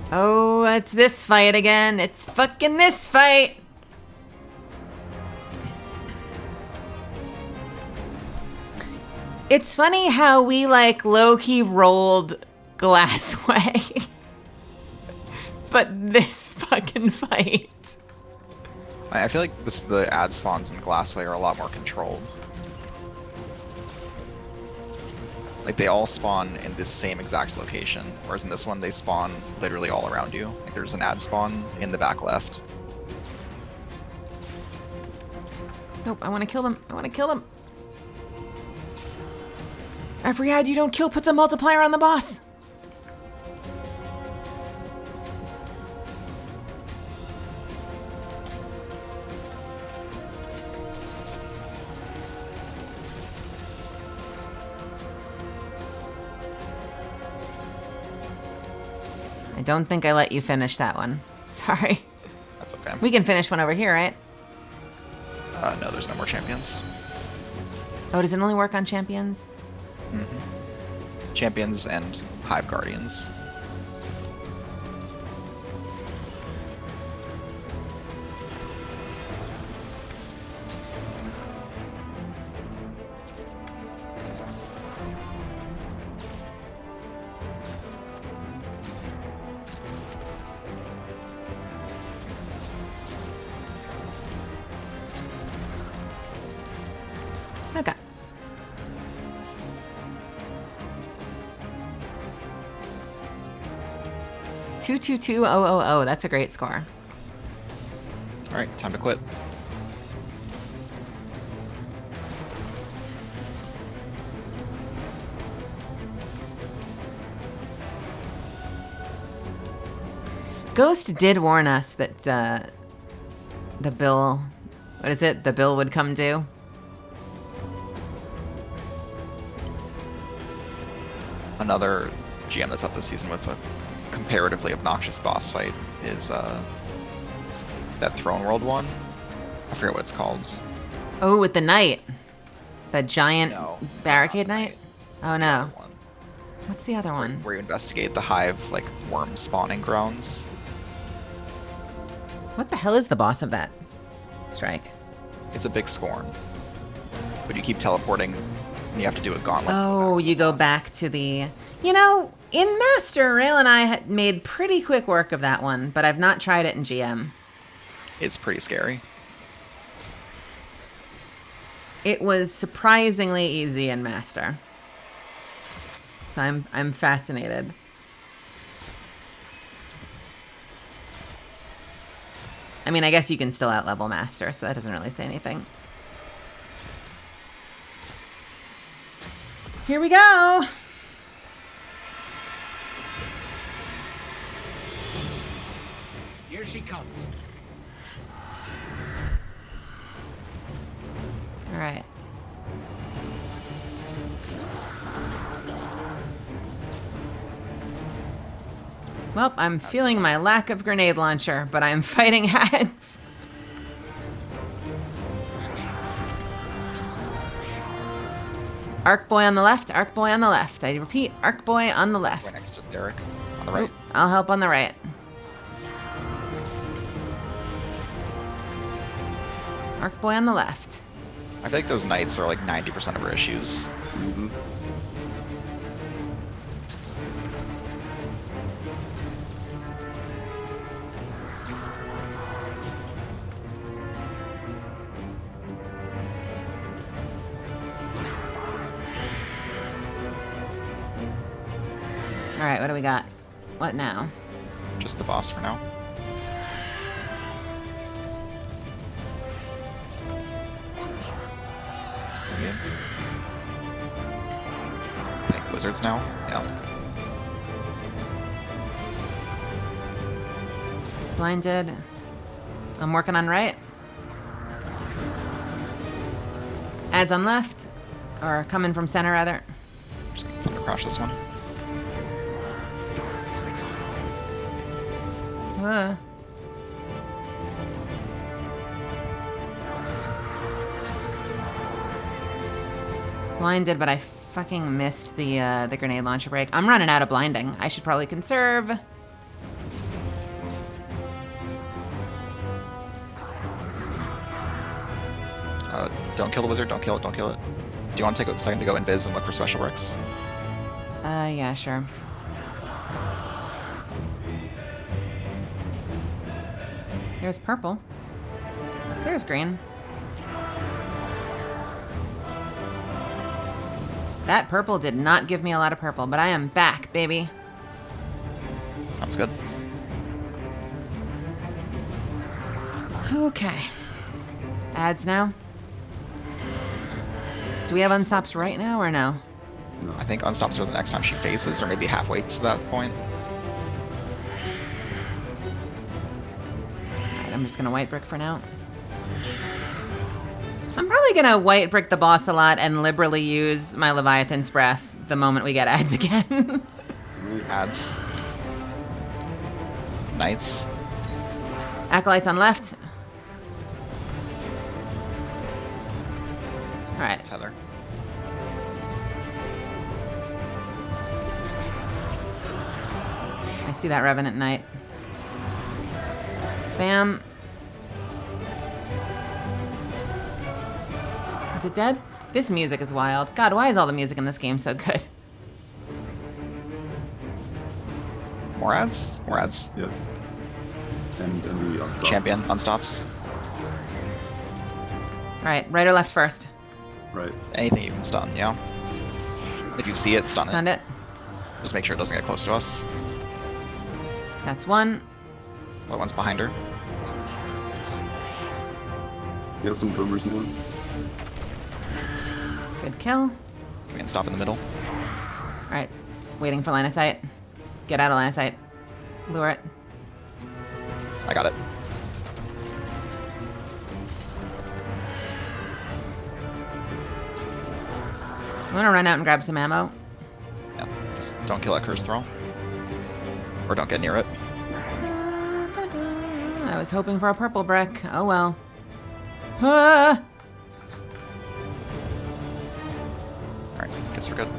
Oh, it's this fight again. It's fucking this fight. It's funny how we like low-key rolled Glassway. But this fucking fight. I feel like the ad spawns in Glassway are a lot more controlled. Like they all spawn in this same exact location, whereas in this one they spawn literally all around you. Like there's an ad spawn in the back left. Nope, I want to kill them. I want to kill them. Every ad you don't kill puts a multiplier on the boss. I don't think I let you finish that one. Sorry. That's okay. We can finish one over here, right? No, there's no more champions. Oh, does it only work on champions? Mm-hmm. Champions and Hive Guardians. Okay. Two two two oh oh oh. That's a great score. All right, time to quit. Ghost did warn us that the bill, what is it? The bill would come due. Another GM that's up this season with a comparatively obnoxious boss fight is that Throne World one. I forget what it's called. Oh, with the knight. The giant barricade knight? Oh no. What's the other one? Where you investigate the hive, like, worm spawning grounds. What the hell is the boss of that strike? It's a big scorn. But you keep teleporting and you have to do a gauntlet. Oh, you go back to the... You know, in Master, Rail and I had made pretty quick work of that one, but I've not tried it in GM. It's pretty scary. It was surprisingly easy in Master. So I'm fascinated. I mean, I guess you can still outlevel Master, so that doesn't really say anything. Here we go! Here she comes. All right. Well, I'm feeling my lack of grenade launcher, but I'm fighting heads. Arc Boy on the left, Arc Boy on the left. I repeat, Arc Boy on the left. Right next to Derek on the right. Oop, I'll help on the right. Arc Boy on the left. I feel like those knights are like 90% of our issues. Mm-hmm. All right, what do we got? What now? Just the boss for now. Yeah. I think wizards now? Yeah. Blinded. I'm working on right. Ads on left. Or coming from center, rather. Just gonna thunder crash this one. Blinded, but I fucking missed the grenade launcher break. I'm running out of blinding. I should probably conserve. Don't kill the wizard, don't kill it, don't kill it. Do you want to take a second to go invis and look for special bricks? Yeah, sure. There's purple. There's green. That purple did not give me a lot of purple, but I am back, baby. Sounds good. Okay. Ads now. Do we have unstops right now or no? I think unstops her the next time she faces, or maybe halfway to that point. Alright, I'm just gonna white brick for now. I'm probably gonna white brick the boss a lot and liberally use my Leviathan's Breath the moment we get ads again. Ads. Knights. Acolytes on left. Alright. Tether. I see that Revenant Knight. Bam. Is it dead? This music is wild. God, why is all the music in this game so good? More ads? More ads. Yep. And the unstop. Champion unstops. Alright, right or left first? Right. Anything you can stun, yeah. If you see it, stun Stunned it. Just make sure it doesn't get close to us. That's one. What one's behind her? You have some boomers now. Good kill. Can we stop in the middle? Alright, waiting for line of sight. Get out of line of sight. Lure it. I got it. I'm gonna run out and grab some ammo. Yeah, just don't kill that curse throw. Or don't get near it. I was hoping for a purple brick. Oh well. Ah! Alright, guess we're good.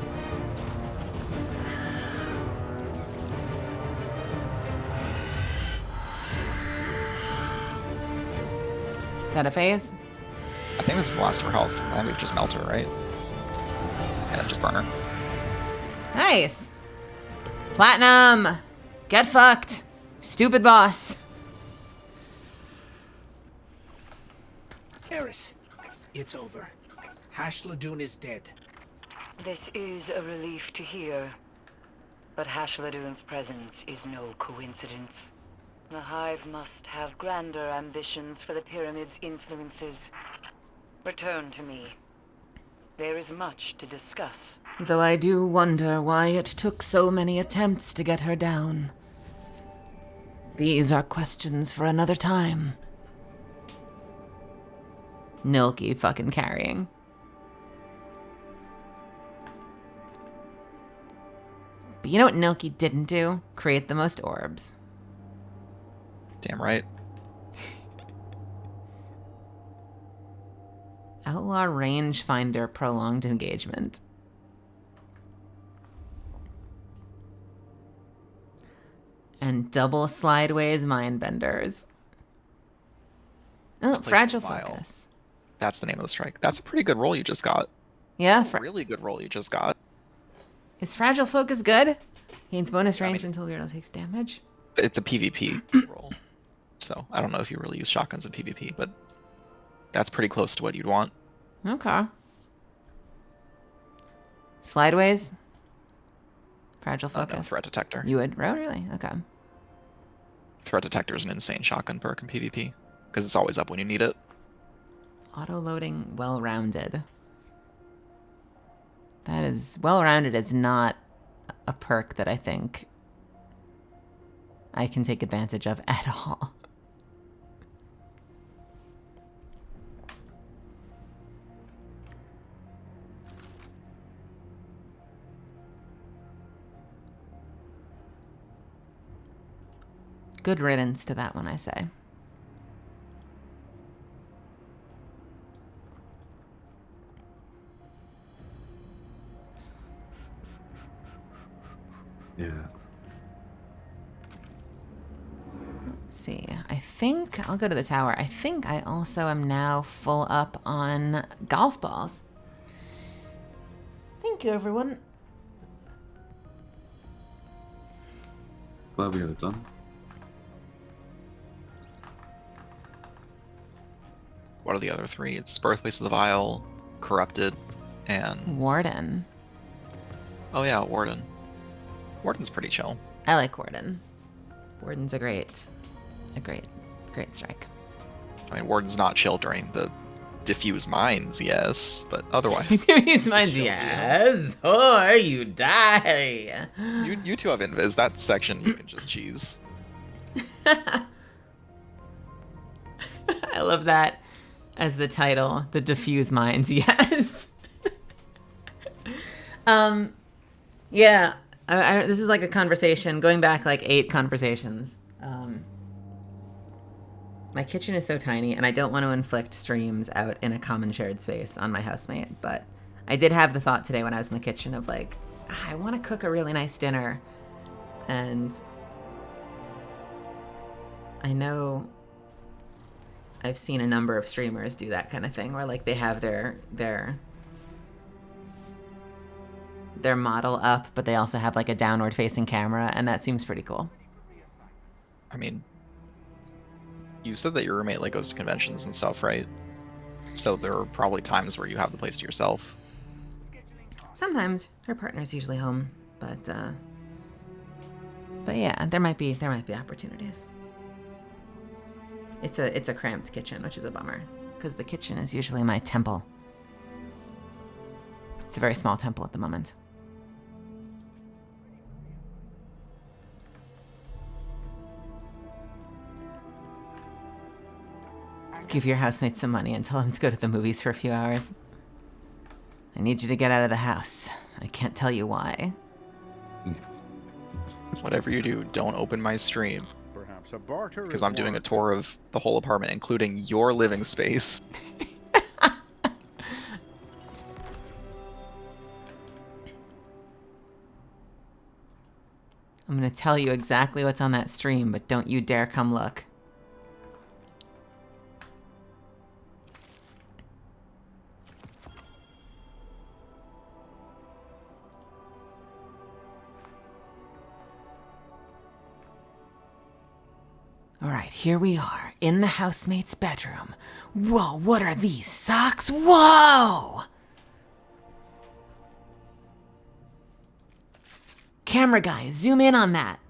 Is that a phase? I think this is the last of her health. I think we just melt her, right? And then just burn her. Nice! Platinum! Get fucked! Stupid boss. Eris, it's over. Hashladoon is dead. This is a relief to hear. But Hashladoon's presence is no coincidence. The Hive must have grander ambitions for the Pyramid's influences. Return to me. There is much to discuss. Though I do wonder why it took so many attempts to get her down. These are questions for another time. Nilki fucking carrying. But you know what Nilki didn't do? Create the most orbs. Damn right. Outlaw rangefinder prolonged engagement. And double slideways mindbenders. Oh, fragile focus. That's the name of the strike. That's a pretty good roll you just got. Yeah, really good roll you just got. Is fragile focus good? Gains bonus range until Weirdo takes damage. It's a PvP roll. So I don't know if you really use shotguns in PvP, but that's pretty close to what you'd want. Okay. Slideways. Fragile focus. No, threat detector. You would? Oh, really? Okay. Threat detector is an insane shotgun perk in PvP because it's always up when you need it. Auto-loading well-rounded. That is... Well-rounded is not a perk that I think I can take advantage of at all. Good riddance to that one, I say. Yeah. Let's see. I think I'll go to the tower. I think I also am now full up on golf balls. Thank you, everyone. Glad we got it done. What are the other three? It's Birthplace of the Vile, Corrupted, and... Warden. Oh yeah, Warden. Warden's pretty chill. I like Warden. Warden's a great strike. I mean, Warden's not chill during the Diffuse Minds, yes, but otherwise... Diffuse Minds, yes, or you die. You two have Invis. That section you can just cheese. I love that as the title, the Diffuse Minds, yes. Yeah, this is like a conversation, going back like 8 conversations. My kitchen is so tiny, and I don't want to inflict streams out in a common shared space on my housemate, but I did have the thought today when I was in the kitchen of like, I want to cook a really nice dinner, and I know I've seen a number of streamers do that kind of thing, where like they have their model up, but they also have like a downward facing camera, and that seems pretty cool. I mean, you said that your roommate like goes to conventions and stuff, right? So there are probably times where you have the place to yourself. Sometimes her partner's usually home, but yeah, there might be opportunities. It's a cramped kitchen, which is a bummer, because the kitchen is usually my temple. It's a very small temple at the moment. Give your housemate some money and tell him to go to the movies for a few hours. I need you to get out of the house. I can't tell you why. Whatever you do, don't open my stream. Perhaps a barter because I'm doing a tour of the whole apartment, including your living space. I'm gonna tell you exactly what's on that stream, but don't you dare come look. All right, here we are, in the housemate's bedroom. Whoa, what are these, socks? Whoa! Camera guy, zoom in on that.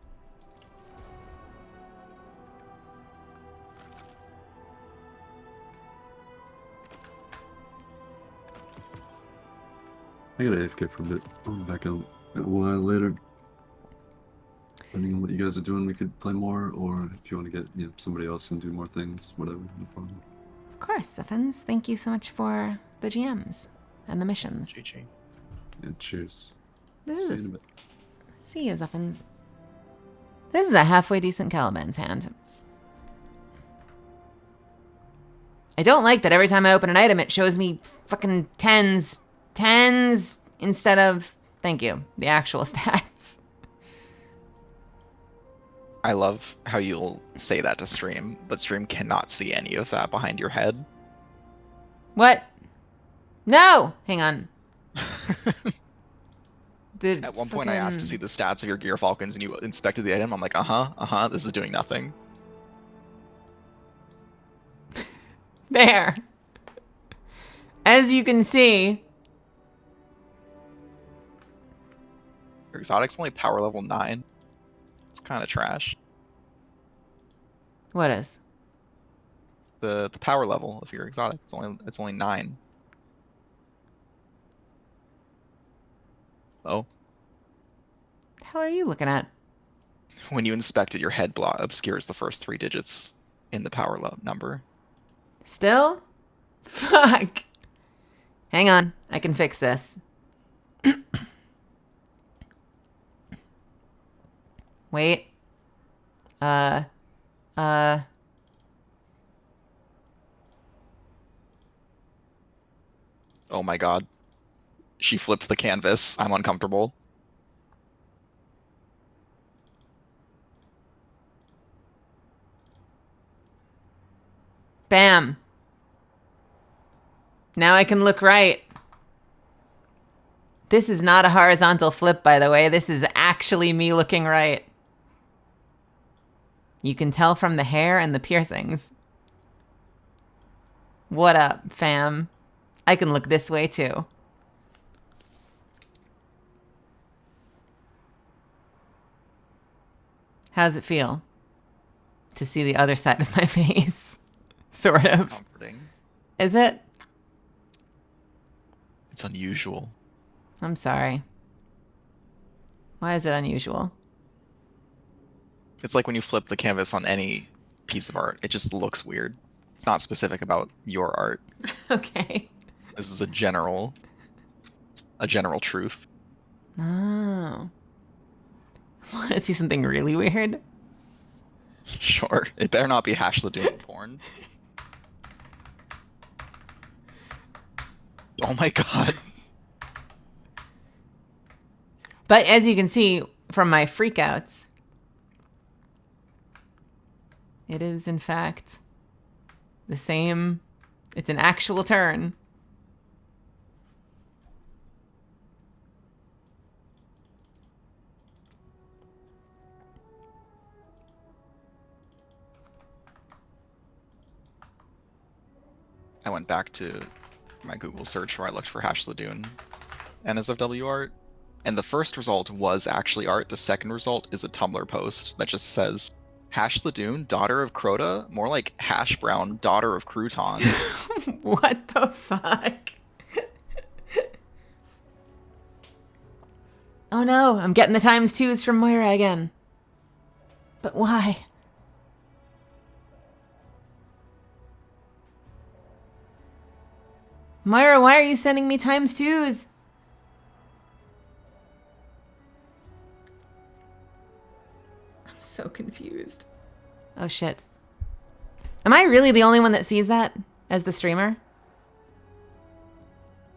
I got AFK for a bit. I'll be back out a while later. Depending on what you guys are doing, we could play more, or if you want to get somebody else and do more things, whatever. No problem. Of course, Effens. Thank you so much for the GMs and the missions. GG. Yeah, cheers. See you in a bit. See you, Effens. This is a halfway decent Caliban's hand. I don't like that every time I open an item, it shows me fucking tens instead of, thank you, the actual stats. I love how you'll say that to stream, but stream cannot see any of that behind your head. What? No! Hang on. At one point I asked to see the stats of your Gear Falcons and you inspected the item. I'm like, this is doing nothing. There. As you can see. Your exotic's only power level 9. It's kind of trash. What is? The power level of your exotic. It's only 9. Oh. The hell are you looking at? When you inspect it, your head obscures the first 3 digits in the power number. Still? Fuck. Hang on. I can fix this. Wait. Oh my god. She flipped the canvas. I'm uncomfortable. Bam. Now I can look right. This is not a horizontal flip, by the way. This is actually me looking right. You can tell from the hair and the piercings. What up, fam? I can look this way too. How's it feel to see the other side of my face? Sort of. It's comforting. Is it? It's unusual. I'm sorry. Why is it unusual? It's like when you flip the canvas on any piece of art. It just looks weird. It's not specific about your art. Okay. This is a general truth. Oh. Want to see something really weird? Sure. It better not be Hash Ladoon porn. Oh my god. But as you can see from my freakouts, it is in fact the same. It's an actual turn. I went back to my Google search where I looked for Hash Ladoon NSFW art, and the first result was actually art. The second result is a Tumblr post that just says, Hash Ladoon, daughter of Crota? More like Hash Brown, daughter of Crouton. What the fuck? Oh no, I'm getting the ×2s from Moira again. But why? Moira, why are you sending me ×2s? I'm so confused. Oh shit. Am I really the only one that sees that as the streamer?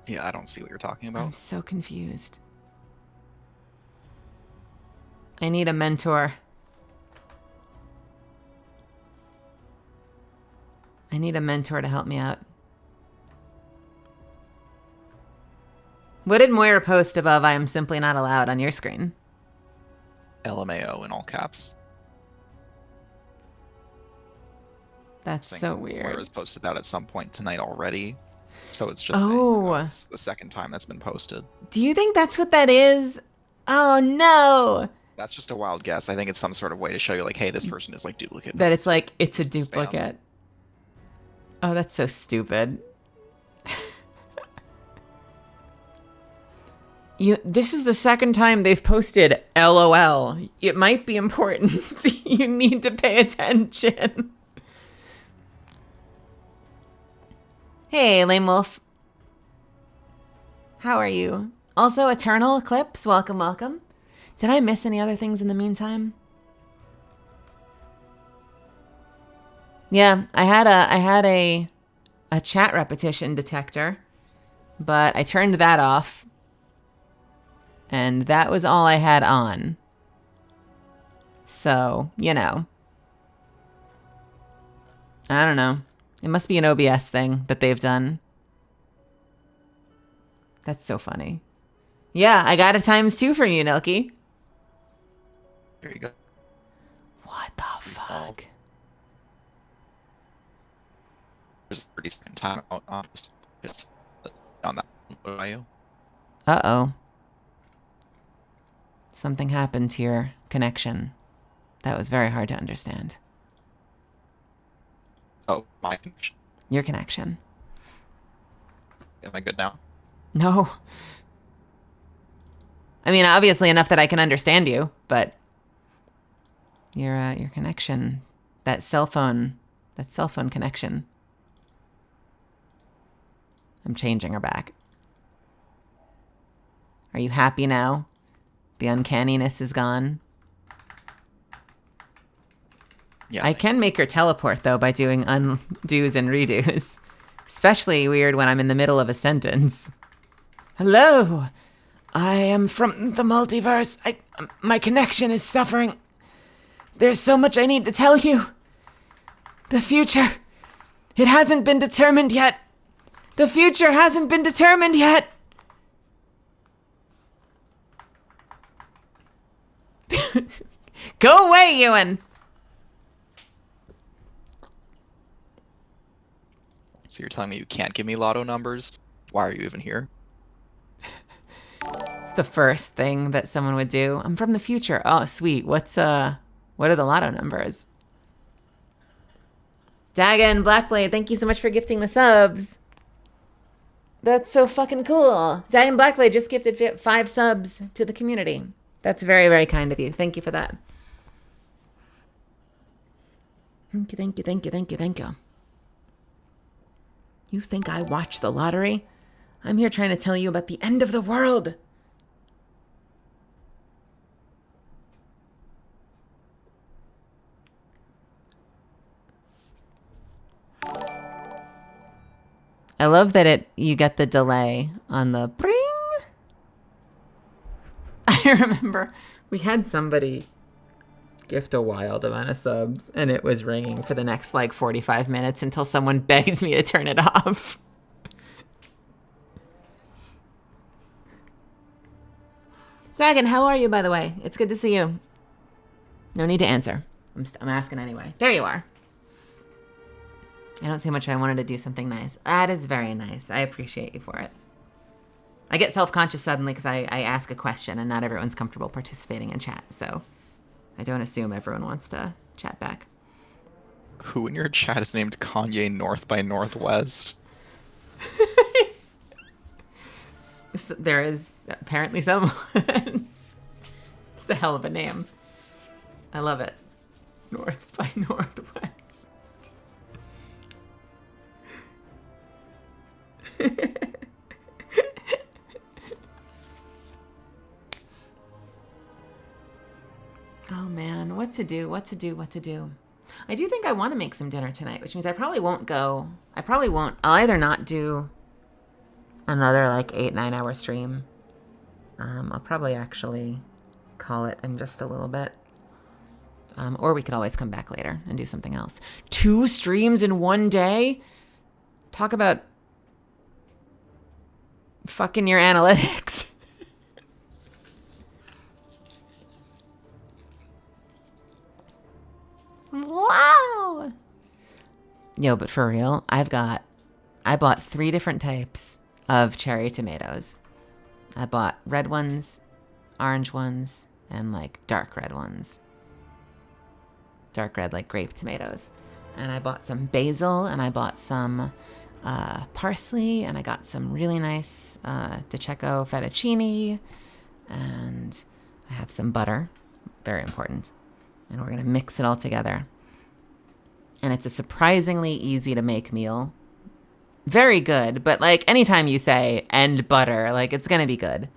Yeah, I don't see what you're talking about. I'm so confused. I need a mentor. I need a mentor to help me out. What did Moira post above I am simply not allowed on your screen? LMAO in all caps. That's so weird. Moira's posted that at some point tonight already. So it's just it's the second time that's been posted. Do you think that's what that is? Oh no. That's just a wild guess. I think it's some sort of way to show you like, hey, this person is like duplicate. That it's like, it's a duplicate. Oh, that's so stupid. This is the second time they've posted LOL. It might be important. You need to pay attention. Hey, Lame Wolf. How are you? Also, Eternal Eclipse, welcome, welcome. Did I miss any other things in the meantime? Yeah, I had a chat repetition detector, but I turned that off. And that was all I had on. So, you know. I don't know. It must be an OBS thing that they've done. That's so funny. Yeah, I got a ×2 for you, Nilky. There you go. What the fuck? There's a 30-second time on that. What about you? Uh-oh. Something happened to your connection. That was very hard to understand. Oh, my connection. Your connection. Am I good now? No. I mean, obviously enough that I can understand you, but your connection, that cell phone connection. I'm changing her back. Are you happy now? The uncanniness is gone. Yeah. I can make her teleport, though, by doing undos and redos. Especially weird when I'm in the middle of a sentence. Hello, I am from the multiverse. My connection is suffering. There's so much I need to tell you. The future, it hasn't been determined yet. The future hasn't been determined yet. Go away, Ewan. So you're telling me you can't give me lotto numbers? Why are you even here? It's the first thing that someone would do. I'm from the future. Oh, sweet. What are the lotto numbers? Dagon, Blackblade, thank you so much for gifting the subs. That's so fucking cool. Dagon Blackblade just gifted 5 subs to the community. That's very, very kind of you. Thank you for that. Thank you, thank you, thank you, thank you, thank you. You think I watch the lottery? I'm here trying to tell you about the end of the world. I love that you get the delay on the bring. I remember we had somebody gift a wild amount of subs and it was ringing for the next like 45 minutes until someone begged me to turn it off. Dagon, how are you, by the way? It's good to see you. No need to answer. I'm asking anyway. There you are. I don't say much. I wanted to do something nice. That is very nice. I appreciate you for it. I get self-conscious suddenly because I ask a question and not everyone's comfortable participating in chat. So I don't assume everyone wants to chat back. Who in your chat is named Kanye North by Northwest? There is apparently someone. It's a hell of a name. I love it. North by Northwest. Oh man, what to do, what to do, what to do. I do think I want to make some dinner tonight, which means I probably won't go. I'll either not do another like 8-9 hour stream. I'll probably actually call it in just a little bit. Or we could always come back later and do something else. 2 streams in one day? Talk about fucking your analytics. Wow. Yo, but for real, I bought 3 different types of cherry tomatoes. I bought red ones, orange ones, and like dark red ones. Dark red, like grape tomatoes. And I bought some basil, and I bought some parsley, and I got some really nice DiCecco fettuccine, and I have some butter, very important. And we're gonna mix it all together. And it's a surprisingly easy to make meal. Very good, but like anytime you say and butter, like it's gonna be good.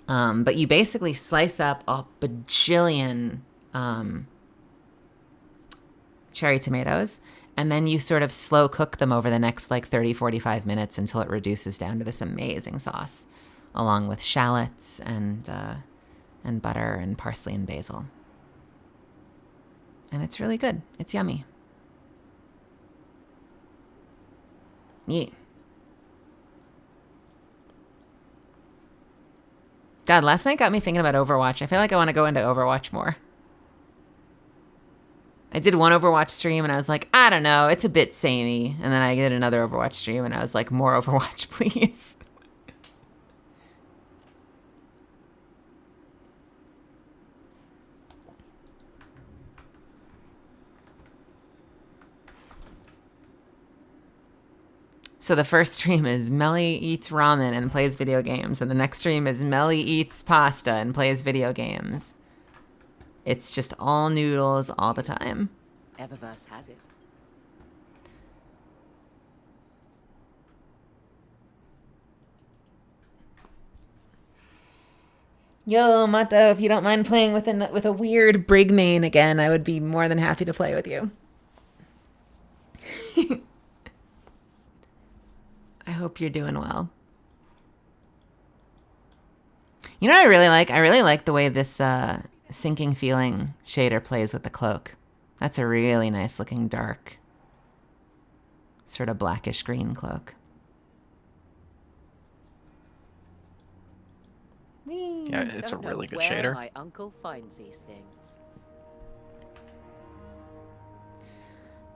But you basically slice up a bajillion cherry tomatoes, and then you sort of slow cook them over the next like 30-45 minutes until it reduces down to this amazing sauce, along with shallots and butter and parsley and basil. And it's really good. It's yummy. Yeah. God, last night got me thinking about Overwatch. I feel like I want to go into Overwatch more. I did one Overwatch stream and I was like, I don't know, it's a bit samey. And then I did another Overwatch stream and I was like, more Overwatch, please. So the first stream is Melly eats ramen and plays video games, and the next stream is Melly eats pasta and plays video games. It's just all noodles all the time. Eververse has it. Yo, Mato, if you don't mind playing with a weird Brigmain again, I would be more than happy to play with you. I hope you're doing well. You know what I really like? I really like the way this Sinking Feeling shader plays with the cloak. That's a really nice looking dark, sort of blackish green cloak. Yeah, it's a really good shader. My uncle finds these things.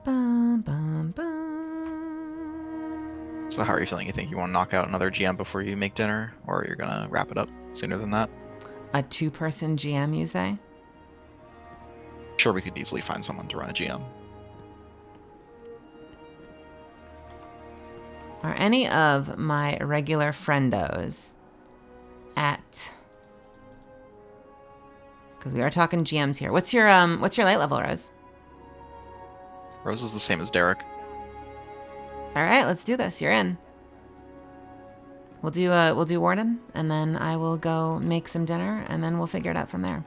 Bum, bum, bum. So how are you feeling? You think you want to knock out another GM before you make dinner, or you're gonna wrap it up sooner than that? A 2-person GM, you say? Sure, we could easily find someone to run a GM. Are any of my regular friendos at... Because we are talking GMs here. What's your light level, Rose? Rose is the same as Derek. All right, let's do this. You're in. We'll do Warden, and then I will go make some dinner, and then we'll figure it out from there.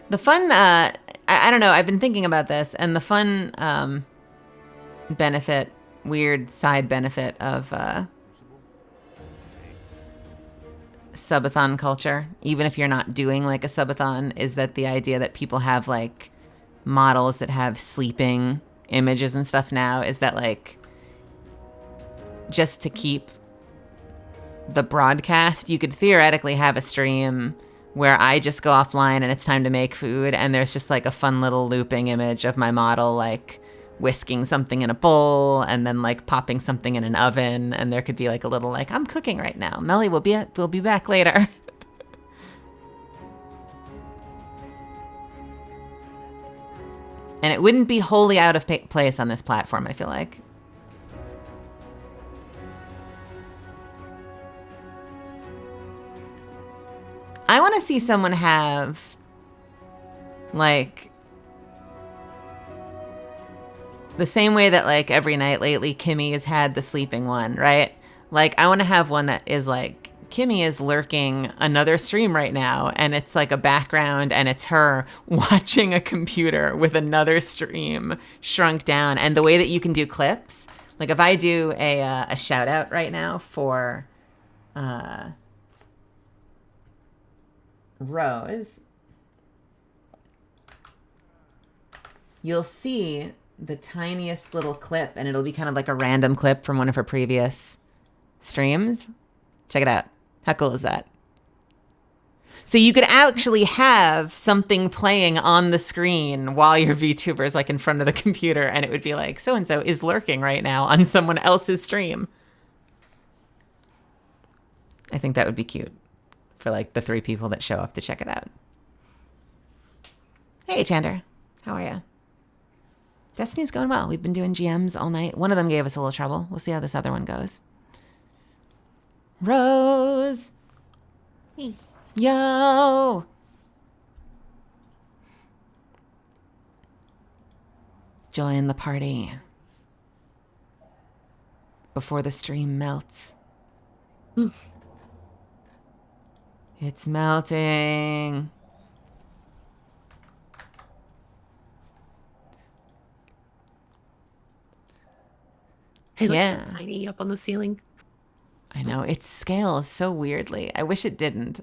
The fun, I don't know, I've been thinking about this, and the fun benefit, weird side benefit of subathon culture, even if you're not doing like a subathon, is that the idea that people have like models that have sleeping images and stuff now is that like just to keep the broadcast, you could theoretically have a stream where I just go offline and it's time to make food, and there's just like a fun little looping image of my model like whisking something in a bowl and then like popping something in an oven, and there could be like a little like, I'm cooking right now. Melly will be back later. And it wouldn't be wholly out of place on this platform, I feel like. I want to see someone have, like, the same way that, like, every night lately, Kimmy has had the sleeping one, right? Like, I want to have one that is, like, Kimmy is lurking another stream right now, and it's, like, a background, and it's her watching a computer with another stream shrunk down. And the way that you can do clips, like, if I do a shout-out right now for... Rose, you'll see the tiniest little clip, and it'll be kind of like a random clip from one of her previous streams. Check it out. How cool is that? So you could actually have something playing on the screen while your VTuber is like in front of the computer, and it would be like, so-and-so is lurking right now on someone else's stream. I think that would be cute for like the 3 people that show up to check it out. Hey, Chander. How are you? Destiny's going well. We've been doing GMs all night. One of them gave us a little trouble. We'll see how this other one goes. Rose. Hey. Yo. Join the party before the stream melts. It's melting. Hey, look, Yeah. so tiny up on the ceiling. I know, it scales so weirdly. I wish it didn't.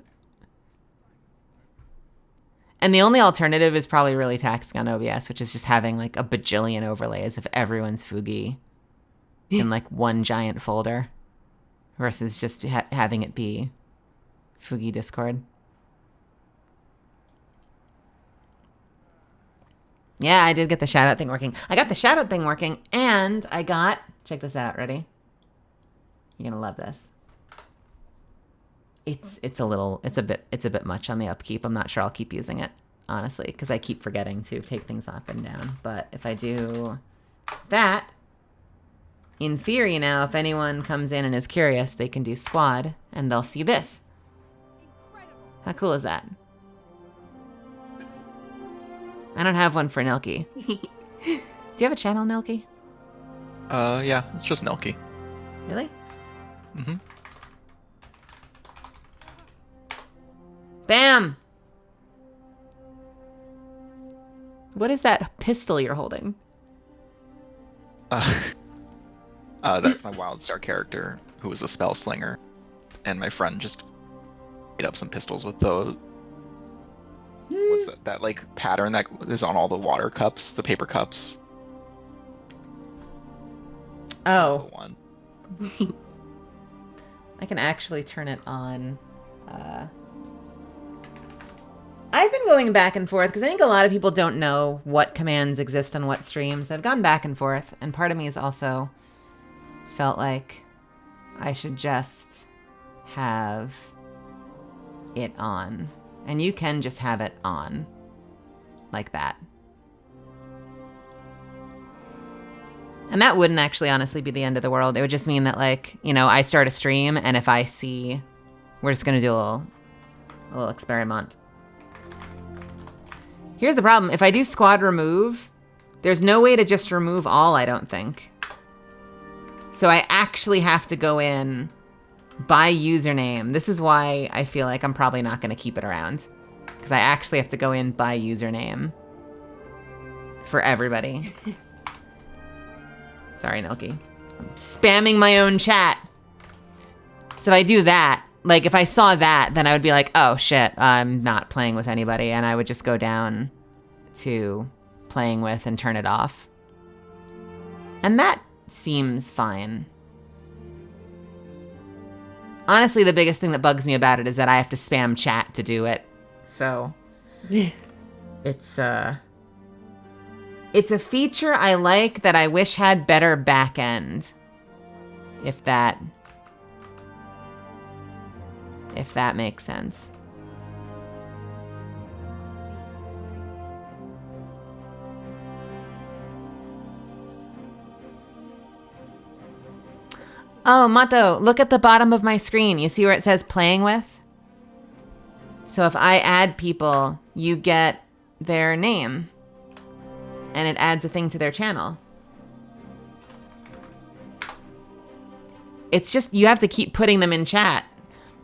And the only alternative is probably really taxing on OBS, which is just having like a bajillion overlays of everyone's Fugi in like one giant folder versus just having it be Fugi Discord. Yeah, I did get the shout out thing working. I got the shout out thing working, and I got, check this out, ready? You're gonna love this. It's a bit much on the upkeep. I'm not sure I'll keep using it, honestly, because I keep forgetting to take things up and down. But if I do that, in theory now, if anyone comes in and is curious, they can do squad, and they'll see this. How cool is that? I don't have one for Nilky. Do you have a channel, Nilky? Yeah, it's just Nilky. Really? Mm-hmm. Bam! What is that pistol you're holding? That's my Wildstar character, who was a spell slinger, and my friend just made up some pistols with those. What's that like pattern that is on all the water cups, the paper cups? Oh. The one. I can actually turn it on. I've been going back and forth because I think a lot of people don't know what commands exist on what streams. I've gone back and forth, and part of me has also felt like I should just have it on. And you can just have it on. Like that. And that wouldn't actually honestly be the end of the world. It would just mean that, like, you know, I start a stream, and if I see... We're just going to do a little experiment. Here's the problem. If I do squad remove, there's no way to just remove all, I don't think. So I actually have to go in by username. This is why I feel like I'm probably not going to keep it around. Because I actually have to go in by username. For everybody. Sorry, Nilky. I'm spamming my own chat. So if I do that, like if I saw that, then I would be like, oh shit, I'm not playing with anybody. And I would just go down to playing with and turn it off. And that seems fine. Honestly, the biggest thing that bugs me about it is that I have to spam chat to do it. So it's a feature I like that I wish had better back end. If that makes sense. Oh, Mato, look at the bottom of my screen. You see where it says playing with? So if I add people, you get their name. And it adds a thing to their channel. It's just, you have to keep putting them in chat.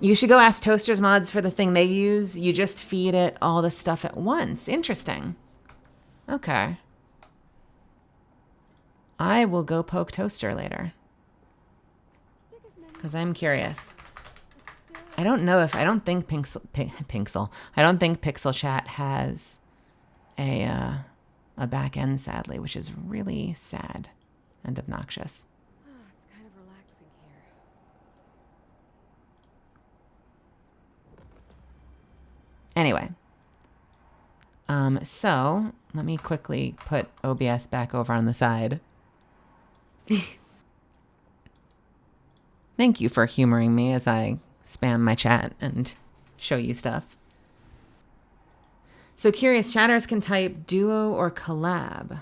You should go ask Toasters Mods for the thing they use. You just feed it all the stuff at once. Interesting. Okay. I will go poke Toaster later. Because I'm curious. I don't think Pixel. I don't think Pixel Chat has a back end, sadly, which is really sad and obnoxious. It's kind of relaxing here. Anyway. So let me quickly put OBS back over on the side. Thank you for humoring me as I spam my chat and show you stuff. So curious, chatters can type duo or collab.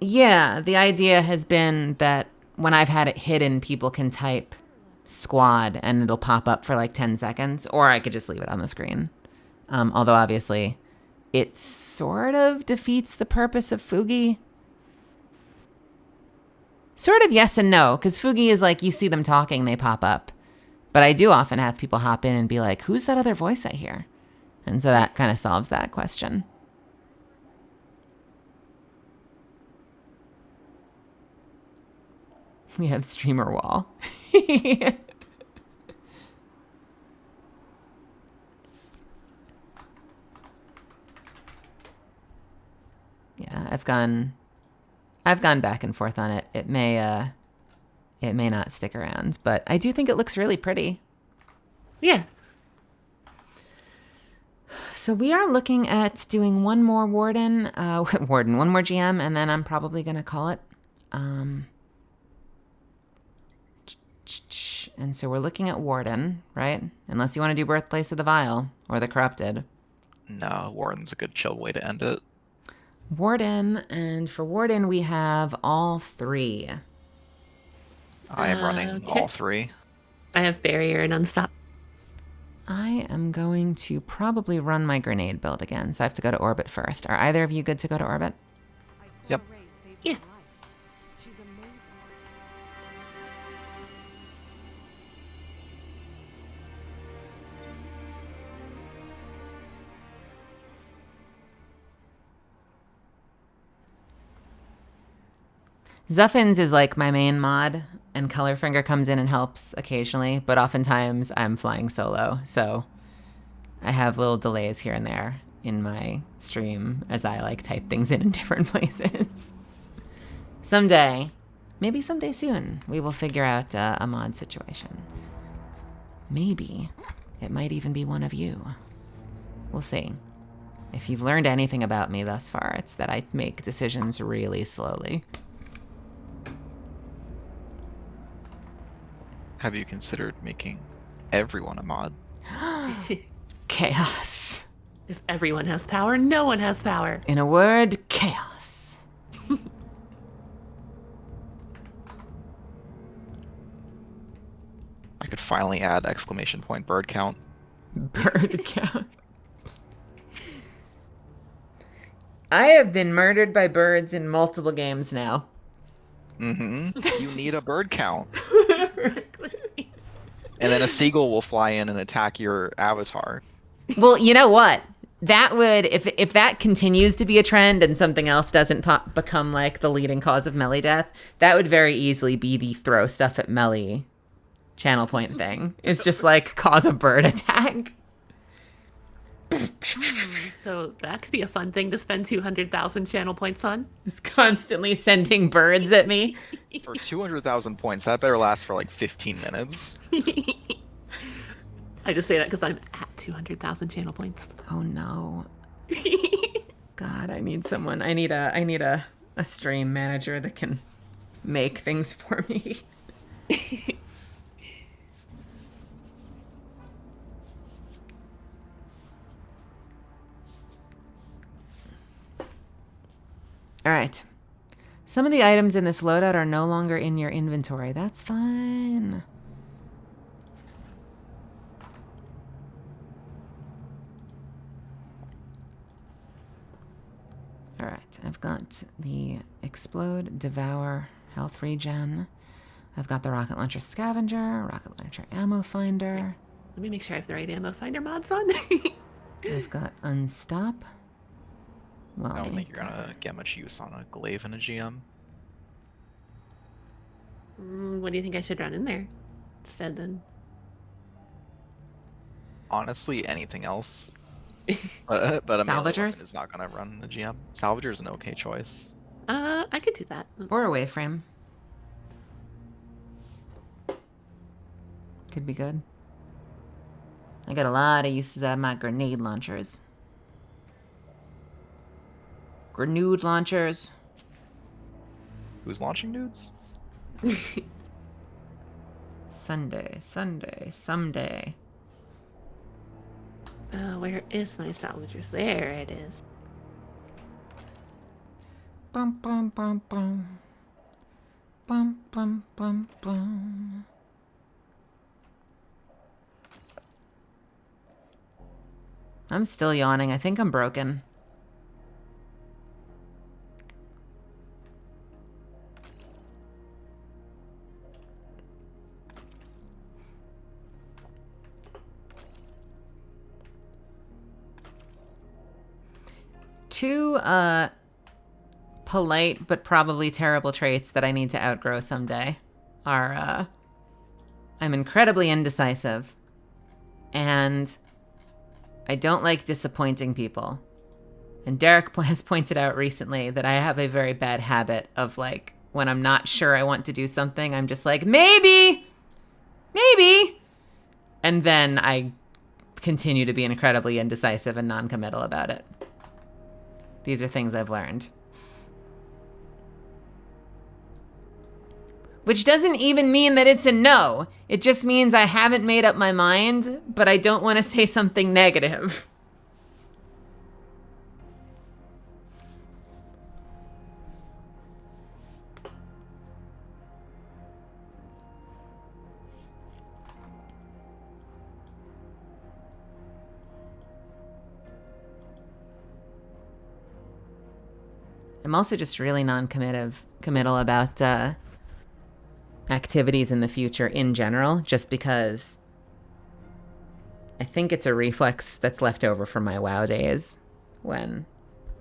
Yeah, the idea has been that when I've had it hidden, people can type squad and it'll pop up for like 10 seconds, or I could just leave it on the screen. Although obviously it sort of defeats the purpose of Fugi. Sort of yes and no, because Fugi is like, you see them talking, they pop up. But I do often have people hop in and be like, who's that other voice I hear? And so that kind of solves that question. We have streamer wall. Yeah, I've gone back and forth on it. It may not stick around, but I do think it looks really pretty. Yeah. So we are looking at doing one more one more GM, and then I'm probably gonna call it. And so we're looking at Warden, right? Unless you want to do Birthplace of the Vile or the Corrupted. No, Warden's a good chill way to end it. Warden, and for Warden we have all three. I am running all three. I have Barrier and Unstop. I am going to probably run my grenade build again, so I have to go to orbit first. Are either of you good to go to orbit? Yep. Yeah. Zuffins is like my main mod, and Colorfinger comes in and helps occasionally, but oftentimes I'm flying solo, so I have little delays here and there in my stream as I like type things in different places. Someday, maybe someday soon, we will figure out a mod situation. Maybe it might even be one of you. We'll see. If you've learned anything about me thus far, it's that I make decisions really slowly. Have you considered making everyone a mod? Chaos. If everyone has power, no one has power. In a word, chaos. I could finally add exclamation point bird count. Bird count. I have been murdered by birds in multiple games now. Mm-hmm. You need a bird count. And then a seagull will fly in and attack your avatar. Well, you know what? That would, if that continues to be a trend and something else doesn't become like the leading cause of melee death, that would very easily be the throw stuff at melee channel point thing. It's just like cause a bird attack. So that could be a fun thing to spend 200,000 channel points on. Just constantly sending birds at me. For 200,000 points, that better last for like 15 minutes. I just say that because I'm at 200,000 channel points. Oh no. God, I need someone. I need a stream manager that can make things for me. All right. Some of the items in this loadout are no longer in your inventory. That's fine. All right. I've got the Explode, Devour, Health Regen. I've got the Rocket Launcher Scavenger, Rocket Launcher Ammo Finder. Let me make sure I have the right ammo finder mods on. I've got Unstop. Well, I don't think you're gonna get much use on a glaive and a GM. What do you think I should run in there instead then? Honestly, anything else. but a Salvagers is not gonna run the GM. Salvager is an okay choice. I could do that. Or a waveframe. Could be good. I got a lot of uses out of my grenade launchers. Grenade launchers. Who's launching nudes? Sunday, someday. Where is my salvagers? There it is. Bum bum bum bum. Bum bum bum bum. I'm still yawning. I think I'm broken. Two polite but probably terrible traits that I need to outgrow someday are I'm incredibly indecisive, and I don't like disappointing people. And Derek has pointed out recently that I have a very bad habit of, like, when I'm not sure I want to do something, I'm just like, maybe. And then I continue to be incredibly indecisive and non-committal about it. These are things I've learned. Which doesn't even mean that it's a no. It just means I haven't made up my mind, but I don't want to say something negative. I'm also just really non-committal about activities in the future in general, just because I think it's a reflex that's left over from my WoW days when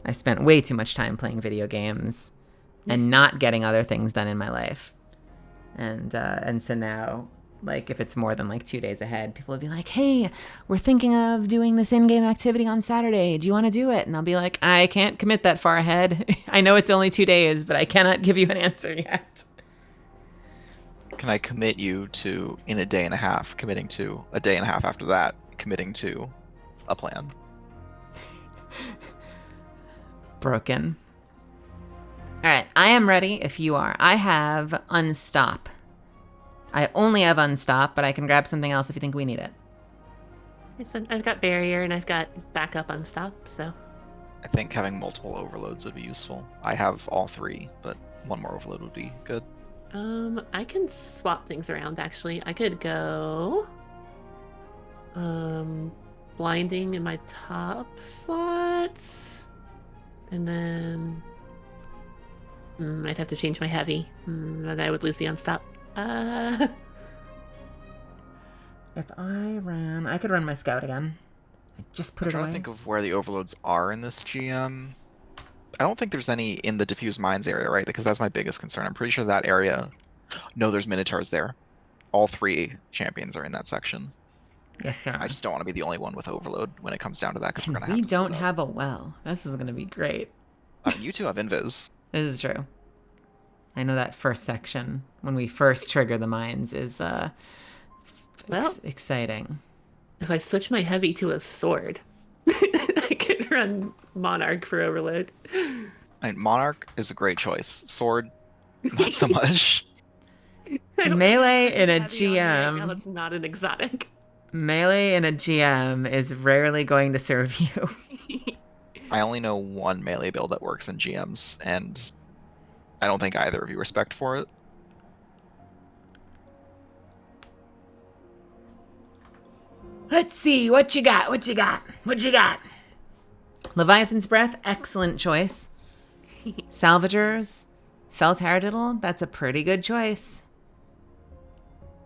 I spent way too much time playing video games and not getting other things done in my life. And so now, like, if it's more than like 2 days ahead, people will be like, hey, we're thinking of doing this in-game activity on Saturday. Do you want to do it? And I'll be like, I can't commit that far ahead. I know it's only 2 days, but I cannot give you an answer yet. Can I commit you to, in a day and a half, committing to a day and a half after that, committing to a plan? Broken. All right, I am ready if you are. I have Unstop. I only have Unstop, but I can grab something else if you think we need it. So I've got Barrier and I've got Backup Unstop, so. I think having multiple overloads would be useful. I have all 3, but one more overload would be good. I can swap things around, actually. I could go... Blinding in my top slot. And then... I'd have to change my heavy. And I would lose the Unstop. If I could run my Scout again. I just put it away. I'm trying to think of where the overloads are in this GM. I don't think there's any in the diffuse mines area, right? Because that's my biggest concern. I'm pretty sure that area... No, there's Minotaurs there. All 3 champions are in that section. Yes, sir. I just don't want to be the only one with overload when it comes down to that, because we're going to have We to don't have a well. This is going to be great. You 2 have invis. This is true. I know that first section, when we first trigger the mines, is exciting. If I switch my heavy to a sword, I could run Monarch for overload. Monarch is a great choice. Sword, not so much. Melee in a GM. Now that's not an exotic. Melee in a GM is rarely going to serve you. I only know one melee build that works in GMs, and I don't think either of you respect for it. Let's see, what you got? Leviathan's Breath, excellent choice. Salvagers, Felt Haradiddle, that's a pretty good choice.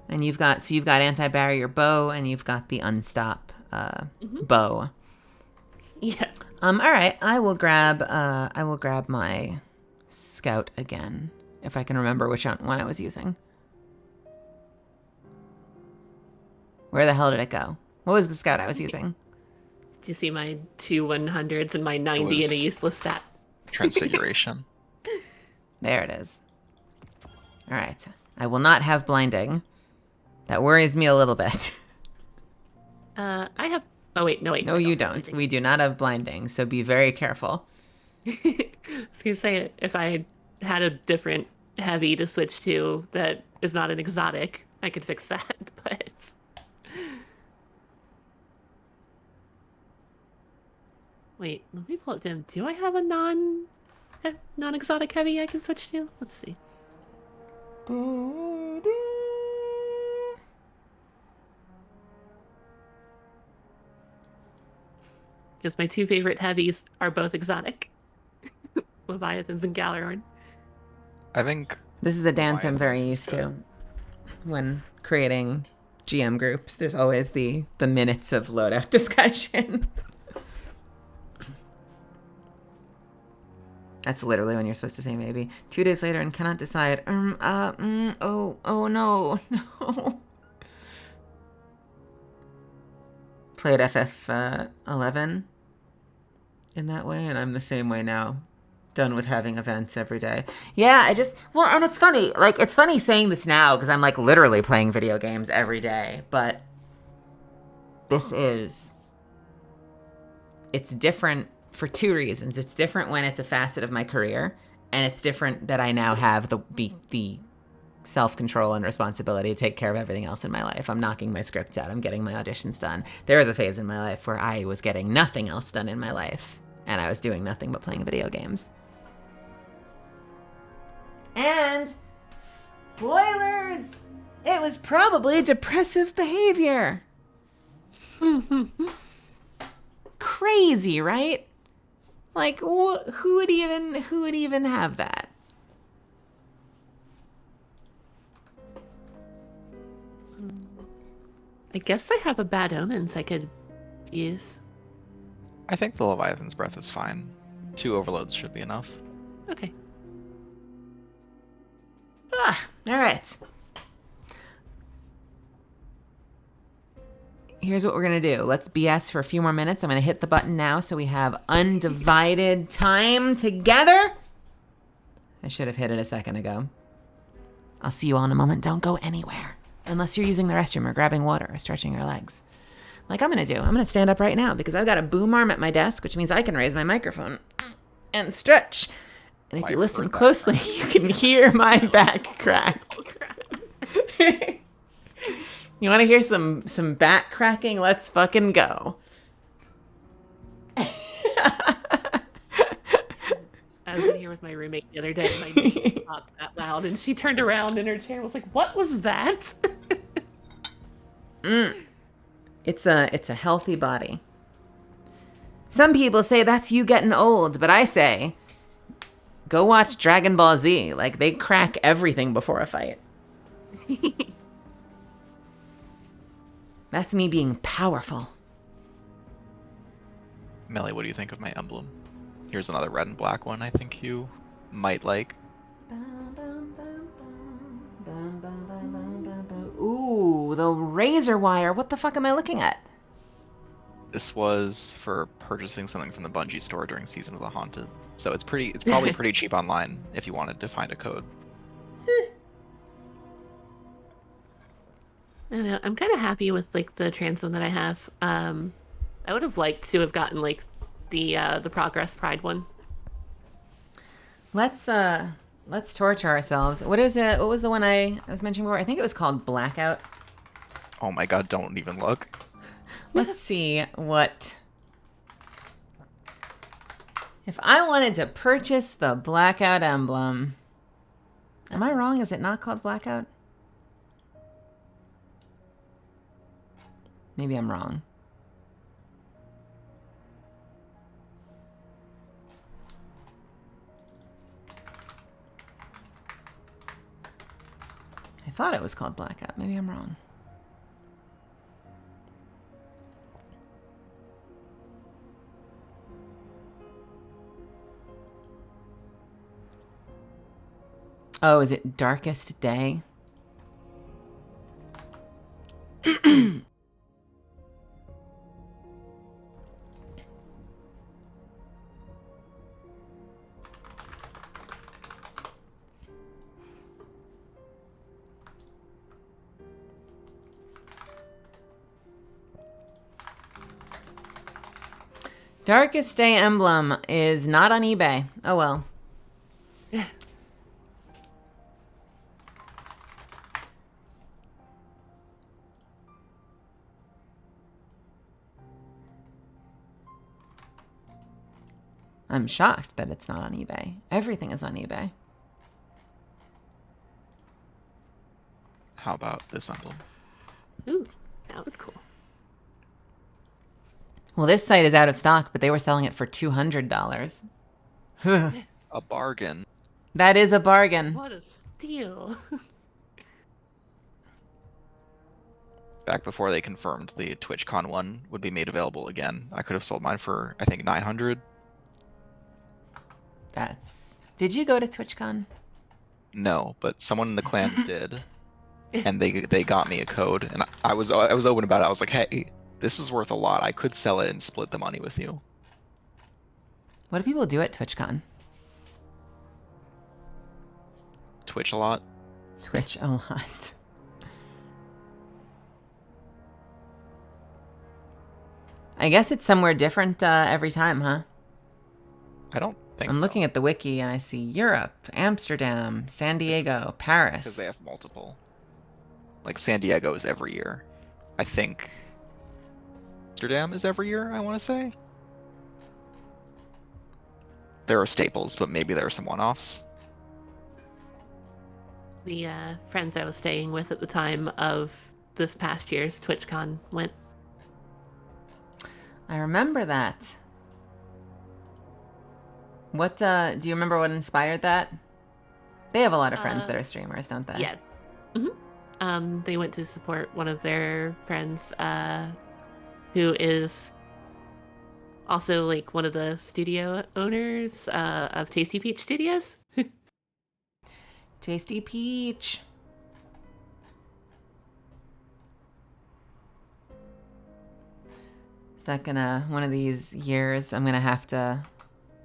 And you've got anti-barrier bow, and you've got the Unstop bow. Yeah. All right, I will grab my Scout again, if I can remember which one I was using. Where the hell did it go? What was the Scout I was using? Do you see my 2 100s and my 90 in a useless stat? Transfiguration. There it is. All right, I will not have blinding. That worries me a little bit. I have... Oh, wait, no, wait. No, you don't. We do not have blinding, so be very careful. I was going to say, if I had a different heavy to switch to that is not an exotic, I could fix that, but... Wait, let me pull up Dim. Do I have a non-exotic heavy I can switch to? Let's see. Because my 2 favorite heavies are both exotic. Leviathans and Galarorn. I think... This is a dance I'm very used to. When creating GM groups, there's always the minutes of loadout discussion. That's literally when you're supposed to say maybe. 2 days later and cannot decide. Oh no. Played FF11 in that way, and I'm the same way now. Done with having events every day. Yeah, and it's funny. Like, it's funny saying this now because I'm like literally playing video games every day, but it's different for 2 reasons. It's different when it's a facet of my career, and it's different that I now have the self-control and responsibility to take care of everything else in my life. I'm knocking my scripts out. I'm getting my auditions done. There was a phase in my life where I was getting nothing else done in my life, and I was doing nothing but playing video games. And spoilers! It was probably depressive behavior. Crazy, right? Like, who would even have that? I guess I have a bad omens I could use. I think the Leviathan's Breath is fine. 2 overloads should be enough. Okay. All right. Here's what we're going to do. Let's BS for a few more minutes. I'm going to hit the button now so we have undivided time together. I should have hit it a second ago. I'll see you all in a moment. Don't go anywhere. Unless you're using the restroom or grabbing water or stretching your legs. Like I'm going to do. I'm going to stand up right now because I've got a boom arm at my desk, which means I can raise my microphone and stretch. And if you listen closely, you can hear my back crack. You want to hear some back cracking? Let's fucking go. I was in here with my roommate the other day, and my niece popped that loud, and she turned around in her chair and was like, "What was that?" It's a healthy body. Some people say that's you getting old, but I say, go watch Dragon Ball Z. Like, they crack everything before a fight. That's me being powerful. Melly, what do you think of my emblem? Here's another red and black one I think you might like. Ooh, the razor wire. What the fuck am I looking at? This was for purchasing something from the Bungie store during Season of the Haunted. So it's probably pretty cheap online if you wanted to find a code. I don't know. I'm kind of happy with like the transom that I have. I would have liked to have gotten like the Progress Pride one. Let's torture ourselves. What is it? What was the one I was mentioning before? I think it was called Blackout. Oh my god, don't even look. Let's see what. If I wanted to purchase the Blackout emblem, am I wrong? Is it not called Blackout? Maybe I'm wrong. I thought it was called Blackout. Maybe I'm wrong. Oh, is it Darkest Day? Darkest Day emblem is not on eBay. Oh well. I'm shocked that it's not on eBay. Everything is on eBay. How about this emblem? Ooh, that was cool. Well, this site is out of stock, but they were selling it for $200. A bargain. That is a bargain. What a steal. Back before they confirmed the TwitchCon one would be made available again, I could have sold mine for, I think, 900. Did you go to TwitchCon? No, but someone in the clan did, and they got me a code, and I was open about it. I was like, hey, this is worth a lot. I could sell it and split the money with you. What do people do at TwitchCon? Twitch a lot. Twitch a lot. I guess it's somewhere different every time, huh? I don't think I'm looking at the wiki and I see Europe, Amsterdam, San Diego, Paris. Because they have multiple. Like San Diego is every year. I think Amsterdam is every year, I want to say. There are staples, but maybe there are some one-offs. The friends I was staying with at the time of this past year's TwitchCon went. I remember that. What, do you remember what inspired that? They have a lot of friends that are streamers, don't they? Yeah. They went to support one of their friends, who is also like one of the studio owners of Tasty Peach Studios. Tasty Peach. Is that gonna, one of these years, I'm gonna have to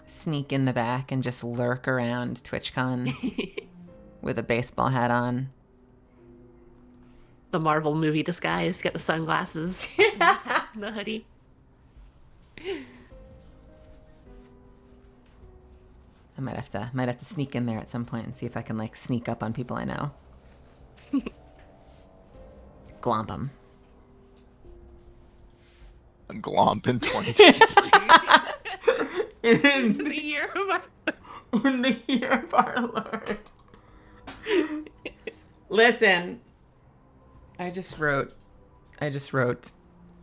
sneak in the back and just lurk around TwitchCon with a baseball hat on. The Marvel movie disguise, get the sunglasses, the hoodie. I might have to sneak in there at some point and see if I can like sneak up on people I know. Glomp 'em. Glomp in 2023. In the year of our Lord. Listen, I just wrote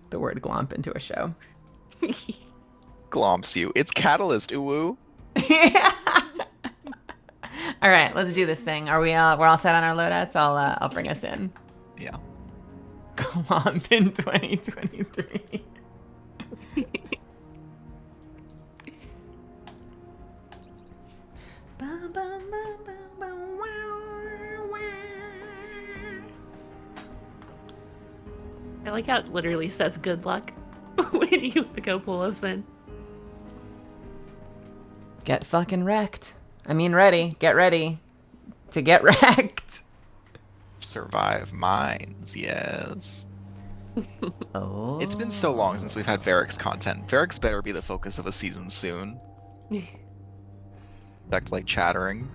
the word glomp into a show. Glomps you. It's Catalyst, ooh. All right, let's do this thing. Are we all? We're all set on our loadouts. I'll bring us in. Yeah. Glomp in 2023. I like how it literally says good luck when you go pull us in. Get fucking wrecked. I mean, ready. Get ready to get wrecked. Survive mines, yes. Oh. It's been so long since we've had Varric's content. Varric's better be the focus of a season soon. Back to like chattering.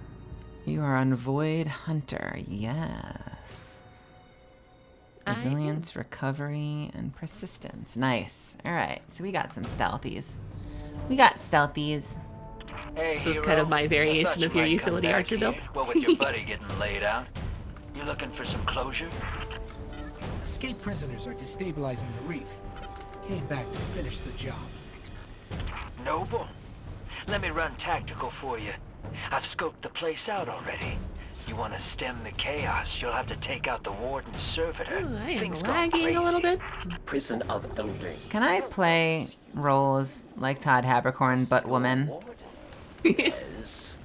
You are on Void Hunter, yes. Resilience, recovery, and persistence. Nice. All right, so we got some stealthies. This Hey, is hero. kind of my variation I of thought you your might come utility back archer build. here. What with your buddy getting laid out? You looking for some closure? Escaped prisoners are destabilizing the reef. Came back to finish the job. Noble. Let me run tactical for you. I've scoped the place out already. You want to stem the chaos, you'll have to take out the warden's servitor. Ooh, I am Things gone lagging crazy. a little bit. Prison of elders. Can I play roles like Todd Habercorn, but woman? Yes.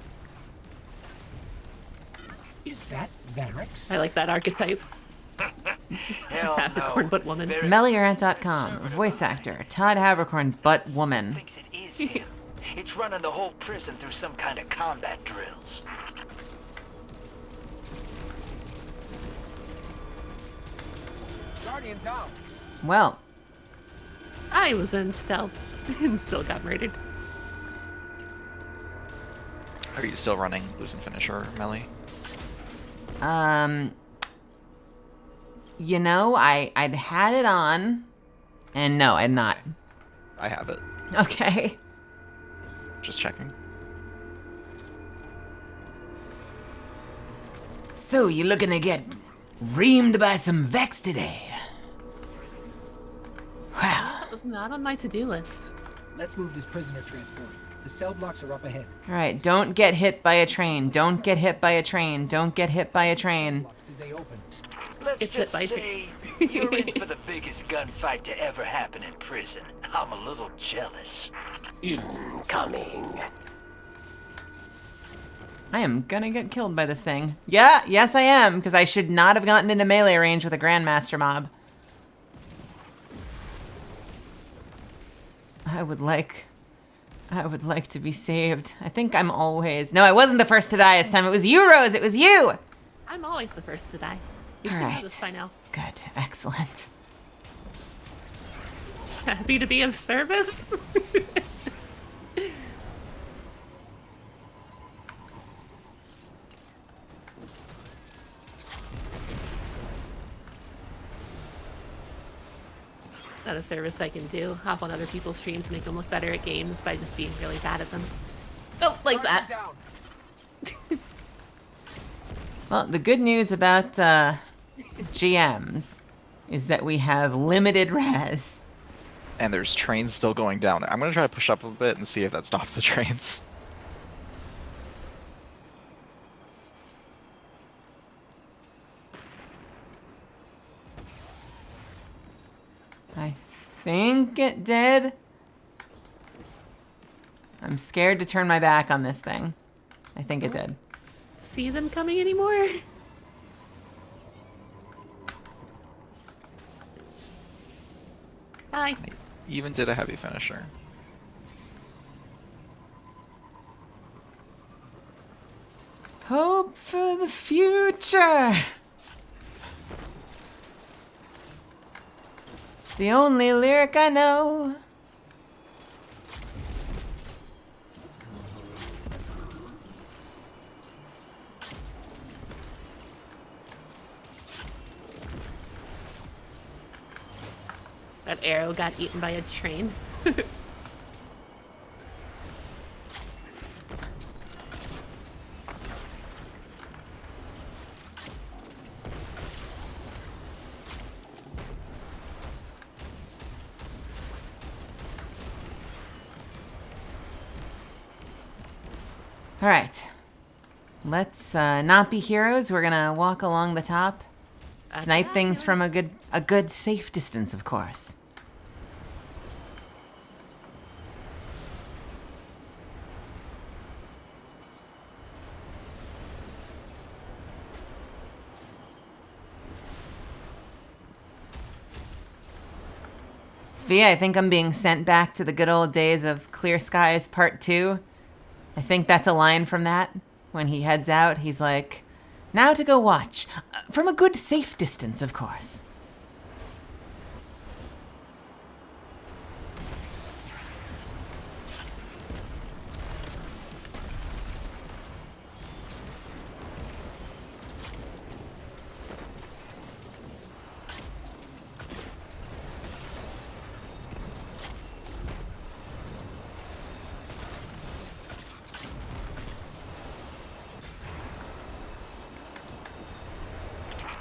Is that Varric's? I like that archetype. Hell Habercorn, but woman. Meliorant.com. Voice actor. Todd Habercorn, but woman. Thinks it is him. It's running the whole prison through some kind of combat drills. Guardian down. Well, I was in stealth and still got murdered. Are you still running Lose and Finisher, Melly? you know, I'd had it on, and no, I'd not. I have it. Okay. Just checking. So, you looking to get reamed by some Vex today? That was not on my to-do list. Let's move this prisoner transport. The cell blocks are up ahead. All right, don't get hit by a train. Don't get hit by a train. Don't get hit by a train. Did they open? Let's It's just hit by say you're in for the biggest gunfight to ever happen in prison. I'm a little jealous. Incoming. I am gonna get killed by this thing. Yeah, yes I am, because I should not have gotten into melee range with a Grandmaster mob. I would like to be saved. I think I'm always... No, I wasn't the first to die this time. It was you, Rose. It was you. I'm always the first to die. You All should know right. this by now. Good. Excellent. Happy to be of service. It's not a service I can do. Hop on other people's streams, make them look better at games by just being really bad at them. Oh, like that. Well, the good news about GMs is that we have limited res. And there's trains still going down there. I'm gonna try to push up a bit and see if that stops the trains. think it did. I'm scared to turn my back on this thing. I think it did. See them coming anymore? Bye. Even did a heavy finisher. Hope for the future. It's the only lyric I know. That arrow got eaten by a train. All right. Let's not be heroes. We're gonna walk along the top. Snipe things from a good safe distance, of course. Svea, I think I'm being sent back to the good old days of Clear Skies Part 2. I think that's a line from that. When he heads out, he's like, now to go watch. From a good safe distance, of course.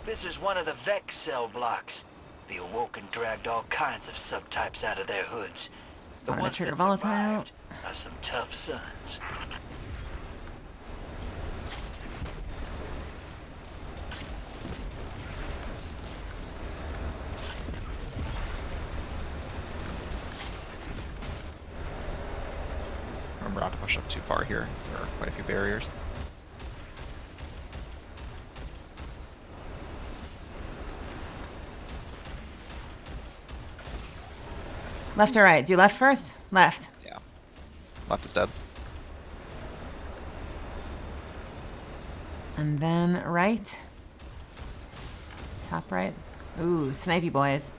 This is one of the Vex cell blocks. The Awoken dragged all kinds of subtypes out of their hoods. The ones that survived are some tough sons. Remember not to push up too far here. There are quite a few barriers. Left or right? Do left first? Left. Yeah. Left is dead. And then right. Top right. Ooh, snipey boys.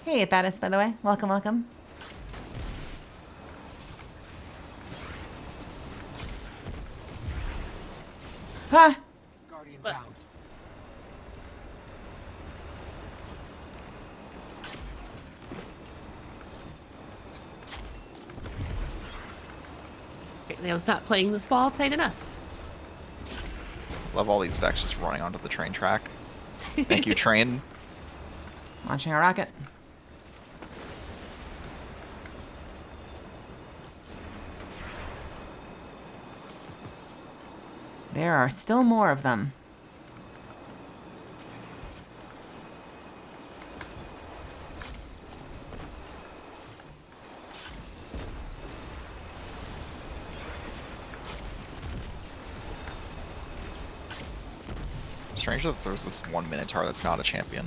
Hey, Apatis, by the way. Welcome, welcome. Huh? Guardian down. They was not playing this ball tight enough. Love all these Vex just running onto the train track. Thank you, train. Launching a rocket. There are still more of them. Strange that there's this one Minotaur that's not a champion.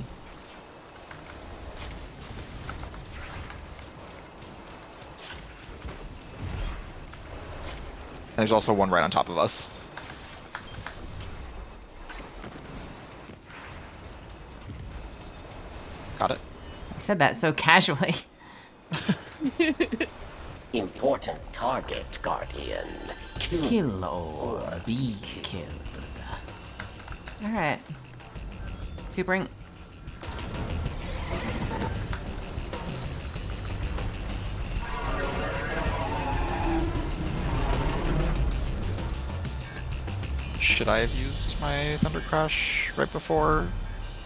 And there's also one right on top of us. Got it. I said that so casually. Important target, Guardian. Kill or be killed. Alright. Supering. Should I have used my Thunder Crash right before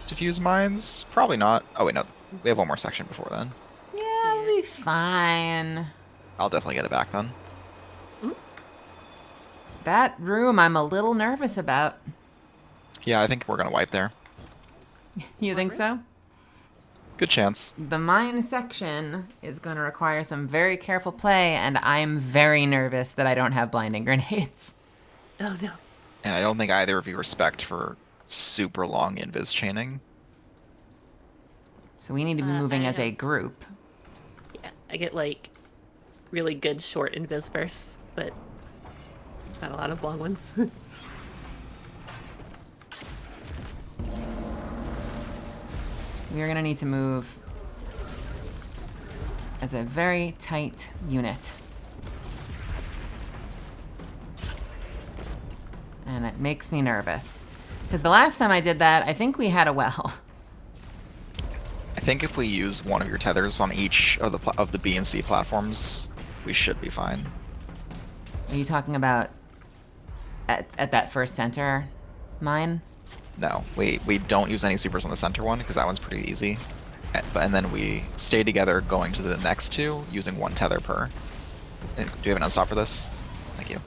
Diffuse Mines? Probably not. Oh wait, no. We have one more section before then. Yeah, we'll be fine. I'll definitely get it back then. That room I'm a little nervous about. Yeah, I think we're gonna wipe there. You think so? Good chance. The mine section is going to require some very careful play, and I'm very nervous that I don't have blinding grenades. Oh no. And I don't think either of you respect for super long invis chaining. So we need to be moving as a group. Yeah, I get like really good short invis bursts, but not a lot of long ones. We are going to need to move as a very tight unit. And it makes me nervous. Because the last time I did that, I think we had a well. I think if we use one of your tethers on each of the B and C platforms, we should be fine. Are you talking about at that first center mine? No, we don't use any supers on the center one because that one's pretty easy. And then we stay together going to the next two using one tether per. Do you have an unstop for this? Thank you.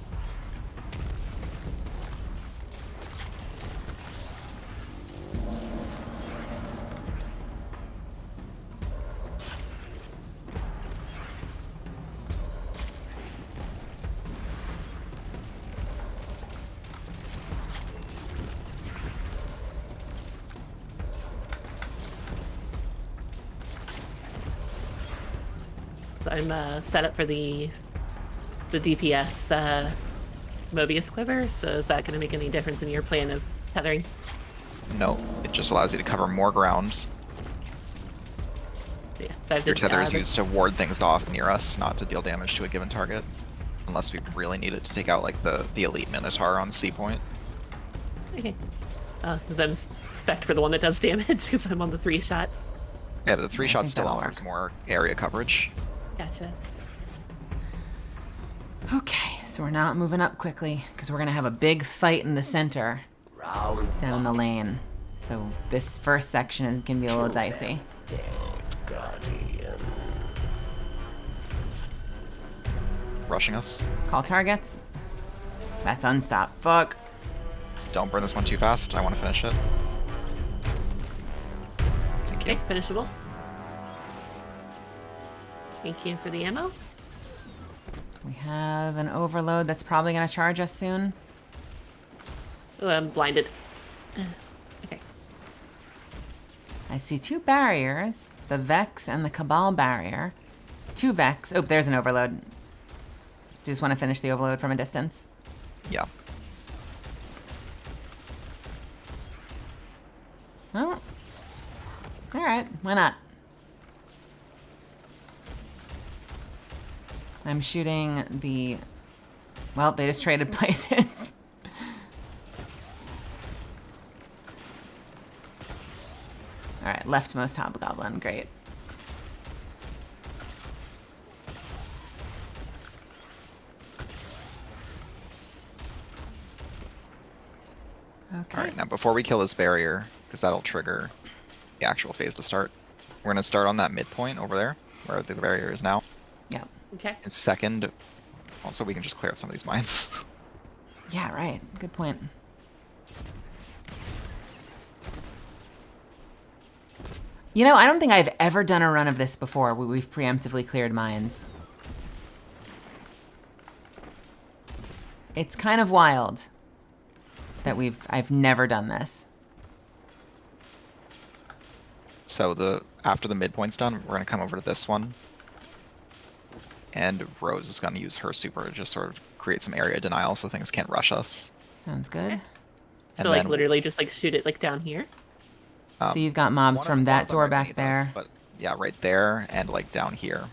So I'm set up for the DPS Mobius quiver. So is that going to make any difference in your plan of tethering? No, it just allows you to cover more ground. Yeah, so Your tether is used to ward things off near us, not to deal damage to a given target. Unless we really need it to take out like the elite Minotaur on C point. Okay. Because I'm spec'd for the one that does damage because I'm on the 3 shots. Yeah, but the 3 shots still offers more area coverage. Gotcha. Okay, so we're not moving up quickly because we're going to have a big fight in the center down the lane. So this first section is going to be a little dicey. Rushing us. Call targets. That's unstop. Fuck. Don't burn this one too fast. I want to finish it. Thank you. Okay, finishable. Thank you for the ammo. We have an overload that's probably going to charge us soon. Oh, I'm blinded. Okay. I see 2 barriers, the Vex and the Cabal barrier. 2 Vex. Oh, there's an overload. Do you just want to finish the overload from a distance? Yeah. Well, all right. Why not? I'm shooting the... Well, they just traded places. All right, leftmost hobgoblin. Great. Okay. All right, now before we kill this barrier, because that'll trigger the actual phase to start, we're going to start on that midpoint over there, where the barrier is now. Yeah. Okay. And second, also we can just clear out some of these mines. Yeah, right. Good point. You know, I don't think I've ever done a run of this before where we've preemptively cleared mines. It's kind of wild that I've never done this. So after the midpoint's done, we're going to come over to this one. And Rose is going to use her super to just sort of create some area denial so things can't rush us. Sounds good. Okay. So like literally just like shoot it like down here? So you've got mobs from that door back there. But yeah, right there and like down here.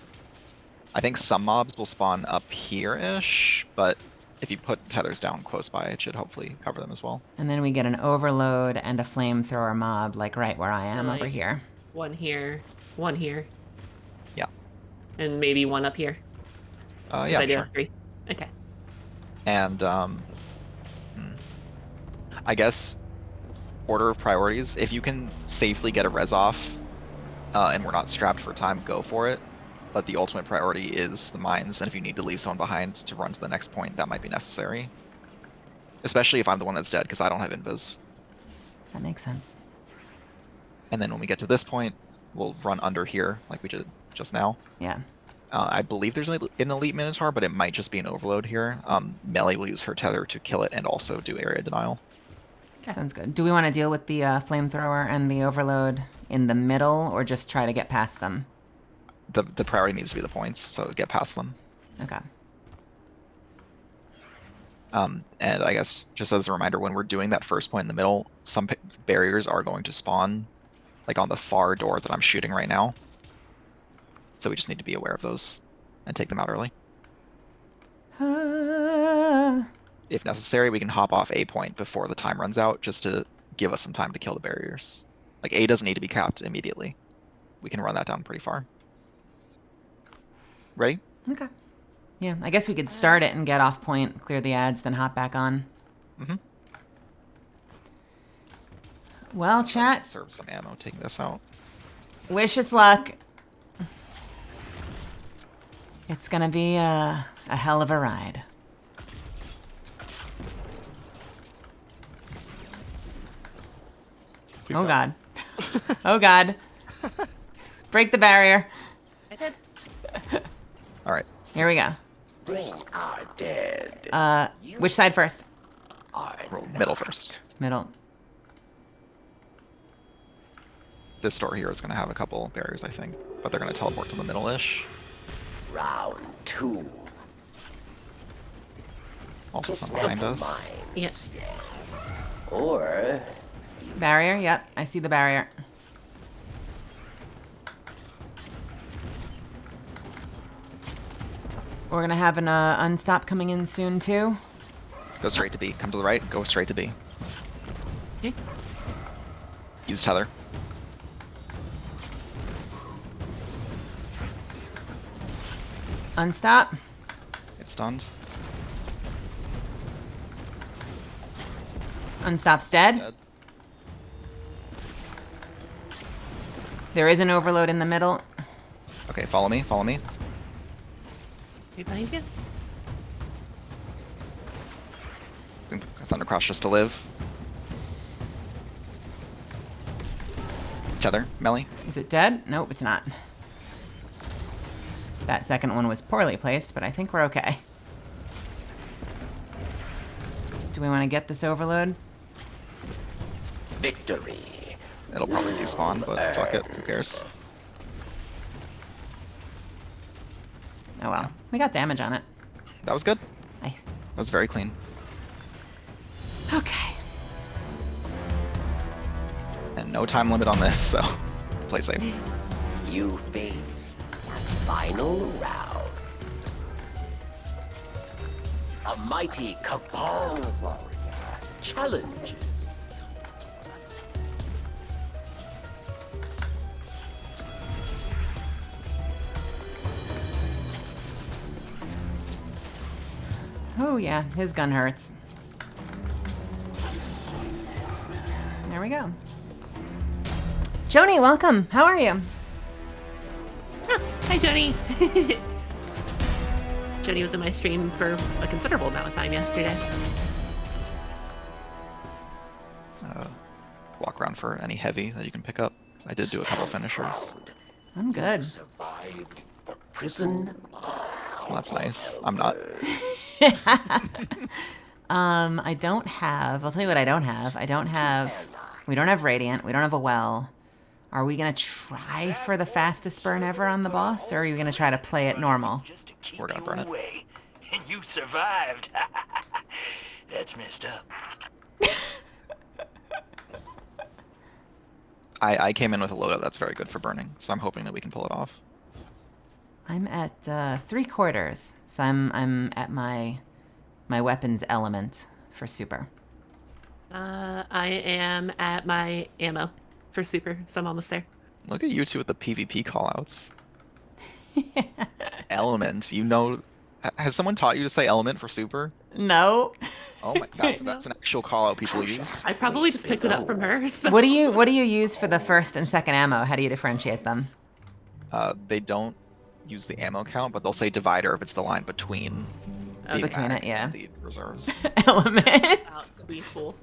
I think some mobs will spawn up here-ish, but if you put tethers down close by, it should hopefully cover them as well. And then we get an overload and a flamethrower mob, like right where I am like, over here. One here, one here. Yeah. And maybe one up here. Yeah, I do sure. have 3. Okay. And I guess order of priorities, if you can safely get a res off and we're not strapped for time, go for it. But the ultimate priority is the mines, and if you need to leave someone behind to run to the next point, that might be necessary. Especially if I'm the one that's dead, because I don't have invis. That makes sense. And then when we get to this point, we'll run under here, like we did just now. Yeah. I believe there's an elite Minotaur, but it might just be an overload here. Melee will use her tether to kill it and also do area denial. Sounds good. Do we want to deal with the flamethrower and the overload in the middle, or just try to get past them? The priority needs to be the points, so get past them. Okay. And I guess just as a reminder, when we're doing that first point in the middle, some barriers are going to spawn, like on the far door that I'm shooting right now. So we just need to be aware of those and take them out early. If necessary, we can hop off A point before the time runs out, just to give us some time to kill the barriers. Like A doesn't need to be capped immediately. We can run that down pretty far. Ready? Okay. Yeah, I guess we could start it and get off point, clear the ads, then hop back on. Mm-hmm. Well, chat. Serve some ammo taking this out. Wish us luck. It's gonna be a hell of a ride. Please oh don't. God. Oh God. Break the barrier. I did. All right. Here we go. They are dead. Which side first? Roll middle first. Middle. This door here is going to have a couple barriers, I think, but they're going to teleport to the middle-ish. Round 2. Also some behind us. Yes. Or Barrier, yep, I see the barrier. We're gonna have an unstop coming in soon too. Go straight to B. Come to the right. Go straight to B. Okay. Use tether. Unstop. Get stunned. Unstop's dead. There is an overload in the middle. Okay, follow me. Follow me. Right behind you. Thundercross just to live. Tether, melee. Is it dead? Nope, it's not. That second one was poorly placed, but I think we're okay. Do we want to get this overload? victory. It'll probably despawn, but fuck it, who cares? Oh well, we got damage on it. That was good. Aye. That was very clean. Okay. And no time limit on this, so play safe. You face the final round. A mighty Cabal warrior challenges. Oh yeah, his gun hurts. There we go. Joni, welcome. How are you? Oh, hi, Joni. Joni was in my stream for a considerable amount of time yesterday. Walk around for any heavy that you can pick up. 'Cause I did do a couple finishers. I'm good. Survived the prison. Well, that's nice. I'm not. I don't have, I'll tell you what I don't have. We don't have Radiant. We don't have a well. Are we going to try for the fastest burn ever on the boss, or are you going to try to play it normal? We're going to burn it. And you survived. That's messed up. I came in with a loadout that's very good for burning, so I'm hoping that we can pull it off. I'm at 3/4, so I'm at my weapons element for super. I am at my ammo for super, so I'm almost there. Look at you two with the PvP callouts. Elements, you know. Has someone taught you to say element for super? No. Oh my, that's an actual callout people use. I probably just picked it up from her. So. What do you use for the first and second ammo? How do you differentiate them? They don't use the ammo count, but they'll say divider if it's the line between the between it, yeah. and the reserves. Element. Gleeful.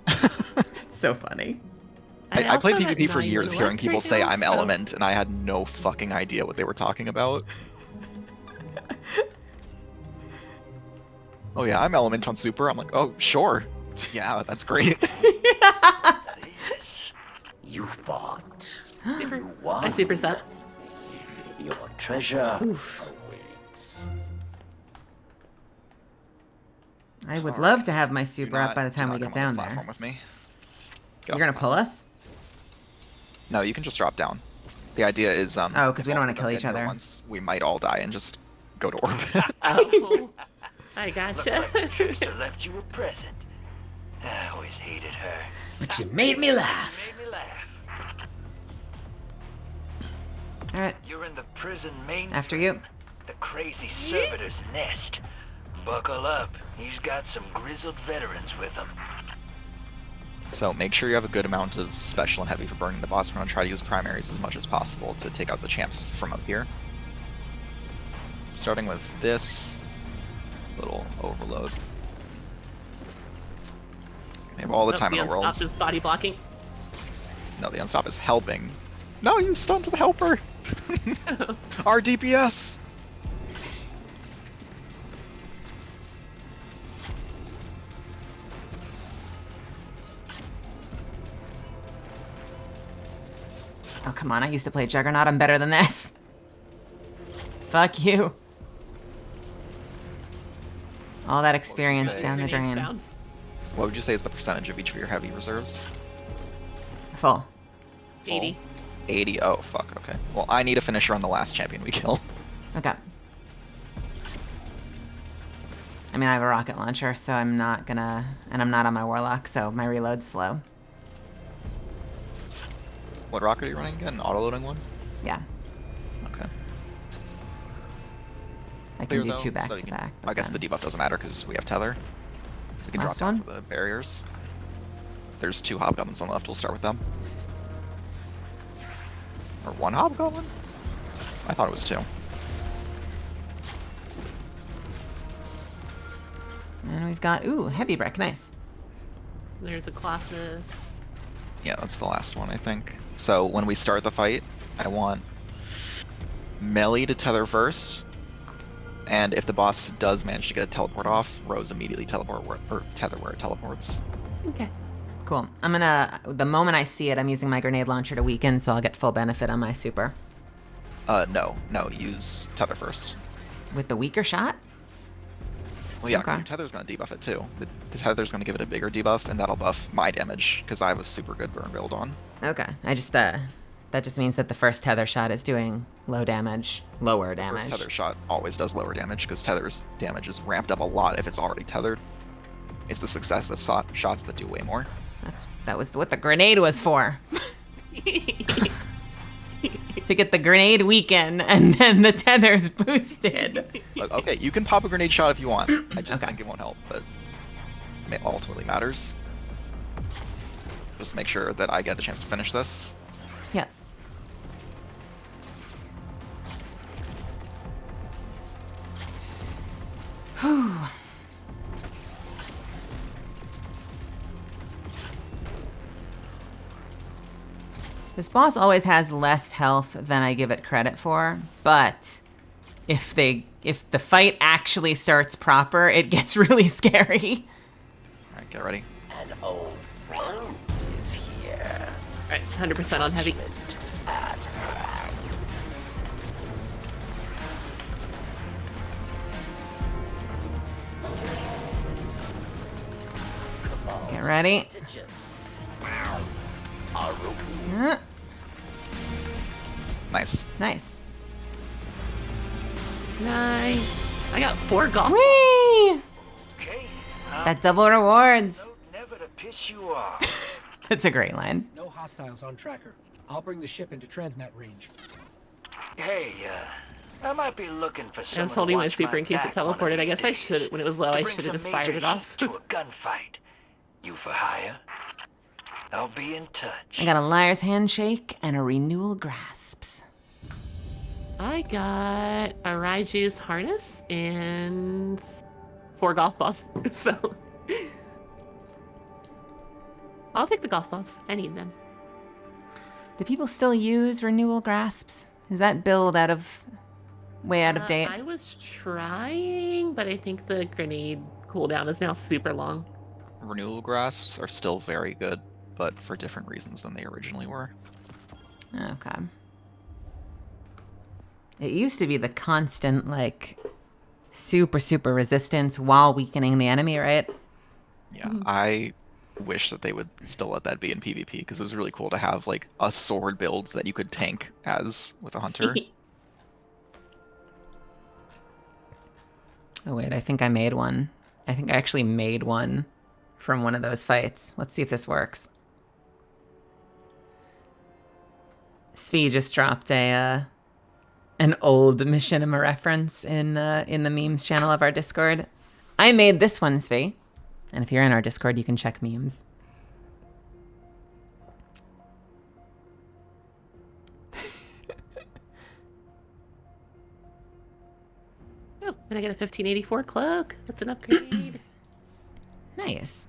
It's so funny. I played also PvP for had years 9 hearing lives people right say now, I'm so- Element, and I had no fucking idea what they were talking about. Oh yeah, I'm Element on Super. I'm like, oh, sure. Yeah, that's great. You fought. Super. You won. I superset. Your treasure Oof. awaits. I would love to have my super up by the Do time not we get come on this down there. platform with me. You're gonna pull us? No, you can just drop down. The idea is Oh, 'cause we don't wanna kill each other. Once we might all die and just go to orbit. Oh, I Looks gotcha. like the trickster left you a present. I always hated her. But you made me laugh. Made me laugh. All right. You're in the prison main. After you. The crazy servitor's nest. Buckle up. He's got some grizzled veterans with him. So make sure you have a good amount of special and heavy for burning the boss. We're going to try to use primaries as much as possible to take out the champs from up here. Starting with this little overload. They have all the time in the world. Unstop is body blocking. No, the unstop is helping. No, you stunned the helper! Our DPS! Oh, come on. I used to play Juggernaut. I'm better than this. Fuck you. All that experience down the drain. What would you say is the percentage of each of your heavy reserves? Full. 80. 80? Oh, fuck, okay. Well, I need a finisher on the last champion we kill. Okay. I mean, I have a rocket launcher, so I'm not gonna... And I'm not on my warlock, so my reload's slow. What rocket are you running again? An auto-loading one? Yeah. Okay. I can Clear, do though, two back so you to can- back. I guess the debuff doesn't matter because we have tether. We can Last drop down one? to the barriers. There's 2 hobgoblins on the left. We'll start with them. Or 1 hobgoblin? I thought it was 2. And we've got... Ooh, heavy brick. Nice. There's a Colossus. Yeah, that's the last one, I think. So when we start the fight, I want Melee to tether first. And if the boss does manage to get a teleport off, Rose immediately teleport or tether where it teleports. Okay. Cool. I'm gonna... The moment I see it, I'm using my grenade launcher to weaken, so I'll get full benefit on my super. No, use tether first. With the weaker shot? Well, yeah, because Okay. your tether's going to debuff it too. The tether's going to give it a bigger debuff, and that'll buff my damage, because I have a super good burn build on. Okay. I just, that just means that the first tether shot is doing lower damage. First tether shot always does lower damage, because tether's damage is ramped up a lot if it's already tethered. It's the successive shots that do way more. That was what the grenade was for. To get the grenade weaken, and then the tether's boosted. Look, okay, you can pop a grenade shot if you want. I just think it won't help, but it ultimately matters. Just make sure that I get a chance to finish this. Yeah. Whew. This boss always has less health than I give it credit for, but if the fight actually starts proper, it gets really scary. Alright, get ready. An old friend is here. Alright, 100% on heavy. At hand. Get ready. Nice. Nice. Nice. I got 4 golf. Whee! That double rewards. Never to piss you off. That's a great line. No hostiles on tracker. I'll bring the ship into transmat range. Hey, I might be looking for I someone was holding to my watch super in case it back one of teleported. I these guess I days. should, when it was low, To I bring should have some just fired major it off. heat to a gunfight. You for hire? I'll be in touch. I got a liar's handshake and a renewal grasps. I got a Raiju's harness and 4 golf balls. So I'll take the golf balls. I need them. Do people still use renewal grasps? Is that build way out of date? I was trying, but I think the grenade cooldown is now super long. Renewal grasps are still very good, but for different reasons than they originally were. Okay. It used to be the constant, like, super resistance while weakening the enemy, right? Yeah, I wish that they would still let that be in PvP, because it was really cool to have, like, a sword build that you could tank as with a hunter. Oh, wait, I think I made one. I think I actually made one from one of those fights. Let's see if this works. Svi just dropped an old machinima reference in the memes channel of our Discord. I made this one, Svi. And if you're in our Discord, you can check memes. Oh, and I get a 1584 cloak. That's an upgrade. Nice.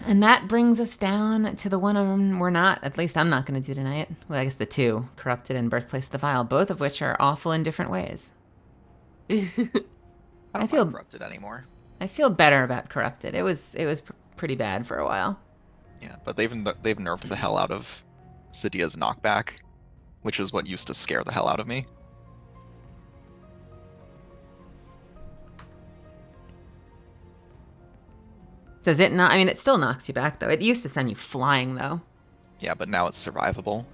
And that brings us down to the one we're not, at least I'm not going to do tonight. Well, I guess the two, Corrupted and Birthplace of the Vile, both of which are awful in different ways. I feel Corrupted anymore. I feel better about Corrupted. It was pretty bad for a while. Yeah, but they've nerfed the hell out of Cydia's knockback, which is what used to scare the hell out of me. Does it not? I mean, it still knocks you back, though. It used to send you flying, though. Yeah, but now it's survivable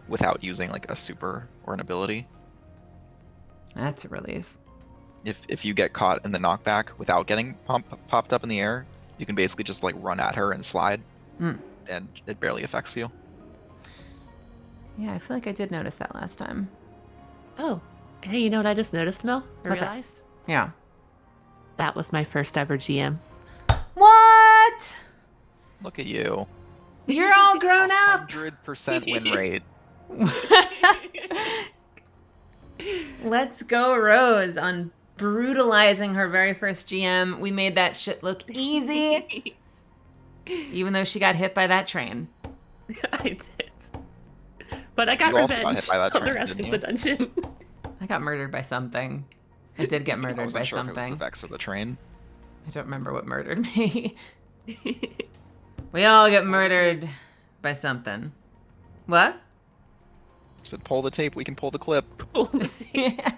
without using, like, a super or an ability. That's a relief. If you get caught in the knockback without getting popped up in the air, you can basically just, like, run at her and slide, and it barely affects you. Yeah, I feel like I did notice that last time. Oh, hey, you know what I just noticed, Mel? I What's realized? that? Yeah. That was my first ever GM. What? Look at you. You're all grown up. 100% win rate. Let's go, Rose, on brutalizing her very first GM. We made that shit look easy. Even though she got hit by that train. I did. But I got revenge on the rest of the dungeon. I got murdered by something. I did get murdered by something. If it was the Vex or the train. I don't remember what murdered me. We all get murdered by something. What? I said pull the tape, we can pull the clip. Pull the tape. Yeah.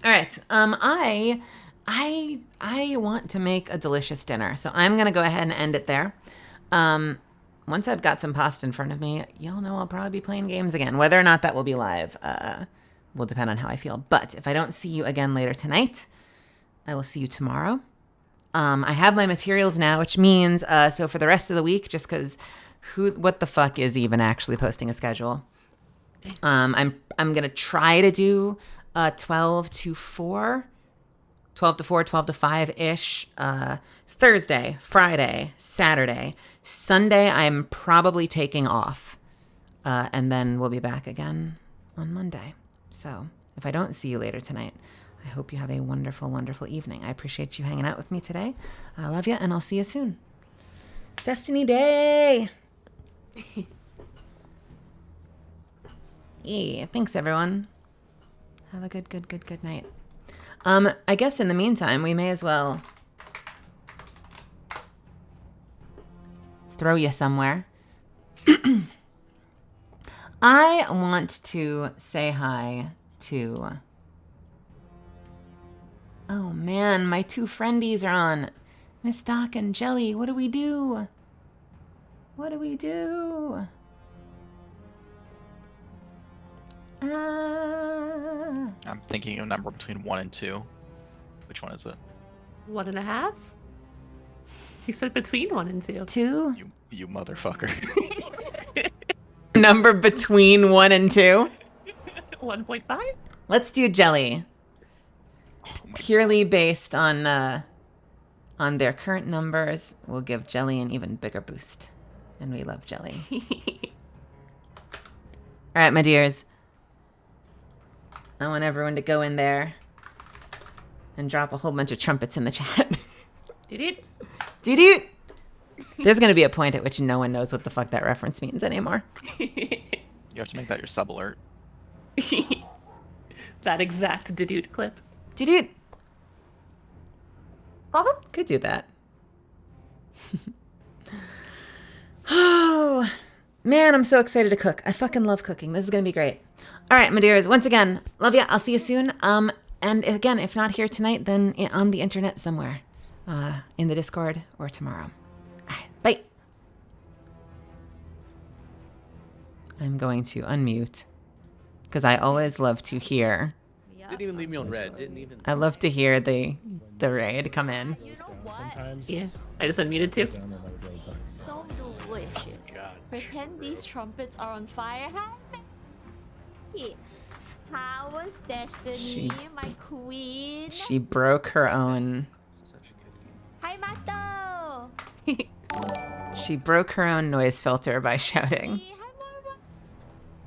All right. I want to make a delicious dinner, so I'm gonna go ahead and end it there. Once I've got some pasta in front of me, y'all know I'll probably be playing games again. Whether or not that will be live will depend on how I feel. But if I don't see you again later tonight, I will see you tomorrow. I have my materials now, which means so for the rest of the week, just because what the fuck is even actually posting a schedule? I'm gonna try to do 12 to 4, 12 to 4, 12 to 5-ish. Thursday, Friday, Saturday, Sunday. I'm probably taking off, and then we'll be back again on Monday. So if I don't see you later tonight, I hope you have a wonderful, wonderful evening. I appreciate you hanging out with me today. I love you, and I'll see you soon. Destiny Day! Yeah, thanks, everyone. Have a good night. I guess in the meantime, we may as well throw you somewhere. I want to say hi to... Oh man, my two friendies are on. Miss Doc and Jelly, what do we do? What do we do? I'm thinking of a number between 1 and 2. Which one is it? 1.5? He said between 1 and 2. 2? You motherfucker. Number between 1 and 2? 1.5? Let's do Jelly. Purely based on their current numbers, we'll give Jelly an even bigger boost. And we love Jelly. All right, my dears. I want everyone to go in there and drop a whole bunch of trumpets in the chat. Doot. Doot. There's going to be a point at which no one knows what the fuck that reference means anymore. You have to make that your sub alert. That exact Doot clip. Doot. Could do that. Oh, man, I'm so excited to cook. I fucking love cooking. This is going to be great. All right, my dears, once again, love ya. I'll see you soon. And again, if not here tonight, then on the internet somewhere, in the Discord or tomorrow. All right, bye. I'm going to unmute because I always love to hear. Didn't even leave me on red. Didn't even. I love to hear the raid come in. Sometimes. Yeah, I just unmuted too. So delicious. Pretend these trumpets are on fire. How was Destiny, my queen? She broke her own. Hi, Mato. She broke her own noise filter by shouting.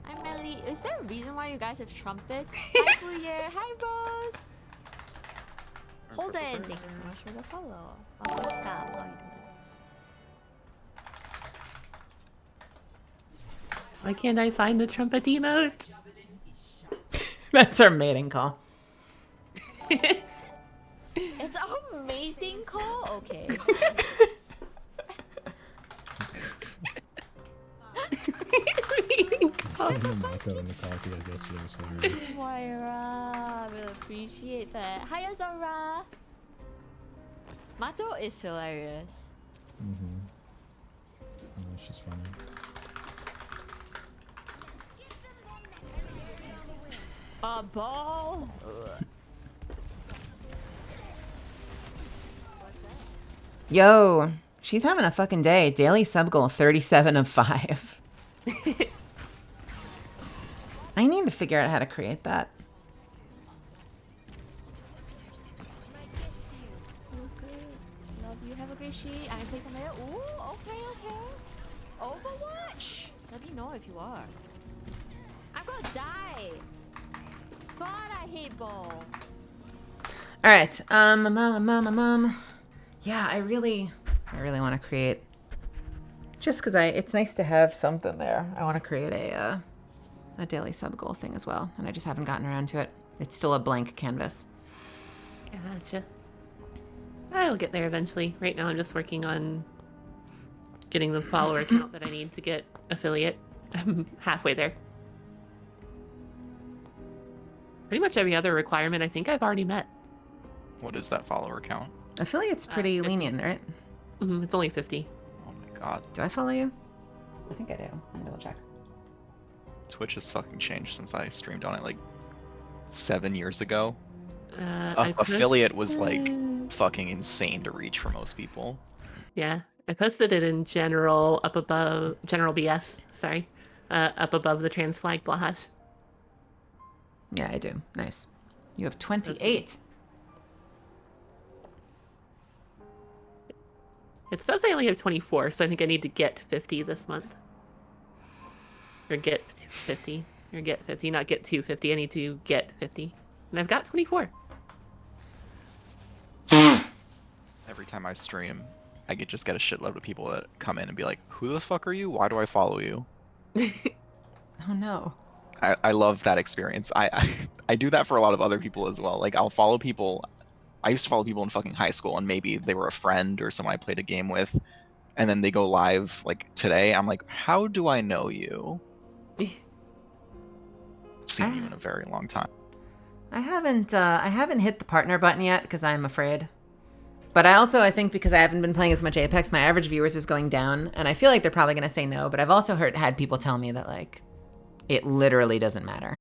I'm Melly. Is there a reason why you guys have trumpets? Hi, Fuye. Hi, Rose. Hold it. Thank you so much for the follow. Why can't I find the trumpet emote? That's our mating call. It's our mating call? Okay. Someone Mato in the call to us yesterday was hilarious. Moira, we appreciate that. Hi, Azora. Mato is hilarious. Oh, it's just funny. A ball. Yo, she's having a fucking day. Daily sub goal 37 of 5. I need to figure out how to create that. Love you. Have a great sheet. I'm gonna play some later. Ooh, okay. Overwatch. Let me know if you are. I'm gonna die. God, I hate ball. All right, mom. Yeah, I really want to create. Just because it's nice to have something there. I want to create a daily sub goal thing as well, and I just haven't gotten around to it. It's still a blank canvas. Gotcha. I'll get there eventually. Right now, I'm just working on getting the follower count that I need to get affiliate. I'm halfway there. Pretty much every other requirement I think I've already met. What is that follower count? Affiliate's pretty lenient, right? It's only 50. Oh my god. Do I follow you? I think I do. I'm gonna double check. Twitch has fucking changed since I streamed on it like 7 years ago. Affiliate was like fucking insane to reach for most people. Yeah, I posted it in general up above general BS. Sorry, up above the trans flag blahash. Yeah, I do. Nice. You have 28. It says I only have 24, so I think I need to get 50 this month. Or get 50. Or get 50, not get 250. I need to get 50. And I've got 24. Every time I stream, I just get a shitload of people that come in and be like, who the fuck are you? Why do I follow you? Oh no. I love that experience. I do that for a lot of other people as well. Like, I'll follow people. I used to follow people in fucking high school, and maybe they were a friend or someone I played a game with, and then they go live like today. I'm like, how do I know you? Seen you in a very long time. I haven't hit the partner button yet because I'm afraid. But I think because I haven't been playing as much Apex, my average viewers is going down, and I feel like they're probably gonna say no. But I've also had people tell me that like, it literally doesn't matter.